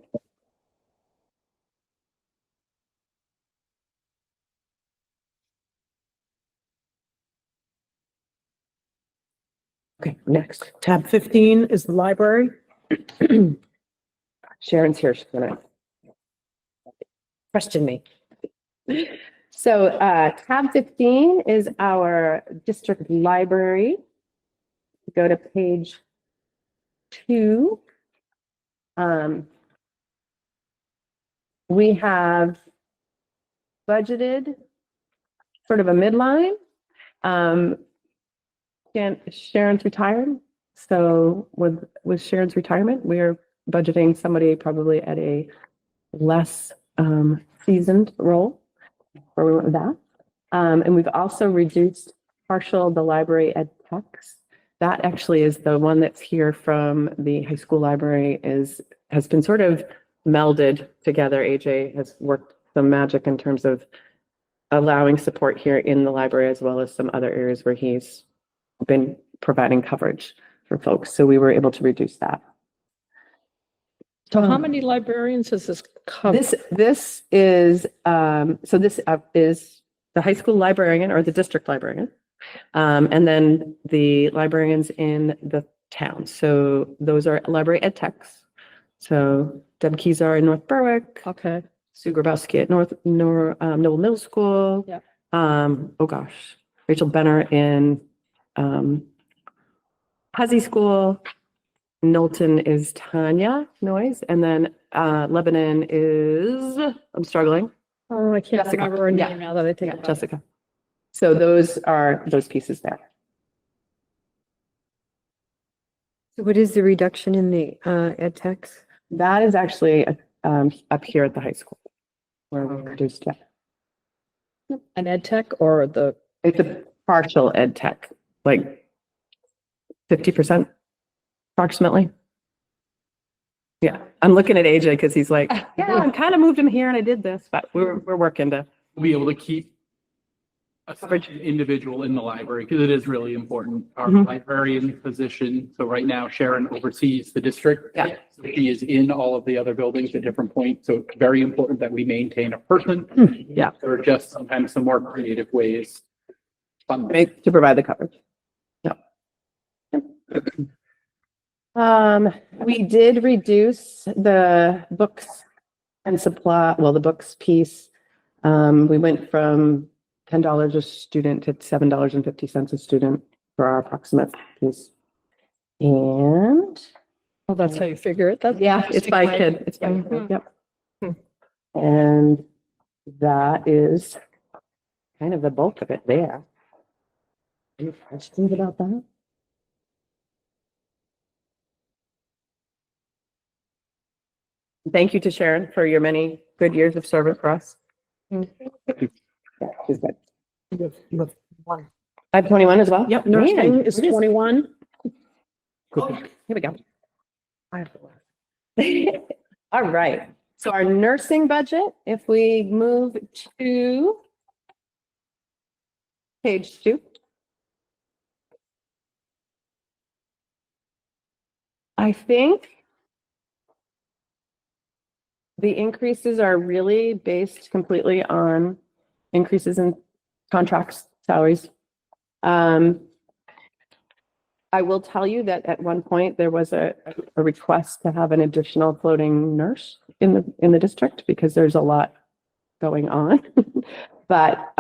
Okay, next. Tab 15 is the library. Sharon's here. She's gonna question me. So tab 15 is our district library. Go to page 2. We have budgeted sort of a midline. Sharon's retired. So with Sharon's retirement, we are budgeting somebody probably at a less seasoned role where we went with that. And we've also reduced partial the library ed techs. That actually is the one that's here from the high school library has been sort of melded together. AJ has worked some magic in terms of allowing support here in the library as well as some other areas where he's been providing coverage for folks. So we were able to reduce that. So how many librarians does this cover? This is is the high school librarian or the district librarian. And then the librarians in the town. So those are library ed techs. So Deb Kezar in North Berwick. Okay. Sue Grabowski at Noble Middle School. Yeah. Rachel Benner in Huzzy School. Knowlton is Tanya Noyes, and then Lebanon is, I'm struggling. Oh, I can't Jessica. remember her Yeah. name now that I think Yeah, about it. Jessica. So those are those pieces there. So what is the reduction in the ed techs? That is actually up here at the high school where we reduced that. An ed tech or the, It's a partial ed tech, like 50% approximately. Yeah, I'm looking at AJ because he's like, yeah, I kind of moved him here and I did this, but we're working to. Be able to keep a certain individual in the library because it is really important. Our Mhm. librarian position. So right now Sharon oversees the district. Yeah. So she is in all of the other buildings at different points. So it's very important that we maintain a person. Yeah. There are just sometimes some more creative ways. To provide the coverage. Yeah. We did reduce the books and supply, well, the books piece. We went from $10 a student to $7.50 a student for our approximate piece. And well, that's how you figure it. That's yeah, it's by kid. It's by kid, yep. And that is kind of the bulk of it there. Any questions about that? Thank you to Sharon for your many good years of service for us. Yeah, she's good. I have 21 as well? Yep, Man, nursing is it 21. Here we go. I have the last. All right. So our nursing budget, if we move to page 2. I think the increases are really based completely on increases in contracts, salaries. I will tell you that at one point there was a request to have an additional floating nurse in the district because there's a lot going on. But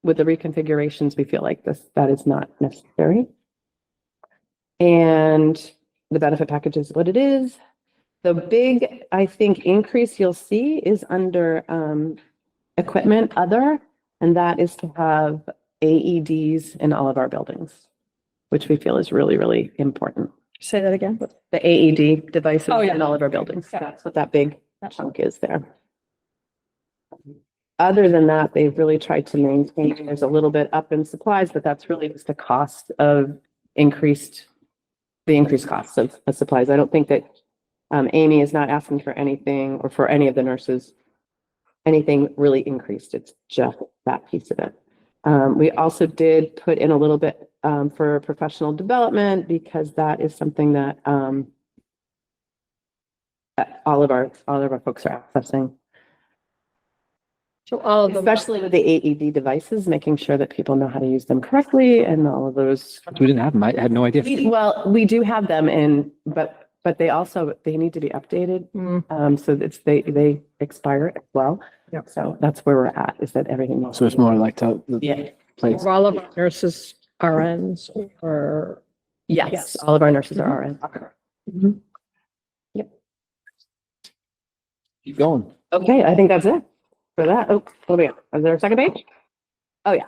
with the reconfigurations, we feel like that is not necessary. And the benefit package is what it is. The big, I think, increase you'll see is under equipment other, and that is to have AEDs in all of our buildings, which we feel is really, really important. Say that again. The AED devices Oh, yeah. in all of our buildings. Yeah. That's what that big chunk is there. Other than that, they've really tried to maintain, there's a little bit up in supplies, but that's really just the cost of the increased costs of supplies. I don't think that Amy is not asking for anything, or for any of the nurses, anything really increased. It's just that piece of it. We also did put in a little bit for professional development because that is something that all of our folks are accessing. So all of them. Especially with the AED devices, making sure that people know how to use them correctly and all of those. We didn't have them. I had no idea. Well, we do have them but they also, they need to be updated. So it's, they expire as well. Yep. So that's where we're at, is that everything. So it's more like to. Yeah. Place. All of our nurses, RNs, or Yes, all of our nurses are RN. Mhm. Keep going. Okay, I think that's it for that. Oh, what do we got? Is there a second page? Oh, yeah.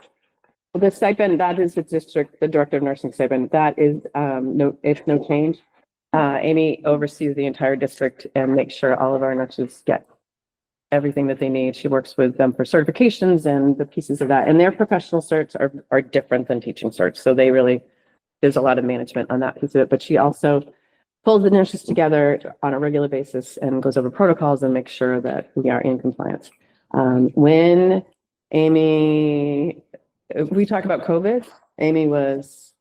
Well, the stipend, that is the district, the director of nursing stipend. That is, it's no change. Amy oversees the entire district and makes sure all of our nurses get everything that they need. She works with them for certifications and the pieces of that. And their professional certs are different than teaching certs. So they really, there's a lot of management on that piece of it. But she also pulls the nurses together on a regular basis and goes over protocols and makes sure that we are in compliance. When Amy, we talk about COVID, Amy was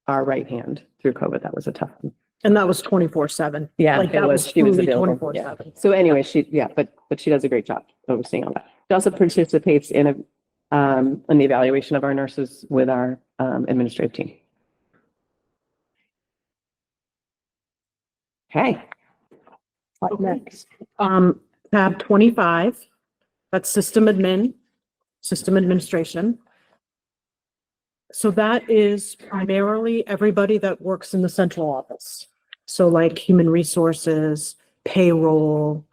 our right hand through COVID. That was a tough one. And that was 24/7. Yeah, Like it that was, was she was truly available. 24/7. So anyway, but she does a great job overseeing all that. She also participates in the evaluation of our nurses with our administrative team. Okay. What next? Tab 25, that's system administration. So that is primarily everybody that works in the central office. So like human resources, payroll,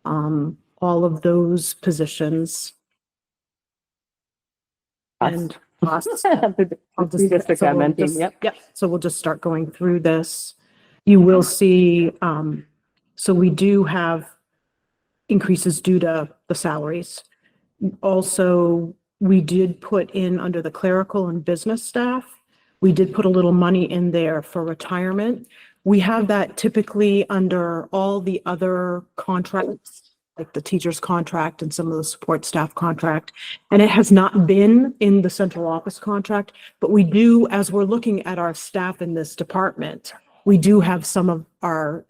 all of those positions. And us. The district admin team, yep. So we'll just start going through this. You will see, so we do have increases due to the salaries. Also, we did put in under the clerical and business staff, we did put a little money in there for retirement. We have that typically under all the other contracts, like the teacher's contract and some of the support staff contract. And it has not been in the central office contract, but we do, as we're looking at our staff in this department, we do have some of our,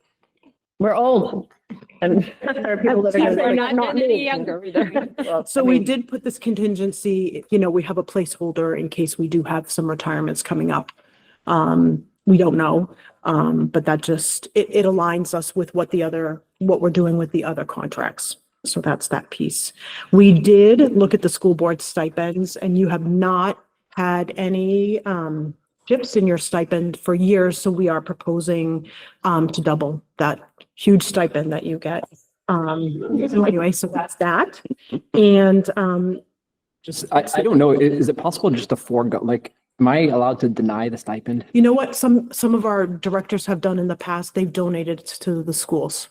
We're old. And there are people that are They're gonna- not any younger either. so we did put this contingency, we have a placeholder in case we do have some retirements coming up. We don't know, but that just, it aligns us with what we're doing with the other contracts. So that's that piece. We did look at the school board stipends and you have not had any, dips in your stipend for years. So we are proposing, to double that huge stipend that you get. So anyway, so that's that. And, I don't know. Is it possible just to forego, like, am I allowed to deny the stipend? you know what, some of our directors have done in the past, they've donated to the schools.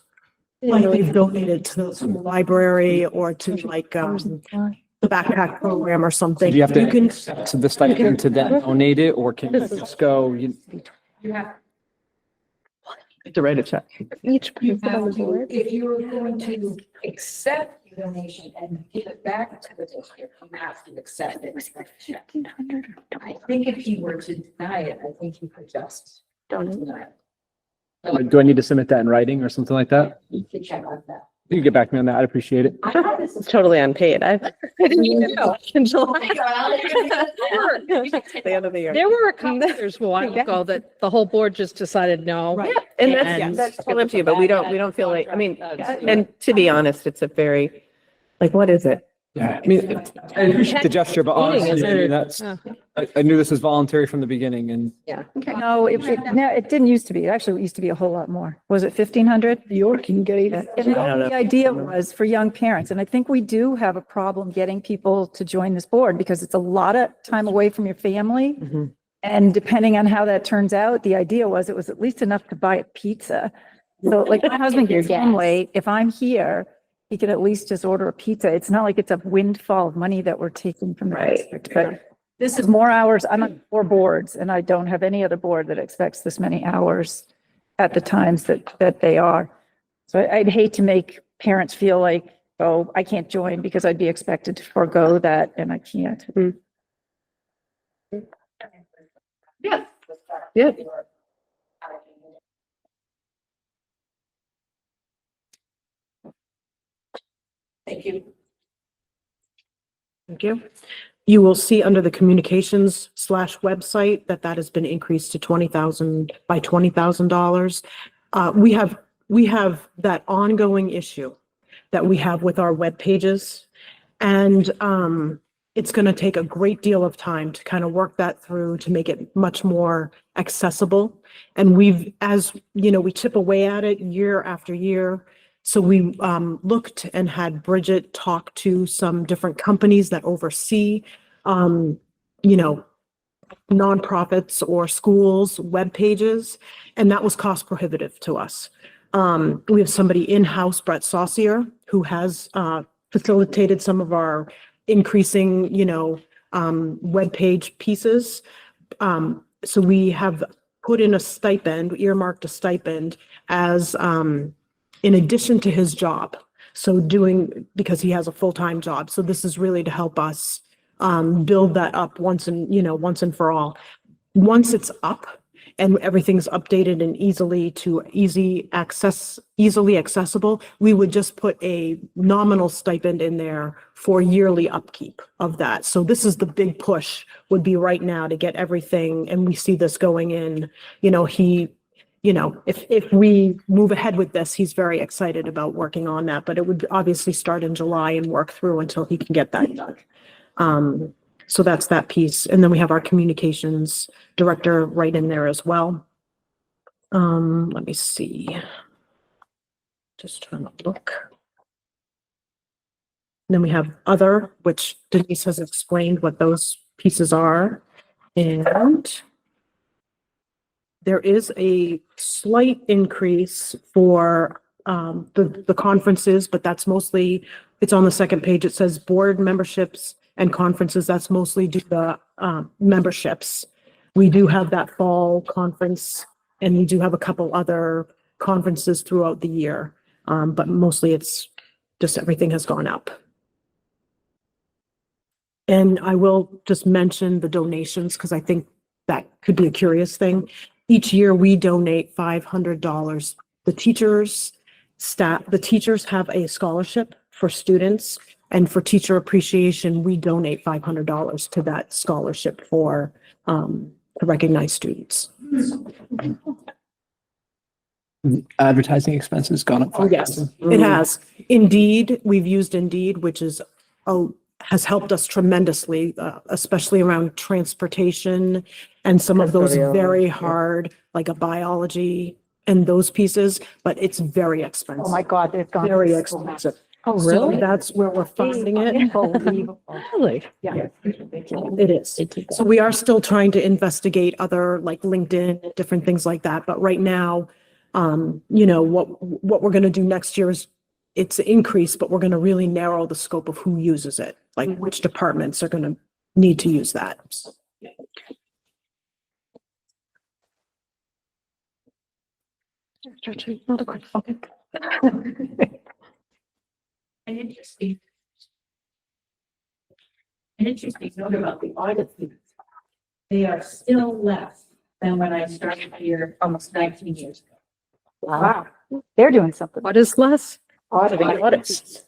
Like they've donated to the school library or to like, the backpack program or something. Do you have to, can- so the stipend to then donate it, or can you just go? You have, To write a check. Each you person on have the to, board. if you are going to accept the donation and give it back to the district, you have to accept it. I think if you were to deny it, I think you could just deny it. Do I need to submit that in writing or something like that? You can check on that. You can get back to me on that. I'd appreciate it. I thought this is. Totally unpaid. I didn't even know. Until Oh my God. the end of the year. There were a couple years a while ago that the whole board just decided no. Right. And And- that's totally up to you, but we don't feel like, I mean, and to be honest, it's a very, like, what is it? Yeah, I mean, I appreciate the gesture, but honestly, Isn't I mean, it? that's, Yeah. I knew this was voluntary from the beginning and No, it didn't used to be. Actually, it used to be a whole lot more. Was it 1,500? York can get it. The idea was for young parents, and I think we do have a problem getting people to join this board because it's a lot of time away from your family. Mhm. And depending on how that turns out, the idea was it was at least enough to buy a pizza. So like my husband gets home late, if I'm here, he can at least just order a pizza. It's not like it's a windfall of money that we're taking from the district, but this is more hours. I'm on 4 boards and I don't have any other board that expects this many hours at the times that they are. So I'd hate to make parents feel like, oh, I can't join because I'd be expected to forego that and I can't. Yeah. Yeah. Thank you. Thank you. You will see under the communications/website that that has been increased to $20,000. We have that ongoing issue that we have with our web pages. And it's going to take a great deal of time to kind of work that through to make it much more accessible. And we've, as you know, we chip away at it year after year. So we looked and had Bridget talk to some different companies that oversee, nonprofits or schools' web pages, and that was cost prohibitive to us. We have somebody in-house, Brett Saucier, who has facilitated some of our increasing, web page pieces. So we have put in a stipend, earmarked a stipend as in addition to his job. So because he has a full-time job. So this is really to help us build that up once and for all. Once it's up and everything's updated and easily accessible, we would just put a nominal stipend in there for yearly upkeep of that. So this is the big push would be right now to get everything, and we see this going in, if we move ahead with this, he's very excited about working on that, but it would obviously start in July and work through until he can get that done. So that's that piece. And then we have our communications director right in there as well. Let me see. Just trying to look. And then we have other, which Denise has explained what those pieces are. And there is a slight increase for the conferences, but that's mostly, it's on the second page. It says board memberships and conferences. That's mostly due to memberships. We do have that fall conference, and we do have a couple other conferences throughout the year. But mostly it's just everything has gone up. And I will just mention the donations because I think that could be a curious thing. Each year we donate $500. The teachers have a scholarship for students, and for teacher appreciation, we donate $500 to that scholarship to recognize students. Advertising expenses gone up. Oh, yes, it has. Indeed, we've used Indeed, which has helped us tremendously, especially around transportation and some of those very hard, like a biology and those pieces, but it's very expensive. Oh my God, they've gone. Very expensive. Oh, So really? that's where we're finding it. Unbelievable. Really? Yeah, it is. So we are still trying to investigate other like LinkedIn, different things like that. But right now, what we're going to do next year is it's increased, but we're going to really narrow the scope of who uses it, like which departments are going to need to use that. Another question. Okay. An interesting note about the audit fees. They are still less than when I started here almost 19 years ago. Wow. They're doing something. What is less? Auditing audits.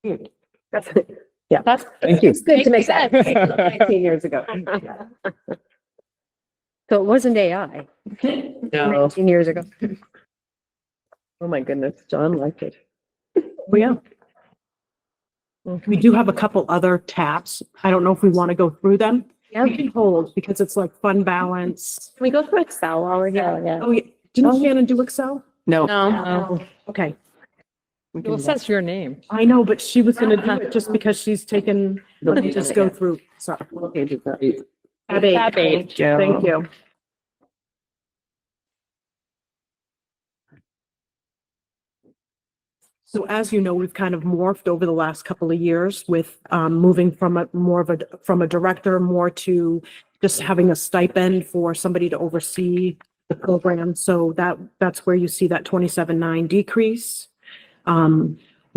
Yeah. That's Thank you. good to make that. 19 years ago. So it wasn't AI No. 19 years ago. Oh my goodness, John liked it. Yeah. We do have a couple other tabs. I don't know if we want to go through them. We can hold because it's like fund balance. Can we go through Excel while we're here? Yeah. Oh, yeah. Didn't Shannon do Excel? No. No. Okay. Well, it says your name. I know, but she was gonna do it just because she's taken, let me just go through, sorry. Tab eight. Tab eight. Thank you. So as you know, we've kind of morphed over the last couple of years with moving from a director more to just having a stipend for somebody to oversee the program. So that's where you see that 27.9 decrease.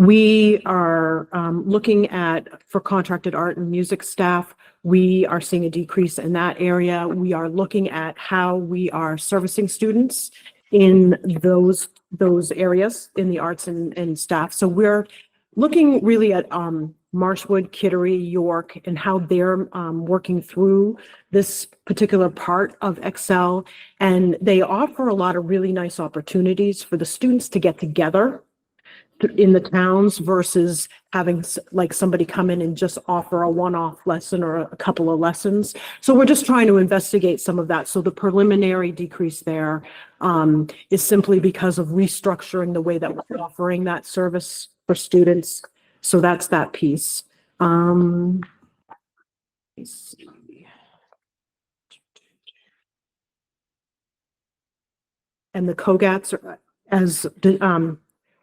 We are looking at, for contracted art and music staff, we are seeing a decrease in that area. We are looking at how we are servicing students in those areas in the arts and staff. So we're looking really at Marshwood, Kittery, York, and how they're working through this particular part of Excel. And they offer a lot of really nice opportunities for the students to get together in the towns versus having like somebody come in and just offer a one-off lesson or a couple of lessons. So we're just trying to investigate some of that. So the preliminary decrease there is simply because of restructuring the way that we're offering that service for students. So that's that piece. Let's see. And the COGATs, as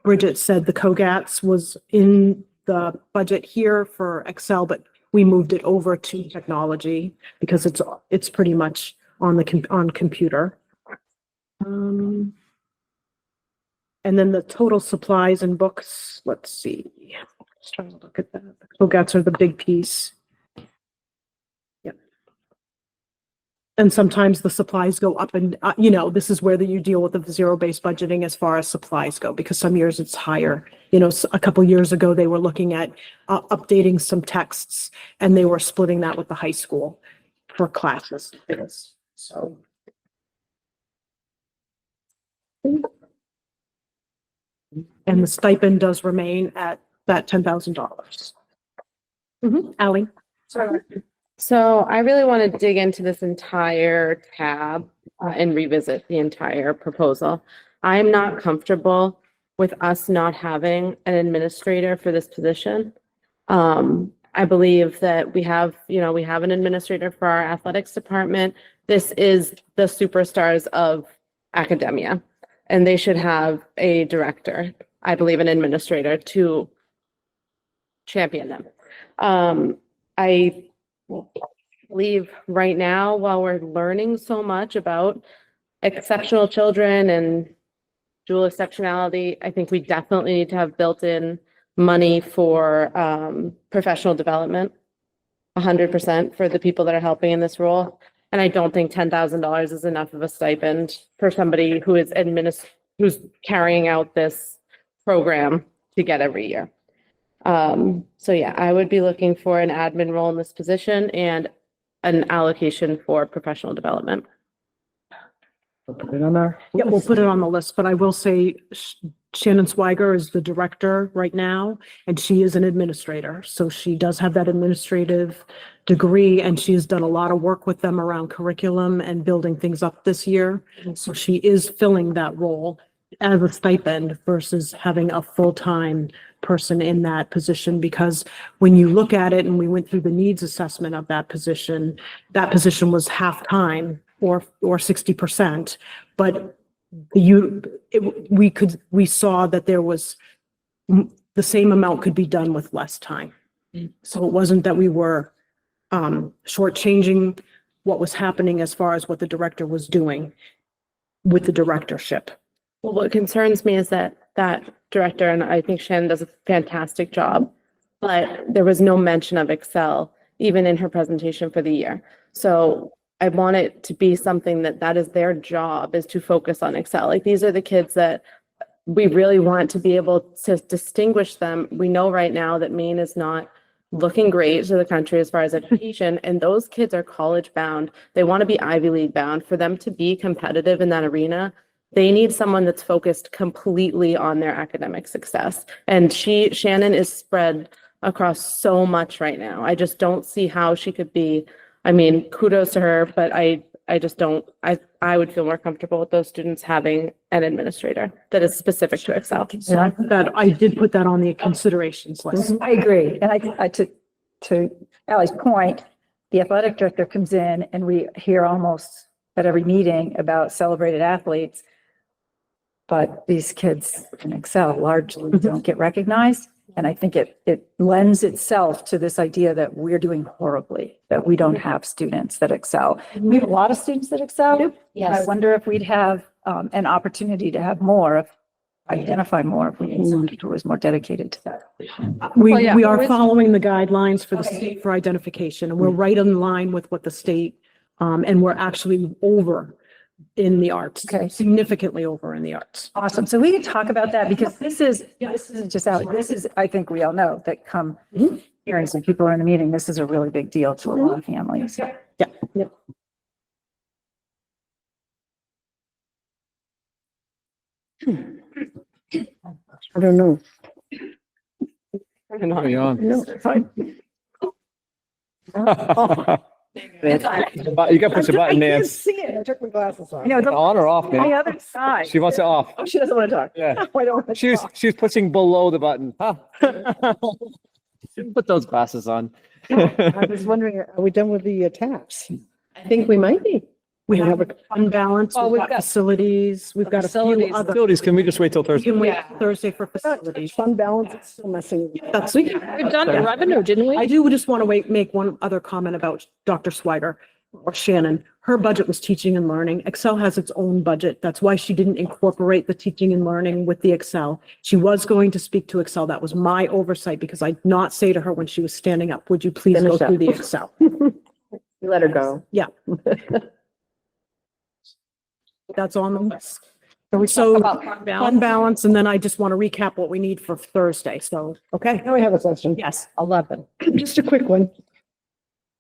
Bridget said, the COGATs was in the budget here for Excel, but we moved it over to technology because it's pretty much on computer. And then the total supplies and books, let's see. Just trying to look at that. The COGATs are the big piece. Yep. And sometimes the supplies go up and, this is where you deal with the zero-based budgeting as far as supplies go, because some years it's higher. A couple years ago, they were looking at updating some texts and they were splitting that with the high school for classes. So. And the stipend does remain at that $10,000. Ally? Sorry. So I really want to dig into this entire tab and revisit the entire proposal. I'm not comfortable with us not having an administrator for this position. I believe that we have an administrator for our athletics department. This is the superstars of academia, and they should have a director, I believe an administrator, to champion them. I believe right now, while we're learning so much about exceptional children and dual exceptionality, I think we definitely need to have built-in money for professional development, 100% for the people that are helping in this role. And I don't think $10,000 is enough of a stipend for somebody who is who's carrying out this program to get every year. So yeah, I would be looking for an admin role in this position and an allocation for professional development. Put it on there. Yeah, we'll put it on the list, but I will say Shannon Swiger is the director right now, and she is an administrator. So she does have that administrative degree, and she has done a lot of work with them around curriculum and building things up this year. So she is filling that role as a stipend versus having a full-time person in that position, because when you look at it, and we went through the needs assessment of that position was half-time or 60%, but we saw that there was the same amount could be done with less time. So it wasn't that we were shortchanging what was happening as far as what the director was doing with the directorship. Well, what concerns me is that director, and I think Shannon does a fantastic job, but there was no mention of Excel even in her presentation for the year. So I want it to be something that is their job, is to focus on Excel. Like, these are the kids that we really want to be able to distinguish them. We know right now that Maine is not looking great to the country as far as education, and those kids are college bound. They want to be Ivy League bound. For them to be competitive in that arena, they need someone that's focused completely on their academic success. And Shannon is spread across so much right now. I just don't see how she could be. I mean, kudos to her, but I just don't, I would feel more comfortable with those students having an administrator that is specific to Excel. So I did put that on the considerations list. I agree. And I to Ally's point, the athletic director comes in and we hear almost at every meeting about celebrated athletes. But these kids in Excel largely don't get recognized. And I think it lends itself to this idea that we're doing horribly, that we don't have students that excel. We have a lot of students that excel. Yes. I wonder if we'd have an opportunity to have more identify more if we had someone who was more dedicated to that. Well, yeah, We are with- following the guidelines for the state for identification, and we're right in line with what the state, and we're actually over in the arts. Okay. Significantly over in the arts. Awesome. So we can talk about that because this is just out, this is, I think we all know that come hearings and people are in the meeting, this is a really big deal to a lot of families. Yeah. Yep. I don't know. No, fine. You gotta push the button, Nance. See it. I took my glasses off. No, the On or off, on the man? other side. She wants it off. Oh, she doesn't want to talk. Yeah. I don't. want to She was, talk. she was pushing below the button. Huh? Put those glasses on. I was wondering, are we done with the taps? I think we might be. We have a fund balance, Well, we've we've got got facilities, we've got a few facilities. other. Facilities, can we just wait till We Thursday? can wait Thursday for facilities. Fund balance is still messing. That's, We've done the revenue, didn't we? I do just want to make one other comment about Dr. Swider or Shannon. Her budget was teaching and learning. Excel has its own budget. That's why she didn't incorporate the teaching and learning with the Excel. She was going to speak to Excel. That was my oversight because I did not say to her when she was standing up, would you please go Finish up. through the Excel? You let her go. Yeah. That's on the list. So we So talk about fund fund balance. balance, and then I just want to recap what we need for Thursday. So, okay. Now I have a question. Yes. 11. Just a quick one.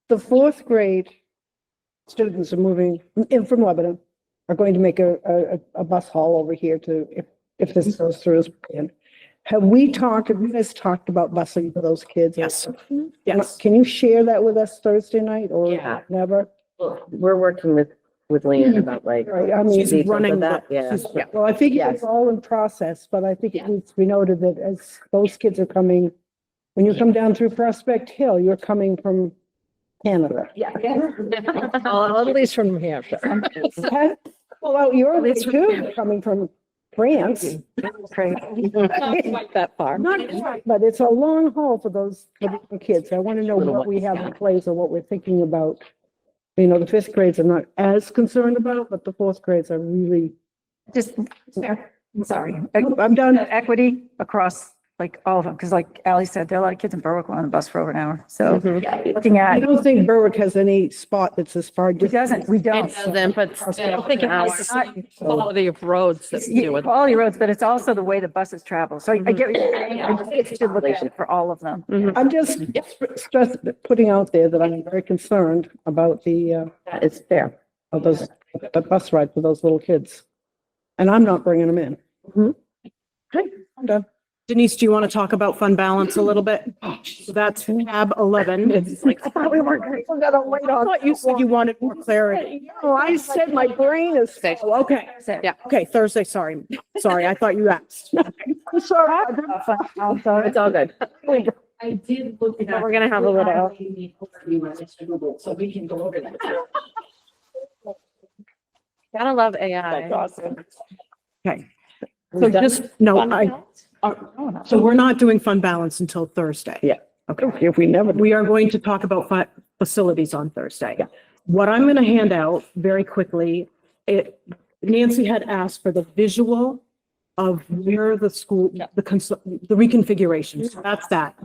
The fourth grade students are moving in from Lebanon, are going to make a bus haul over here to, if this goes through as planned. Have you guys talked about busing for those kids? Yes. Yes. Can you share that with us Thursday night or Yeah. never? We're working with Leanne about like. Right, I mean, She's details of running that. the- Yeah. she's- well, I think Yes. it's all in process, but I think it needs to be noted that as those kids are coming, when you come down through Prospect Hill, you're coming from Canada. Well, at least from New Hampshire. Well, out your way too, coming from France. Not quite that far. Not, but it's a long haul for those kids. I want to know what we have in place or what we're thinking about. You know, the fifth grades are not as concerned about, but the fourth grades are really, Just, sorry, I'm done. equity across like all of them, because like Ally said, there are a lot of kids in Berwick on the bus for over an hour. So looking I at, don't think Berwick has any spot that's as far. it doesn't, we don't. It doesn't, but I don't think it's the quality of roads that Yeah, do it. quality roads, but it's also the way the buses travel. So I get what you're saying. I think it should look at it for all of them. I'm just putting out there that I'm very concerned about It's fair. of the bus ride for those little kids. And I'm not bringing them in. Okay, I'm done. Denise, do you want to talk about fund balance a little bit? So that's tab 11. It's like, I thought we weren't gonna wait I on. thought you said you wanted more clarity. No, I said my brain is. Oh, okay. Yeah. Okay, Thursday, sorry. Sorry, I thought you asked. I'm sorry. it's all good. I did look it up. We're gonna have a little. So we can go over that. Gotta love AI. Okay. So just, no, so we're not doing fund balance until Thursday. Yeah. Okay. If we never. We are going to talk about facilities on Thursday. Yeah. What I'm going to hand out very quickly, Nancy had asked for the visual of where the school, the reconfiguration. So that's that.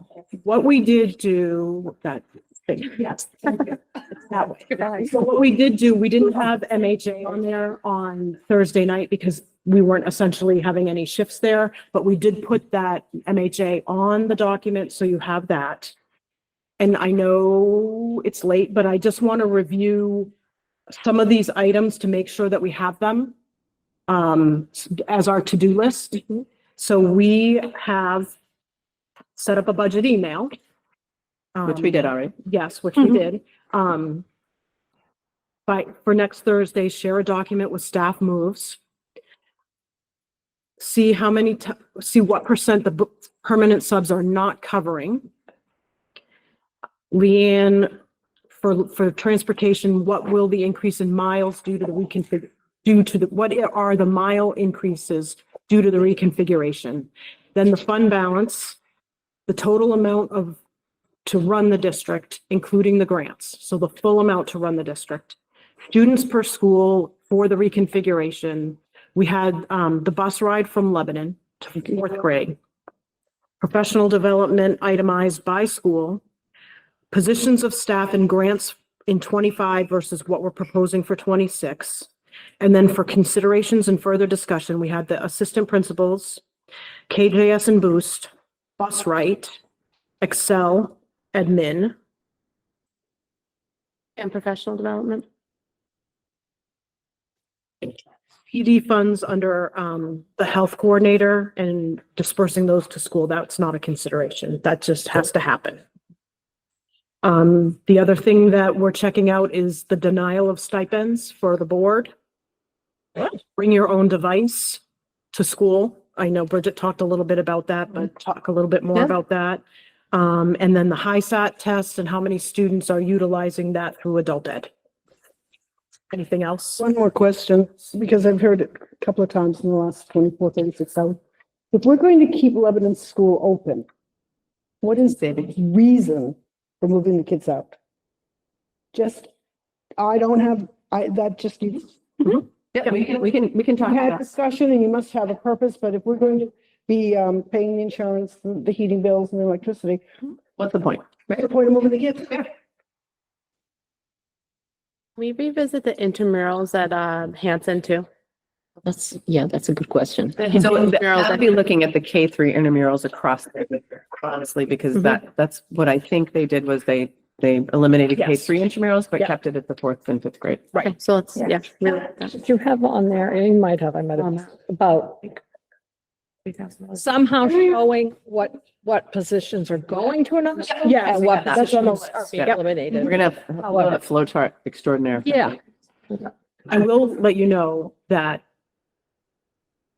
What we did do, that thing, yes. That way. So what we did do, we didn't have MHA on there on Thursday night because we weren't essentially having any shifts there, but we did put that MHA on the document, so you have that. And I know it's late, but I just want to review some of these items to make sure that we have them as our to-do list. So we have set up a budget email. Which we did already. Yes, which we did. But for next Thursday, share a document with staff moves. See how many, see what percent the permanent subs are not covering. Leanne, for transportation, what will the increase in miles due to the what are the mile increases due to the reconfiguration? Then the fund balance, the total amount of, to run the district, including the grants. So the full amount to run the district. Students per school for the reconfiguration. We had the bus ride from Lebanon, to fourth grade. Professional development itemized by school. Positions of staff and grants in 25 versus what we're proposing for 26. And then for considerations and further discussion, we had the assistant principals, KJS and Boost, Bus Right, Excel, Admin. And professional development. PD funds under the health coordinator and dispersing those to school. That's not a consideration. That just has to happen. The other thing that we're checking out is the denial of stipends for the board. Bring your own device to school. I know Bridget talked a little bit about that, but talk a little bit more about that. And then the HiSAT test and how many students are utilizing that through adult ed. Anything else? One more question, because I've heard it a couple of times in the last 24, 36 hours. If we're going to keep Lebanon School open, what is the reason for moving the kids out? Just, that just needs. Yeah, we can talk We had about. discussion and you must have a purpose, but if we're going to be paying the insurance, the heating bills and the electricity, What's the point? what's the point of moving the kids? We revisit the intramurals at Hanson too. That's a good question. So Intramurals, I'll be looking at the K3 intramurals across, honestly, because that's what I think they did was they eliminated Yes. K3 intramurals, but Yeah. kept it at the 4th and 5th grade. Right. So let's, Yeah. yeah. Did you have on there, and you might have, I might have, about somehow showing what positions are going to another school? Yes, And what that's positions almost- are being Yep. eliminated? We're gonna have a flow chart extraordinaire. Yeah. I will let you know that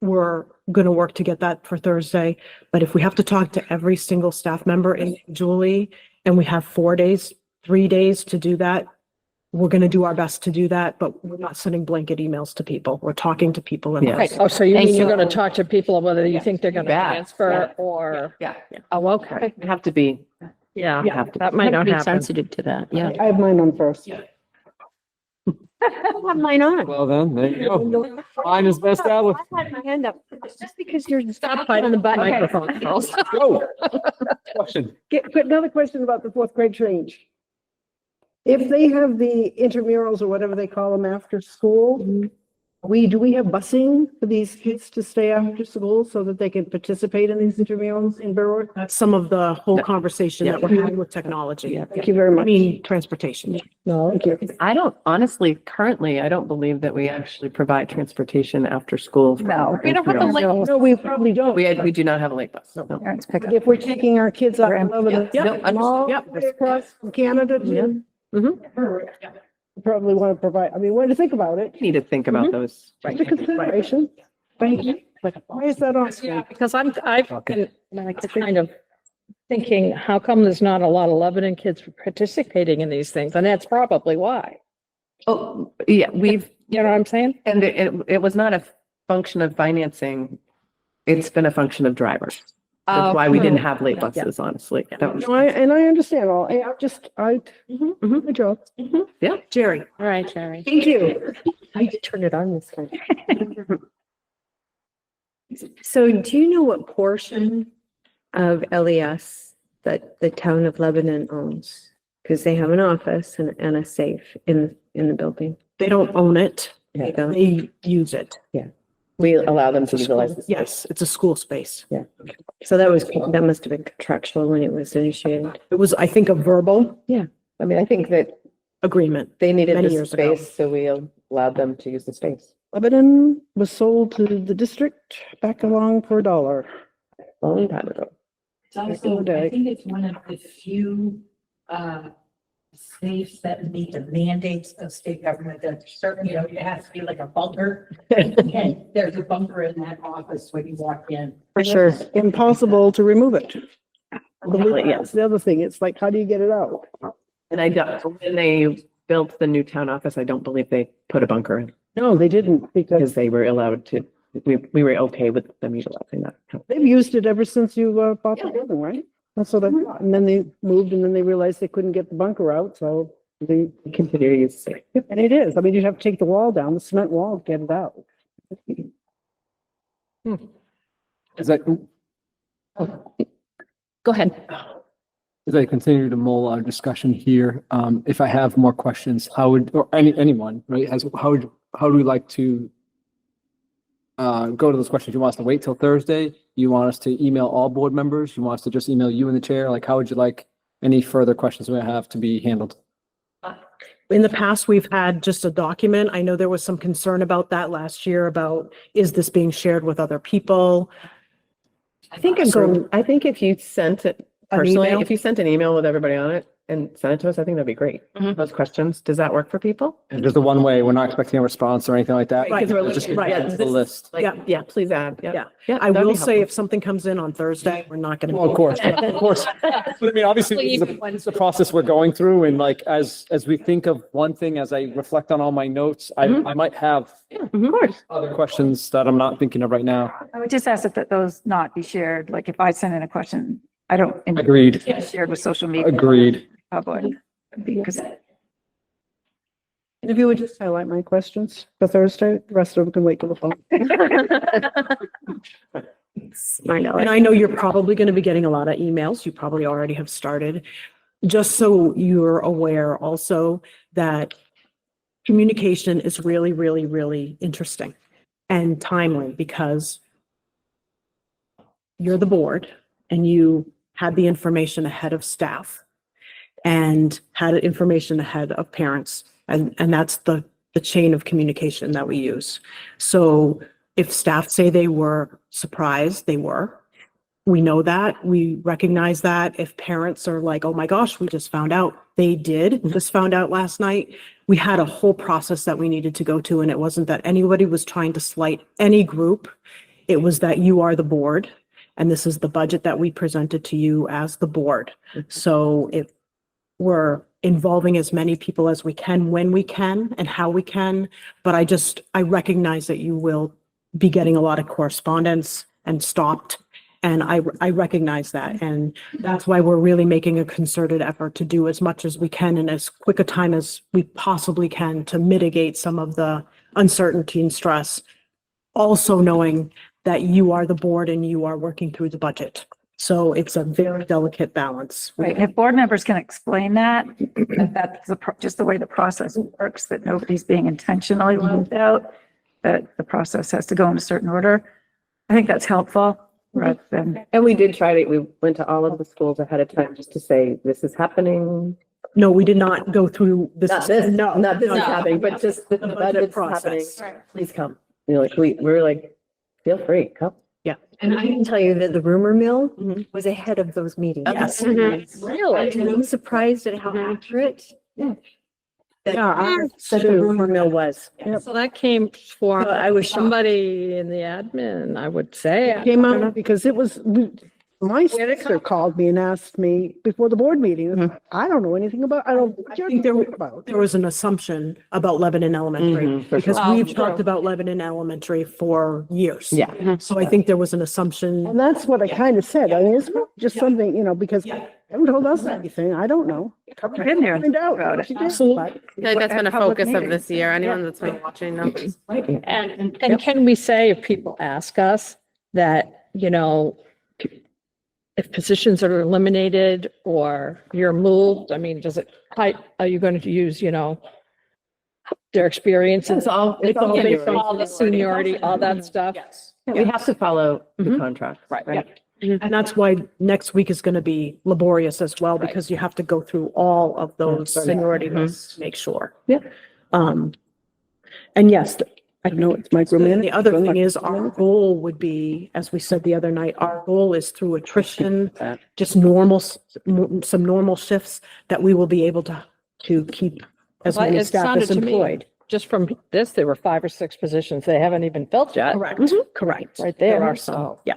we're going to work to get that for Thursday, but if we have to talk to every single staff member individually and we have 3 days to do that, we're going to do our best to do that, but we're not sending blanket emails to people. We're talking to people. Yeah. Right, oh, so you Thank mean you're you. gonna talk to people whether you think they're gonna Yeah. transfer or, Yeah. oh, okay, You have to be, yeah, have to. that might not Be happen. sensitive to that, yeah. I have mine on first. I have mine on. Well, then, there you go. Mine is best out. I had my hand up. It's just because you're Stop on the button. microphone, girls. Go. Question. Another question about the fourth grade change. If they have the intramurals or whatever they call them after school, do we have busing for these kids to stay after school so that they can participate in these intramurals in Berwick? That's some of the whole conversation that we're having with technology. Thank you very I much. mean, transportation. No, thank you. I don't, honestly, currently, I don't believe that we actually provide transportation after school. No. We don't have a late. No, we probably don't. We do not have a late bus. No. Parents pick But up. if we're taking our kids out of Lebanon, Yep. all Yep. the way across from Canada to Berwick, we probably want to provide, I mean, when to think about it, Need to think about those. it's a consideration. Thank you. Why is that on? Because I've been kind of thinking, how come there's not a lot of Lebanon kids participating in these things? And that's probably why. Oh, yeah, You know what I'm saying? and it was not a function of financing. It's been a function of drivers. That's why we didn't have late buses, honestly. That was- No, and I understand all, my job. Jerry. All right, Jerry. Thank you. I need to turn it on this time. So do you know what portion of LES that the town of Lebanon owns? Because they have an office and a safe in the building. They don't own it. They don't? They use it. We allow them to utilize this. Yes, it's a school space. So that must have been contractual when it was initiated. It was, I think, a verbal I mean, I think that agreement. they needed Many the years ago. space, so we allowed them to use the space. Lebanon was sold to the district back along for $1. Long time ago. It's also, I think it's one of the few, states that meet the mandates of state government that certain, it has to be like a bunker. And there's a bunker in that office when you walk in. For sure. Impossible to remove it. Yeah. That's the other thing. It's like, how do you get it out? And I don't, when they built the new town office, I don't believe they put a bunker in No, they didn't because because they were allowed to, we were okay with them utilizing that. they've used it ever since you bought the building, right? That's what I thought. And then they moved and then they realized they couldn't get the bunker out, so they, Continue to use the space. and it is. I mean, you'd have to take the wall down, the cement wall, to get it out. Is that, Go ahead. as I continue to mull our discussion here, if I have more questions, how would, or anyone, right, how do we like to go to those questions? You want us to wait till Thursday? You want us to email all board members? You want us to just email you and the chair? Like, how would you like any further questions we have to be handled? In the past, we've had just a document. I know there was some concern about that last year about, is this being shared with other people? I think if you sent it personally, email? if you sent an email with everybody on it and sent it to us, I think that'd be great. Those questions, does that work for people? And just the one way, we're not expecting a response or anything like that. Right, It's just right. add to the list. Like, Yeah. yeah, please add. Yeah. Yeah. I that'd will be say if helpful. something comes in on Thursday, we're not going to. Well, of course, of course. But I mean, obviously, it's the process we're going through, and like, as we think of one thing, as I reflect on all my notes, I might have Of course. other questions that I'm not thinking of right now. I would just ask that those not be shared. Like if I send in a question, I don't. Agreed. Shared with social media. Agreed. Public. Because If you would just highlight my questions for Thursday, the rest of them can wait till the phone. I know. And I know you're probably going to be getting a lot of emails. You probably already have started. Just so you're aware also that communication is really, really, really interesting and timely because you're the board and you had the information ahead of staff and had information ahead of parents. And that's the chain of communication that we use. So if staff say they were surprised, they were. We know that. We recognize that. If parents are like, oh my gosh, we just found out, they did just found out last night. We had a whole process that we needed to go to, and it wasn't that anybody was trying to slight any group. It was that you are the board, and this is the budget that we presented to you as the board. So if we're involving as many people as we can, when we can, and how we can, but I recognize that you will be getting a lot of correspondence and stopped. And I recognize that. And that's why we're really making a concerted effort to do as much as we can in as quick a time as we possibly can to mitigate some of the uncertainty and stress. Also knowing that you are the board and you are working through the budget. So it's a very delicate balance. right, and if board members can explain that, that's just the way the process works, that nobody's being intentionally left out, that the process has to go in a certain order. I think that's helpful rather than. And we did we went to all of the schools ahead of time just to say, this is happening. No, we did not go through this. Not this, No, not this is no. happening, but just the budget budget's happening. process. Please come. You know, like, we're like, feel free, come. And I can tell you that the rumor mill Mhm. was ahead of those meetings. Yes. Really? And I'm surprised at how accurate. Yeah, That the rumor mill was. So that came for So I was shocked. somebody in the admin, I would say. It came out because it was, my sister called me and asked me before the board meeting, I don't know anything about, I don't. I think there was an assumption about Lebanon Elementary because we've talked about Lebanon Elementary for years. Yeah. So I think there was an assumption. And that's what I kind of said. I mean, it's not just something, because they haven't told us anything. I don't know. Been there. Find out. About it. Absolutely. I feel like that's been a Public focus of meeting. this year. Anyone that's been watching knows. And can we say, if people ask us that, if positions are eliminated or you're moved, I mean, are you going to use, their experiences? It's all based All the seniority, all that stuff. Yes. We have to follow the Mhm. contract, Right. right? And that's why next week is going to be laborious as well, because you have to go through all of those seniority lists to make sure. Yeah. And yes, I know it's and micromanaged. the other thing is our goal would be, as we said the other night, our goal is through attrition, just some normal shifts that we will be able to keep as Well, many it staff sounded as to me- employed. Just from this, there were 5 or 6 positions they haven't even filled yet. Correct, correct. Right there. There are some, yeah.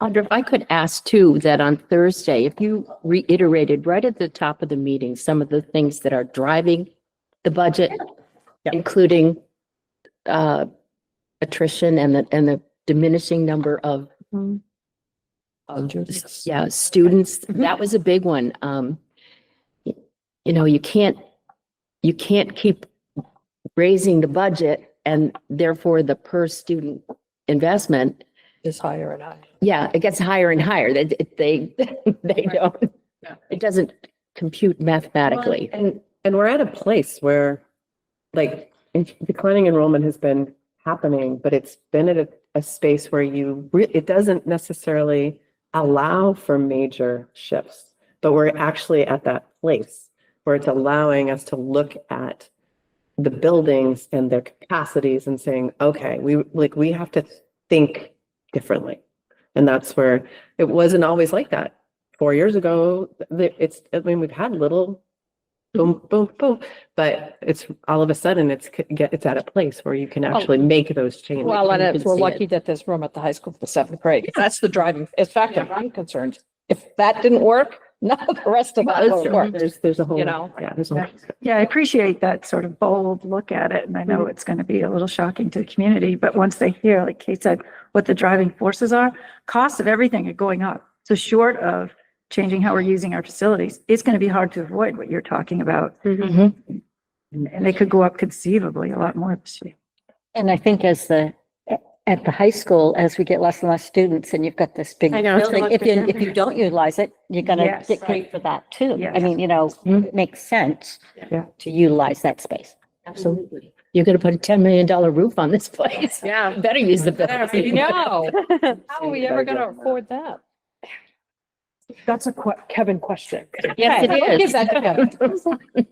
Audra, if I could ask too, that on Thursday, if you reiterated right at the top of the meeting, some of the things that are driving the budget, including attrition and the diminishing number of students, that was a big one. You can't keep raising the budget and therefore the per student investment, Is higher and higher. yeah, it gets higher and higher. They don't, it doesn't compute mathematically. And we're at a place where like declining enrollment has been happening, but it's been at a space where it doesn't necessarily allow for major shifts, but we're actually at that place where it's allowing us to look at the buildings and their capacities and saying, okay, we have to think differently. And that's where it wasn't always like that. 4 years ago, we've had little boom, boom, boom, but it's all of a sudden it's at a place where you can actually make those changes. Well, and You can we're see lucky that there's room at the high school for the seventh grade. That's the driving, in fact, I'm concerned. If that didn't work, none of the rest of that will work. There's a whole, You know? yeah, there's a whole. Yeah, I appreciate that sort of bold look at it. And I know it's going to be a little shocking to the community, but once they hear, like Kate said, what the driving forces are, costs of everything are going up. So short of changing how we're using our facilities, it's going to be hard to avoid what you're talking about. And they could go up conceivably a lot more this year. And I think at the high school, as we get less and less students and you've got this big I know, it's building, if you don't utilize it, you're gonna Yes. dictate for that too. Yes. I mean, it makes sense Yeah. to utilize that space. Absolutely. You're gonna put a $10 million roof on this place. Yeah. Better use the building. No, how are we ever gonna afford that? That's a Kevin question. Yes, I'll give it that to is.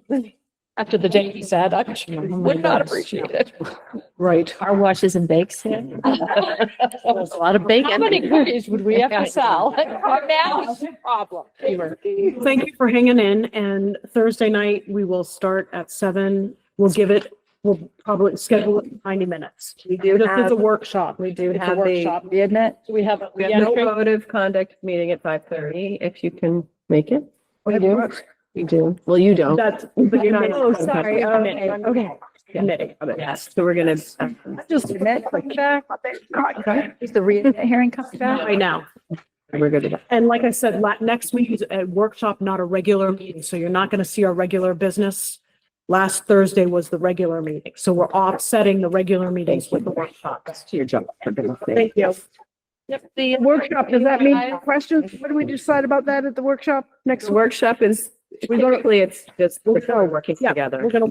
Kevin. After the day he said, I would not appreciate it. Right. Car washes and bakes here. There's a lot of How bacon. many cookies would we have to sell? Now is the problem. Thank you for hanging in, and Thursday night, we will start at 7. We'll probably schedule it 90 minutes. We do This is a have, workshop. we do It's a have workshop. the Readmit? We have no code of conduct meeting at 5:30, if you can make it. We do. You do. Well, you don't. That's, but you're not. Oh, sorry. Okay. Okay. Committee. Yes, so we're gonna, Just admit, like, back. Is the readmit hearing coming back? Right now. we're good to go. And like I said, next week is a workshop, not a regular meeting, so you're not going to see our regular business. Last Thursday was the regular meeting, so we're offsetting the regular meetings with the workshop. That's to your job, for goodness sake. Thank you. Yep, the Workshop, does that mean questions? What do we decide about that at the workshop next Next workshop is, typically it's just, we're working Yeah, together. We're going to